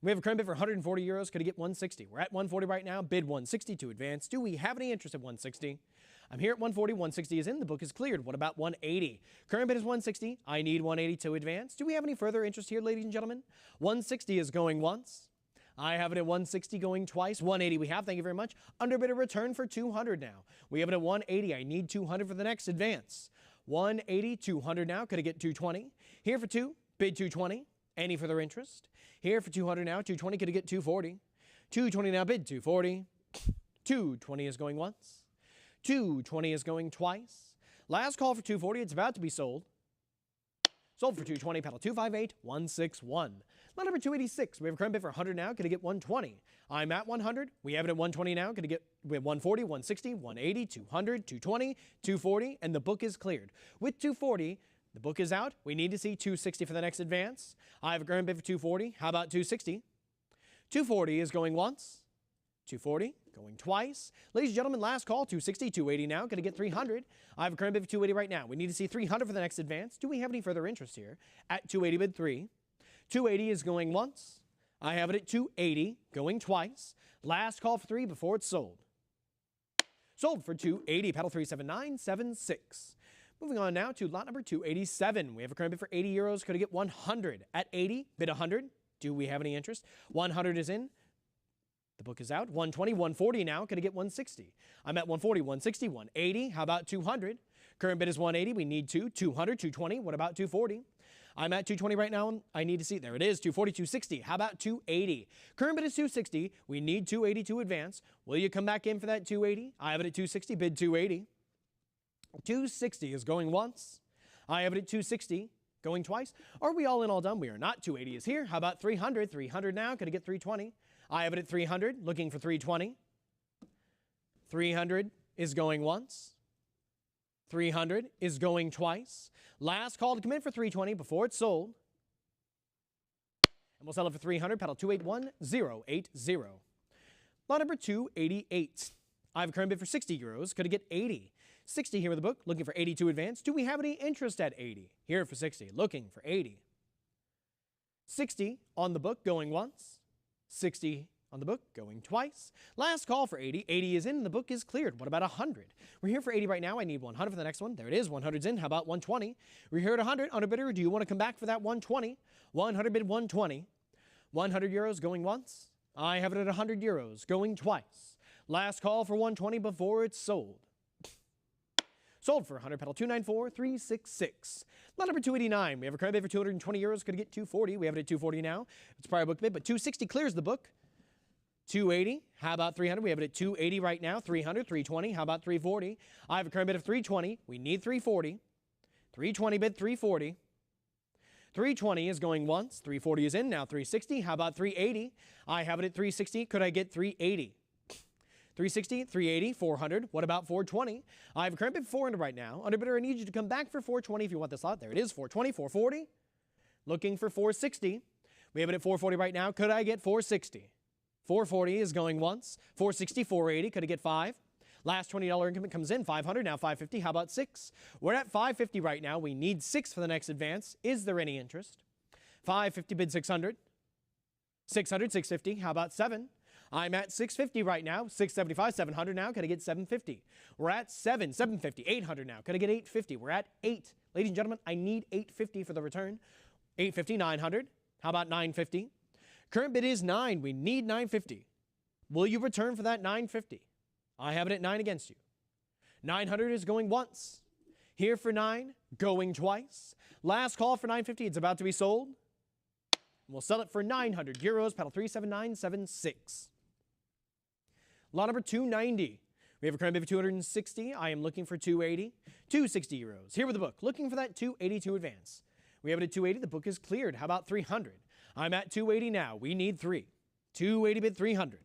E: We have a current bid for 140 euros. Could get 160. We're at 140 right now. Bid 160 to advance. Do we have any interest at 160? I'm here at 140. 160 is in. The book is cleared. What about 180? Current bid is 160. I need 180 to advance. Do we have any further interest here, ladies and gentlemen? 160 is going once. I have it at 160 going twice. 180 we have. Thank you very much. Underbid a return for 200 now. We have it at 180. I need 200 for the next advance. 180, 200 now. Could I get 220? Here for 2. Bid 220. Any further interest? Here for 200 now. 220. Could I get 240? 220 now. Bid 240. 220 is going once. 220 is going twice. Last call for 240. It's about to be sold. Sold for 220. Paddle 258161. Lot number 286. We have a current bid for 100 now. Could I get 120? I'm at 100. We have it at 120 now. Could I get 140, 160, 180, 200, 220, 240, and the book is cleared. With 240, the book is out. We need to see 260 for the next advance. I have a current bid for 240. How about 260? 240 is going once. 240 going twice. Ladies and gentlemen, last call, 260, 280 now. Going to get 300. I have a current bid for 280 right now. We need to see 300 for the next advance. Do we have any further interest here? At 280 bid 3. 280 is going once. I have it at 280 going twice. Last call for 3 before it's sold. Sold for 280. Paddle 37976. Moving on now to lot number 287. We have a current bid for 80 euros. Could I get 100? At 80, bid 100. Do we have any interest? 100 is in. The book is out. 120, 140 now. Could I get 160? I'm at 140, 160, 180. How about 200? Current bid is 180. We need 200, 220. What about 240? I'm at 220 right now. I need to see. There it is. 240, 260. How about 280? Current bid is 260. We need 280 to advance. Will you come back in for that 280? I have it at 260. Bid 280. 260 is going once. I have it at 260. Going twice. Are we all in, all done? We are not. 280 is here. How about 300? 300 now. Could I get 320? I have it at 300. Looking for 320. 300 is going once. 300 is going twice. Last call to come in for 320 before it's sold. And we'll sell it for 300. Paddle 281080. Lot number 288. I have a current bid for 60 euros. Could I get 80? 60 here with the book. Looking for 80 to advance. Do we have any interest at 80? Here for 60. Looking for 80. 60 on the book going once. 60 on the book going twice. Last call for 80. 80 is in. The book is cleared. What about 100? We're here for 80 right now. I need 100 for the next one. There it is. 100's in. How about 120? We're here at 100. Underbidder, do you want to come back for that 120? 100 bid 120. 100 euros going once. I have it at 100 euros going twice. Last call for 120 before it's sold. Sold for 100. Pedal 294366. Lot number 289. We have a current bid for 220 euros. Could get 240. We have it at 240 now. It's prior book bid, but 260 clears the book. 280. How about 300? We have it at 280 right now. 300, 320. How about 340? I have a current bid of 320. We need 340. 320 bid 340. 320 is going once. 340 is in now. 360. How about 380? I have it at 360. Could I get 380? 360, 380, 400. What about 420? I have a current bid 400 right now. Underbidder, I need you to come back for 420 if you want this lot. There it is, 420, 440. Looking for 460. We have it at 440 right now. Could I get 460? 440 is going once. 460, 480. Could I get 5? Last $20 increment comes in. 500, now 550. How about 6? We're at 550 right now. We need 6 for the next advance. Is there any interest? 550 bid 600. 600, 650. How about 7? I'm at 650 right now. 675, 700 now. Could I get 750? We're at 7, 750, 800 now. Could I get 850? We're at 8. Ladies and gentlemen, I need 850 for the return. 850, 900. How about 950? Current bid is 9. We need 950. Will you return for that 950? I have it at 9 against you. 900 is going once. Here for 9. going twice. Last call for 950. It's about to be sold. We'll sell it for 900 euros, paddle 37976. Lot number 290. We have a current bid for 260. I am looking for 280. 260 euros. Here with the book, looking for that 280 to advance. We have it at 280. The book is cleared. How about 300? I'm at 280 now. We need 3. 280 bid 300.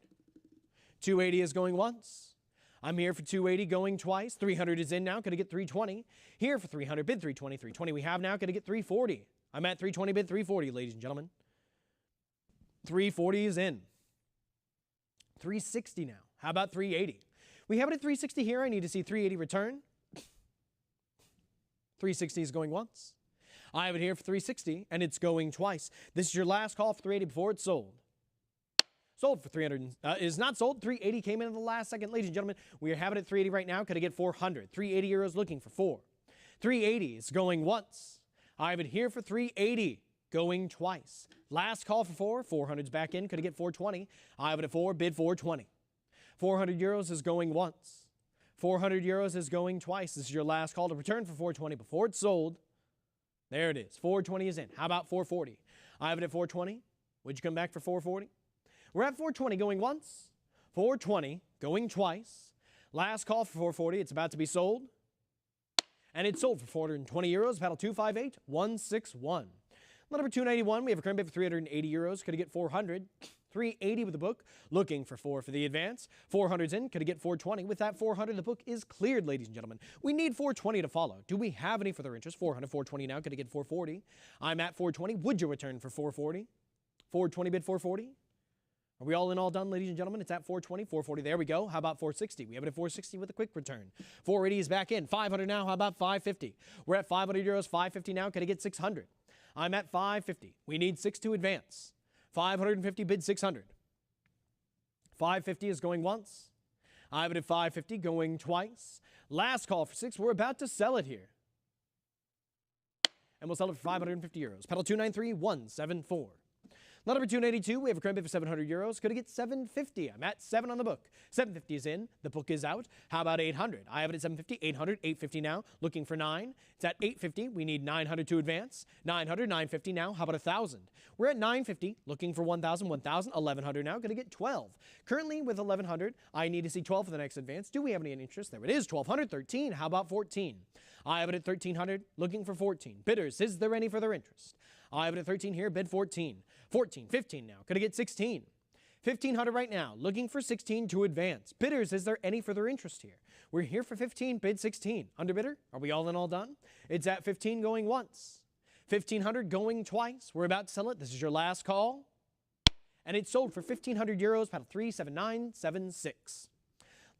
E: 280 is going once. I'm here for 280 going twice. 300 is in now. Going to get 320. Here for 300 bid 320. 320 we have now. Going to get 340. I'm at 320 bid 340, ladies and gentlemen. 340 is in. 360 now. How about 380? We have it at 360 here. I need to see 380 return. 360 is going once. I have it here for 360, and it's going twice. This is your last call for 380 before it's sold. Sold for 300. Is not sold. 380 came in at the last second. Ladies and gentlemen, we are having it at 380 right now. Could I get 400? 380 euros looking for 4. 380 is going once. I have it here for 380. Going twice. Last call for 4. 400's back in. Could I get 420? I have it at 4. Bid 420. 400 euros is going once. 400 euros is going twice. This is your last call to return for 420 before it's sold. There it is. 420 is in. How about 440? I have it at 420. Would you come back for 440? We're at 420 going once. 420 going twice. Last call for 440. It's about to be sold. And it's sold for 420 euros. Paddle 258161. Lot number 291, we have a current bid for 380 euros. Could I get 400? 380 with the book. Looking for 4 for the advance. 400's in. Could I get 420? With that 400, the book is cleared, ladies and gentlemen. We need 420 to follow. Do we have any further interest? 400, 420 now. Could I get 440? I'm at 420. Would you return for 440? 420 bid 440? Are we all in, all done, ladies and gentlemen? It's at 420, 440. There we go. How about 460? We have it at 460 with a quick return. 480 is back in. 500 now. How about 550? We're at 500 euros. 550 now. Could I get 600? I'm at 550. We need 6 to advance. 550 bid 600. 550 is going once. I have it at 550 going twice. Last call for 6. We're about to sell it here. And we'll sell it for 550 euros. Pedal 293174. Lot number 282, we have a current bid for 700 euros. Could I get 750? I'm at 7 on the book. 750 is in. The book is out. How about 800? I have it at 750, 800, 850 now. Looking for 9. It's at 850. We need 900 to advance. 900, 950 now. How about 1,000? We're at 950. Looking for 1,000, 1,000, 1,100 now. Going to get 12. Currently with 1,100, I need to see 12 for the next advance. Do we have any interest? There it is. 1,200, 13. How about 14? I have it at 1,300. Looking for 14. Bidders, is there any further interest? I have it at 13 here. Bid 14. 14, 15 now. Could I get 16? 1,500 right now. Looking for 16 to advance. Bidders, is there any further interest here? We're here for 15. Bid 16. Underbidder, are we all in, all done? It's at 15 going once. 1,500 going twice. We're about to sell it. This is your last call. And it's sold for 1,500 euros. Paddle 37976.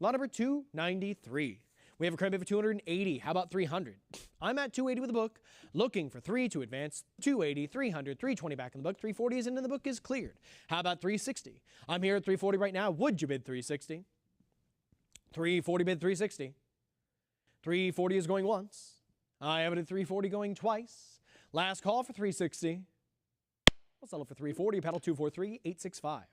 E: Lot number 293. We have a current bid for 280. How about 300? I'm at 280 with the book. Looking for 3 to advance. 280, 300, 320 back in the book. 340 is in and the book is cleared. How about 360? I'm here at 340 right now. Would you bid 360? 340 bid 360. 340 is going once. I have it at 340 going twice. Last call for 360. We'll sell it for 340. Paddle 243865.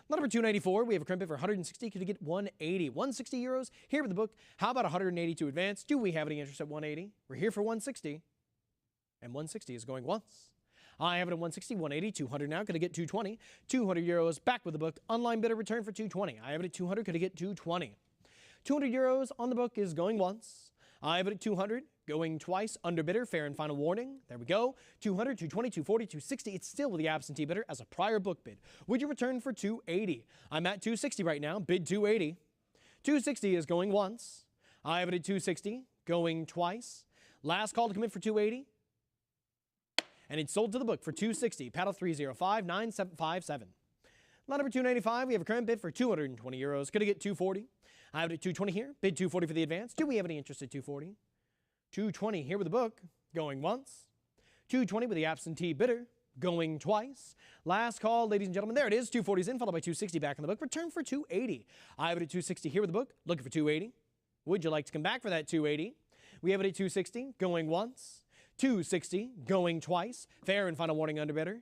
E: Lot number 294, we have a current bid for 160. Could you get 180? 160 euros. Here with the book. How about 180 to advance? Do we have any interest at 180? We're here for 160. And 160 is going once. I have it at 160, 180, 200 now. Could I get 220? 200 euros back with the book. Online bidder return for 220. I have it at 200. Could I get 220? 200 euros on the book is going once. I have it at 200. Going twice. Under bidder. Fair and final warning. There we go. 200, 220, 240, 260. It's still with the absentee bidder as a prior book bid. Would you return for 280? I'm at 260 right now. Bid 280. 260 is going once. I have it at 260. Going twice. Last call to commit for 280. And it's sold to the book for 260. Paddle 3059757. Lot number 295. We have a current bid for 220 euros. Could I get 240? I have it at 220 here. Bid 240 for the advance. Do we have any interest at 240? 220 here with the book. Going once. 220 with the absentee bidder. Going twice. Last call, ladies and gentlemen. There it is. 240's in, followed by 260 back in the book. Return for 280. I have it at 260 here with the book. Looking for 280. Would you like to come back for that 280? We have it at 260. Going once. 260. Going twice. Fair and final warning under bidder.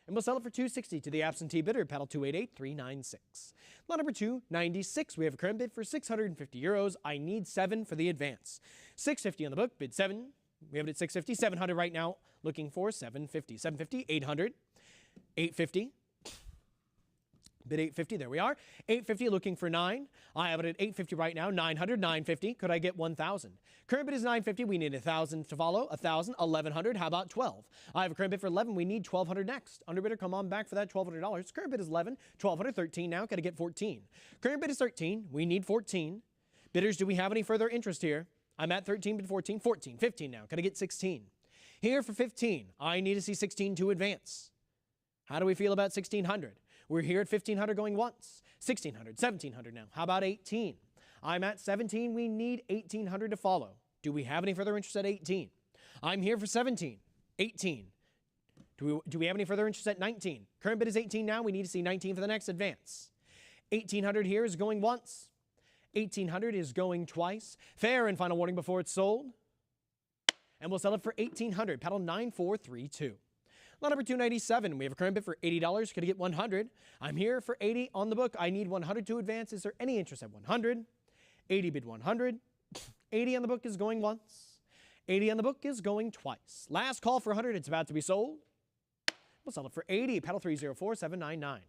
E: And we'll sell it for $260 to the absentee bidder, paddle 288396. Lot number 296, we have a current bid for €650. I need 7 for the advance. 650 on the book, bid 7. We have it at 650, 700 right now, looking for 750. 750, 800, 850. Bid 850, there we are. 850 looking for 9. I have it at 850 right now, 900, 950. Could I get 1,000? Current bid is 950. We need 1,000 to follow. 1,000, 1,100. How about 12? I have a current bid for 11. We need 1,200 next. Underbidder, come on back for that $1,200. Current bid is 11, 1,200, 13 now. Got to get 14. Current bid is 13. We need 14. Bidders, do we have any further interest here? I'm at 13, bid 14, 14, 15 now. Got to get 16. Here for 15. I need to see 16 to advance. How do we feel about 1,600? We're here at 1,500 going once, 1,600, 1,700 now. How about 18? I'm at 17. We need 1,800 to follow. Do we have any further interest at 18? I'm here for 17, 18. Do we have any further interest at 19? Current bid is 18 now. We need to see 19 for the next advance. 1,800 here is going once. 1,800 is going twice. Fair and final warning before it's sold. And we'll sell it for 1,800. Paddle 9432. Lot number 297, we have a current bid for $80. Could I get 100? I'm here for 80 on the book. I need 100 to advance. Is there any interest at 100? 80 bid 100. 80 on the book is going once. 80 on the book is going twice. Last call for 100. It's about to be sold. We'll sell it for 80. Paddle 304799.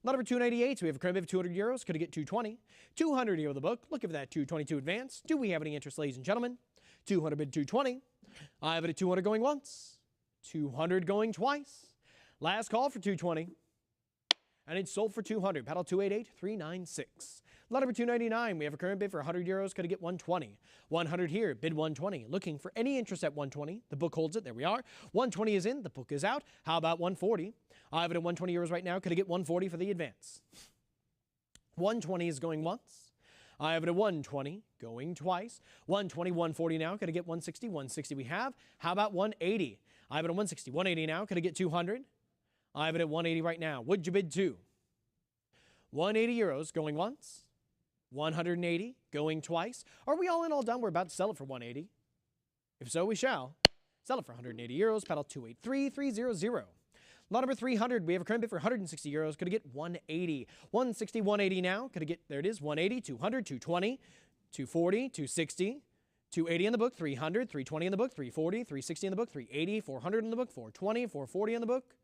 E: Lot number 298, so we have a current bid of €200. Could I get 220? 200 here on the book. Looking for that 222 advance. Do we have any interest, ladies and gentlemen? 200 bid 220. I have it at 200 going once. 200 going twice. Last call for 220. And it's sold for 200. Paddle 288396. Lot number 299. We have a current bid for €100. Could I get 120? 100 here. Bid 120. Looking for any interest at 120. The book holds it. There we are. 120 is in. The book is out. How about 140? I have it at €120 right now. Could I get 140 for the advance? 120 is going once. I have it at 120, going twice. 120, 140 now. Could I get 160? 160 we have. How about 180? I have it at 160, 180 now. Could I get 200? I have it at 180 right now. Would you bid 2? €180 going once. 180 going twice. Are we all in, all done? We're about to sell it for 180. If so, we shall. Sell it for €180. Paddle 283300. Lot number 300, we have a current bid for €160. Could I get 180? 160, 180 now. Could I get, there it is, 180, 200, 220, 240, 260, 280 in the book, 300, 320 in the book, 340, 360 in the book, 380, 400 in the book, 420, 440 in the book.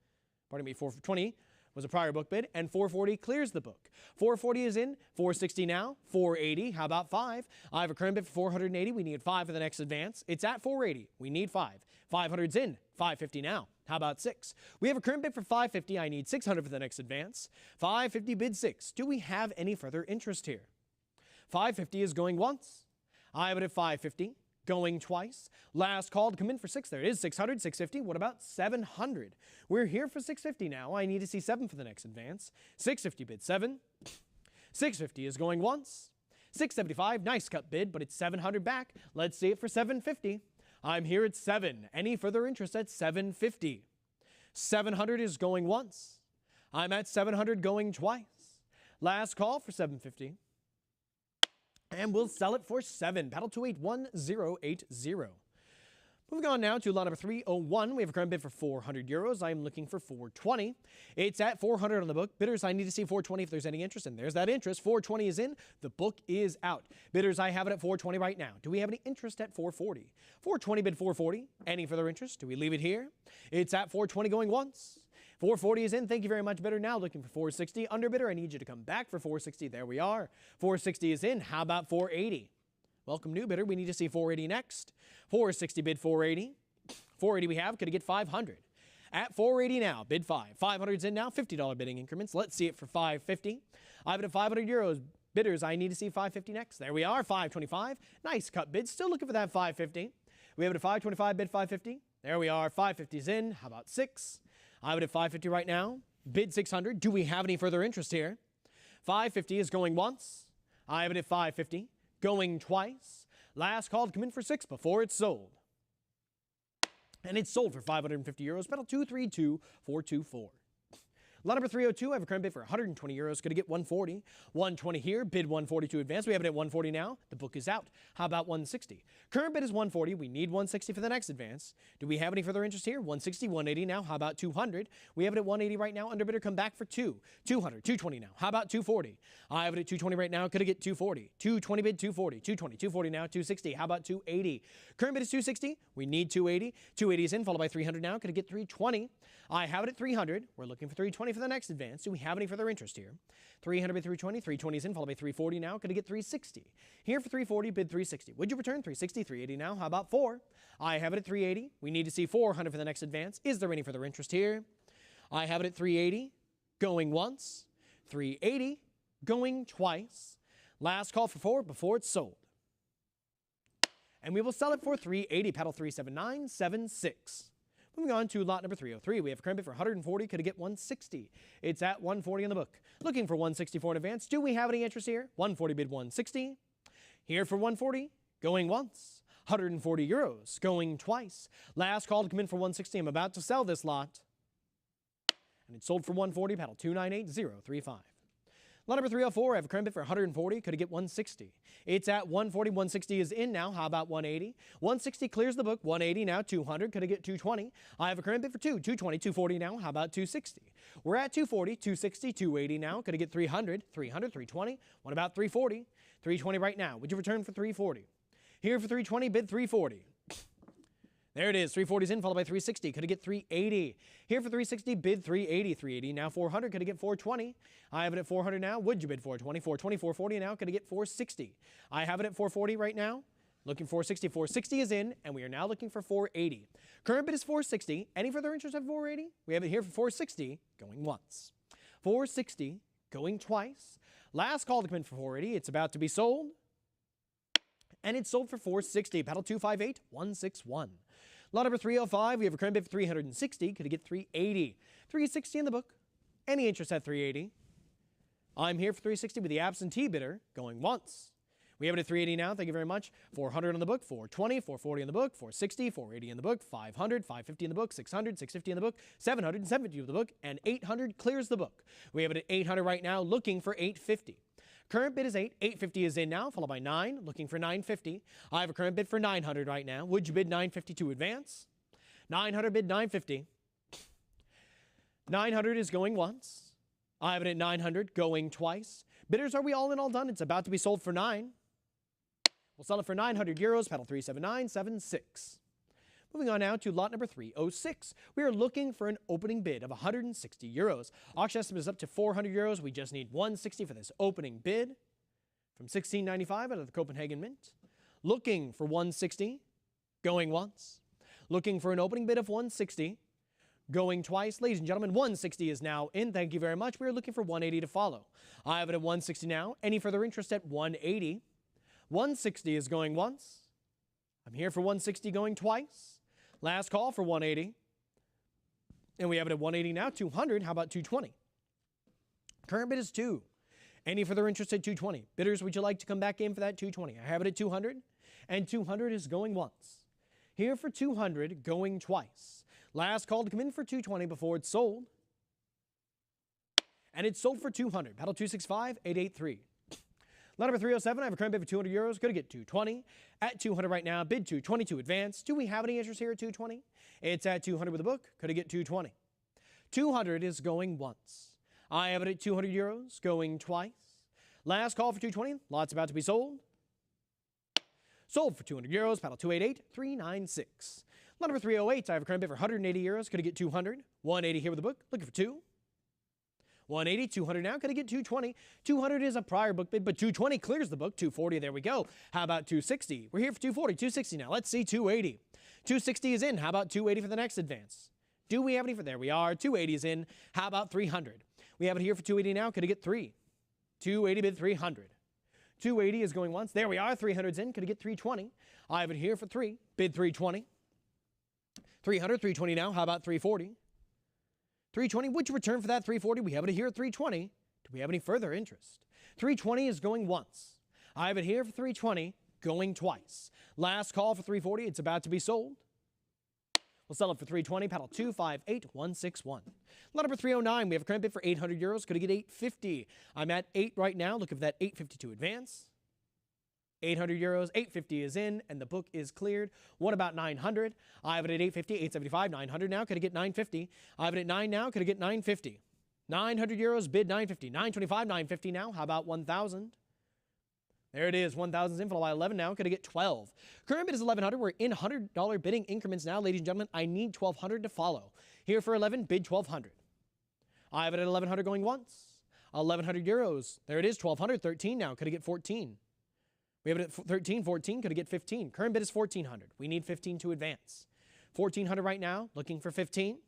E: Pardon me, 420 was a prior book bid, and 440 clears the book. 440 is in, 460 now, 480. How about 5? I have a current bid for 480. We need 5 for the next advance. It's at 480. We need 5. 500's in, 550 now. How about 6? We have a current bid for 550. I need 600 for the next advance. 550 bid 6. Do we have any further interest here? 550 is going once. I have it at 550, going twice. Last call to come in for 6. There it is, 600, 650. What about 700? We're here for 650 now. I need to see 7 for the next advance. 650 bid 7. 650 is going once. 675, nice cut bid, but it's 700 back. Let's see it for 750. I'm here at 7. Any further interest at 750? 700 is going once. I'm at 700 going twice. Last call for 750. And we'll sell it for 7. Paddle 281080. Moving on now to lot number 301. We have a current bid for €400. I'm looking for 420. It's at 400 on the book. Bidders, I need to see 420 if there's any interest, and there's that interest. 420 is in. The book is out. Bidders, I have it at 420 right now. Do we have any interest at 440? 420 bid 440. Any further interest? Do we leave it here? It's at 420 going once. 440 is in. Thank you very much, bidder. Now looking for 460. Underbidder, I need you to come back for 460. There we are. 460 is in. How about 480? Welcome, new bidder. We need to see 480 next. 460 bid 480. 480 we have. Could I get 500? At 480 now, bid 5. 500's in now. $50 bidding increments. Let's see it for 550. I have it at €500. Bidders, I need to see 550 next. There we are. 525. Nice cut bid. Still looking for that 550. We have it at 525. Bid 550. There we are. 550's in. How about 6? I have it at 550 right now. Bid 600. Do we have any further interest here? 550 is going once. I have it at 550. Going twice. Last call to come in for 6 before it's sold. And it's sold for €550. Pedal 232424. Lot number 302, I have a current bid for 120 euros. Could I get 140? 120 here, bid 140 to advance. We have it at 140 now. The book is out. How about 160? Current bid is 140. We need 160 for the next advance. Do we have any further interest here? 160, 180 now. How about 200? We have it at 180 right now. Underbidder come back for 200, 220 now. How about 240? I have it at 220 right now. Could I get 240? 220 bid, 240, 220, 240 now, 260. How about 280? Current bid is 260. We need 280. 280 is in, followed by 300 now. Could I get 320? I have it at 300. We're looking for 320 for the next advance. Do we have any further interest here? 300 bid 320. 320 is in, followed by 340 now. Could I get 360? Here for 340, bid 360. Would you return? 360, 380 now. How about 4? I have it at 380. We need to see 400 for the next advance. Is there any further interest here? I have it at 380, going once. 380, going twice. Last call for 4 before it's sold. And we will sell it for 380, paddle 37976. Moving on to lot number 303, we have a current bid for 140. Could I get 160? It's at 140 in the book. Looking for 164 in advance. Do we have any interest here? 140 bid 160. Here for 140, going once. 140 euros, going twice. Last call to come in for 160. I'm about to sell this lot. And it's sold for 140, paddle 298035. Lot number 304, I have a current bid for 140. Could I get 160? It's at 140. 160 is in now. How about 180? 160 clears the book. 180 now. 200. Could I get 220? I have a current bid for 220. 240 now. How about 260? We're at 240, 260, 280 now. Could I get 300? 300, 320. What about 340? 320 right now. Would you return for 340? Here for 320, bid 340. There it is, 340's in, followed by 360. Could I get 380? Here for 360, bid 380. 380 now, 400. Could I get 420? I have it at 400 now. Would you bid 420? 420, 440 now. Could I get 460? I have it at 440 right now. Looking for 460. 460 is in, and we are now looking for 480. Current bid is 460. Any further interest at 480? We have it here for 460, going once. 460, going twice. Last call to come in for 480. It's about to be sold. And it's sold for 460. Paddle 258161. Lot number 305, we have a current bid for 360. Could I get 380? 360 in the book. Any interest at 380? I'm here for 360 with the absentee bidder going once. We have it at 380 now. Thank you very much. 400 on the book, 420, 440 in the book, 460, 480 in the book, 500, 550 in the book, 600, 650 in the book, 700, 750 in the book, and 800 clears the book. We have it at 800 right now, looking for 850. Current bid is 8. 850 is in now, followed by 9, looking for 950. I have a current bid for 900 right now. Would you bid 950 to advance? 900 bid 950. 900 is going once. I have it at 900, going twice. Bidders, are we all in, all done? It's about to be sold for 9. We'll sell it for 900 euros, paddle 37976. Moving on now to lot number 306. We are looking for an opening bid of 160 euros. Auction estimate is up to 400 euros. We just need 160 for this opening bid from 1695 out of the Copenhagen Mint. Looking for 160, going once. Looking for an opening bid of 160, going twice. Ladies and gentlemen, 160 is now in. Thank you very much. We are looking for 180 to follow. I have it at 160 now. Any further interest at 180? 160 is going once. I'm here for 160, going twice. Last call for 180. And we have it at 180 now. 200. How about 220? Current bid is 2. Any further interest at 220? Bidders, would you like to come back in for that 220? I have it at 200. And 200 is going once. Here for 200, going twice. Last call to come in for 220 before it's sold. And it's sold for 200. Paddle 265883. Lot number 307, I have a current bid for 200 euros. Going to get 220. At 200 right now, bid 220 to advance. Do we have any interest here at 220? It's at 200 with a book. Could I get 220? 200 is going once. I have it at 200 euros, going twice. Last call for 220. Lot's about to be sold. Sold for 200 euros. Paddle 288396. Lot number 308, I have a current bid for 180 euros. Could I get 200? 180 here with a book. Looking for 2. 180, 200 now. Could I get 220? 200 is a prior book bid, but 220 clears the book. 240, there we go. How about 260? We're here for 240, 260 now. Let's see 280. 260 is in. How about 280 for the next advance? Do we have any for there? We are. 280 is in. How about 300? We have it here for 280 now. Could I get 3? 280 bid 300. 280 is going once. There we are. 300's in. Could I get 320? I have it here for 3. Bid 320. 300, 320 now. How about 340? 320, would you return for that 340? We have it here at 320. Do we have any further interest? 320 is going once. I have it here for 320, going twice. Last call for 340. It's about to be sold. We'll sell it for 320, paddle 258161. Lot number 309, we have a current bid for 800 euros. Could I get 850? I'm at 8 right now, looking for that 850 to advance. 800 euros, 850 is in, and the book is cleared. What about 900? I have it at 850, 875, 900 now. Could I get 950? I have it at 9 now. Could I get 950? 900 euros, bid 950. 925, 950 now. How about 1,000? There it is, 1,000's in for 11 now. Could I get 12? Current bid is 1,100. We're in $100 bidding increments now, ladies and gentlemen. I need 1,200 to follow. Here for 11, bid 1,200. I have it at 1,100 going once. 1,100 euros. There it is, 1,200. 13 now. Could I get 14? We have it at 13, 14. Could I get 15? Current bid is 1,400. We need 15 to advance. 1,400 right now, looking for 15.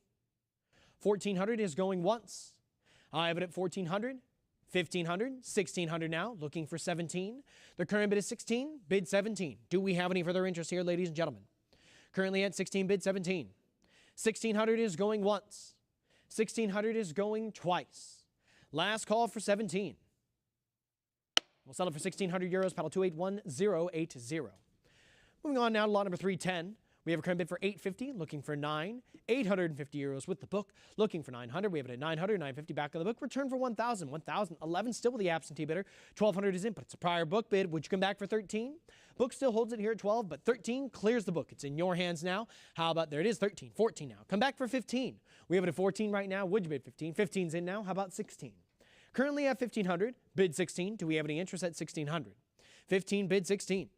E: 1,400 is going once. I have it at 1,400. 1,500, 1,600 now, looking for 17. The current bid is 16, bid 17. Do we have any further interest here, ladies and gentlemen? Currently at 16, bid 17. 1,600 is going once. 1,600 is going twice. Last call for 17. We'll sell it for 1,600 euros, paddle 281080. Moving on now to lot number 310. We have a current bid for 850, looking for 9. 850 euros with the book, looking for 900. We have it at 900, 950 back on the book. Return for 1,000. 1,011 still with the absentee bidder. 1,200 is in, but it's a prior book bid. Would you come back for 13? Book still holds it here at 12, but 13 clears the book. It's in your hands now. How about, there it is, 13, 14 now. Come back for 15. We have it at 14 right now. Would you bid 15? 15's in now. How about 16? Currently at 1,500, bid 16. Do we have any interest at 1,600? 15, bid 16.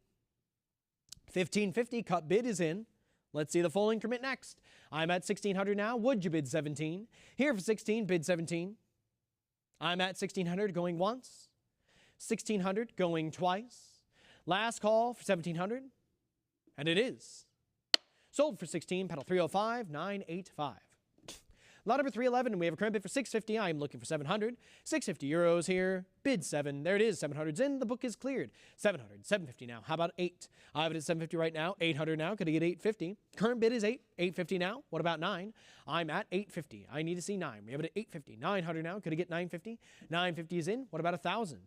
E: 1,550, cut bid is in. Let's see the full increment next. I'm at 1,600 now. Would you bid 17? Here for 16, bid 17. I'm at 1,600 going once. 1,600 going twice. Last call for 1,700. And it is. Sold for 16, paddle 305, 985. Lot number 311, we have a current bid for 650. I am looking for 700. 650 euros here. Bid 7. There it is. 700's in. The book is cleared. 700. 750 now. How about 8? I have it at 750 right now. 800 now. Could I get 850? Current bid is 8. 850 now. What about 9? I'm at 850. I need to see 9. We have it at 850. 900 now. Could I get 950? 950 is in. What about 1,000?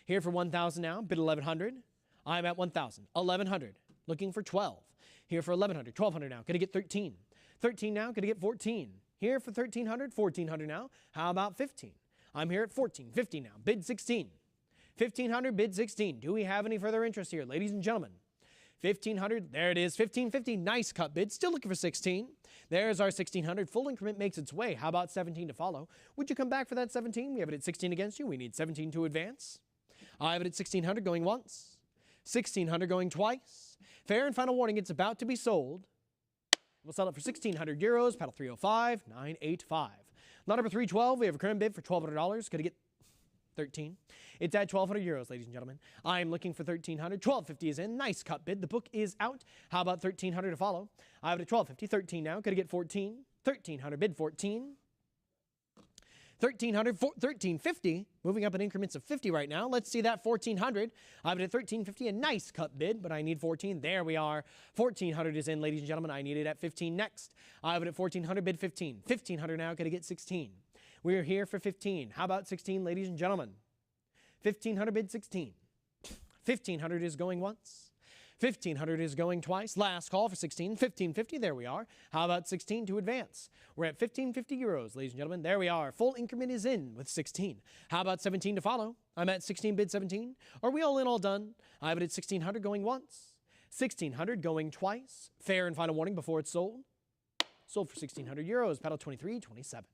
E: Here for 1,000 now. Bid 1,100. I'm at 1,000. 1,100. Looking for 12. Here for 1,100. 1,200 now. Could I get 13? 13 now. Could I get 14? Here for 1,300, 1,400 now. How about 15? I'm here at 14, 15 now. Bid 16. 1,500, bid 16. Do we have any further interest here, ladies and gentlemen? 1,500, there it is. 1,550, nice cut bid. Still looking for 16. There's our 1,600. Full increment makes its way. How about 17 to follow? Would you come back for that 17? We have it at 16 against you. We need 17 to advance. I have it at 1,600 going once. 1,600 going twice. Fair and final warning, it's about to be sold. We'll sell it for 1,600 euros, paddle 305, 985. Lot number 312, we have a current bid for $1,200. Could I get 13? It's at 1,200 euros, ladies and gentlemen. I'm looking for 1,300. 1,250 is in. Nice cut bid. The book is out. How about 1,300 to follow? I have it at 1,250. 13 now. Could I get 14? 1,300 bid 14. 1,300, 1,350, moving up in increments of 50 right now. Let's see that 1,400. I have it at 1,350, a nice cut bid, but I need 14. There we are. 1,400 is in, ladies and gentlemen. I need it at 15 next. I have it at 1,400, bid 15. 1,500 now, could I get 16? We're here for 15. How about 16, ladies and gentlemen? 1,500, bid 16. 1,500 is going once. 1,500 is going twice. Last call for 16. 1,550, there we are. How about 16 to advance? We're at 1,550 euros, ladies and gentlemen. There we are. Full increment is in with 16. How about 17 to follow? I'm at 16, bid 17. Are we all in, all done? I have it at 1,600 going once. 1,600 going twice. Fair and final warning before it's sold. Sold for 1,600 euros. Paddle 2327.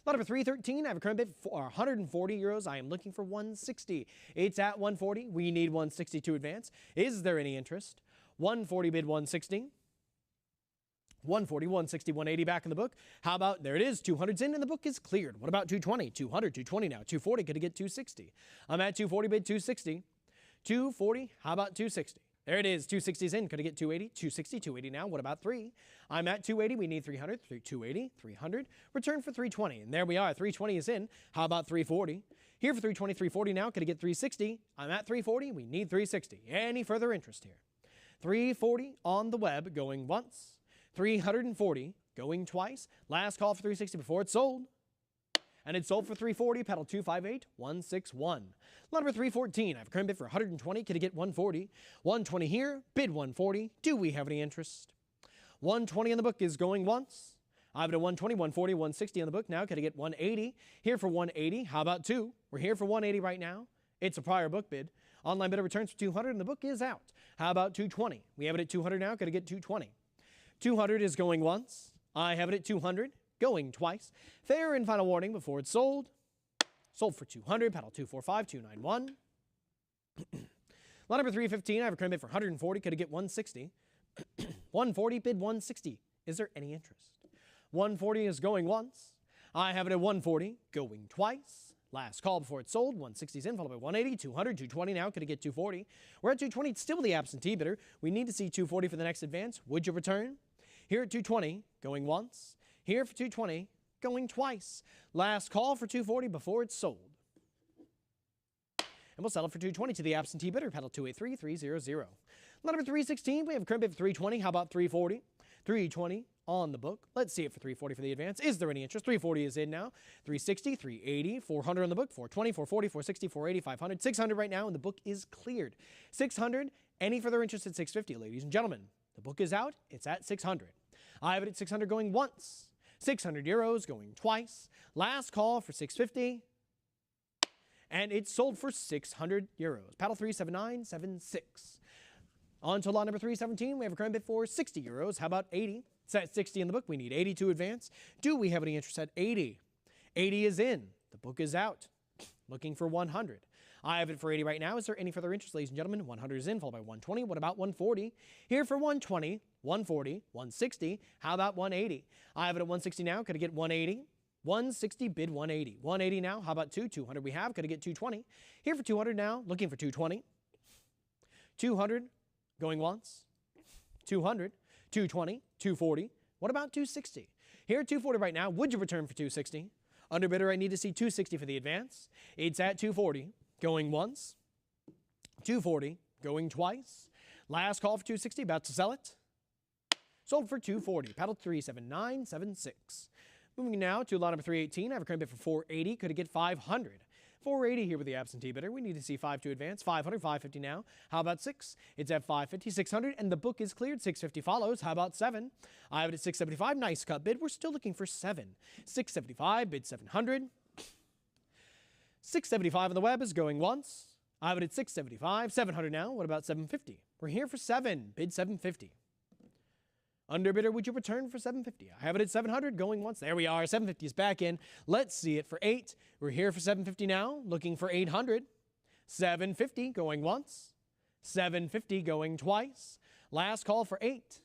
E: Lot number 313, I have a current bid for 140 euros. I am looking for 160. It's at 140. We need 160 to advance. Is there any interest? 140 bid 160. 140, 160, 180 back in the book. How about, there it is, 200's in and the book is cleared. What about 220? 200, 220 now. 240, could I get 260? I'm at 240 bid 260. 240, how about 260? There it is, 260's in. Could I get 280? 260, 280 now. What about 3? I'm at 280. We need 300. 280, 300. Return for 320. And there we are. 320 is in. How about 340? Here for 320, 340 now. Could I get 360? I'm at 340. We need 360. Any further interest here? 340 on the web going once. 340 going twice. Last call for 360 before it's sold. And it's sold for 340, paddle 258161. Lot number 314, I have a current bid for 120. Could I get 140? 120 here, bid 140. Do we have any interest? 120 on the book is going once. I have it at 120, 140, 160 on the book now. Could I get 180? Here for 180. How about 2? We're here for 180 right now. It's a prior book bid. Online bidder returns for 200 and the book is out. How about 220? We have it at 200 now. Could I get 220? 200 is going once. I have it at 200, going twice. Fair and final warning before it's sold. Sold for 200, paddle 245, 291. Lot number 315, I have a current bid for 140. Could I get 160? 140, bid 160. Is there any interest? 140 is going once. I have it at 140, going twice. Last call before it's sold. 160 is in, followed by 180, 200, 220 now. Could I get 240? We're at 220. It's still the absentee bidder. We need to see 240 for the next advance. Would you return? Here at 220, going once. Here for 220, going twice. Last call for 240 before it's sold. And we'll sell it for 220 to the absentee bidder. Paddle 283, 300. Lot number 316, we have a current bid for 320. How about 340? 320 on the book. Let's see it for 340 for the advance. Is there any interest? 340 is in now. 360, 380, 400 on the book, 420, 440, 460, 480, 500, 600 right now, and the book is cleared. 600, any further interest at 650, ladies and gentlemen. The book is out. It's at 600. I have it at 600 going once. 600 euros going twice. Last call for 650. And it's sold for 600 euros. Paddle 37976. On to lot number 317. We have a current bid for 60 euros. How about 80? It's at 60 in the book. We need 80 to advance. Do we have any interest at 80? 80 is in. The book is out. Looking for 100. I have it for 80 right now. Is there any further interest, ladies and gentlemen? 100 is in, followed by 120. What about 140? Here for 120, 140, 160. How about 180? I have it at 160 now. Could I get 180? 160, bid 180. 180 now. How about 200 we have. Could I get 220? Here for 200 now. Looking for 220. 200 going once. 200, 220, 240. What about 260? Here at 240 right now. Would you return for 260? Under bidder, I need to see 260 for the advance. It's at 240, going once. 240, going twice. Last call for 260, about to sell it. Sold for 240, paddle 37976. Moving now to lot number 318, I have a current bid for 480. Could it get 500? 480 here with the absentee bidder. We need to see 5 to advance. 500, 550 now. How about 6? It's at 550, 600, and the book is cleared. 650 follows. How about 7? I have it at 675. Nice cut bid. We're still looking for 7. 675, bid 700. 675 on the web is going once. I have it at 675. 700 now. What about 750? We're here for 7. Bid 750. Underbidder, would you return for 750? I have it at 700, going once. There we are. 750 is back in. Let's see it for 8. We're here for 750 now, looking for 800. 750 going once. 750 going twice. Last call for 8.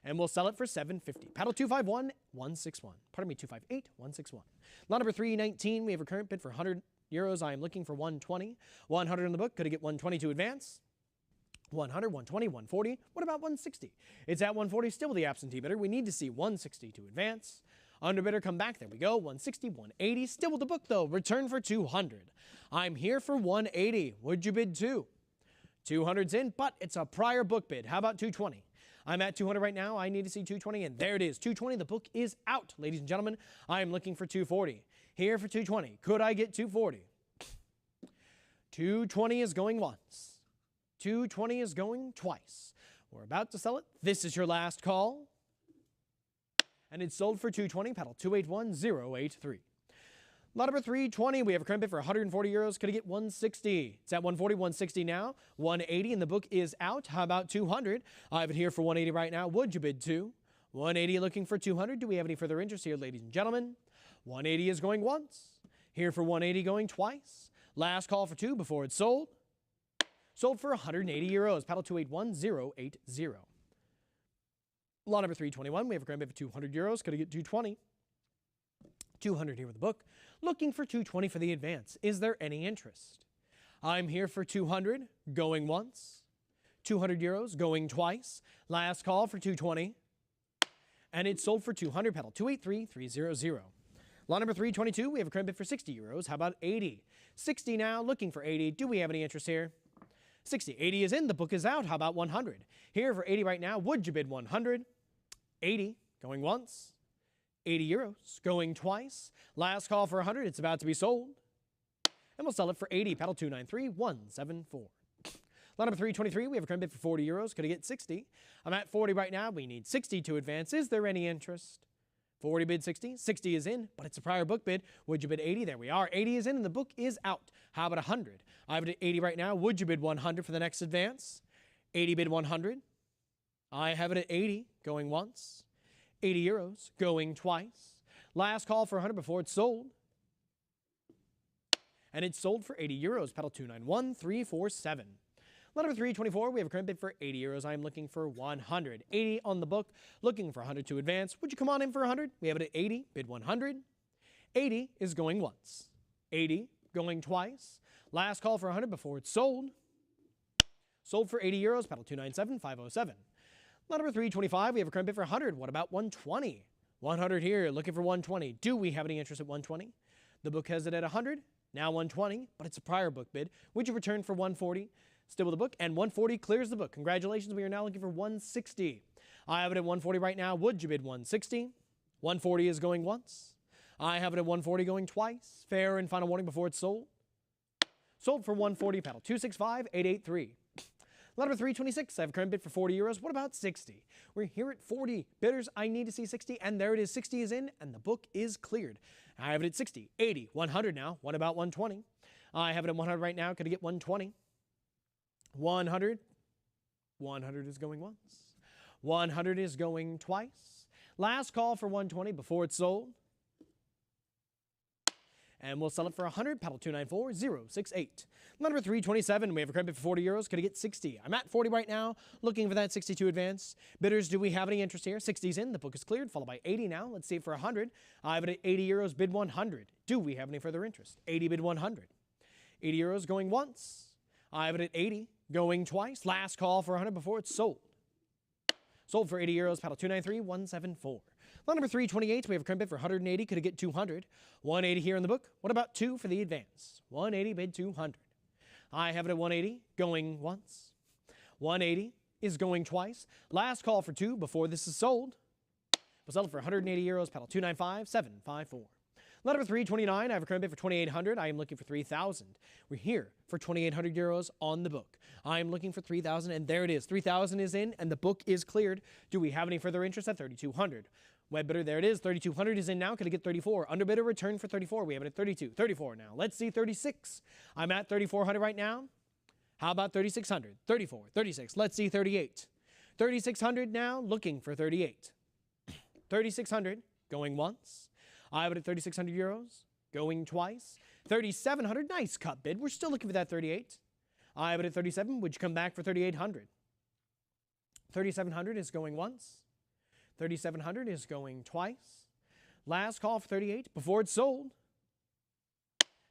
E: And we'll sell it for 750. Paddle 251, 161. Pardon me, 258, 161. Lot number 319, we have a current bid for 100 euros. I am looking for 120. 100 in the book. Could I get 120 to advance? 100, 120, 140. What about 160? It's at 140, still the absentee bidder. We need to see 160 to advance. Underbidder, come back. There we go. 160, 180. Still with the book, though. Return for 200. I'm here for 180. Would you bid 2? 200's in, but it's a prior book bid. How about 220? I'm at 200 right now. I need to see 220, and there it is. 220, the book is out. Ladies and gentlemen, I am looking for 240. Here for 220. Could I get 240? 220 is going once. 220 is going twice. We're about to sell it. This is your last call. And it's sold for 220. Paddle 281083. Lot number 320. We have a current bid for 140 euros. Could I get 160? It's at 140, 160 now. 180, and the book is out. How about 200? I have it here for 180 right now. Would you bid 2? 180 looking for 200. Do we have any further interest here, ladies and gentlemen? 180 is going once. Here for 180 going twice. Last call for 2 before it's sold. Sold for 180 euros. Paddle 281080. Lot number 321. We have a current bid for 200 euros. Could I get 220? 200 here with the book. Looking for 220 for the advance. Is there any interest? I'm here for 200, going once. 200 euros, going twice. Last call for 220. And it's sold for 200. Paddle 283300. Lot number 322. We have a current bid for 60 euros. How about 80? 60 now, looking for 80. Do we have any interest here? 60. 80 is in. The book is out. How about 100? Here for 80 right now. Would you bid 100? 80. Going once. 80 euros. Going twice. Last call for 100. It's about to be sold. And we'll sell it for 80. Paddle 293174. Lot number 323, we have a current bid for 40 euros. Could I get 60? I'm at 40 right now. We need 60 to advance. Is there any interest? 40 bid 60. 60 is in, but it's a prior book bid. Would you bid 80? There we are. 80 is in and the book is out. How about 100? I have it at 80 right now. Would you bid 100 for the next advance? 80 bid 100. I have it at 80, going once. 80 euros, going twice. Last call for 100 before it's sold. And it's sold for 80 euros. Pedal 291347. Lot number 324, we have a current bid for 80 euros. I am looking for 100. 80 on the book, looking for 100 to advance. Would you come on in for 100? We have it at 80, bid 100. 80 is going once. 80 going twice. Last call for 100 before it's sold. Sold for 80 euros. Pedal 297507. Lot number 325, we have a current bid for 100. What about 120? 100 here, looking for 120. Do we have any interest at 120? The book has it at 100, now 120, but it's a prior book bid. Would you return for 140? Still with the book, and 140 clears the book. Congratulations, we are now looking for 160. I have it at 140 right now. Would you bid 160? 140 is going once. I have it at 140 going twice. Fair and final warning before it's sold. Sold for 140, pedal 265883. Lot number 326, I have a current bid for 40 euros. What about 60? We're here at 40 bidders. I need to see 60, and there it is. 60 is in, and the book is cleared. I have it at 60, 80, 100 now. What about 120? I have it at 100 right now. Could I get 120? 100. 100 is going once. 100 is going twice. Last call for 120 before it's sold. And we'll sell it for 100, pedal 294068. Number 327, we have a credit for 40 euros. Could I get 60? I'm at 40 right now, looking for that 62 advance. Bidders, do we have any interest here? 60's in, the book is cleared, followed by 80 now. Let's see it for 100. I have it at 80 euros, bid 100. Do we have any further interest? 80 bid 100. 80 euros going once. I have it at 80, going twice. Last call for 100 before it's sold. Sold for 80 euros, pedal 293174. Lot number 328, we have a current bid for 180. Could it get 200? 180 here in the book. What about 2 for the advance? 180 bid 200. I have it at 180, going once. 180 is going twice. Last call for 2 before this is sold. We'll sell it for 180 euros, pedal 295754. Lot number 329, I have a current bid for 2,800. I am looking for 3,000. We're here for 2,800 euros on the book. I am looking for 3,000, and there it is. 3,000 is in, and the book is cleared. Do we have any further interest at 3,200? Web bidder, there it is. 3,200 is in now. Could I get 34? Underbidder, return for 34. We have it at 32. 34 now. Let's see 36. I'm at 3,400 right now. How about 3,600? 34, 36. Let's see 38. 3,600 now, looking for 38. 3,600, going once. I have it at 3,600 euros, going twice. 3,700, nice cut bid. We're still looking for that 38. I have it at 37. Would you come back for 3,800? 3,700 is going once. 3,700 is going twice. Last call for 38 before it's sold.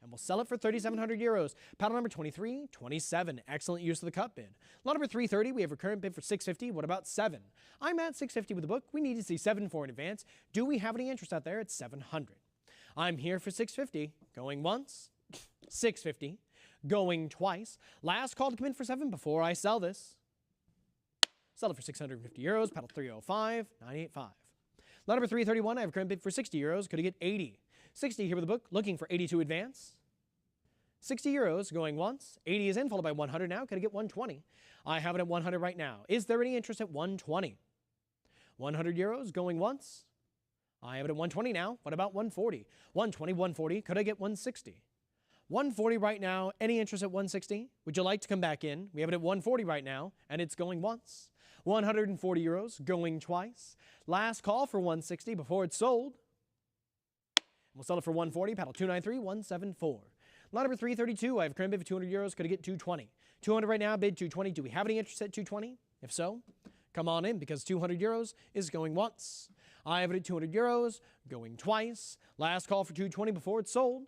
E: And we'll sell it for 3,700 euros. Paddle number 2327. Excellent use of the cut bid. Lot number 330, we have a current bid for 650. What about 7? I'm at 650 with the book. We need to see 7 for an advance. Do we have any interest out there at 700? I'm here for 650. Going once. 650. Going twice. Last call to come in for 7 before I sell this. Sell it for 650 euros. Paddle 305985. Lot number 331, I have a current bid for 60 euros. Could I get 80? 60 here with the book, looking for 80 to advance. 60 euros going once. 80 is in, followed by 100 now. Could I get 120? I have it at 100 right now. Is there any interest at 120? 100 euros going once. I have it at 120 now. What about 140? 120, 140. Could I get 160? 140 right now. Any interest at 160? Would you like to come back in? We have it at 140 right now, and it's going once. 140 euros going twice. Last call for 160 before it's sold. We'll sell it for 140, paddle 293174. Lot number 332, I have a current bid for 200 euros. Could I get 220? 200 right now, bid 220. Do we have any interest at 220? If so, come on in because 200 euros is going once. I have it at 200 euros, going twice. Last call for 220 before it's sold.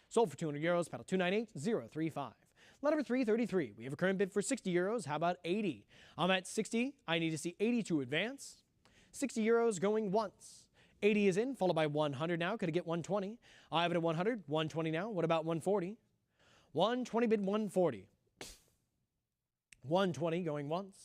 E: Sold for 200 euros, paddle 298035. Lot number 333, we have a current bid for 60 euros. How about 80? I'm at 60. I need to see 80 to advance. 60 euros going once. 80 is in, followed by 100 now. Could I get 120? I have it at 100. 120 now. What about 140? 120 bid 140. 120 going once.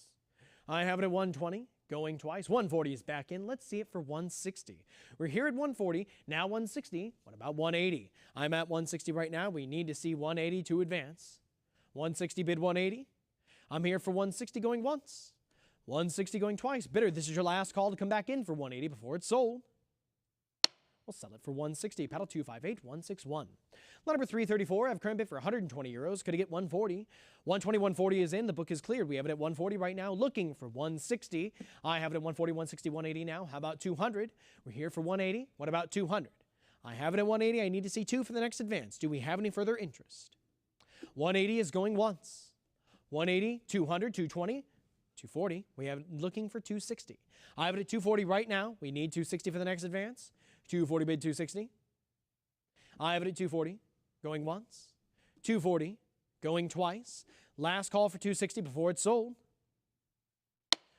E: I have it at 120. Going twice. 140 is back in. Let's see it for 160. We're here at 140. Now 160. What about 180? I'm at 160 right now. We need to see 180 to advance. 160 bid 180. I'm here for 160 going once. 160 going twice. Bidder, this is your last call to come back in for 180 before it's sold. We'll sell it for 160. Paddle 258161. Lot number 334. I have current bid for 120 euros. Could I get 140? 120, 140 is in. The book is cleared. We have it at 140 right now. Looking for 160. I have it at 140, 160, 180 now. How about 200? We're here for 180. What about 200? I have it at 180. I need to see 2 for the next advance. Do we have any further interest? 180 is going once. 180, 200, 220. 240. We have it looking for 260. I have it at 240 right now. We need 260 for the next advance. 240 bid 260. I have it at 240 going once. 240 going twice. Last call for 260 before it's sold.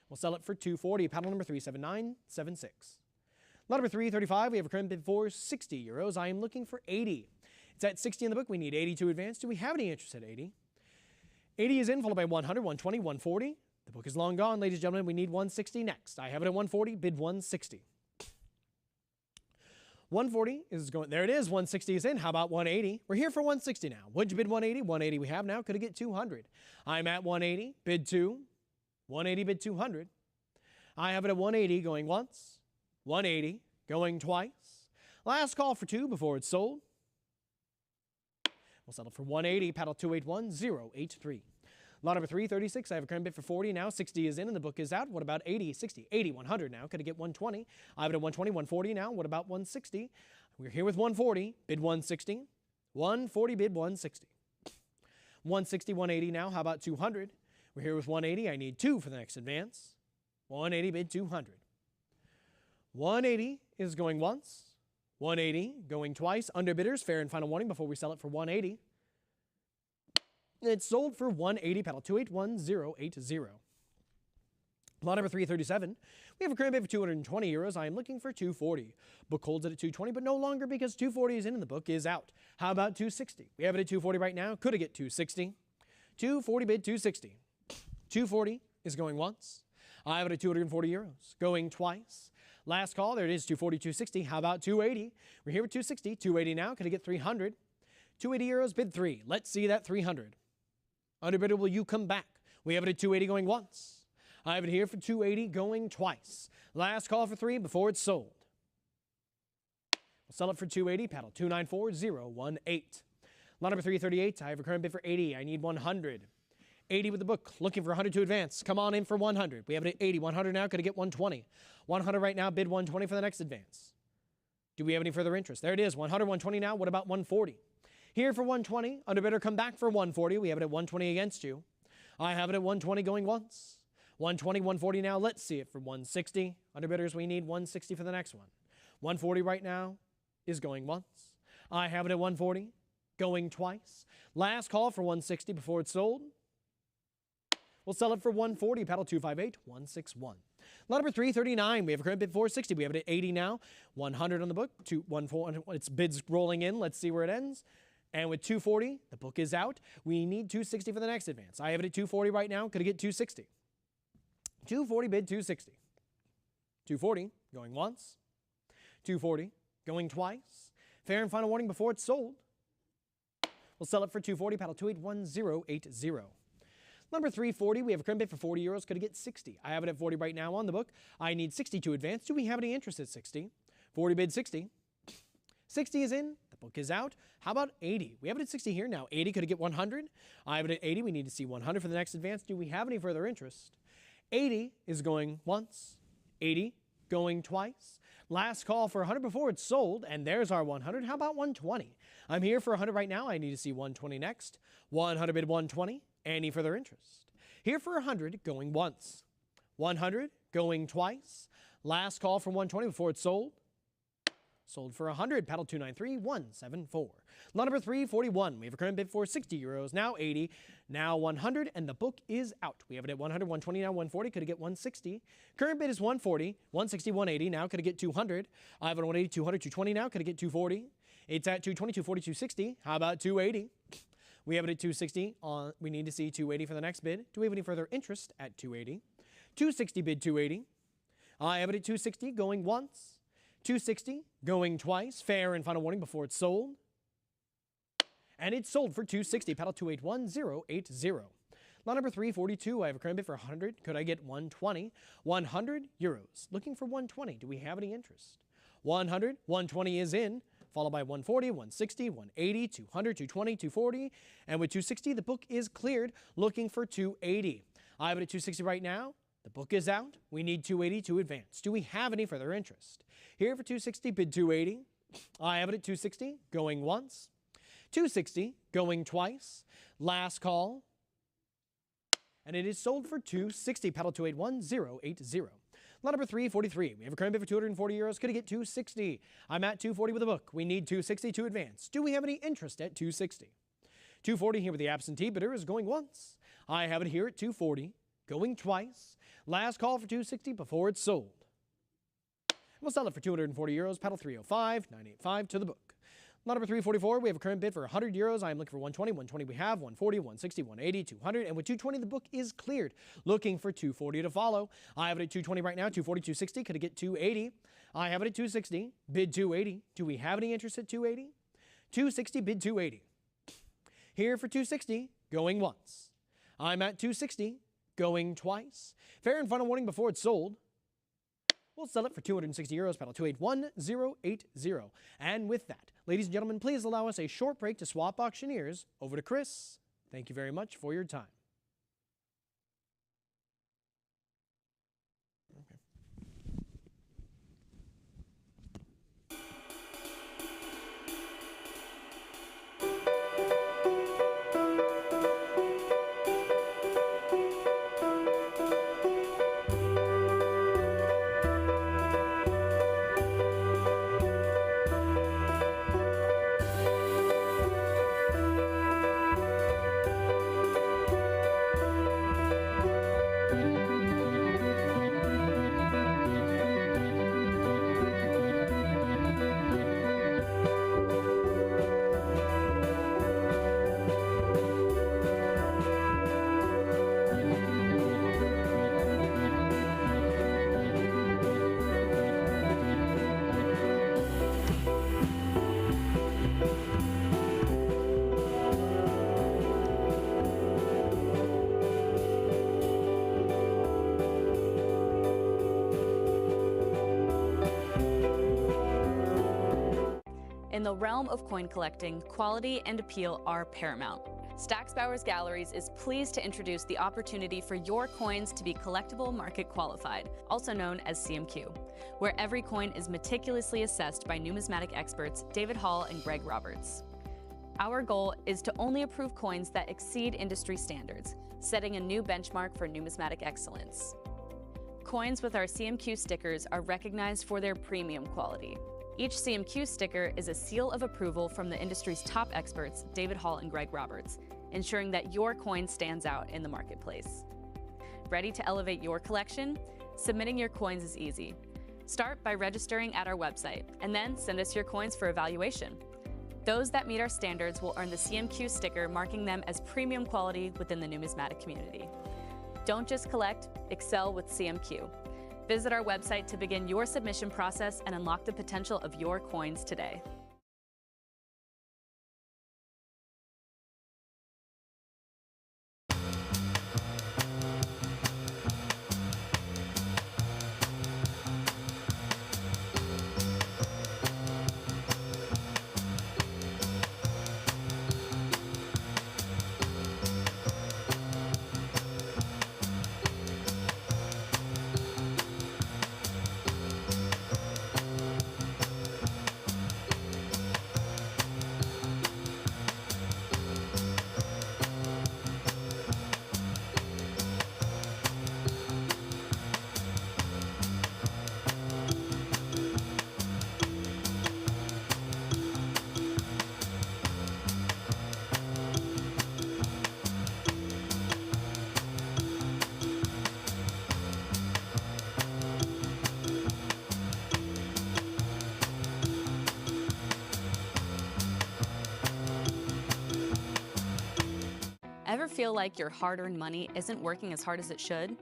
E: We'll sell it for 240. Paddle number 37976. Lot number 335. We have a current bid for 60 euros. I am looking for 80. It's at 60 in the book. We need 80 to advance. Do we have any interest at 80? 80 is in, followed by 100, 120, 140. The book is long gone, ladies and gentlemen. We need 160 next. I have it at 140, bid 160. 140 is going, there it is, 160 is in. How about 180? We're here for 160 now. Would you bid 180? 180 we have now. Could I get 200? I'm at 180, bid 2. 180, bid 200. I have it at 180 going once. 180 going twice. Last call for 2 before it's sold. We'll settle for 180, paddle 281083. Lot number 336, I have a current bid for 40 now. 60 is in and the book is out. What about 80, 60, 80, 100 now? Could I get 120? I have it at 120, 140 now. What about 160? We're here with 140, bid 160. 140, bid 160. 160, 180 now. How about 200? We're here with 180. I need 2 for the next advance. 180, bid 200. 180 is going once. 180 going twice. Underbidders, fair and final warning before we sell it for 180. It's sold for 180, paddle 281080. Lot number 337. We have a current bid for 220 euros. I am looking for 240. Book holds it at 220, but no longer because 240 is in and the book is out. How about 260? We have it at 240 right now. Could I get 260? 240 bid 260. 240 is going once. I have it at 240 euros. Going twice. Last call, there it is, 240, 260. How about 280? We're here with 260. 280 now. Could I get 300? 280 euros, bid 3. Let's see that 300. Underbidder, will you come back? We have it at 280 going once. I have it here for 280 going twice. Last call for 3 before it's sold. We'll sell it for 280, paddle 294018. Lot number 338, I have a current bid for 80. I need 100. 80 with the book, looking for 100 to advance. Come on in for 100. We have it at 80. 100 now, could I get 120? 100 right now, bid 120 for the next advance. Do we have any further interest? There it is, 100, 120 now. What about 140? Here for 120. Underbidder, come back for 140. We have it at 120 against you. I have it at 120 going once. 120, 140 now. Let's see it for 160. Underbidders, we need 160 for the next one. 140 right now is going once. I have it at 140, going twice. Last call for 160 before it's sold. We'll sell it for 140, paddle 258161. Lot number 339, we have a current bid 460. We have it at 80 now. 100 on the book, 140. It's bids rolling in. Let's see where it ends. And with 240, the book is out. We need 260 for the next advance. I have it at 240 right now. Could I get 260? 240 bid 260. 240 going once. 240 going twice. Fair and final warning before it's sold. We'll sell it for 240, paddle 281080. Number 340, we have a current bid for 40 euros. Could I get 60? I have it at 40 right now on the book. I need 60 to advance. Do we have any interest at 60? 40 bid 60. 60 is in. The book is out. How about 80? We have it at 60 here now. 80, could I get 100? I have it at 80. We need to see 100 for the next advance. Do we have any further interest? 80 is going once. 80 going twice. Last call for 100 before it's sold, and there's our 100. How about 120? I'm here for 100 right now. I need to see 120 next. 100 bid 120. Any further interest? Here for 100 going once. 100 going twice. Last call for 120 before it's sold. Sold for 100, paddle 293174. Lot number 341, we have a current bid for 60 euros, now 80, now 100, and the book is out. We have it at 100, 120, now 140, could I get 160? Current bid is 140, 160, 180, now could I get 200? I have it at 180, 200, 220 now, could I get 240? It's at 220, 240, 260, how about 280? We have it at 260, we need to see 280 for the next bid. Do we have any further interest at 280? 260 bid 280. I have it at 260, going once. 260, going twice, fair and final warning before it's sold. and it's sold for $260. Paddle 281080. Lot number 342, I have a current bid for 100. Could I get 120? 100 euros. Looking for 120. Do we have any interest? 100, 120 is in, followed by 140, 160, 180, 200, 220, 240. And with 260, the book is cleared. Looking for 280. I have it at 260 right now. The book is out. We need 280 to advance. Do we have any further interest? Here for 260, bid 280. I have it at 260, going once. 260, going twice. Last call. And it is sold for 260. Paddle 281080. Lot number 343. We have a current bid for 240 euros. Could I get 260? I'm at 240 with a book. We need 260 to advance. Do we have any interest at 260? 240 here with the absentee bidder is going once. I have it here at 240, going twice. Last call for 260 before it's sold. We'll sell it for 240 euros. Paddle 305-985 to the book. Lot number 344, we have a current bid for 100 euros. I am looking for 120. 120 we have, 140, 160, 180, 200. And with 220, the book is cleared. Looking for 240 to follow. I have it at 220 right now, 240, 260. Could I get 280? I have it at 260. Bid 280. Do we have any interest at 280? 260, bid 280. Here for 260, going once. I'm at 260, going twice. Fair and final warning before it's sold. We'll sell it for 260 euros, paddle 281080. And with that, ladies and gentlemen, please allow us a short break to swap auctioneers over to Chris. Thank you very much for your time.
A: In the realm of coin collecting, quality and appeal are paramount. Stack's Bowers Galleries is pleased to introduce the opportunity for your coins to be collectible market qualified, also known as CMQ, where every coin is meticulously assessed by numismatic experts David Hall and Greg Roberts. Our goal is to only approve coins that exceed industry standards, setting a new benchmark for numismatic excellence. Coins with our CMQ stickers are recognized for their premium quality. Each CMQ sticker is a seal of approval from the industry's top experts, David Hall and Greg Roberts, ensuring that your coin stands out in the marketplace. Ready to elevate your collection? Submitting your coins is easy. Start by registering at our website, and then send us your coins for evaluation. Those that meet our standards will earn the CMQ sticker, marking them as premium quality within the numismatic community. Don't just collect, excel with CMQ. Visit our website to begin your submission process and unlock the potential of your coins today. Ever feel like your hard-earned money isn't working as hard as it should?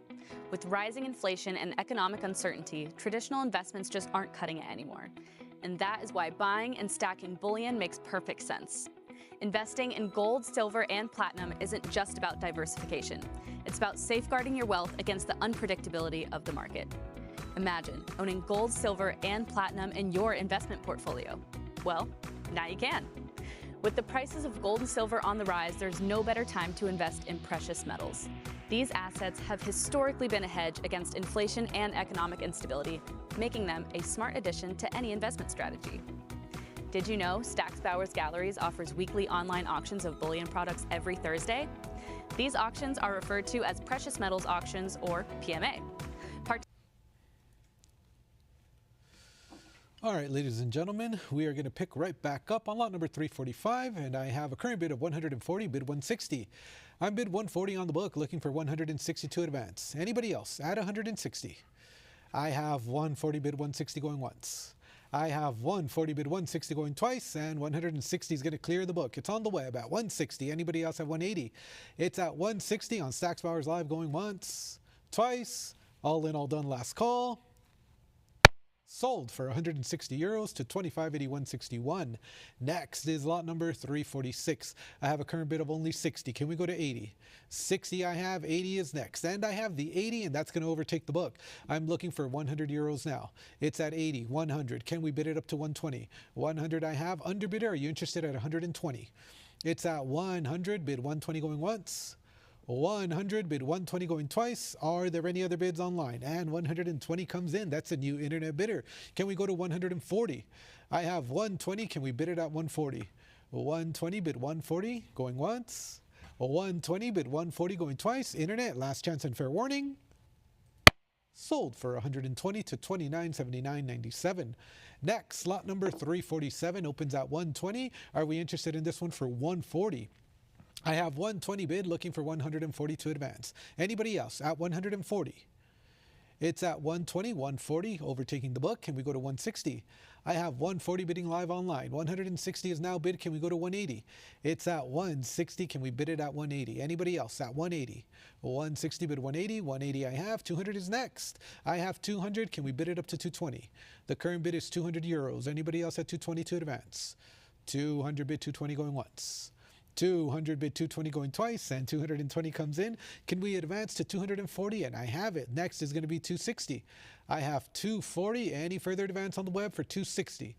A: With rising inflation and economic uncertainty, traditional investments just aren't cutting it anymore. And that is why buying and stacking bullion makes perfect sense. Investing in gold, silver, and platinum isn't just about diversification. It's about safeguarding your wealth against the unpredictability of the market. Imagine owning gold, silver, and platinum in your investment portfolio. Well, now you can. With the prices of gold and silver on the rise, there's no better time to invest in precious metals. These assets have historically been a hedge against inflation and economic instability, making them a smart addition to any investment strategy. Did you know Stack's Bowers Galleries offers weekly online auctions of bullion products every Thursday? These auctions are referred to as precious metals auctions, or PMA.
C: All right, ladies and gentlemen, we are going to pick right back up on lot number 345, and I have a current bid of 140, bid 160. I'm bid 140 on the book, looking for 162 advance. Anybody else at 160? I have 140, bid 160 going once. I have 140, bid 160 going twice, and 160 is going to clear the book. It's on the web at 160. Anybody else at 180? It's at 160 on Stacks Bowers Live going once, twice, all in, all done, last call. Sold for 160 euros to 25.8161. Next is lot number 346. I have a current bid of only 60. Can we go to 80? 60 I have, 80 is next. And I have the 80, and that's going to overtake the book. I'm looking for 100 euros now. It's at 80, 100. Can we bid it up to 120? 100 I have. Underbidder, are you interested at 120? It's at 100, bid 120 going once. 100, bid 120 going twice. Are there any other bids online? And 120 comes in. That's a new internet bidder. Can we go to 140? I have 120. Can we bid it at 140? 120, bid 140 going once. 120, bid 140 going twice. Internet, last chance and fair warning. Sold for 120 to 29.7997. Next, lot number 347 opens at 120. Are we interested in this one for 140? I have 120 bid, looking for 142 advance. Anybody else at 140? It's at 120, 140, overtaking the book. Can we go to 160? I have 140 bidding live online. 160 is now bid. Can we go to 180? It's at 160. Can we bid it at 180? Anybody else at 180? 160 bid 180. 180 I have. 200 is next. I have 200. Can we bid it up to 220? The current bid is 200 euros. Anybody else at 220 to advance? 200 bid 220 going once. 200 bid 220 going twice, and 220 comes in. Can we advance to 240? And I have it. Next is going to be 260. I have 240. Any further advance on the web for 260?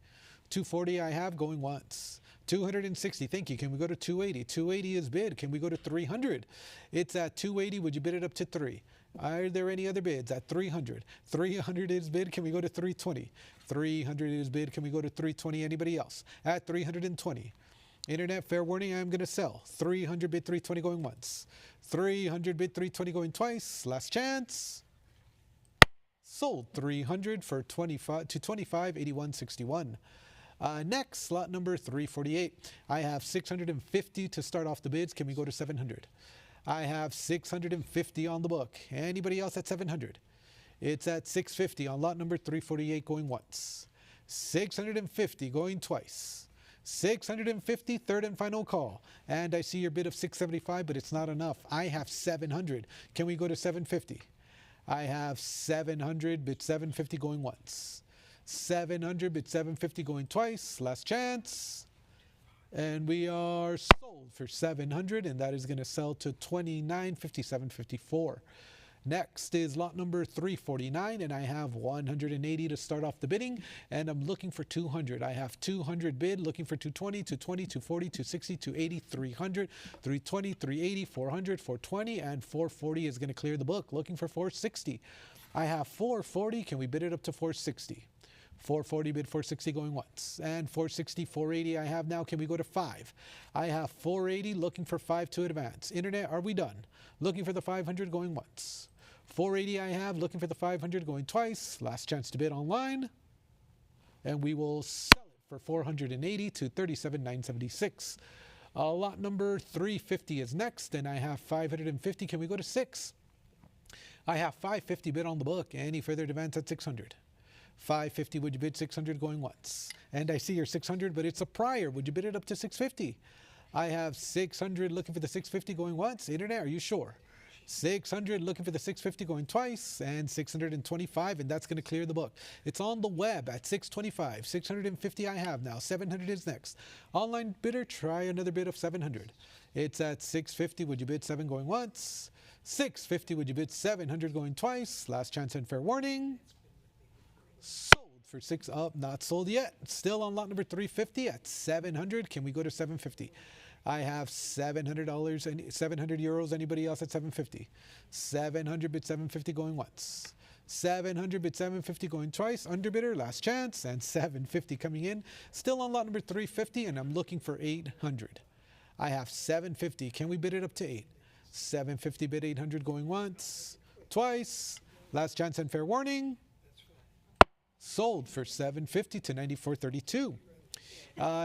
C: 240 I have going once. 260, thank you. Can we go to 280? 280 is bid. Can we go to 300? It's at 280. Would you bid it up to 3? Are there any other bids at 300? 300 is bid. Can we go to 320? 300 is bid. Can we go to 320? Anybody else? At 320. Internet, fair warning, I'm going to sell. 300 bid 320 going once. 300 bid 320 going twice. Last chance. Sold 300 for 25 to 25.8161. Next, lot number 348. I have 650 to start off the bids. Can we go to 700? I have 650 on the book. Anybody else at 700? It's at 650 on lot number 348 going once. 650 going twice. 650, third and final call. And I see your bid of 675, but it's not enough. I have 700. Can we go to 750? I have 700, bid 750 going once. 700, bid 750 going twice. Last chance. And we are sold for 700, and that is going to sell to 29.5754. Next is lot number 349, and I have 180 to start off the bidding, and I'm looking for 200. I have 200 bid, looking for 220, 220, 240, 260, 280, 300, 320, 380, 400, 420, and 440 is going to clear the book. Looking for 460. I have 440. Can we bid it up to 460? 440 bid 460 going once, and 460, 480 I have now. Can we go to 5? I have 480, looking for 5 to advance. Internet, are we done? Looking for the 500 going once. 480 I have, looking for the 500 going twice. Last chance to bid online. And we will sell it for 480 to 37,976. Lot number 350 is next, and I have 550. Can we go to 6? I have 550 bid on the book. Any further advance at 600? 550, would you bid 600 going once? And I see your 600, but it's a prior. Would you bid it up to 650? I have 600, looking for the 650 going once. Internet, are you sure? 600, looking for the 650 going twice, and 625, and that's going to clear the book. It's on the web at 625. 650 I have now. 700 is next. Online bidder, try another bid of 700. It's at 650. Would you bid 7 going once? 650. Would you bid 700 going twice? Last chance and fair warning. Sold for 6 up, not sold yet. Still on lot number 350 at 700. Can we go to 750? I have $700 and 700 euros. Anybody else at 750? 700 bid 750 going once. 700 bid 750 going twice. Underbidder, last chance, and 750 coming in. Still on lot number 350, and I'm looking for 800. I have 750. Can we bid it up to 8? 750 bid 800 going once, twice. Last chance and fair warning. Sold for 750 to 94.32.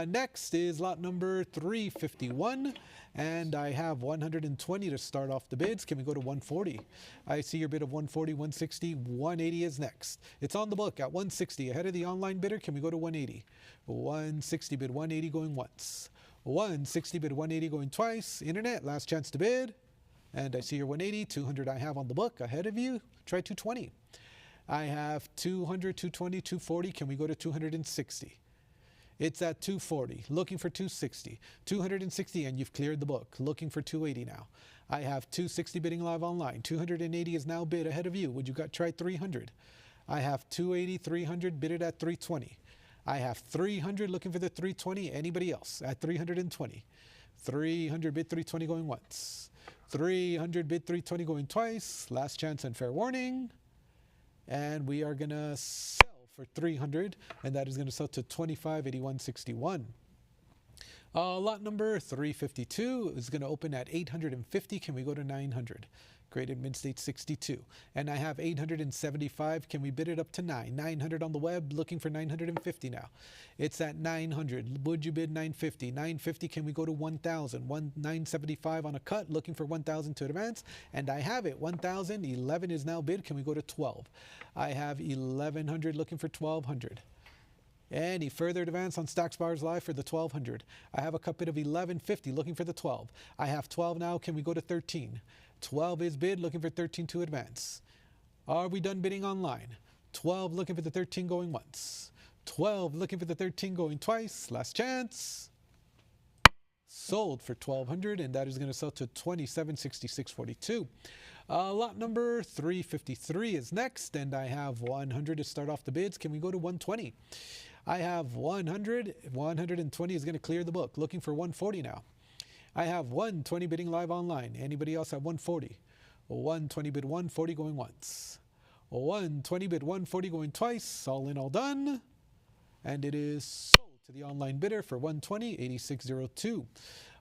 C: Next is lot number 351, and I have 120 to start off the bids. Can we go to 140? I see your bid of 140, 160, 180 is next. It's on the book at 160. Ahead of the online bidder, can we go to 180? 160 bid 180 going once. 160 bid 180 going twice. Internet, last chance to bid. And I see your 180, 200 I have on the book. Ahead of you, try 220. I have 200, 220, 240. Can we go to 260? It's at 240, looking for 260, 260, and you've cleared the book. Looking for 280 now. I have 260 bidding live online. 280 is now bid ahead of you. Would you try 300? I have 280, 300 bidded at 320. I have 300 looking for the 320. Anybody else at 320? 300 bid 320 going once. 300 bid 320 going twice. Last chance and fair warning. And we are going to sell for 300, and that is going to sell to 25.8161. Lot number 352 is going to open at 850. Can we go to 900? Graded mid-state 62. And I have 875. Can we bid it up to 9? 900 on the web, looking for 950 now. It's at 900. Would you bid 950? 950, can we go to 1,000? 975 on a cut, looking for 1,000 to advance. And I have it, 1,000. 11 is now bid. Can we go to 12? I have 1,100 looking for 1,200. Any further advance on Stacks Bars Live for the 1,200? I have a cut bid of 1,150 looking for the 12. I have 12 now. Can we go to 13? 12 is bid, looking for 13 to advance. Are we done bidding online? 12 looking for the 13 going once. 12 looking for the 13 going twice. Last chance. Sold for 1,200, and that is going to sell to 27.6642. Lot number 353 is next, and I have 100 to start off the bids. Can we go to 120? I have 100. 120 is going to clear the book. Looking for 140 now. I have 120 bidding live online. Anybody else at 140? 120 bid 140 going once. 120 bid 140 going twice. All in, all done. And it is sold to the online bidder for 120.8602.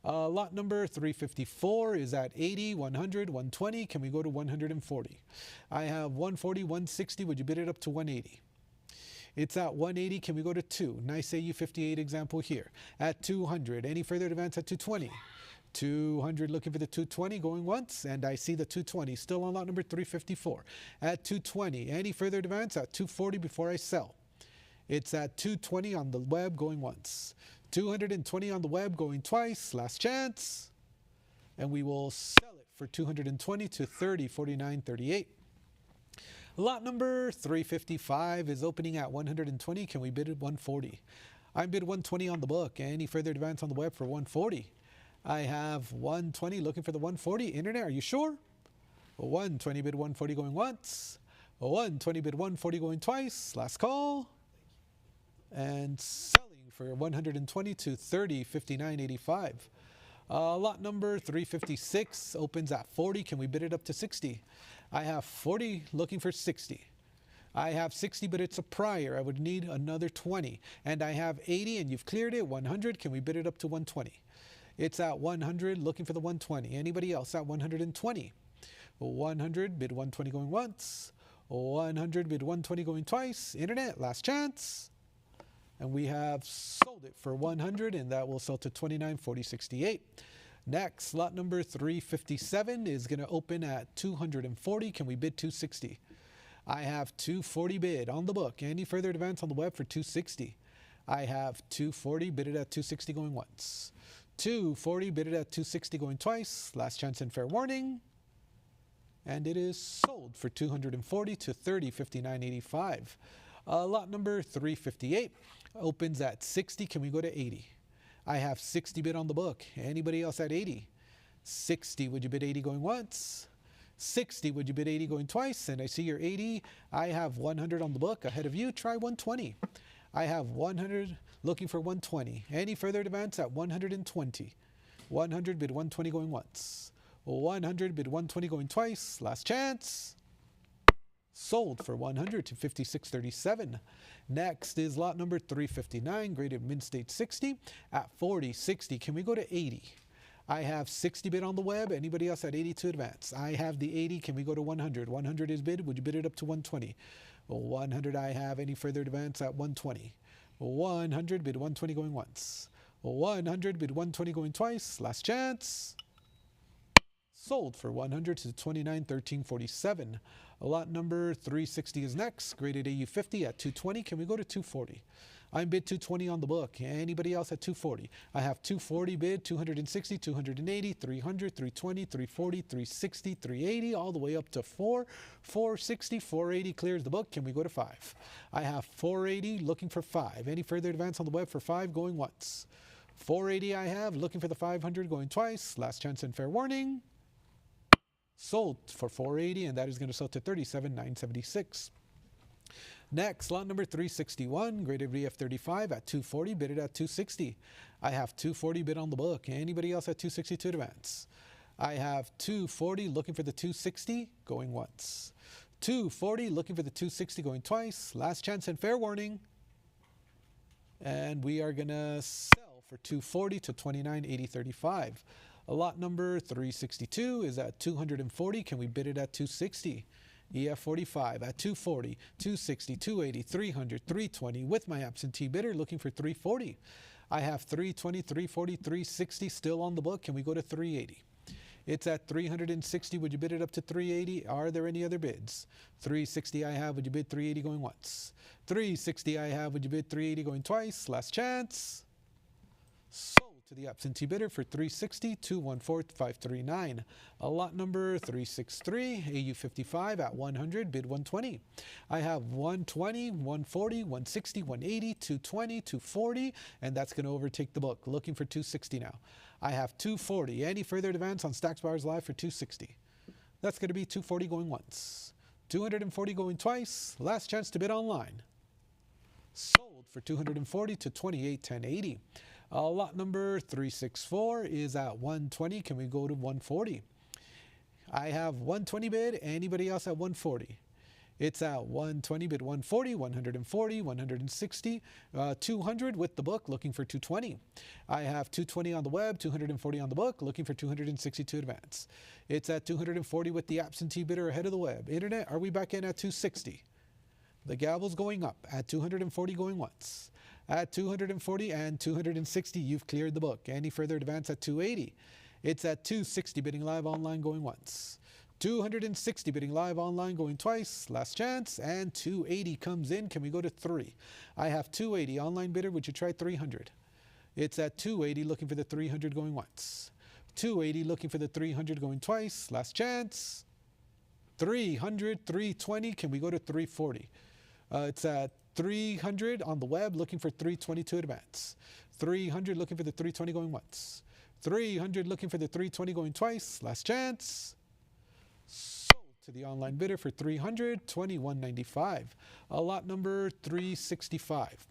C: Lot number 354 is at 80, 100, 120. Can we go to 140? I have 140, 160. Would you bid it up to 180? It's at 180. Can we go to 2? Nice AU58 example here. At 200. Any further advance at 220? 200 looking for the 220 going once, and I see the 220 still on lot number 354. At 220. Any further advance at 240 before I sell? It's at 220 on the web going once. 220 on the web going twice. Last chance. And we will sell it for 220 to 30.4938. Lot number 355 is opening at 120. Can we bid at 140? I bid 120 on the book. Any further advance on the web for 140? I have 120 looking for the 140. Internet, are you sure? 120 bid 140 going once. 120 bid 140 going twice. Last call. And selling for 120 to 30.5985. Lot number 356 opens at 40. Can we bid it up to 60? I have 40 looking for 60. I have 60, but it's a prior. I would need another 20. And I have 80, and you've cleared it. 100. Can we bid it up to 120? It's at 100, looking for the 120. Anybody else at 120? 100, bid 120 going once. 100, bid 120 going twice. Internet, last chance. And we have sold it for 100, and that will sell to 29.4068. Next, lot number 357 is going to open at 240. Can we bid 260? I have 240 bid on the book. Any further advance on the web for 260? I have 240 bidded at 260 going once. 240 bidded at 260 going twice. Last chance and fair warning. and it is sold for 240 to 3059.85. Lot number 358 opens at 60. Can we go to 80? I have 60 bid on the book. Anybody else at 80? 60, would you bid 80 going once? 60, would you bid 80 going twice? And I see you're 80. I have 100 on the book ahead of you. Try 120. I have 100 looking for 120. Any further advance at 120? 100 bid 120 going once. 100 bid 120 going twice. Last chance. Sold for 100 to 56.37. Next is lot number 359, graded Mid-State 60 at 40. 60. Can we go to 80? I have 60 bid on the web. Anybody else at 80 to advance? I have the 80. Can we go to 100? 100 is bid. Would you bid it up to 120? 100 I have. Any further advance at 120? 100 bid 120 going once. 100 bid 120 going twice. Last chance. Sold for 100 to 29.1347. Lot number 360 is next. Graded AU 50 at 220. Can we go to 240? I'm bid 220 on the book. Anybody else at 240? I have 240 bid, 260, 280, 300, 320, 340, 360, 380, all the way up to 460, 480 clears the book. Can we go to 5? I have 480 looking for 5. Any further advance on the web for 5 going once? 480 I have looking for the 500 going twice. Last chance and fair warning. Sold for 480, and that is going to sell to 37,976. Next, lot number 361, graded VF35 at 240, bid it at 260. I have 240 bid on the book. Anybody else at 260 to advance? I have 240 looking for the 260 going once. 240 looking for the 260 going twice. Last chance and fair warning. And we are going to sell for 240 to 29.8035. Lot number 362 is at 240. Can we bid it at 260? EF45 at 240, 260, 280, 300, 320 with my absentee bidder looking for 340. I have 320, 340, 360 still on the book. Can we go to 380? It's at 360. Would you bid it up to 380? Are there any other bids? 360 I have. Would you bid 380 going once? 360 I have. Would you bid 380 going twice? Last chance. Sold to the absentee bidder for 360, 214,539. Lot number 363, AU55 at 100, bid 120. I have 120, 140, 160, 180, 220, 240, and that's going to overtake the book. Looking for 260 now. I have 240. Any further advance on Stacks Buyers Live for 260? That's going to be 240 going once. 240 going twice. Last chance to bid online. Sold for 240 to 28,1080. Lot number 364 is at 120. Can we go to 140? I have 120 bid. Anybody else at 140? It's at 120 bid 140, 140, 160, 200 with the book looking for 220. I have 220 on the web, 240 on the book looking for 262 advance. It's at 240 with the absentee bidder ahead of the web. Internet, are we back in at 260? The gavel's going up at 240 going once. At 240 and 260, you've cleared the book. Any further advance at 280? It's at 260 bidding live online going once. 260 bidding live online going twice. Last chance. And 280 comes in. Can we go to 3? I have 280 online bidder. Would you try 300? It's at 280 looking for the 300 going once. 280 looking for the 300 going twice. Last chance. 300, 320. Can we go to 340? It's at 300 on the web looking for 322 advance. 300 looking for the 320 going once. 300 looking for the 320 going twice. Last chance. Sold to the online bidder for 300, 21.95. Lot number 365.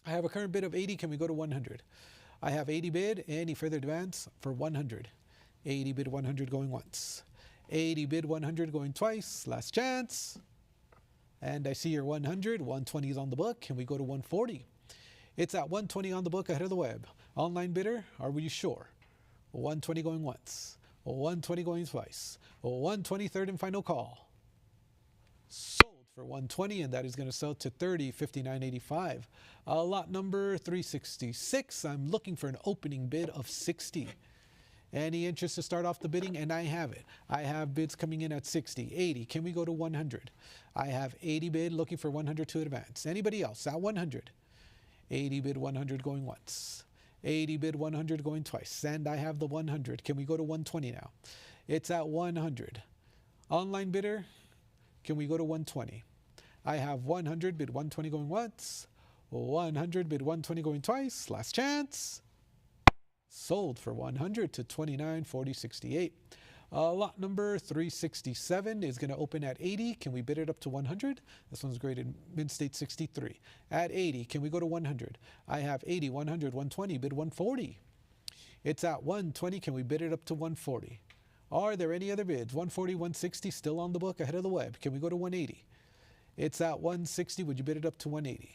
C: I have a current bid of 80. Can we go to 100? I have 80 bid. Any further advance for 100? 80 bid 100 going once. 80 bid 100 going twice. Last chance. And I see your 100, 120 is on the book. Can we go to 140? It's at 120 on the book ahead of the web. Online bidder, are we sure? 120 going once, 120 going twice, 120 third and final call. Sold for 120, and that is going to sell to 3059.85. Lot number 366, I'm looking for an opening bid of 60. Any interest to start off the bidding? And I have it. I have bids coming in at 60, 80. Can we go to 100? I have 80 bid looking for 100 to advance. Anybody else at 100? 80 bid 100 going once. 80 bid 100 going twice. And I have the 100. Can we go to 120 now? It's at 100. Online bidder, can we go to 120? I have 100, bid 120 going once. 100, bid 120 going twice. Last chance. Sold for 100 to 29.40.68. Lot number 367 is going to open at 80. Can we bid it up to 100? This one's graded mid-state 63. At 80, can we go to 100? I have 80, 100, 120, bid 140. It's at 120. Can we bid it up to 140? Are there any other bids? 140, 160 still on the book ahead of the web. Can we go to 180? It's at 160. Would you bid it up to 180?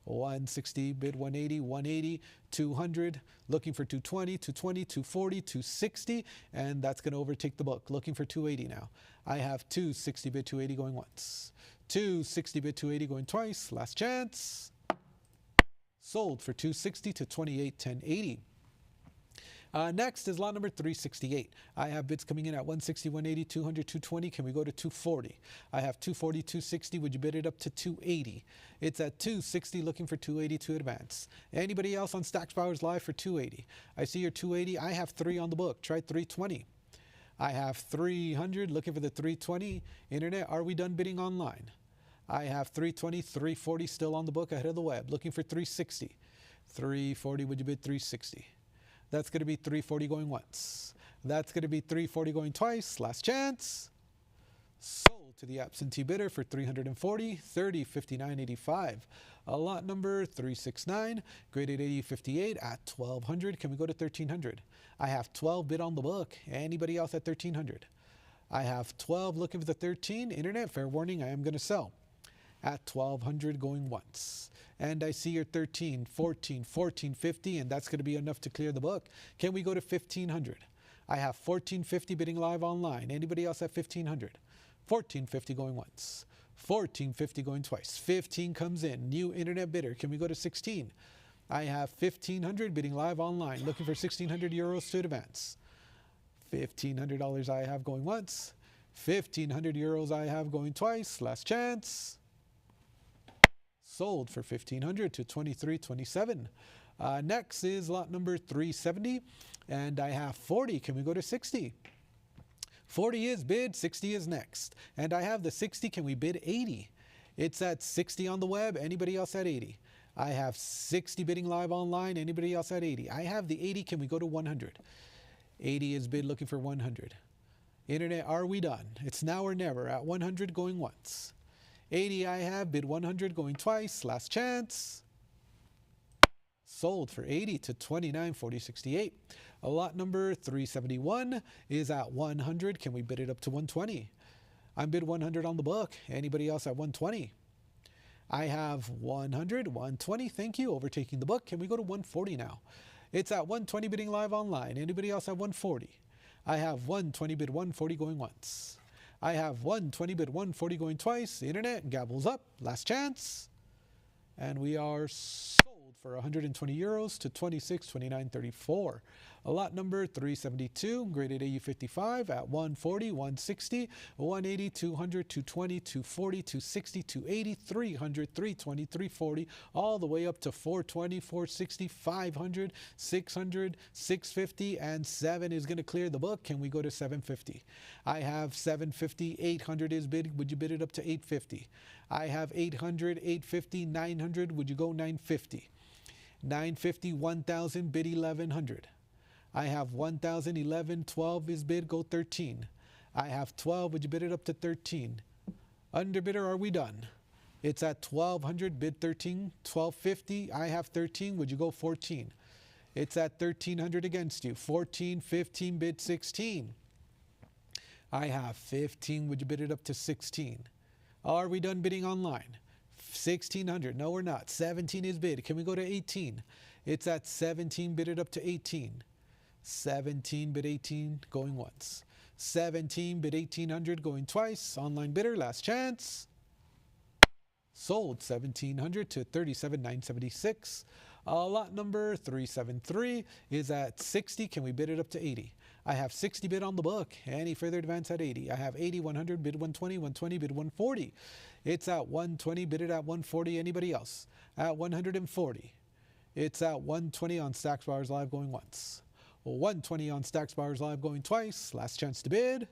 C: 160, bid 180, 180, 200, looking for 220, 220, 240, 260, and that's going to overtake the book. Looking for 280 now. I have 260, bid 280 going once. 260, bid 280 going twice. Last chance. Sold for 260 to 28.10.80. Next is lot number 368. I have bids coming in at 160, 180, 200, 220. Can we go to 240? I have 240, 260. Would you bid it up to 280? It's at 260, looking for 280 to advance. Anybody else on Stacks Bowers Live for 280? I see your 280. I have 3 on the book. Try 320. I have 300, looking for the 320. Internet, are we done bidding online? I have 320, 340 still on the book ahead of the web. Looking for 360. 340, would you bid 360? That's going to be 340 going once. That's going to be 340 going twice. Last chance. Sold to the absentee bidder for 340, 30.59.85. Lot number 369, graded 80.58 at 1200. Can we go to 1300? I have 12 bid on the book. Anybody else at 1300? I have 12 looking for the 13. Internet, fair warning, I am going to sell. At 1200 going once. And I see your 13, 14, 1450, and that's going to be enough to clear the book. Can we go to 1500? I have 1450 bidding live online. Anybody else at 1500? 1450 going once. 1450 going twice. 15 comes in. New internet bidder. Can we go to 16? I have 1500 bidding live online. Looking for 1600 euros to advance. $1,500 I have going once. 1500 euros I have going twice. Last chance. Sold for 1500 to 23.27. Next is lot number 370, and I have 40. Can we go to 60? 40 is bid, 60 is next. And I have the 60. Can we bid 80? It's at 60 on the web. Anybody else at 80? I have 60 bidding live online. Anybody else at 80? I have the 80. Can we go to 100? 80 is bid, looking for 100. Internet, are we done? It's now or never. At 100 going once. 80 I have, bid 100 going twice. Last chance. Sold for 80 to 29.40.68. Lot number 371 is at 100. Can we bid it up to 120? I'm bid 100 on the book. Anybody else at 120? I have 100, 120. Thank you. Overtaking the book. Can we go to 140 now? It's at 120 bidding live online. Anybody else at 140? I have 120 bid 140 going once. I have 120 bid 140 going twice. The internet gabbles up. Last chance. And we are sold for 120 euros to 26.29.34. Lot number 372, graded AU55 at 140, 160, 180, 200, 220, 240, 260, 280, 300, 320, 340, all the way up to 420, 460, 500, 600, 650, and 7 is going to clear the book. Can we go to 750? I have 750, 800 is bid. Would you bid it up to 850? I have 800, 850, 900. Would you go 950? 950, 1,000, bid 1,100. I have 1,000, 11, 12 is bid, go 13. I have 12, would you bid it up to 13? Underbidder, are we done? It's at 1,200, bid 13, 1,250, I have 13, would you go 14? It's at 1,300 against you, 14, 15, bid 16. I have 15, would you bid it up to 16? Are we done bidding online? 1,600, no we're not. 17 is bid, can we go to 18? It's at 17, bid it up to 18. 17 bid 18 going once. 17 bid 1,800 going twice. Online bidder, last chance. Sold 1,700 to 37,976. Lot number 373 is at 60. Can we bid it up to 80? I have 60 bid on the book. Any further advance at 80? I have 80, 100, bid 120, 120, bid 140. It's at 120, bid it at 140. Anybody else? At 140. It's at 120 on Stacks Bowers Live going once. 120 on Stacks Bowers Live going twice. Last chance to bid.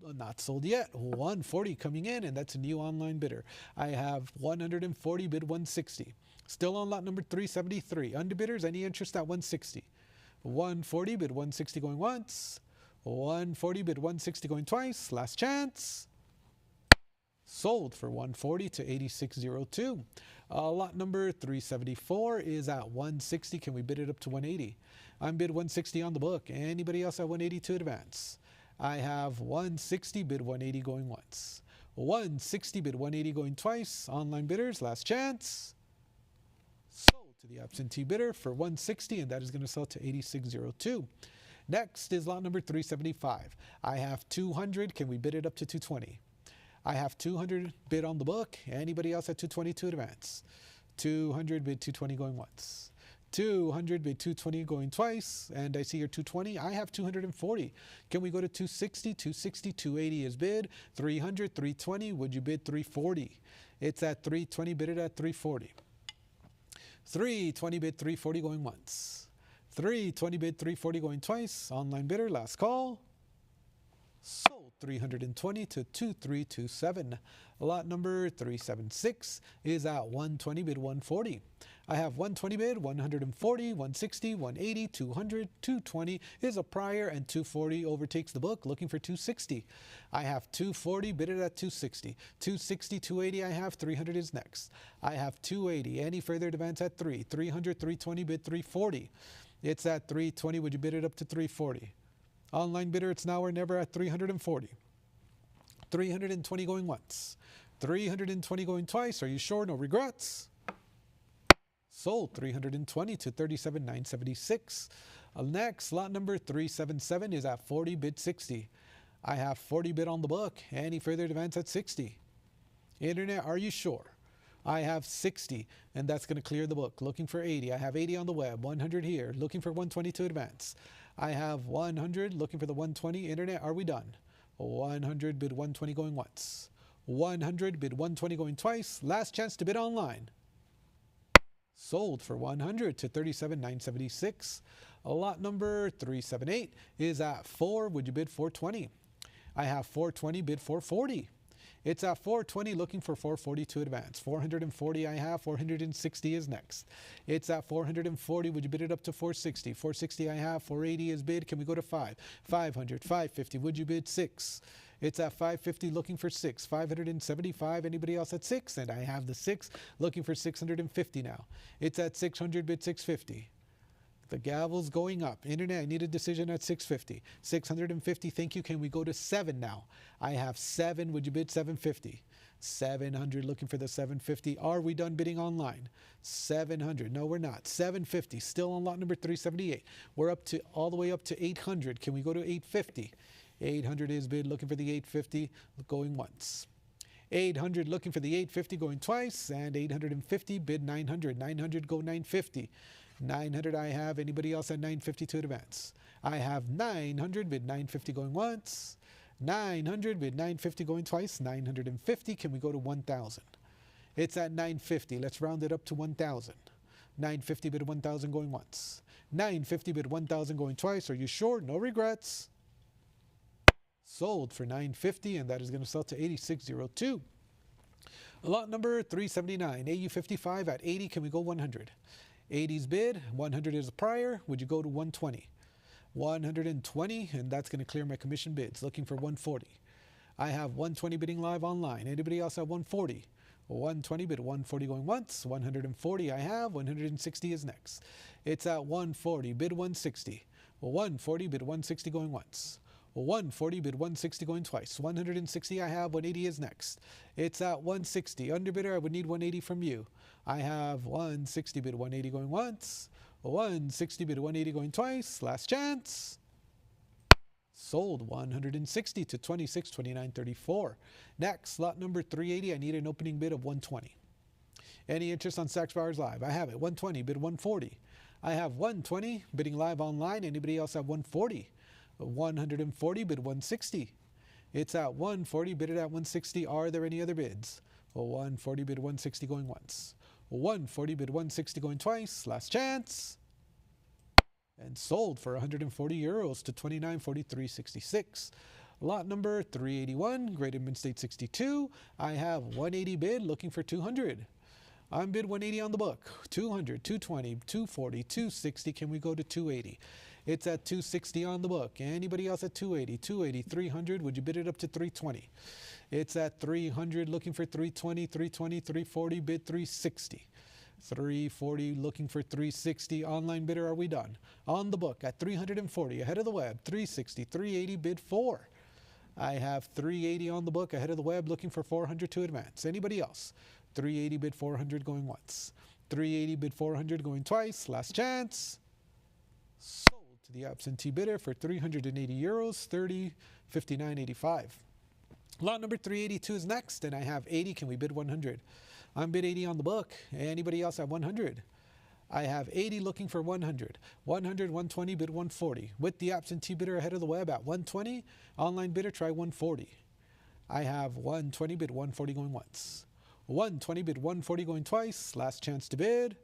C: Not sold yet. 140 coming in, and that's a new online bidder. I have 140, bid 160. Still on lot number 373. Underbidders, any interest at 160? 140, bid 160 going once. 140, bid 160 going twice. Last chance. Sold for 140 to 8602. Lot number 374 is at 160. Can we bid it up to 180? I'm bid 160 on the book. Anybody else at 180 to advance? I have 160, bid 180 going once. 160, bid 180 going twice. Online bidders, last chance. Sold to the absentee bidder for 160, and that is going to sell to 8602. Next is lot number 375. I have 200. Can we bid it up to 220? I have 200 bid on the book. Anybody else at 220 to advance? 200 bid 220 going once. 200 bid 220 going twice, and I see your 220. I have 240. Can we go to 260? 260, 280 is bid. 300, 320. Would you bid 340? It's at 320, bid it at 340. 320 bid 340 going once. 320 bid 340 going twice. Online bidder, last call. Sold 320 to 2327. Lot number 376 is at 120, bid 140. I have 120 bid, 140, 160, 180, 200, 220 is a prior, and 240 overtakes the book, looking for 260. I have 240, bid it at 260. 260, 280 I have, 300 is next. I have 280, any further advance at 300, 320 bid 340. It's at 320, would you bid it up to 340? Online bidder, it's now or never at 340. 320 going once. 320 going twice. Are you sure? No regrets? Sold 320 to 37,976. Next, lot number 377 is at 40, bid 60. I have 40 bid on the book. Any further advance at 60? Internet, are you sure? I have 60, and that's going to clear the book. Looking for 80. I have 80 on the web, 100 here. Looking for 120 to advance. I have 100, looking for the 120. Internet, are we done? 100 bid 120 going once. 100 bid 120 going twice. Last chance to bid online. Sold for 100 to 37,976. Lot number 378 is at 4. Would you bid 420? I have 420, bid 440. It's at 420, looking for 440 to advance. 440 I have, 460 is next. It's at 440, would you bid it up to 460? 460 I have, 480 is bid. Can we go to 5? 500, 550, would you bid 6? It's at 550, looking for 6. 575, anybody else at 6? And I have the 6, looking for 650 now. It's at 600, bid 650. The gavel's going up. Internet, I need a decision at 650. 650, thank you. Can we go to 7 now? I have 7. Would you bid 750? 700, looking for the 750. Are we done bidding online? 700. No, we're not. 750, still on lot number 378. We're up to all the way up to 800. Can we go to 850? 800 is bid, looking for the 850, going once. 800, looking for the 850, going twice. And 850, bid 900. 900, go 950. 900 I have. Anybody else at 950 to advance? I have 900, bid 950 going once. 900, bid 950 going twice. 950, can we go to 1,000? It's at 950. Let's round it up to 1,000. 950, bid 1,000 going once. 950, bid 1,000 going twice. Are you sure? No regrets. Sold for 950, and that is going to sell to 8602. Lot number 379, AU55 at 80. Can we go 100? 80's bid, 100 is a prior. Would you go to 120? 120, and that's going to clear my commission bids. Looking for 140. I have 120 bidding live online. Anybody else at 140? 120 bid 140 going once. 140 I have. 160 is next. It's at 140, bid 160. 140 bid 160 going once. 140 bid 160 going twice. 160 I have. 180 is next. It's at 160. Underbidder, I would need 180 from you. I have 160 bid 180 going once. 160 bid 180 going twice. Last chance. Sold 160 to 2629.34. Next, lot number 380. I need an opening bid of 120. Any interest on Stacks Bowers Live? I have it. 120 bid 140. I have 120 bidding live online. Anybody else have 140? 140 bid 160. It's at 140, bid it at 160. Are there any other bids? 140 bid 160 going once. 140 bid 160 going twice. Last chance. And sold for 140 euros to 29.4366. Lot number 381, graded mid-state 62. I have 180 bid, looking for 200. I'm bid 180 on the book. 200, 220, 240, 260. Can we go to 280? It's at 260 on the book. Anybody else at 280, 280, 300? Would you bid it up to 320? It's at 300, looking for 320, 320, 340, bid 360. 340, looking for 360. Online bidder, are we done? On the book at 340, ahead of the web, 360, 380, bid 4. I have 380 on the book, ahead of the web, looking for 400 to advance. Anybody else? 380 bid 400 going once. 380 bid 400 going twice. Last chance. Sold to the absentee bidder for 380 euros, 30.59.85. Lot number 382 is next, and I have 80. Can we bid 100? I'm bid 80 on the book. Anybody else at 100? I have 80 looking for 100. 100, 120, bid 140. With the absentee bidder ahead of the web at 120. Online bidder, try 140. I have 120, bid 140 going once. 120, bid 140 going twice. Last chance to bid.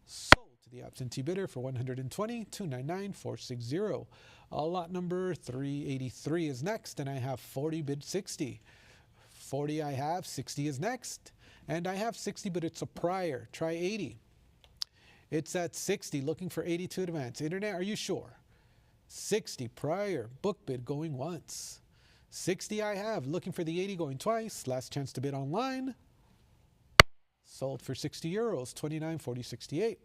C: Sold to the absentee bidder for 120, 299,460. Lot number 383 is next, and I have 40, bid 60. 40 I have, 60 is next, and I have 60, but it's a prior. Try 80. It's at 60, looking for 80 to advance. Internet, are you sure? 60 prior, book bid going once. 60 I have, looking for the 80 going twice. Last chance to bid online. Sold for 60 euros, 29.40.68.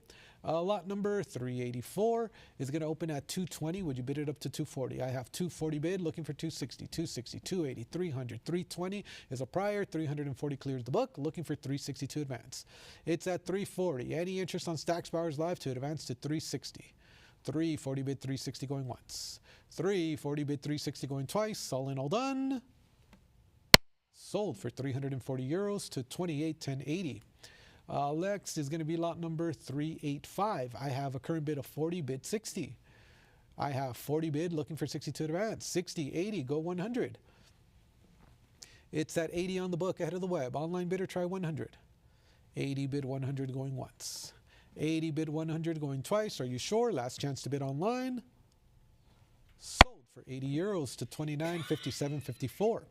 C: Lot number 384 is going to open at 220. Would you bid it up to 240? I have 240 bid, looking for 260, 260, 280, 300, 320 is a prior, 340 clears the book, looking for 360 to advance. It's at 340. Any interest on Stacks Bowers Live to advance to 360? 340 bid 360 going once. 340 bid 360 going twice. All in, all done. Sold for 340 euros to 28.10.80. Next is going to be lot number 385. I have a current bid of 40, bid 60. I have 40 bid, looking for 60 to advance. 60, 80, go 100. It's at 80 on the book, ahead of the web. Online bidder, try 100. 80 bid 100 going once. 80 bid 100 going twice. Are you sure? Last chance to bid online. Sold for 80 euros to 29.57.54.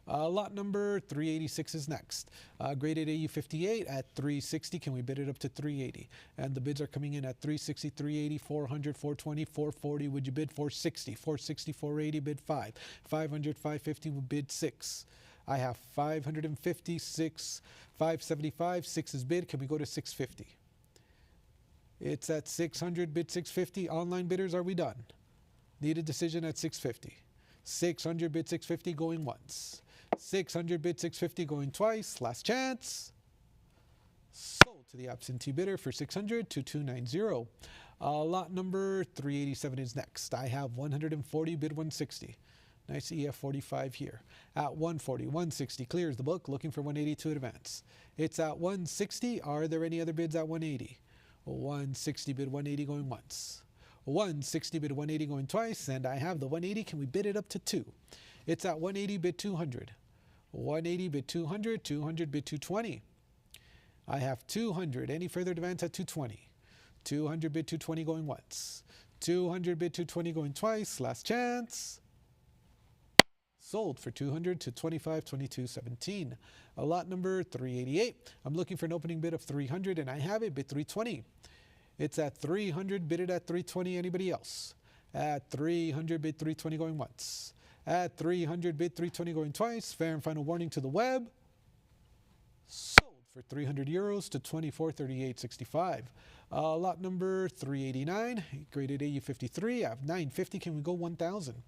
C: Lot number 386 is next. Graded AU58 at 360. Can we bid it up to 380? And the bids are coming in at 360, 380, 400, 420, 440. Would you bid 460? 460, 480, bid 5. 500, 550, would bid 6. I have 556, 575, 6 is bid. Can we go to 650? It's at 600, bid 650. Online bidders, are we done? Need a decision at 650. 600, bid 650, going once. 600 bid 650 going twice. Last chance. Sold to the absentee bidder for 600 to 290. Lot number 387 is next. I have 140 bid 160. Nice EF45 here. At 140, 160 clears the book, looking for 180 to advance. It's at 160. Are there any other bids at 180? 160 bid 180 going once. 160 bid 180 going twice, and I have the 180. Can we bid it up to 2? It's at 180 bid 200. 180 bid 200, 200 bid 220. I have 200. Any further advance at 220? 200 bid 220 going once. 200 bid 220 going twice. Last chance. Sold for 200 to 25.22.17. Lot number 388. I'm looking for an opening bid of 300, and I have it, bid 320. It's at 300, bid it at 320. Anybody else? At 300, bid 320 going once. At 300, bid 320 going twice. Fair and final warning to the web. Sold for 300 euros to 24.38.65. Lot number 389, graded AU53. I have 950. Can we go 1,000?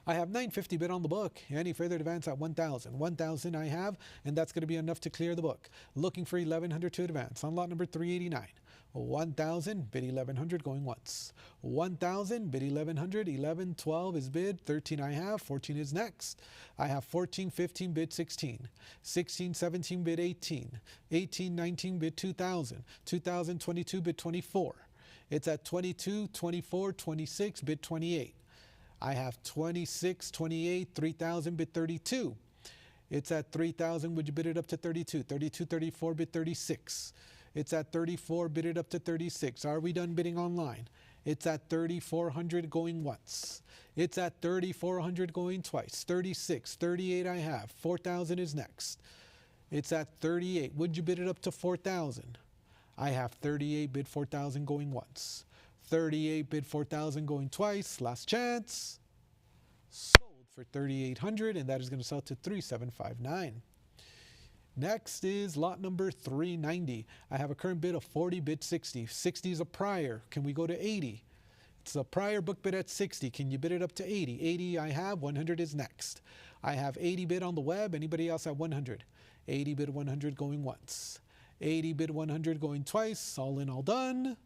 C: I have 950 bid on the book. Any further advance at 1,000? 1,000 I have, and that's going to be enough to clear the book. Looking for 1,100 to advance on lot number 389. 1,000, bid 1,100 going once. 1,000, bid 1,100, 11, 12 is bid, 13 I have, 14 is next. I have 14, 15, bid 16. 16, 17, bid 18. 18, 19, bid 2,000. 2,000, 22, bid 24. It's at 22, 24, 26, bid 28. I have 26, 28, 3,000, bid 32. It's at 3,000, would you bid it up to 32? 32, 34, bid 36. It's at 34, bid it up to 36. Are we done bidding online? It's at 3,400 going once. It's at 3,400 going twice. 36, 38 I have. 4,000 is next. It's at 38. Would you bid it up to 4,000? I have 38, bid 4,000 going once. 38, bid 4,000 going twice. Last chance. Sold for 3,800, and that is going to sell to 3,759. Next is lot number 390. I have a current bid of 40, bid 60. 60 is a prior. Can we go to 80? It's a prior book bid at 60. Can you bid it up to 80? 80 I have. 100 is next. I have 80 bid on the web. Anybody else at 100? 80 bid 100 going once. 80 bid 100 going twice. All in, all done.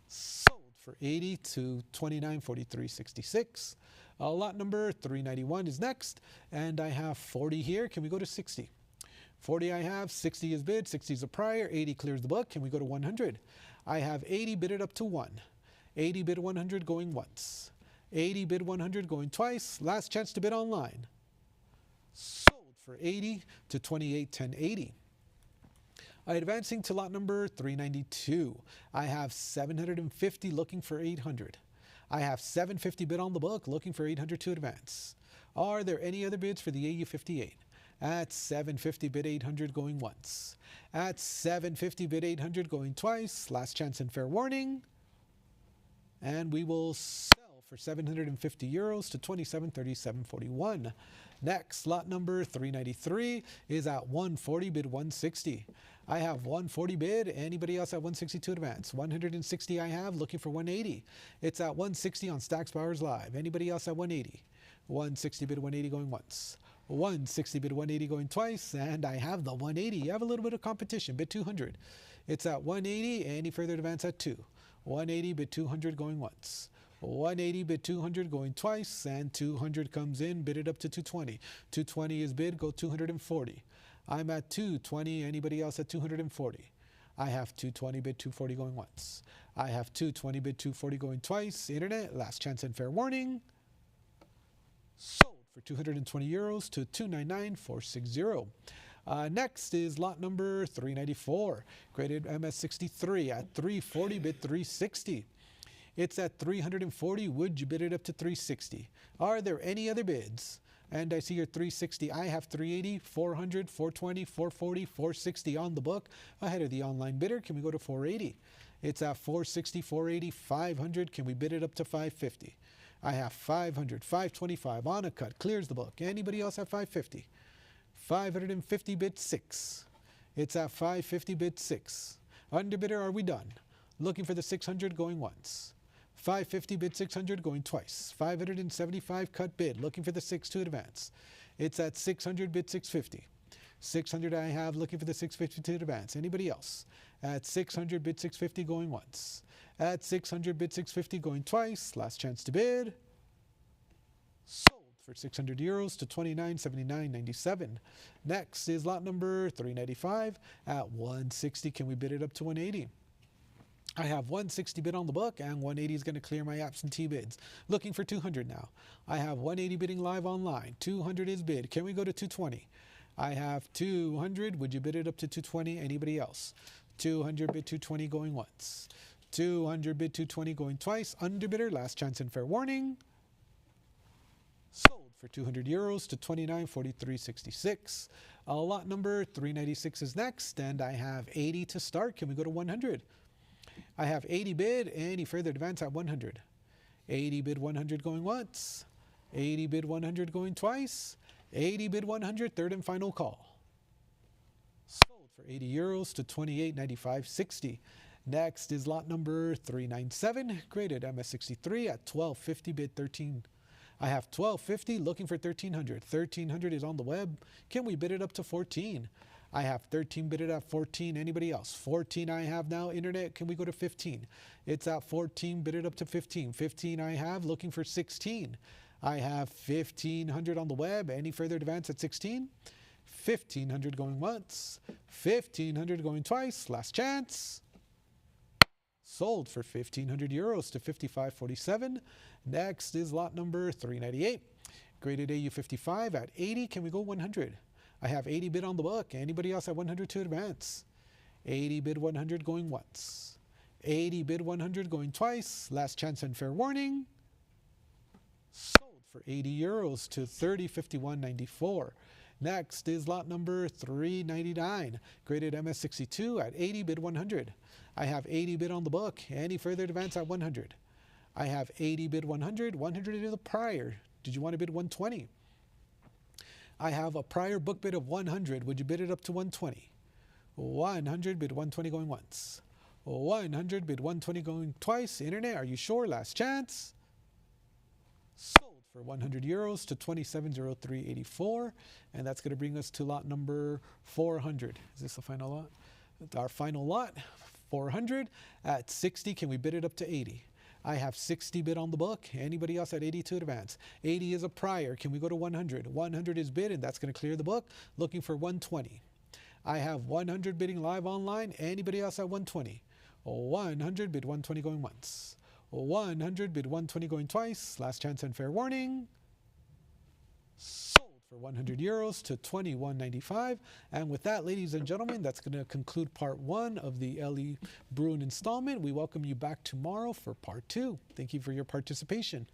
C: Sold for 80 to 29.4366. Lot number 391 is next. And I have 40 here. Can we go to 60? 40 I have. 60 is bid. 60 is a prior. 80 clears the book. Can we go to 100? I have 80 bid it up to 1. 80 bid 100 going once. 80 bid 100 going twice. Last chance to bid online. Sold for 80 to 28.1080. Advancing to lot number 392. I have 750 looking for 800. I have 750 bid on the book looking for 800 to advance. Are there any other bids for the AU58? At 750 bid 800 going once. At 750 bid 800 going twice. Last chance and fair warning. And we will sell for 750 euros to 27.3741. Next, lot number 393 is at 140 bid 160. I have 140 bid. Anybody else at 160 to advance? 160 I have, looking for 180. It's at 160 on Stacks Bowers Live. Anybody else at 180? 160 bid 180 going once. 160 bid 180 going twice, and I have the 180. You have a little bit of competition, bid 200. It's at 180. Any further advance at 2. 180 bid 200 going once. 180 bid 200 going twice, and 200 comes in, bid it up to 220. 220 is bid, go 240. I'm at 220. Anybody else at 240? I have 220 bid 240 going once. I have 220 bid 240 going twice. Internet, last chance and fair warning. Sold for 220 euros to 299,460. Next is lot number 394, graded MS63 at 340 bid 360. It's at 340. Would you bid it up to 360? Are there any other bids? And I see your 360. I have 380, 400, 420, 440, 460 on the book ahead of the online bidder. Can we go to 480? It's at 460, 480, 500. Can we bid it up to 550? I have 500, 525 on a cut. Clears the book. Anybody else at 550? 550 bid 6. It's at 550 bid 6. Underbidder, are we done? Looking for the 600 going once. 550 bid 600 going twice. 575 cut bid, looking for the 6 to advance. It's at 600 bid 650. 600 I have, looking for the 650 to advance. Anybody else? At 600 bid 650 going once. At 600 bid 650 going twice. Last chance to bid. Sold for 600 euros to 29.7997. Next is lot number 395 at 160. Can we bid it up to 180? I have 160 bid on the book, and 180 is going to clear my absentee bids. Looking for 200 now. I have 180 bidding live online. 200 is bid. Can we go to 220? I have 200. Would you bid it up to 220? Anybody else? 200 bid 220 going once. 200 bid 220 going twice. Underbidder, last chance and fair warning. Sold for 200 euros to 29.4366. Lot number 396 is next, and I have 80 to start. Can we go to 100? I have 80 bid. Any further advance at 100? 80 bid 100 going once. 80 bid 100 going twice. 80 bid 100, third and final call. Sold for 80 euros to 28.9560. Next is lot number 397, graded MS63 at 1250 bid 13. I have 1250 looking for 1300. 1300 is on the web. Can we bid it up to 14? I have 13 bid it at 14. Anybody else? 14 I have now. Internet, can we go to 15? It's at 14, bid it up to 15. 15 I have, looking for 16. I have 1500 on the web. Any further advance at 16? 1500 going once. 1500 going twice. Last chance. Sold for 1,500 euros to 55.47. Next is lot number 398. Graded AU55 at 80. Can we go 100? I have 80 bid on the book. Anybody else at 100 to advance? 80 bid 100 going once. 80 bid 100 going twice. Last chance and fair warning. Sold for 80 euros to 30.51.94. Next is lot number 399, graded MS62 at 80 bid 100. I have 80 bid on the book. Any further advance at 100? I have 80 bid 100. 100 is a prior. Did you want to bid 120? I have a prior book bid of 100. Would you bid it up to 120? 100 bid 120 going once. 100 bid 120 going twice. Internet, are you sure? Last chance. Sold for 100 euros to 27.03.84, and that's going to bring us to lot number 400. Is this the final lot? Our final lot, 400 at 60. Can we bid it up to 80? I have 60 bid on the book. Anybody else at 80 to advance? 80 is a prior. Can we go to 100? 100 is bid, and that's going to clear the book. Looking for 120. I have 100 bidding live online. Anybody else at 120? 100 bid 120 going once. 100 bid 120 going twice. Last chance and fair warning. Sold for 100 euros to 21.95. And with that, ladies and gentlemen, that's going to conclude part 1 of the Bruun installment. We welcome you back tomorrow for part 2. Thank you for your participation.